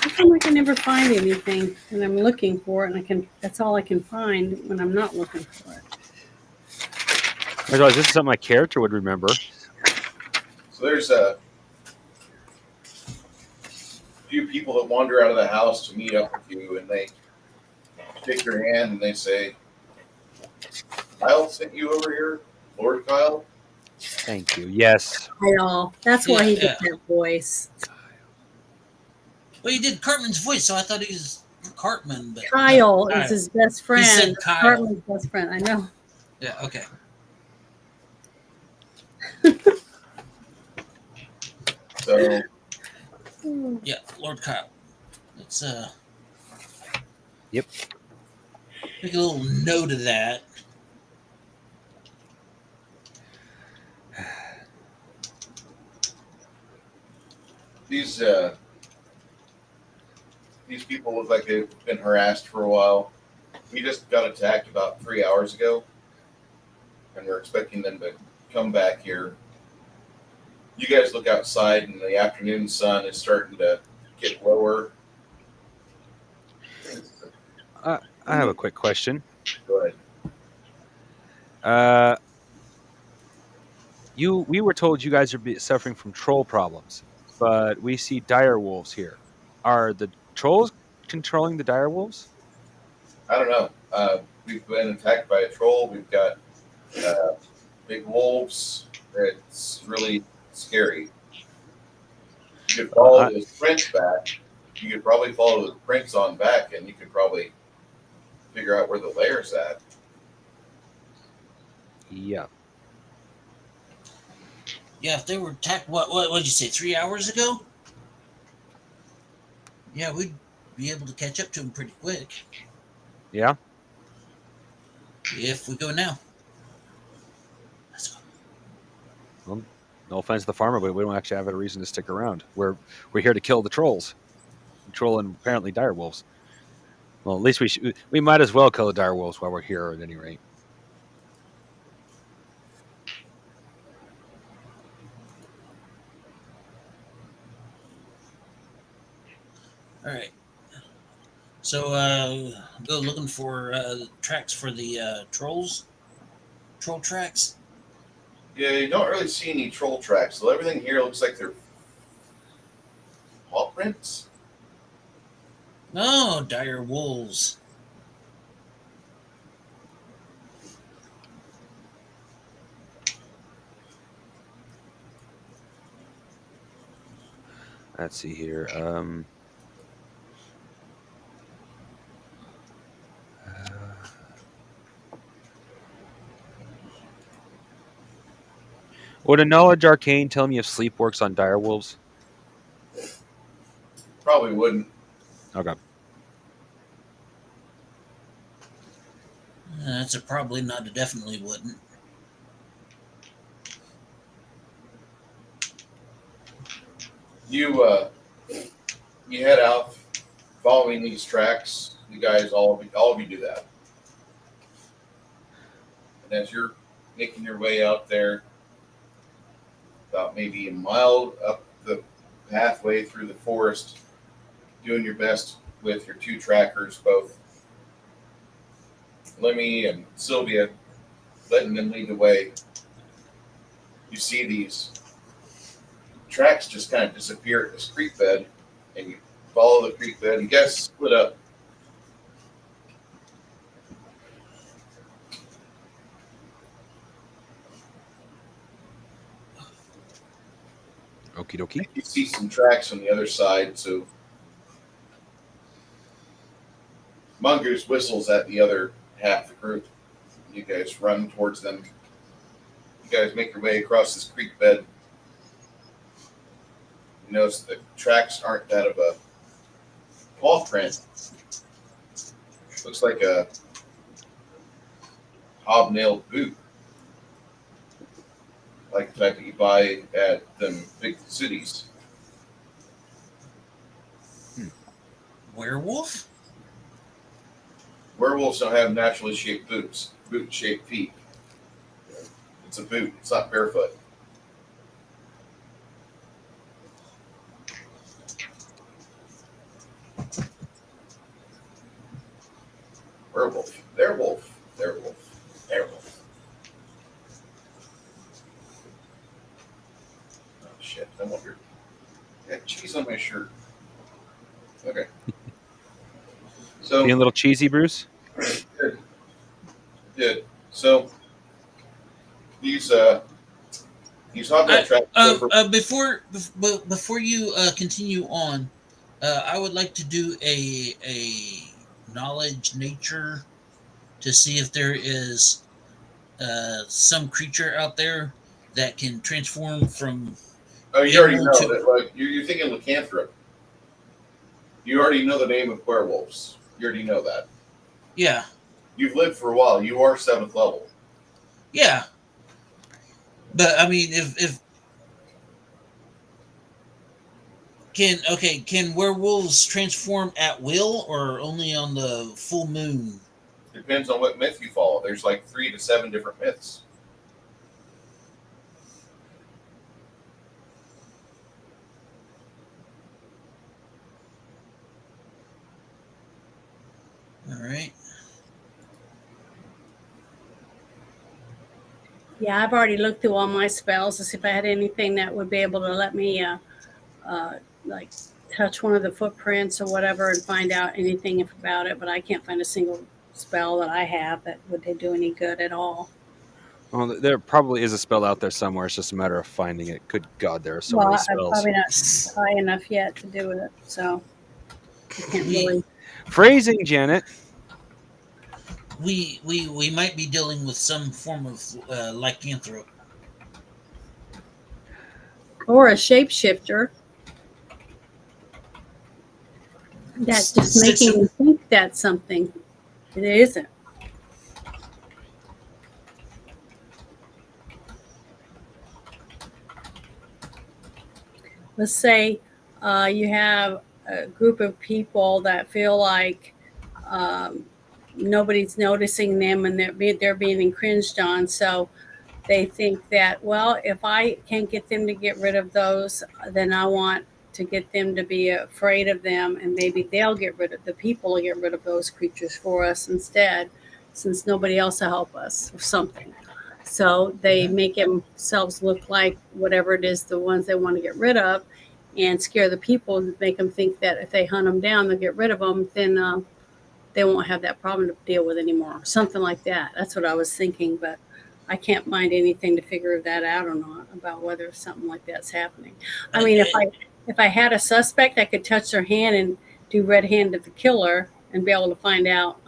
How come I can never find anything and I'm looking for it, and that's all I can find when I'm not looking for it. I realized this is something my character would remember. So there's a few people that wander out of the house to meet up with you, and they shake your hand and they say, "Kyle sent you over here? Lord Kyle?" Thank you. Yes. Kyle. That's why he Yeah. did that voice. Well, he did Cartman's voice, so I thought he was Cartman. But Kyle no, is his best friend. said Kyle. Cartman's best friend. I know. Yeah, okay. So Yeah, Lord Kyle. Let's Yep. make a little note of that. these people look like they've been harassed for a while. We just got attacked about 3 hours ago, and we're expecting them to come back here. You guys look outside, and the afternoon sun is starting to get lower. I have a quick question. Go ahead. We were told you guys are suffering from troll problems, but we see dire wolves here. Are the trolls controlling the dire wolves? I don't know. We've been attacked by a troll. We've got big wolves. It's really scary. You could follow those prints back. You could probably follow the prints on back, and you could probably figure out where the lair's at. Yeah. Yeah, if they were attacked, what did you say, 3 hours ago? Yeah, we'd be able to catch up to them pretty quick Yeah. if we go now. Let's go. Well, no offense to the farmer, but we don't actually have a reason to stick around. We're here to kill the trolls, troll and apparently dire wolves. Well, at least we might as well kill the dire wolves while we're here at any rate. All right. So go looking for tracks for the trolls. Troll tracks. Yeah, you don't really see any troll tracks. So everything here looks like they're paw prints. No, dire wolves. Let's see here. Would a knowledge arcane tell me if sleep works on dire wolves? Probably wouldn't. Okay. That's a probably, not a definitely wouldn't. You head out following these tracks. You guys, all of you do that. And as you're making your way out there, about maybe a mile up the pathway through the forest, doing your best with your two trackers, both Lemmy and Sylvia, letting them lead the way. You see these tracks just kind of disappear at this creek bed, and you follow the creek bed. You guys split up. Okie dokie. You see some tracks on the other side, so Mongoose whistles at the other half of the group. You guys run towards them. You guys make your way across this creek bed. You notice the tracks aren't that of a paw print. Looks like a hobnailed boot, like the type that you buy at them big cities. Werewolf? Werewolves don't have naturally shaped boots, boot-shaped feet. It's a boot. It's not barefoot. Werewolf. Werewolf. Werewolf. Werewolf. Oh shit! I wonder. I got cheese on my shirt. Okay. So Being a little cheesy, Bruce? Good. So these hobnail tracks. Before you continue on, I would like to do a knowledge nature to see if there is some creature out there that can transform from. Oh, you already know to- that. Like you're thinking lycanthrope. You already know the name of werewolves. You already know that. Yeah, You've lived for a while. You are 7th level. yeah. But I mean, if can werewolves transform at will or only on the full moon? Depends on what myth you follow. There's like 3 to 7 different myths. All right. Yeah, I've already looked through all my spells to see if I had anything that would be able to let me like touch one of the footprints or whatever and find out anything about it, but I can't find a single spell that I have that would do any good at all. Well, there probably is a spell out there somewhere. It's just a matter of finding it. Good God, there are so Well, many I'm spells. probably not high enough yet to do it, so I can't really. Phrasing, Janet. We might be dealing with some form of lycanthrope. Or a shapeshifter. That's just making me think that's something. It isn't. Let's say you have a group of people that feel like nobody's noticing them and they're being infringed on. So they think that, well, if I can't get them to get rid of those, then I want to get them to be afraid of them, and maybe they'll get rid of the people will get rid of those creatures for us instead, since nobody else will help us or something. So they make themselves look like whatever it is, the ones they want to get rid of, and scare the people and make them think that if they hunt them down, they'll get rid of them, then they won't have that problem to deal with anymore. Something like that. That's what I was thinking, but I can't find anything to figure that out or not about whether something like that's happening. I mean, if I had a suspect, I could touch their hand and do red hand of the killer and be able to find out,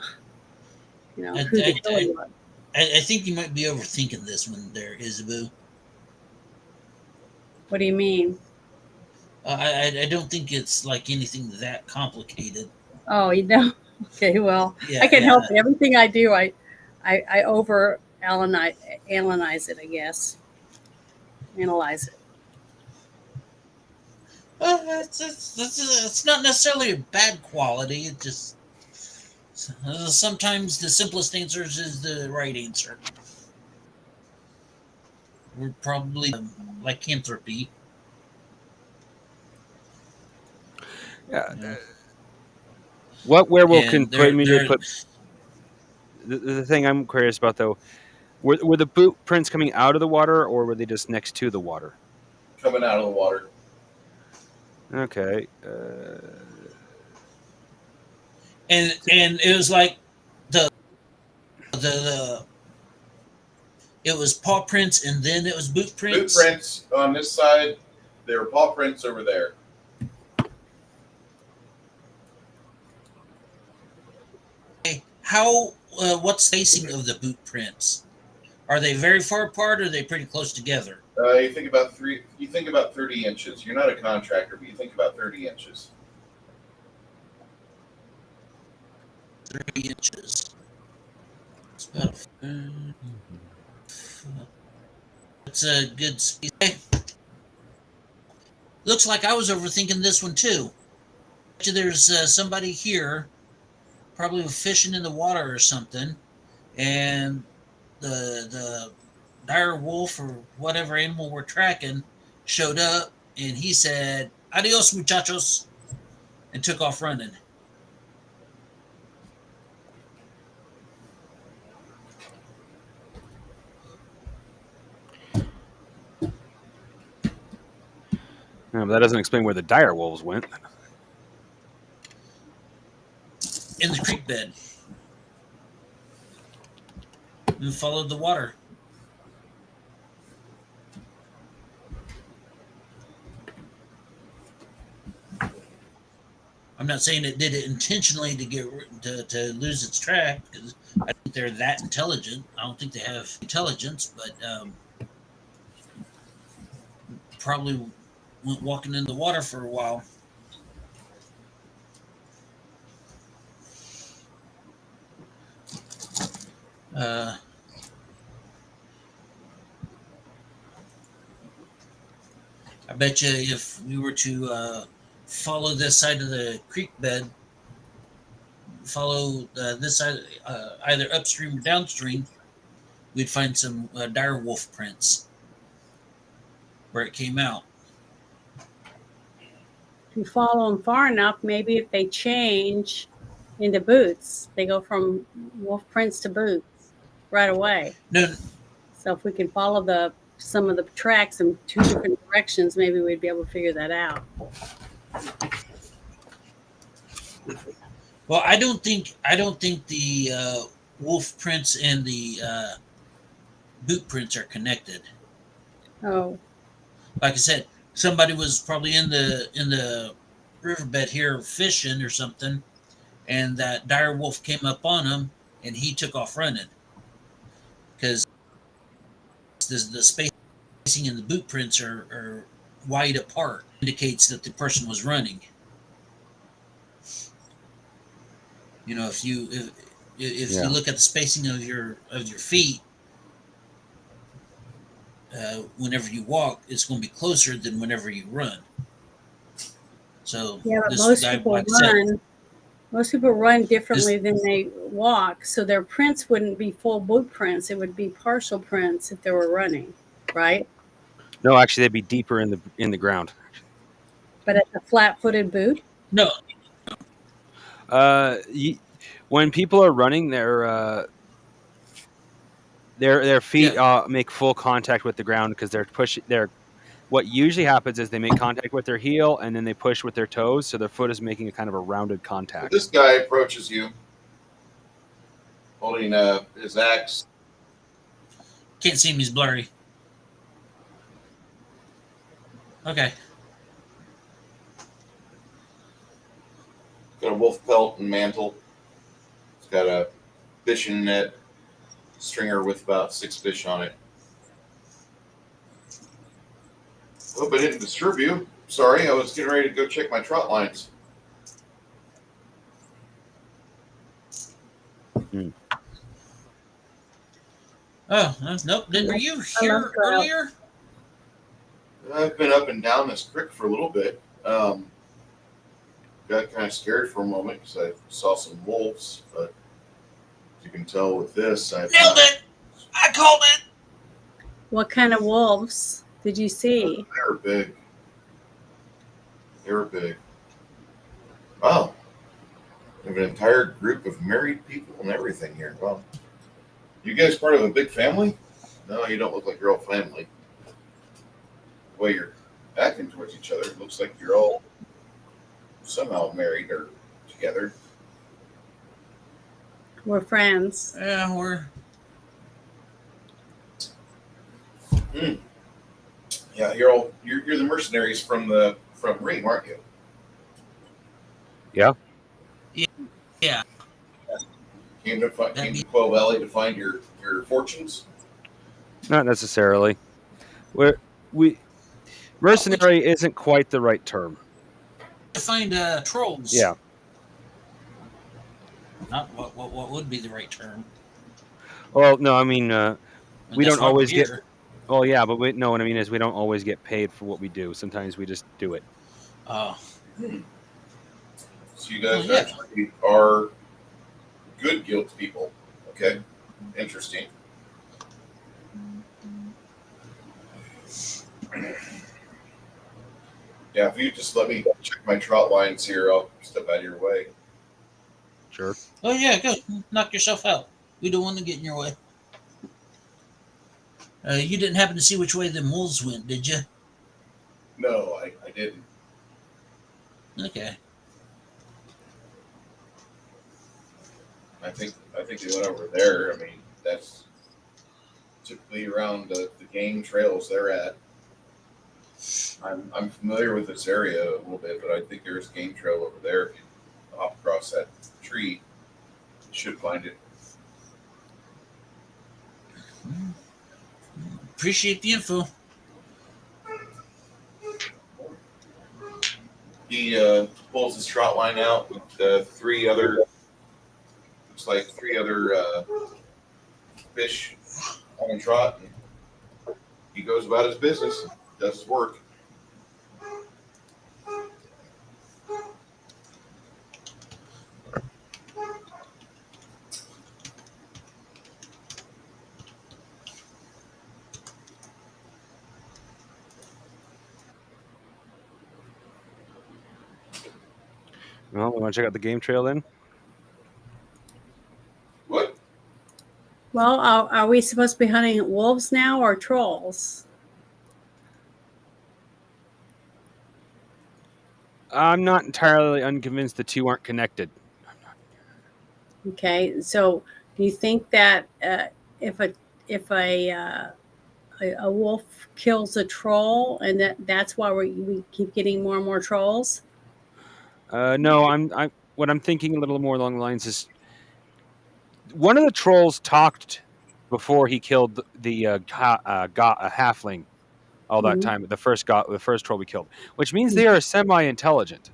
who the killer was. I think you might be overthinking this one there, Isabu. What do you mean? I don't think it's like anything that complicated. Oh, you know? Okay, well, I can help it. Everything I do, I over analyze it, I guess. Analyze it. Well, it's not necessarily a bad quality. It just sometimes the simplest answers is the right answer. We're probably lycanthropy. Yeah. What werewolf can immediately put? The thing I'm curious about, though, were the boot prints coming out of the water, or were they just next to the water? Coming out of the water. Okay. And it was like the it was paw prints and then it was boot prints. Boot prints on this side. There were paw prints over there. How? What's the spacing of the boot prints? Are they very far apart, or are they pretty close together? You think about 30 inches. You're not a contractor, but you think about 30 inches. 30 inches. It's about. It's a good speed. Looks like I was overthinking this one too. There's somebody here, probably fishing in the water or something, and the dire wolf or whatever animal we're tracking showed up, and he said, "Adios, muchachos," and took off running. No, but that doesn't explain where the dire wolves went. In the creek bed. And followed the water. I'm not saying it did it intentionally to lose its track, because I think they're that intelligent. I don't think they have intelligence, but probably went walking in the water for a while. I bet you if we were to follow this side of the creek bed, follow this side, either upstream or downstream, we'd find some dire wolf prints where it came out. If you follow them far enough, maybe if they change into boots, they go from wolf prints to boots right away. No, So if we can follow some of the tracks in two different directions, maybe we'd be able to figure that out. Well, I don't think the wolf prints and the boot prints are connected. Oh, Like I said, somebody was probably in the riverbed here fishing or something, and that dire wolf came up on him, and he took off running because the spacing in the boot prints are wide apart, indicates that the person was running. You know, if you Yeah. look at the spacing of your feet, whenever you walk, it's going to be closer than whenever you run. So yeah, but this most guy, people like I said, run. Most people run differently than they walk, so their prints wouldn't be full boot prints. It would be partial prints if they were running, right? No, actually, they'd be deeper in the ground. But at the flat-footed boot, no, When people are running, their feet make full contact with the ground because they're pushing. What usually happens is they make contact with their heel and then they push with their toes, so their foot is making a kind of a rounded So contact. this guy approaches you, holding his axe. can't see him. He's blurry. Okay. Got a wolf pelt and mantle. It's got a fishing net stringer with about 6 fish on it. Hope I didn't disturb you. Sorry, I was getting ready to go check my trot lines. Oh, nope. Were you here earlier? I've been up and down this creek for a little bit. Got kind of scared for a moment because I saw some wolves, but as you can tell with this, Nailed it! I called it! what kind of wolves did you see? They were big. They were big. Wow. We have an entire group of married people and everything here. Wow. You guys part of a big family? No, you don't look like your whole family. The way you're acting towards each other, it looks like you're all somehow married or together. We're friends. Yeah, we're. Yeah, you're the mercenaries from Ream, aren't you? Yeah. Yeah. Came to Quail Valley to find your fortunes. Not necessarily. Mercenary isn't quite the right term. To find trolls. Yeah. Not what would be the right term. Well, no, I mean, And we that's don't why we're always get. here. Oh, yeah, but no, what I mean is we don't always get paid for what we do. Sometimes we just do it. Oh. So you guys Well, yeah. actually are good guild people. Okay. Interesting. Yeah, if you just let me check my trot lines here, I'll step out of your way. Sure. Oh yeah, go knock yourself out. We don't want to get in your way. You didn't happen to see which way the wolves went, did you? No, I didn't. Okay. I think they went over there. I mean, that's typically around the game trails they're at. I'm familiar with this area a little bit, but I think there's a game trail over there. If you hop across that tree, you should find it. Appreciate the info. He pulls his trot line out with 3 other, looks like 3 other fish on a trot. And he goes about his business, does his work. Well, we want to check out the game trail then? What? Well, are we supposed to be hunting wolves now or trolls? I'm not entirely unconvinced the two aren't connected. Okay, so do you think that if a wolf kills a troll, and that's why we keep getting more and more trolls? No, I'm what I'm thinking a little more along the lines is one of the trolls talked before he killed a halfling all that Mhm. time. The first troll we killed, which means they are semi-intelligent.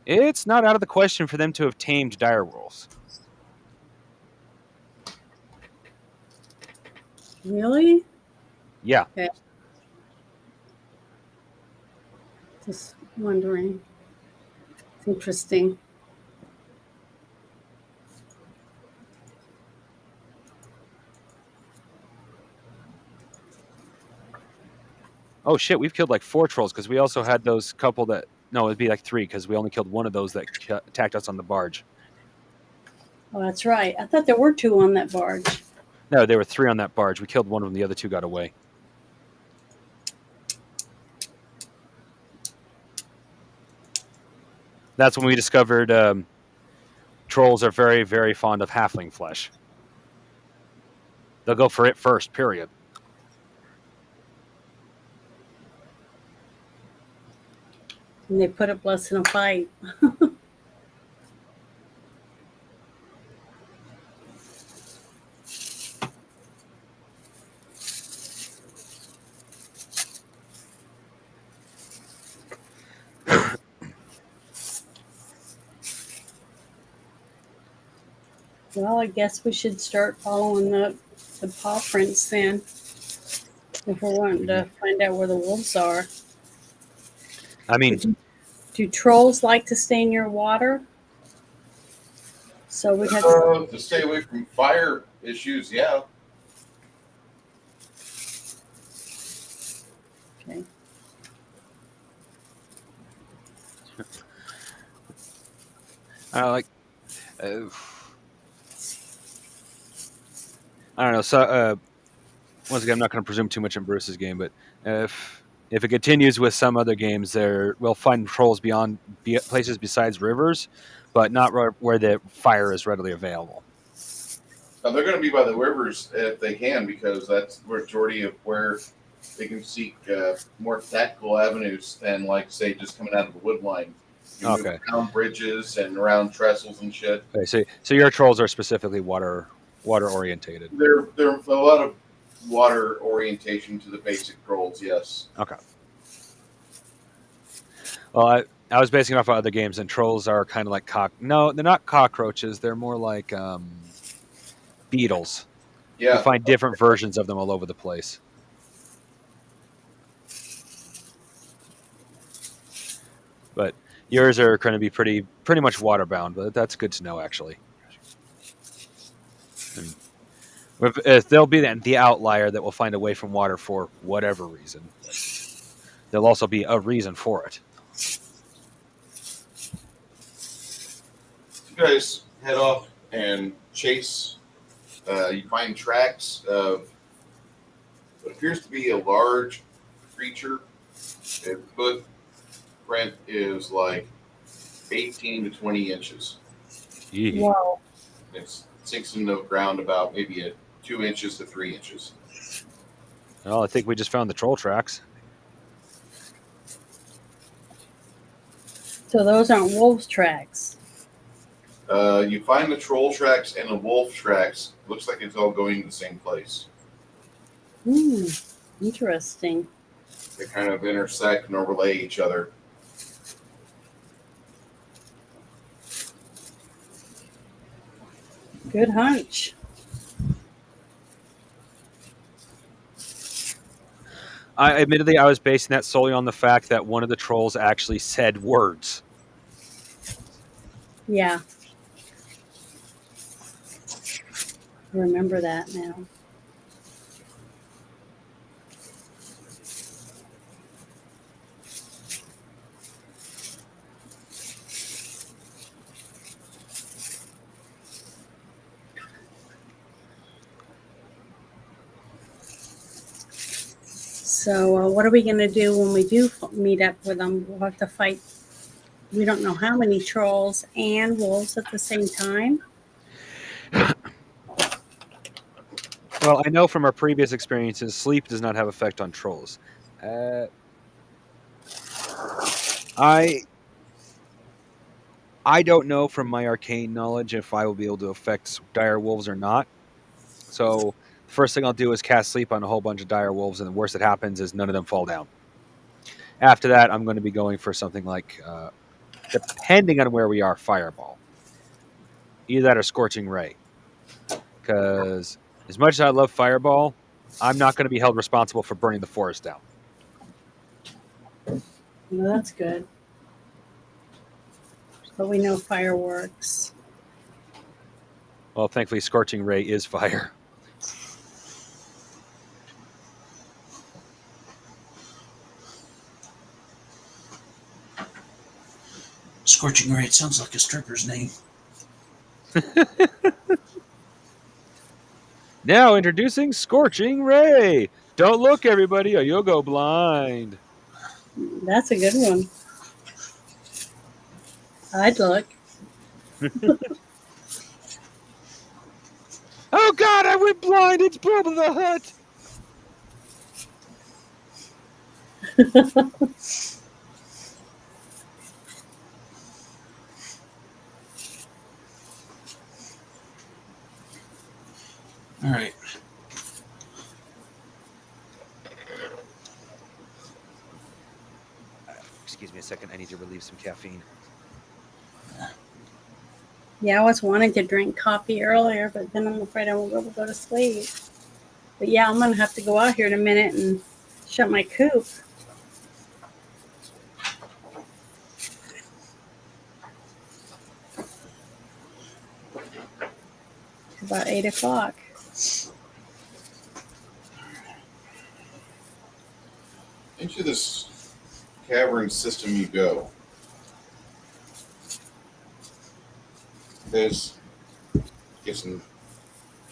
It's not out of the question for them to have tamed dire wolves. Really? Yeah. Okay. Just wondering. It's interesting. Oh shit, we've killed like 4 trolls because we also had those couple that. No, it'd be like 3 because we only killed one of those that attacked us on the barge. Oh, that's right. I thought there were 2 on that barge. No, there were 3 on that barge. We killed one of them. The other 2 got away. That's when we discovered trolls are very, very fond of halfling flesh. They'll go for it first, period. And they put up less than a fight. Well, I guess we should start following the paw prints then. If we're wanting to find out where the wolves are. I mean, Do trolls like to stay near water? So we'd have to. To stay away from fire issues, yeah. Okay. like, I don't know. So, once again, I'm not going to presume too much in Bruce's game, but if it continues with some other games, we'll find trolls beyond places besides rivers, but not where the fire is readily available. Now they're going to be by the rivers if they can, because that's the majority of where they can seek more tactical avenues than, like, say, just coming out of the wood line. You move Okay. around bridges and around trestles and shit. Okay, so your trolls are specifically water orientated. There are a lot of water orientation to the basic trolls, yes. Okay. Well, I was basing it off of other games, and trolls are kind of like No, they're not cockroaches. They're more like beetles. Yeah. You find different versions of them all over the place. But yours are going to be pretty much waterbound, but that's good to know, actually. They'll be the outlier that will find away from water for whatever reason. There'll also be a reason for it. You guys head off and chase. You find tracks of what appears to be a large creature. Its footprint is like 18 to 20 inches. Wow. It sinks into the ground about maybe 2 inches to 3 inches. Well, I think we just found the troll tracks. So those aren't wolves' tracks. You find the troll tracks and the wolf tracks. Looks like it's all going to the same place. Interesting. They kind of intersect and overlay each other. Good hunch. Admittedly, I was basing that solely on the fact that one of the trolls actually said words. Yeah. I remember that now. So what are we going to do when we do meet up with them? We'll have to fight. We don't know how many trolls and wolves at the same time. Well, I know from our previous experiences, sleep does not have effect on trolls. I don't know from my arcane knowledge if I will be able to affect dire wolves or not. So the first thing I'll do is cast sleep on a whole bunch of dire wolves, and the worst that happens is none of them fall down. After that, I'm going to be going for something like, depending on where we are, fireball. Either that or scorching ray. Because as much as I love fireball, I'm not going to be held responsible for burning the forest down. Well, that's good. But we know fireworks. Well, thankfully, scorching ray is fire. Scorching Ray, it sounds like a stripper's name. Now introducing Scorching Ray. Don't look, everybody, or you'll go blind. That's a good one. I'd look. Oh God, I went blind. It's Bubba the Hutt. All right. Excuse me a second. I need to relieve some caffeine. Yeah, I was wanting to drink coffee earlier, but then I'm afraid I won't be able to go to sleep. But yeah, I'm going to have to go out here in a minute and shut my coop. It's about 8 o'clock. Into this cavern system you go. There's get some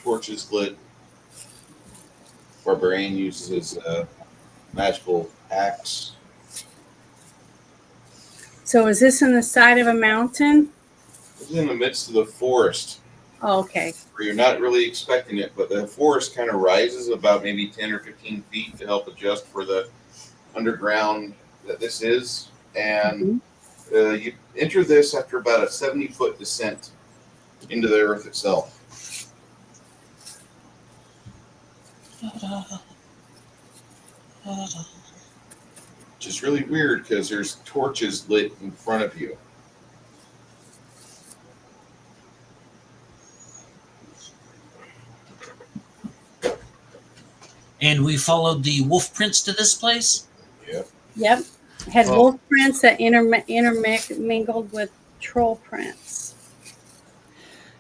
torches lit. Barbarian uses his magical axe. So is this in the side of a mountain? It's in the midst of the forest, Oh, okay. where you're not really expecting it, but the forest kind of rises about maybe 10 or 15 feet to help adjust for the underground that this is. And you enter this after about a 70-foot descent into the earth itself. Which is really weird because there's torches lit in front of you. And we followed the wolf prints to this place? Yep. Had Well- wolf prints that intermingled with troll prints.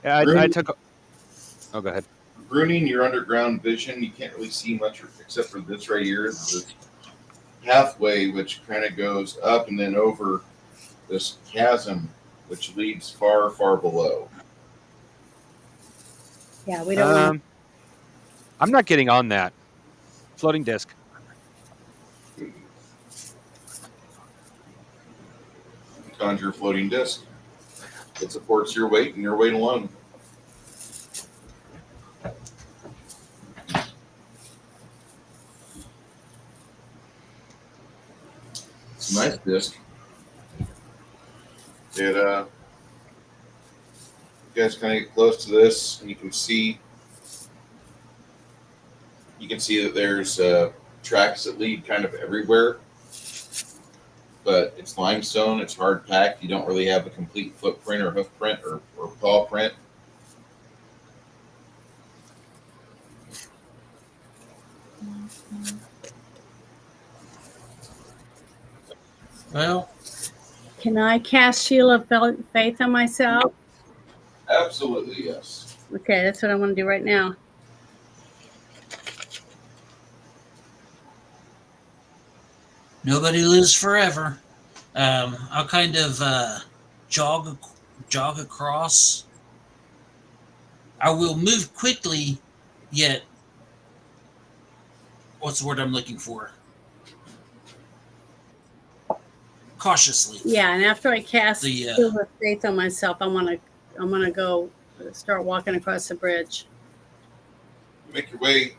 Yeah, I Really? took. Oh, go ahead. Ruining your underground vision, you can't really see much except for this right here. The pathway, which kind of goes up and then over this chasm, which leads far, far below. Yeah, we don't want I'm not getting on that floating disc. Conjure a floating disc. It supports your weight and your weight alone. It's a nice disc. You guys kind of get close to this, and you can see that there's tracks that lead kind of everywhere. But it's limestone, it's hard packed. You don't really have a complete footprint or hoof print or paw print. Well, Can I cast Shield of Faith on myself? Absolutely, yes. Okay, that's what I want to do right now. nobody lives forever. I'll kind of jog across. I will move quickly, yet what's the word I'm looking for? cautiously. Yeah, and after I cast The, Silver Faith on myself, I'm gonna go start walking across the bridge. Make your way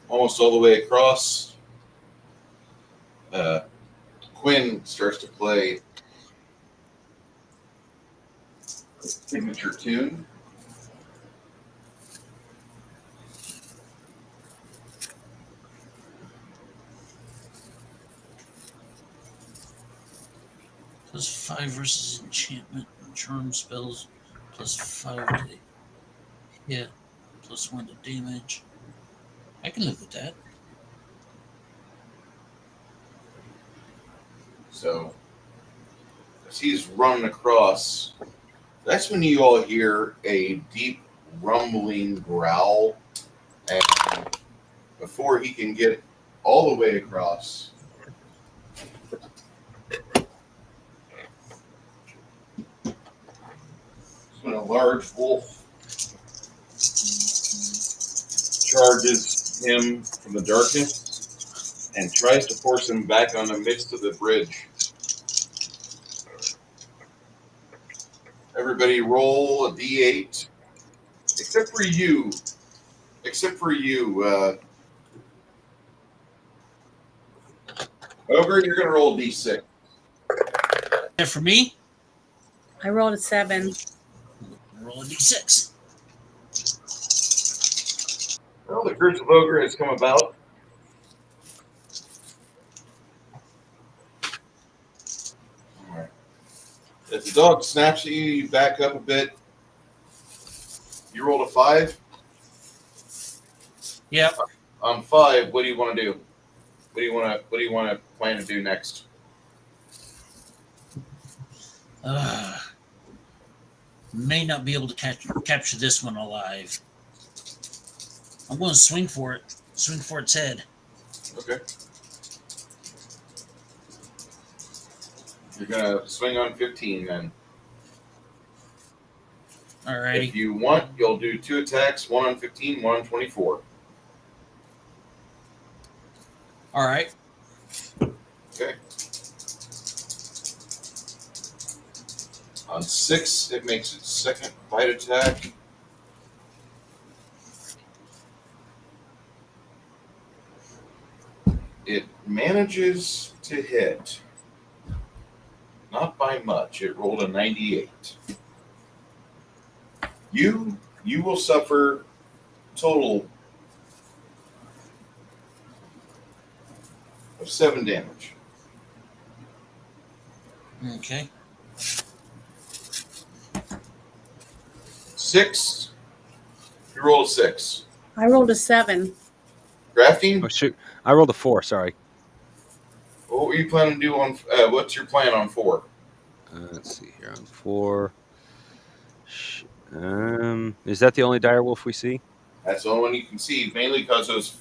almost all the way across. Quinn starts to play a signature tune. +5 versus enchantment and charm spells. +5 to hit. +1 to damage. I can live with that. So, as he's running across, that's when you all hear a deep rumbling growl. And before he can get all the way across, when a large wolf charges him from the darkness and tries to force him back on the midst of the bridge. Everybody roll a d8, except for you. Ogre, you're going to roll a d6. And for me, I rolled a 7. roll a d6. Well, the curse of Ogre has come about. All right. As the dog snaps at you, you back up a bit. You rolled a 5. Yep. On 5, what do you want to do? What do you want to plan to do next? May not be able to capture this one alive. I'm going to swing for it. Swing for its head. Okay. You're going to swing on 15 then. Alrighty. If you want, you'll do 2 attacks, 1 on 15, 1 on 24. All right. Okay. On 6, it makes its second bite attack. It manages to hit. Not by much. It rolled a 98. You will suffer total of 7 damage. Okay. 6. You roll a 6. I rolled a 7. Grafting, Oh shoot! I rolled a 4. Sorry. what were you planning to do on? What's your plan on 4? Let's see here on 4. Is that the only direwolf we see? That's the only one you can see, mainly because those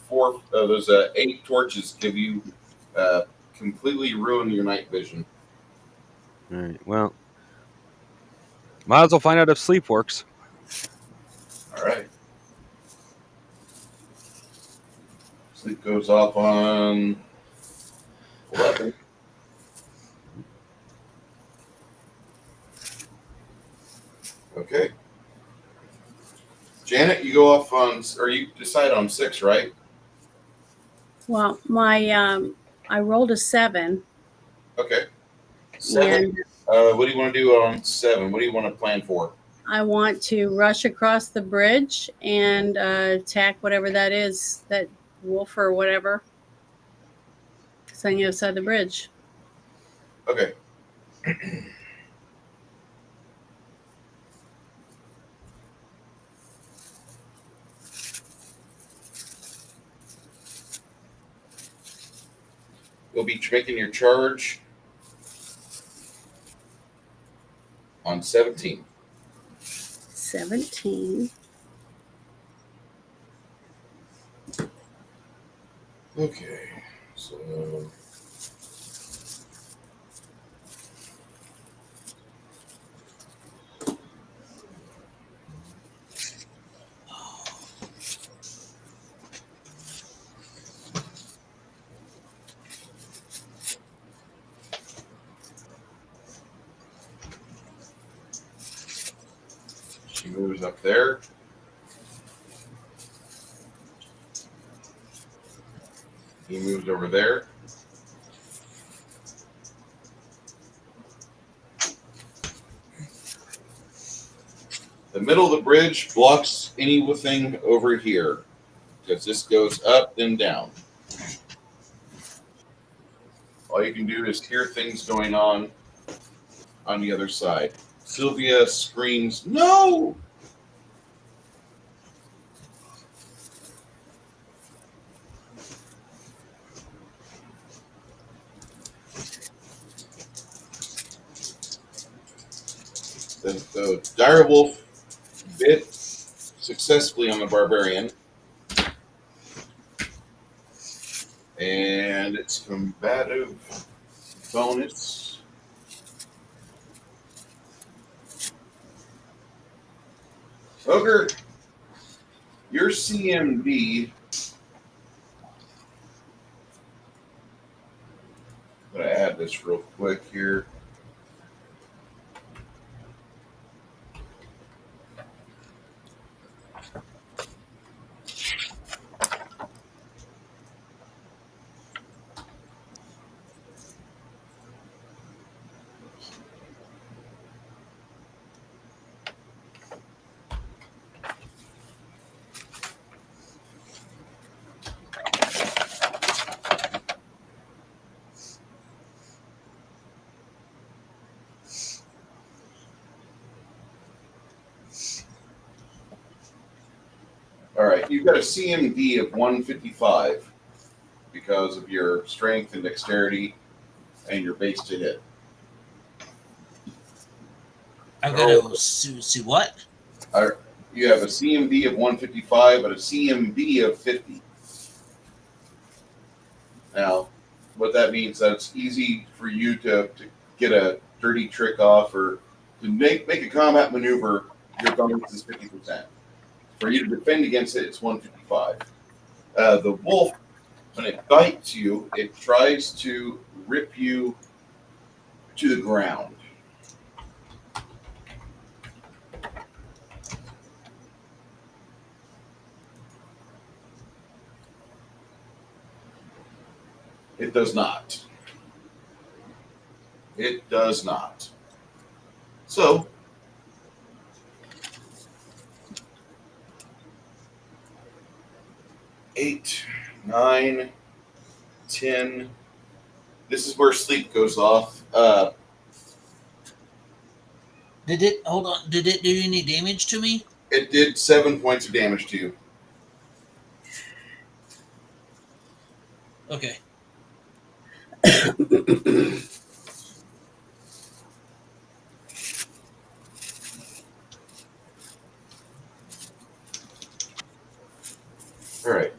8 torches give you completely ruin your night vision. All right. Well, might as well find out if sleep works. All right. Sleep goes off on 11. Okay. Janet, you go off on, or you decide on 6, right? Well, my I rolled a 7. Okay. 7. And What do you want to do on 7? What do you want to plan for? I want to rush across the bridge and attack whatever that is, that wolf or whatever. It's on the other side of the bridge. Okay. You'll be making your charge on 17. 17. Okay. So moves up there. He moves over there. The middle of the bridge blocks anything over here because this goes up and down. All you can do is hear things going on the other side. Sylvia screams, "No!" The direwolf bit successfully on the barbarian. And it's combative bonus. Ogre, your CMD. I'm going to add this real quick here. All right, you've got a CMD of 155 because of your strength and dexterity and your base to hit. I'm gonna see what? You have a CMD of 155 and a CMB of 50. Now, what that means that it's easy for you to get a dirty trick off or to make a combat maneuver. Your bonus is 50%. For you to defend against it, it's 155. The wolf, when it bites you, it tries to rip you to the ground. It does not. It does not. So, eight, 9, 10. This is where sleep goes off. Did it? Hold on. Did it do any damage to me? It did 7 points of damage to you. Okay. All right.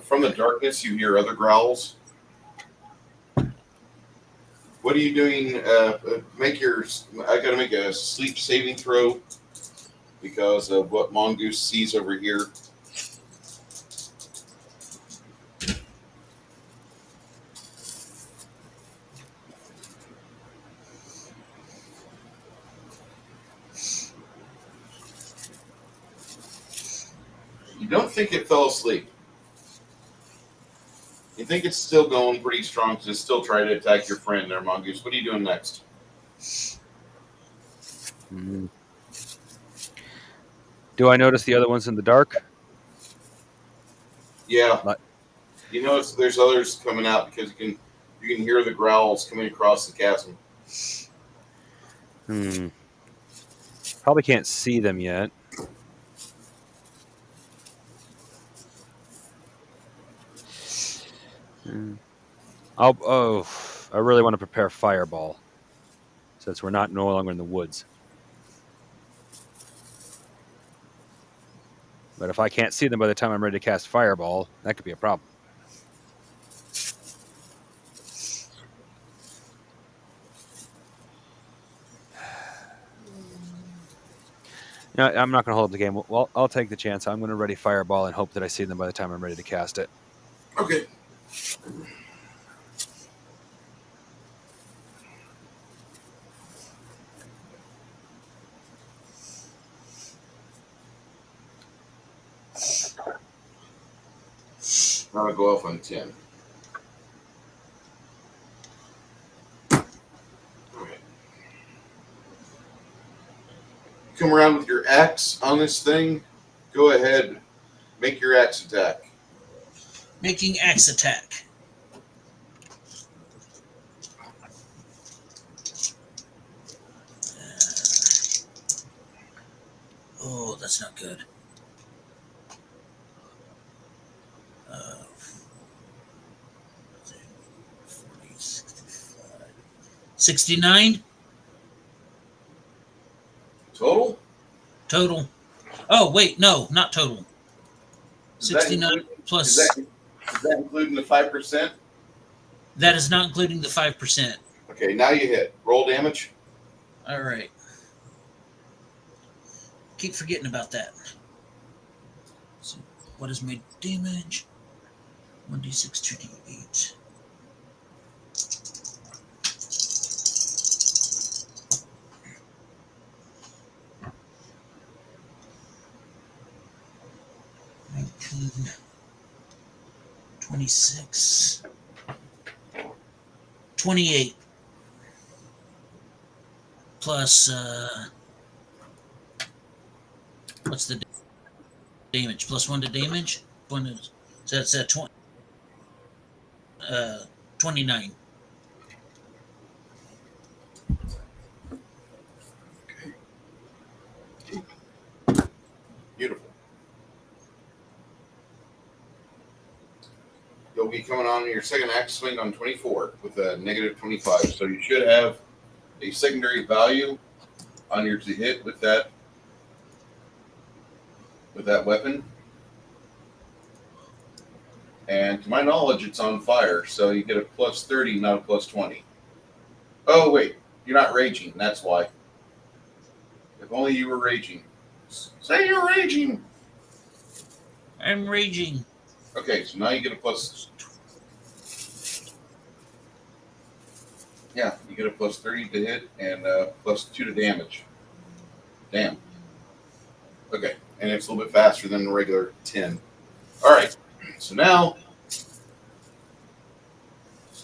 From the darkness, you hear other growls. What are you doing? I got to make a sleep saving throw because of what Mongoose sees over here. You don't think it fell asleep. You think it's still going pretty strong because it's still trying to attack your friend there, Mongoose. What are you doing next? Do I notice the other ones in the dark? Yeah. What? You notice there's others coming out because you can hear the growls coming across the chasm. Probably can't see them yet. I really want to prepare Fireball since we're no longer in the woods. But if I can't see them by the time I'm ready to cast Fireball, that could be a problem. No, I'm not going to hold up the game. Well, I'll take the chance. I'm going to ready Fireball and hope that I see them by the time I'm ready to cast it. Okay. Now I'll go off on 10. Okay. Come around with your axe on this thing. Go ahead. Make your axe attack. Making axe attack. Oh, that's not good. 40, 65. 69 Total? total. Oh, wait, no, not total. Is that 69 include- plus. Is that including the 5%? That is not including the 5%. Okay, now you hit. Roll damage. All right. Keep forgetting about that. So, what is my damage? 1d6, 2d8. $19, 26, 28 plus what's the damage? Plus 1 to damage. So that's 29. Beautiful. You'll be coming on your second axe swing on 24 with a negative 25. So you should have a secondary value on your to hit with that weapon. And to my knowledge, it's on fire, so you get a plus 30, not a plus 20. Oh wait, you're not raging. That's why. If only you were raging. Say you're raging. I'm raging. Okay, so now you get a plus. Yeah, you get a plus 30 to hit and plus 2 to damage. Damn. Okay, and it's a little bit faster than the regular 10. All right, so now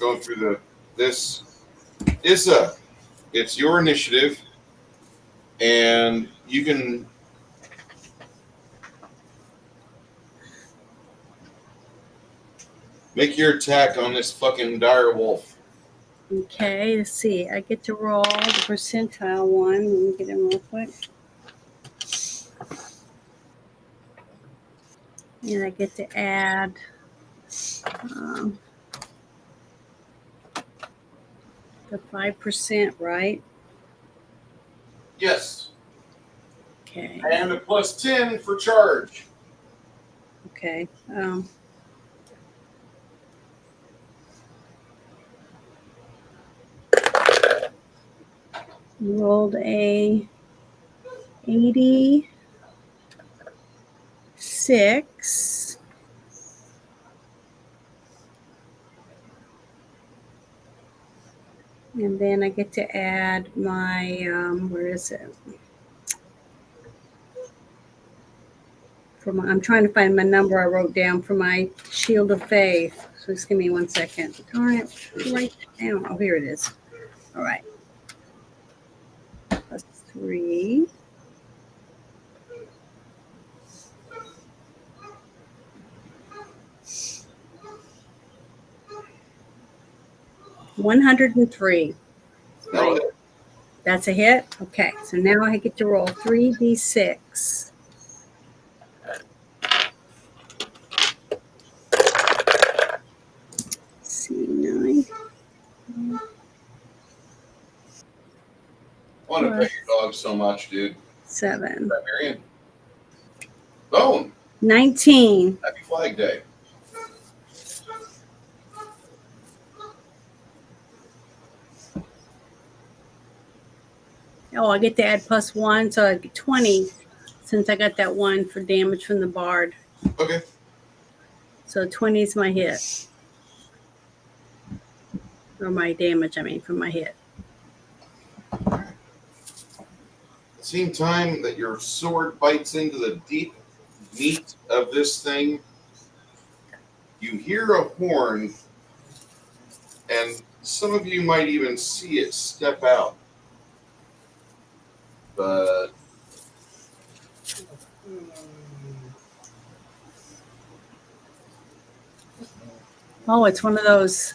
going through this. Issa, it's your initiative, and you can. Make your attack on this fucking dire wolf. Okay, let's see. I get to roll the percentile one. Let me get him real quick. And I get to add the 5%, right? Yes. Okay. And a plus 10 for charge. Okay. Rolled a 86. And then I get to add my, where is it? I'm trying to find my number I wrote down for my Shield of Faith. So just give me 1 second. All right, right down. Oh, here it is. All right. Plus 3. $103. No, That's a hit? Okay, so now I get to roll 3d6. C9. I want to pet your dog so much, dude. 7. Marion. Bone. 19. Happy Flag Day. Oh, I get to add plus 1, so I get 20 since I got that 1 for damage from the bard. Okay. So 20 is my hit. Or my damage, I mean, from my hit. At the same time that your sword bites into the deep meat of this thing, You hear a horn, and some of you might even see it step out. But Oh, it's one of those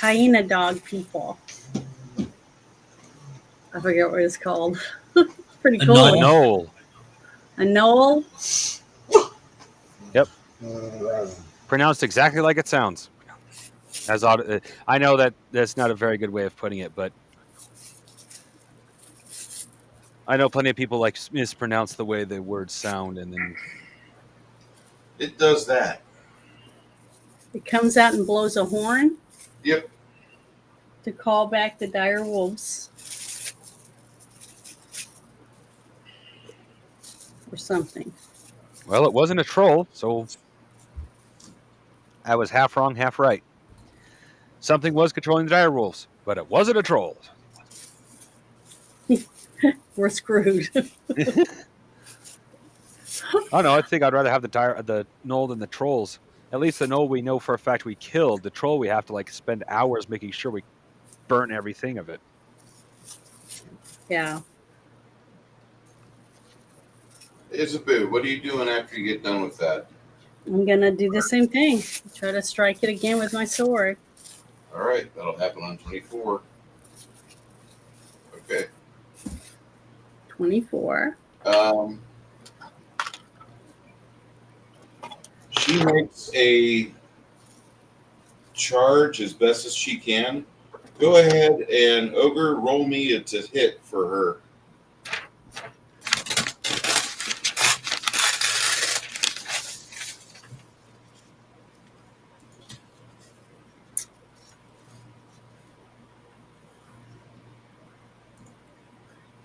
hyena dog people. I forget what it's called. Pretty A cool. knoll? A knoll. A knoll? Yep. Pronounced exactly like it sounds. As odd, I know that that's not a very good way of putting it, but I know plenty of people like mispronounce the way the words sound, and then it does that. It comes out and blows a horn Yep. to call back the dire wolves. Or something. well, it wasn't a troll, so I was half wrong, half right. Something was controlling the dire wolves, but it wasn't a troll. We're screwed. Oh no, I think I'd rather have the knoll than the trolls. At least the knoll we know for a fact we killed. The troll we have to like spend hours making sure we burn everything of it. Yeah. Isaboo, what are you doing after you get done with that? I'm going to do the same thing. Try to strike it again with my sword. All right, that'll happen on 24. Okay. 24. She makes a charge as best as she can. Go ahead and ogre roll me to hit for her.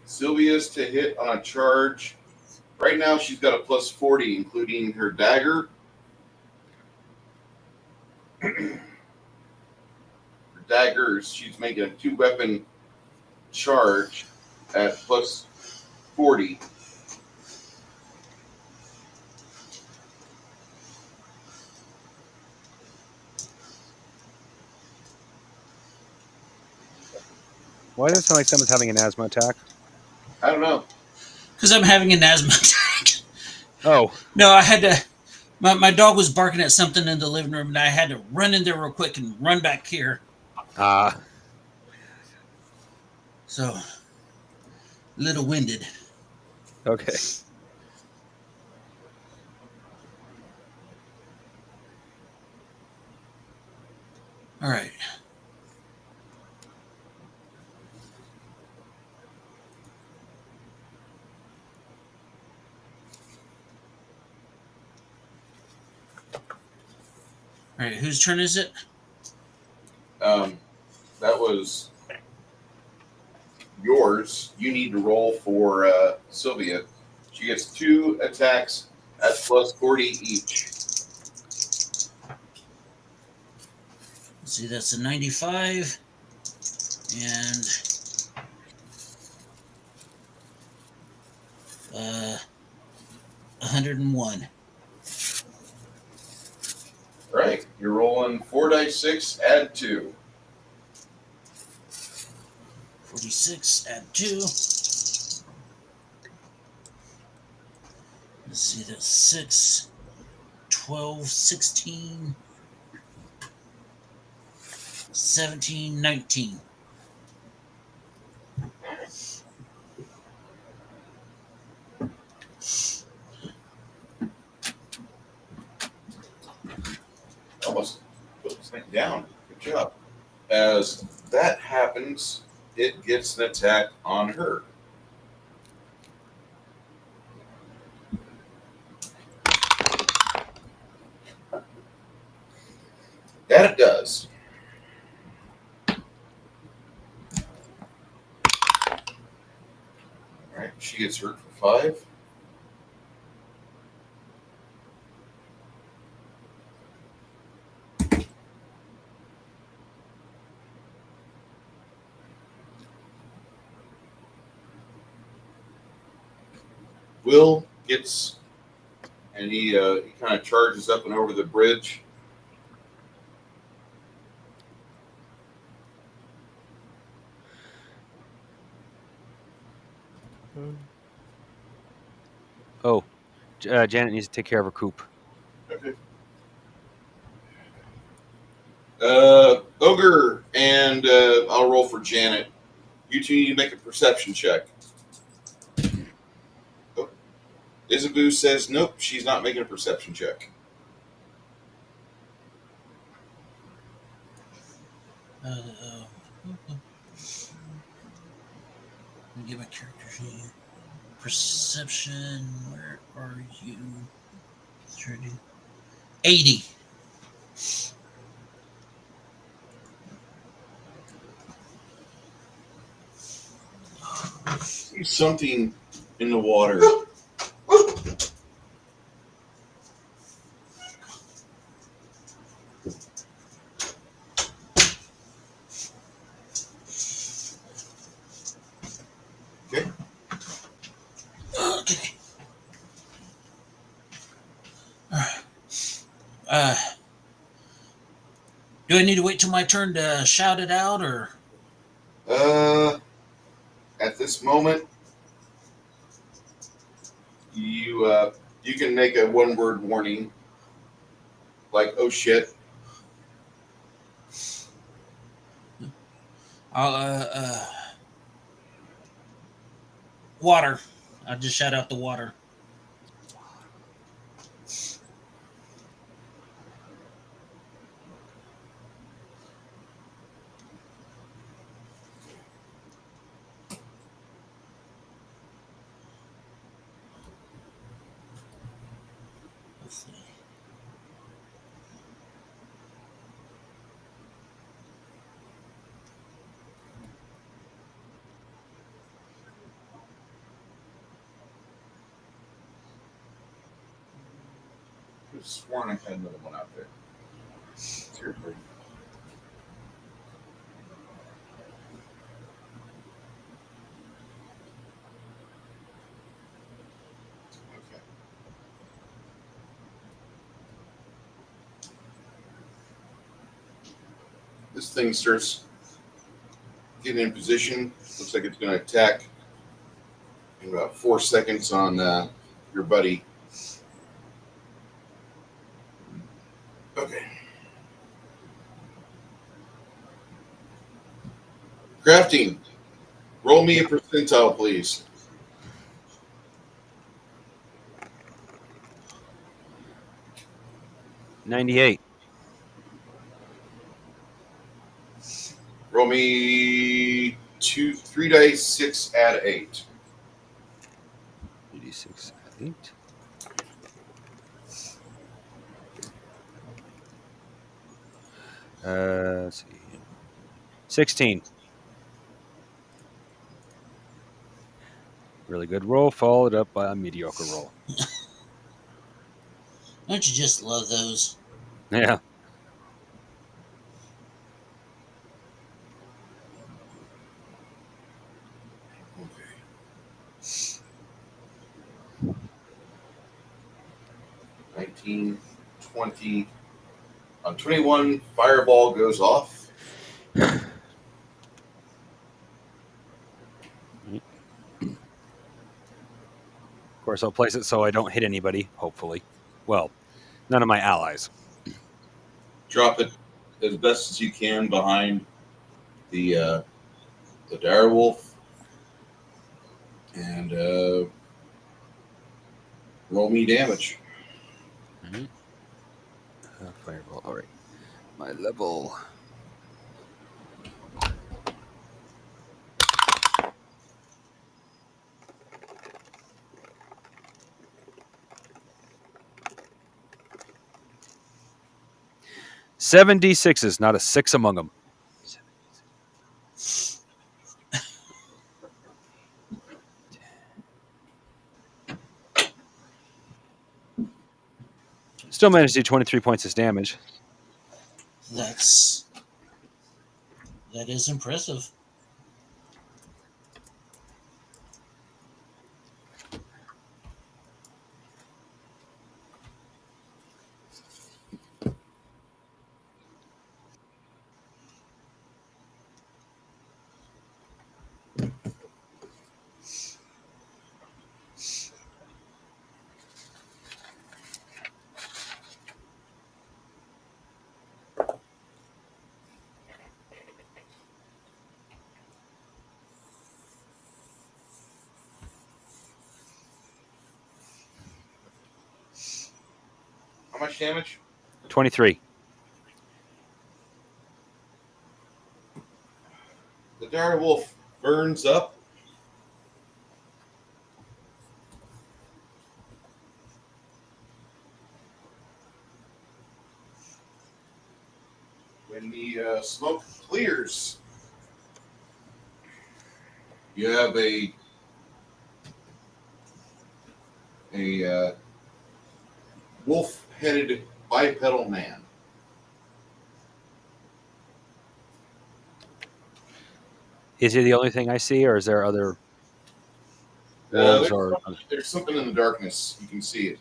Sylvia's to hit on a charge. Right now she's got a plus 40, including her dagger. Her daggers, she's making a 2-weapon charge at plus 40. Why does it sound like someone's having an asthma attack? I don't know. Because I'm having an asthma attack. Oh, No, I had to. My dog was barking at something in the living room, and I had to run in there real quick and run back here. So, a little winded. okay. All right. All right, whose turn is it? That was yours. You need to roll for Sylvia. She gets 2 attacks at plus 40 each. Let's see, that's a 95 and 101. Right. You're rolling 4 dice 6, add 2. 46, add 2. Let's see, that's 6, 12, 16, 17, 19. Almost put this thing down. Good job. As that happens, it gets an attack on her. That it does. Alright, she gets hurt for 5. Will gets, and he kind of charges up and over the bridge. Oh, Janet needs to take care of her coop. Okay. Ogre and I'll roll for Janet. You two need to make a perception check. Oh. Isabu says nope, she's not making a perception check. Let me get my character sheet. Perception. Where are you? 30. 80. See something in the water. Okay. Okay. Do I need to wait till my turn to shout it out, or? At this moment, you can make a one-word warning, like "oh shit." I'll water. I'll just shout out the water. Let's see. I could have sworn I had another one out there. Seriously. Okay. This thing starts getting in position. Looks like it's going to attack in about 4 seconds on your buddy. Okay. Crafting. Roll me a percentile, please. 98. Roll me 3 dice, 6, add 8. 86, 8. Let's see. 16. Really good roll, followed up by a mediocre roll. Don't you just love those? Yeah. Okay. 19, 20. On 21, fireball goes off. Of course, I'll place it so I don't hit anybody, hopefully. Well, none of my allies. Drop it as best as you can behind the direwolf. And roll me damage. Mm-hmm. Fireball. All right. My level. Seven D6s, not a 6 among them. Still managed to do 23 points of damage. That is impressive. much damage? 23. The dire wolf burns up. When the smoke clears, you have a wolf-headed bipedal man. Is he the only thing I see, or is there other wolves? There's something in the darkness. You can see it.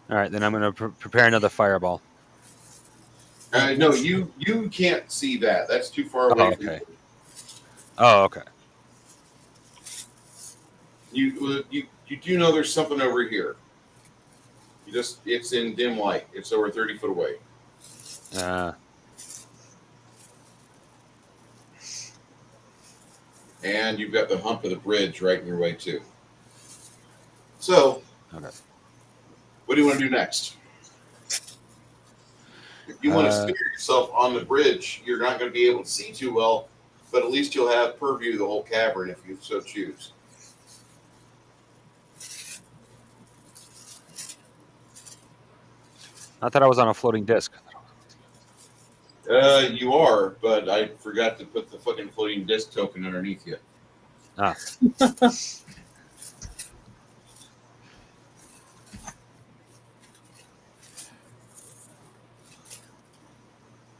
All right, then I'm going to prepare another fireball. No, you can't see that. That's too far away. Oh, okay. Oh, okay. You do know there's something over here. It's in dim light. It's over 30 foot away. And you've got the hump of the bridge right in your way too. So, okay. What do you want to do next? If you want to steer yourself on the bridge, you're not going to be able to see too well, but at least you'll have purview of the whole cavern if you so choose. I thought I was on a floating disc. You are, but I forgot to put the fucking floating disc token underneath you. Ah.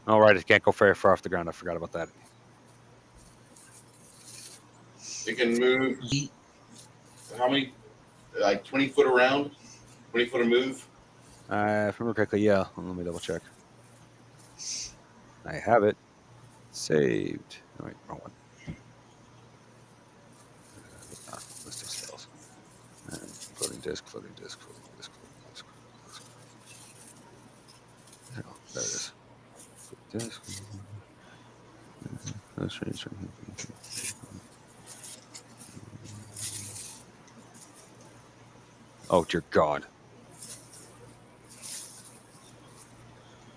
All right, it can't go very far off the ground. I forgot about that. It can move. How many? Like 20 foot around? 20 foot of move? If I remember correctly, yeah. Let me double check. I have it saved. Oh, wait, wrong one. List of spells. Floating disc, floating disc, floating disc, floating disc. Oh, there it is. Floating disc. That's strange. Oh, dear God.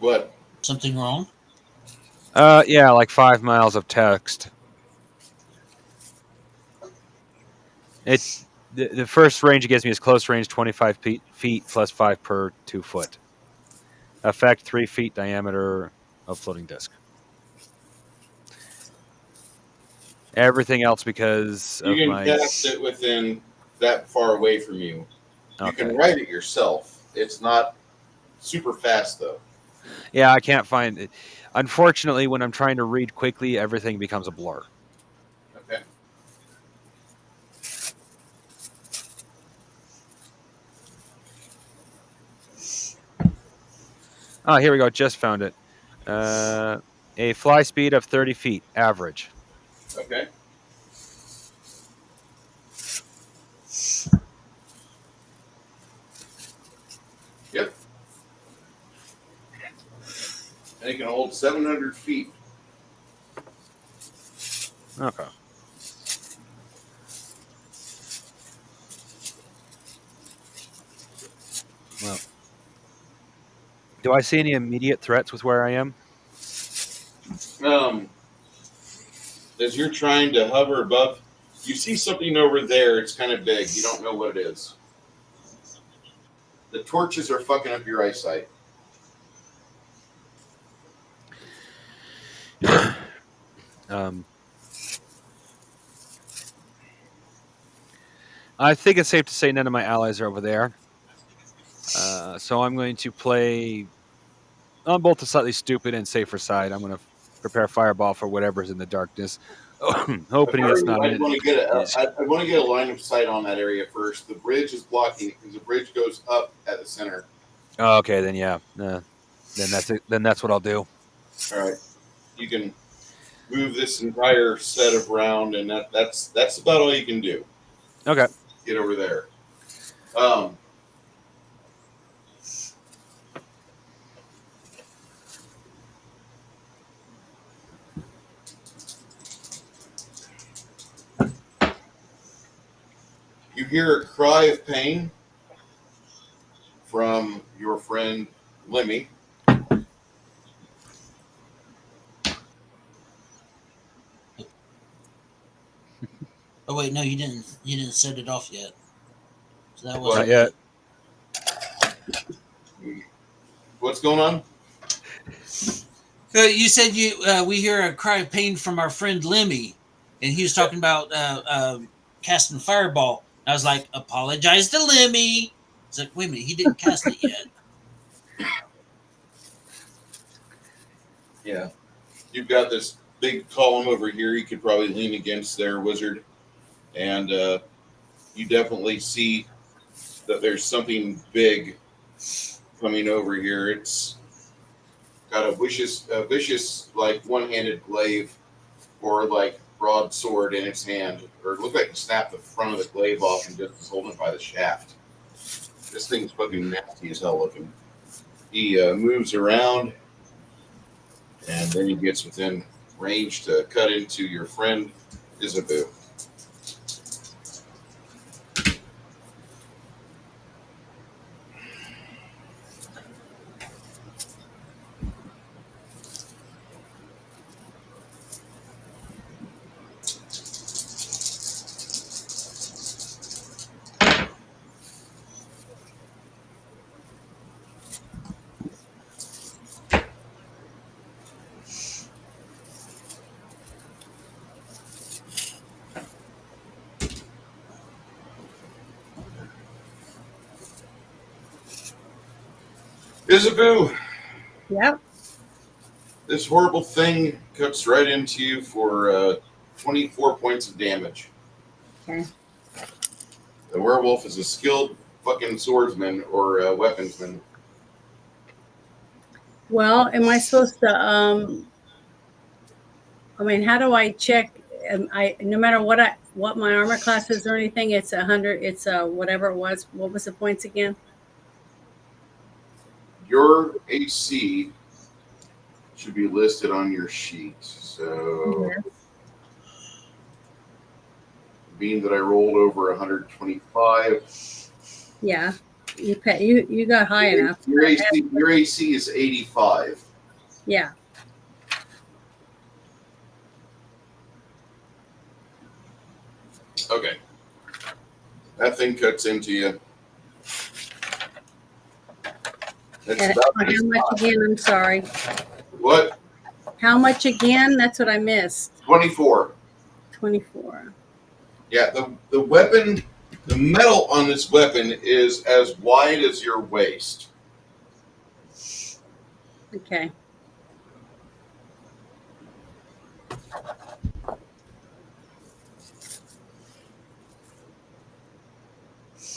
What? Something wrong? Yeah, like 5 miles of text. It's the first range it gives me is close range 25 feet plus 5 per 2 foot. Effect 3 feet diameter of floating disc. Everything else because you of can my... cast it within that far away from you. You Okay. can write it yourself. It's not super fast though. Yeah, I can't find it. Unfortunately, when I'm trying to read quickly, everything becomes a blur. Okay. Oh, here we go. Just found it. A fly speed of 30 feet, average. Okay. Yep. And it can hold 700 feet. Okay. Well, do I see any immediate threats with where I am? As you're trying to hover above, you see something over there. It's kind of big. You don't know what it is. The torches are fucking up your eyesight. I think it's safe to say none of my allies are over there. So I'm going to play on both the slightly stupid and safer side. I'm going to prepare fireball for whatever's in the darkness, hoping it's not. I want to get a line of sight on that area first. The bridge is blocking it because the bridge goes up at the center. Oh, okay, then yeah, then that's it. Then that's what I'll do. All right, you can move this entire set of round, and that's about all you can do. Okay. Get over there. You hear a cry of pain from your friend Lemmy. Oh wait, no, you didn't. You didn't set it off yet. So that Not wasn't yet. What's going on? You said we hear a cry of pain from our friend Lemmy, and he was talking about casting fireball. I was like, apologize to Lemmy. It's like, wait a minute, he didn't cast it yet. Yeah. You've got this big column over here you could probably lean against there, wizard. And you definitely see that there's something big coming over here. It's got a vicious like one-handed glaive or like broadsword in its hand. Or it looked like it snapped the front of the glaive off and just is holding it by the shaft. This thing's fucking nasty as hell looking. He moves around, and then he gets within range to cut into your friend Isabu. Isabu, Yep. this horrible thing cuts right into you for 24 points of damage. Okay. The werewolf is a skilled fucking swordsman or weaponsman. Well, am I supposed to? I mean, how do I check? No matter what my armor class is or anything, it's 100. It's whatever it was. What was the points again? Your AC should be listed on your sheet. So, being that I rolled over 125, Yeah, you got high enough. Your AC is 85. Yeah. Okay. That thing cuts into you. That's And about how much again? I'm sorry. What? How much again? That's what I missed. 24. 24. Yeah, the weapon, the metal on this weapon is as wide as your waist. Okay.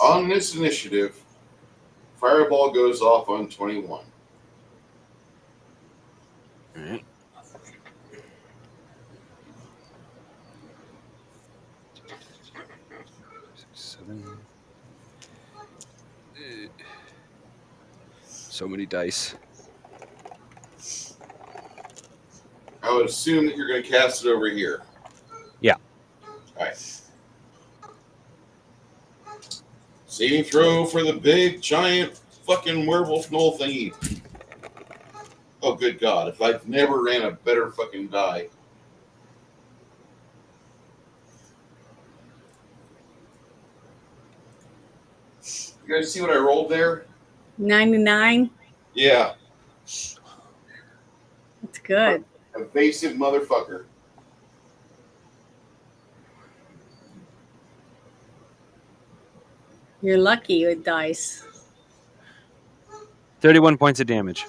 On this initiative, fireball goes off on 21. All right. So many dice. I would assume that you're going to cast it over here. Yeah. All right. Saving throw for the big, giant, fucking werewolf knoll thingy. Oh, good God. If I've never ran a better fucking die. You guys see what I rolled there? 99. Yeah. That's good. Evasive motherfucker. You're lucky with dice. 31 points of damage.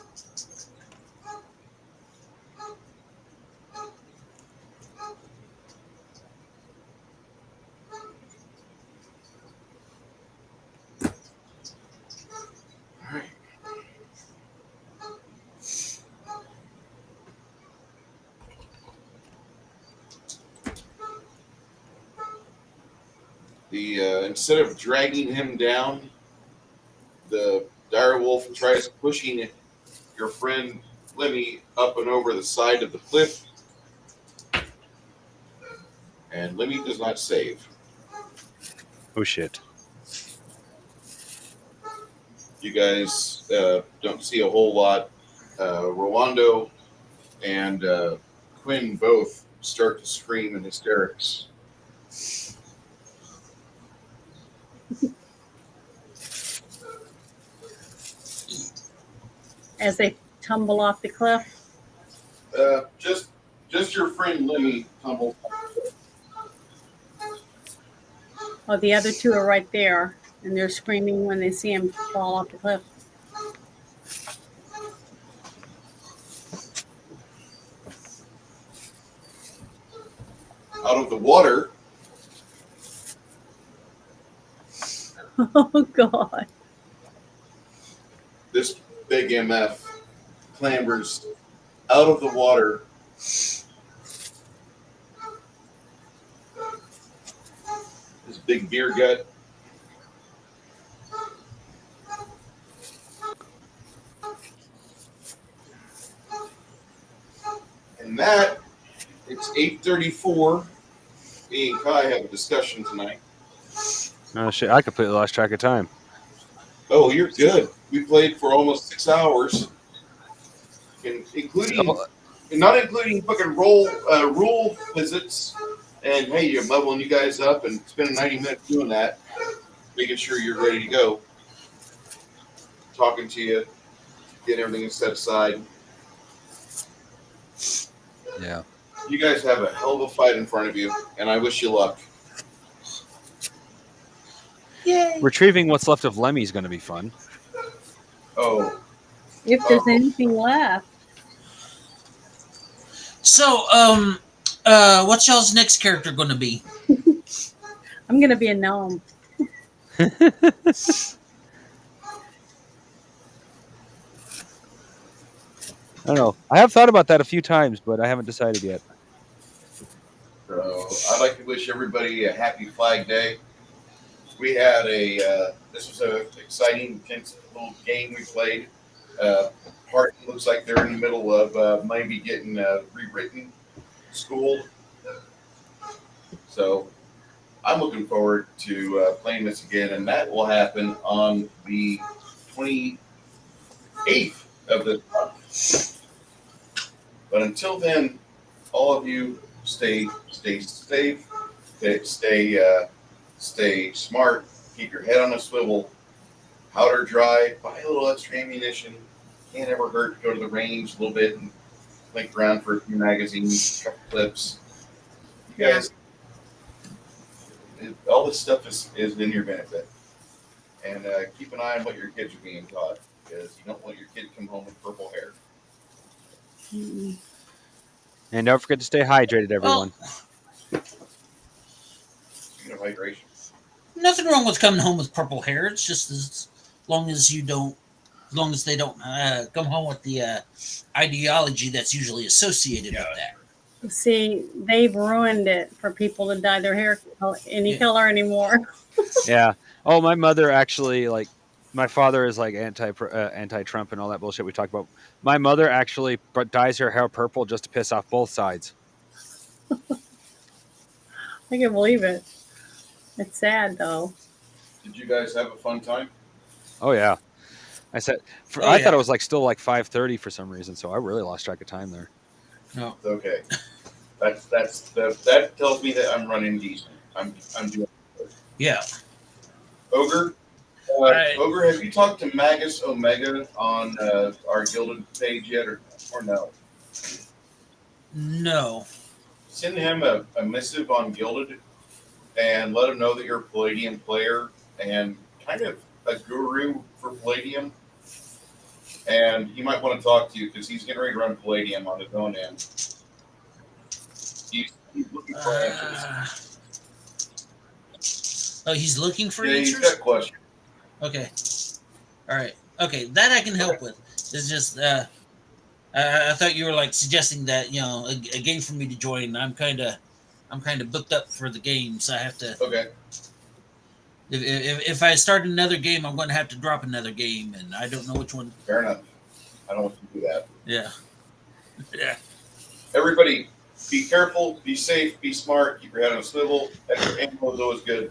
Instead of dragging him down, the direwolf tries pushing your friend Lemmy up and over the side of the cliff, and Lemmy does not save. Oh shit. You guys don't see a whole lot. Rolando and Quinn both start to scream in hysterics. As they tumble off the cliff. Just your friend Lemmy tumbled. Oh, the other two are right there, and they're screaming when they see him fall off the cliff. Out of the water. Oh, God. This big MF clambers out of the water. This big beer gut. And that, it's 8:34. Me and Kai have a discussion tonight. Oh shit! I completely lost track of time. Oh, you're good. We played for almost 6 hours, not including fucking rule visits. And hey, you're leveling you guys up and spending 90 minutes doing that, making sure you're ready to go. Talking to you, getting everything set aside. Yeah. You guys have a hell of a fight in front of you, and I wish you luck. Yay. Retrieving what's left of Lemmy is going to be fun. Oh. If there's anything left. So, what's y'all's next character going to be? I'm going to be a gnome. I don't know. I have thought about that a few times, but I haven't decided yet. So I'd like to wish everybody a happy Flag Day. We had this was an exciting, intense little game we played. Part looks like they're in the middle of maybe getting rewritten, schooled. So I'm looking forward to playing this again, and that will happen on the 28th of this month. But until then, all of you stay safe, stay smart, keep your head on a swivel, powder dry, buy a little extra ammunition. Can't ever hurt to go to the range a little bit and link around for a few magazines, a couple clips. You guys, all this stuff is in your benefit. And keep an eye on what your kids are being taught, because you don't want your kid to come home with purple hair. Mm-mm. And don't forget to stay hydrated, everyone. Speaking of hydration. Nothing wrong with coming home with purple hair. It's just as long as they don't come home with the ideology that's usually associated with that. See, they've ruined it for people to dye their hair any color anymore. Yeah. Oh, my mother actually, like, my father is like anti-Trump and all that bullshit we talked about. My mother actually dyes her hair purple just to piss off both sides. I can believe it. It's sad though. Did you guys have a fun time? Oh yeah. I said I thought it was like still like 5:30 for some reason, so I really lost track of time there. No. Okay. That tells me that I'm running decent. I'm doing good. Yeah. Ogre? Right. Ogre, have you talked to Magus Omega on our Gilded page yet, or no? No. Send him a missive on Gilded and let him know that you're a Palladium player and kind of a guru for Palladium. And he might want to talk to you because he's getting ready to run Palladium on his own end. He's looking for answers. Oh, he's looking for Yeah, answers? he's got questions. Okay. All right. Okay, that I can help with. It's just I thought you were like suggesting that a game for me to join. I'm kind of booked up for the games. I have to. Okay. If I start another game, I'm going to have to drop another game, and I don't know which one. Fair enough. I don't want you to do that. Yeah. Yeah. Everybody, be careful, be safe, be smart, keep your head on a swivel. Extra ammo is always good.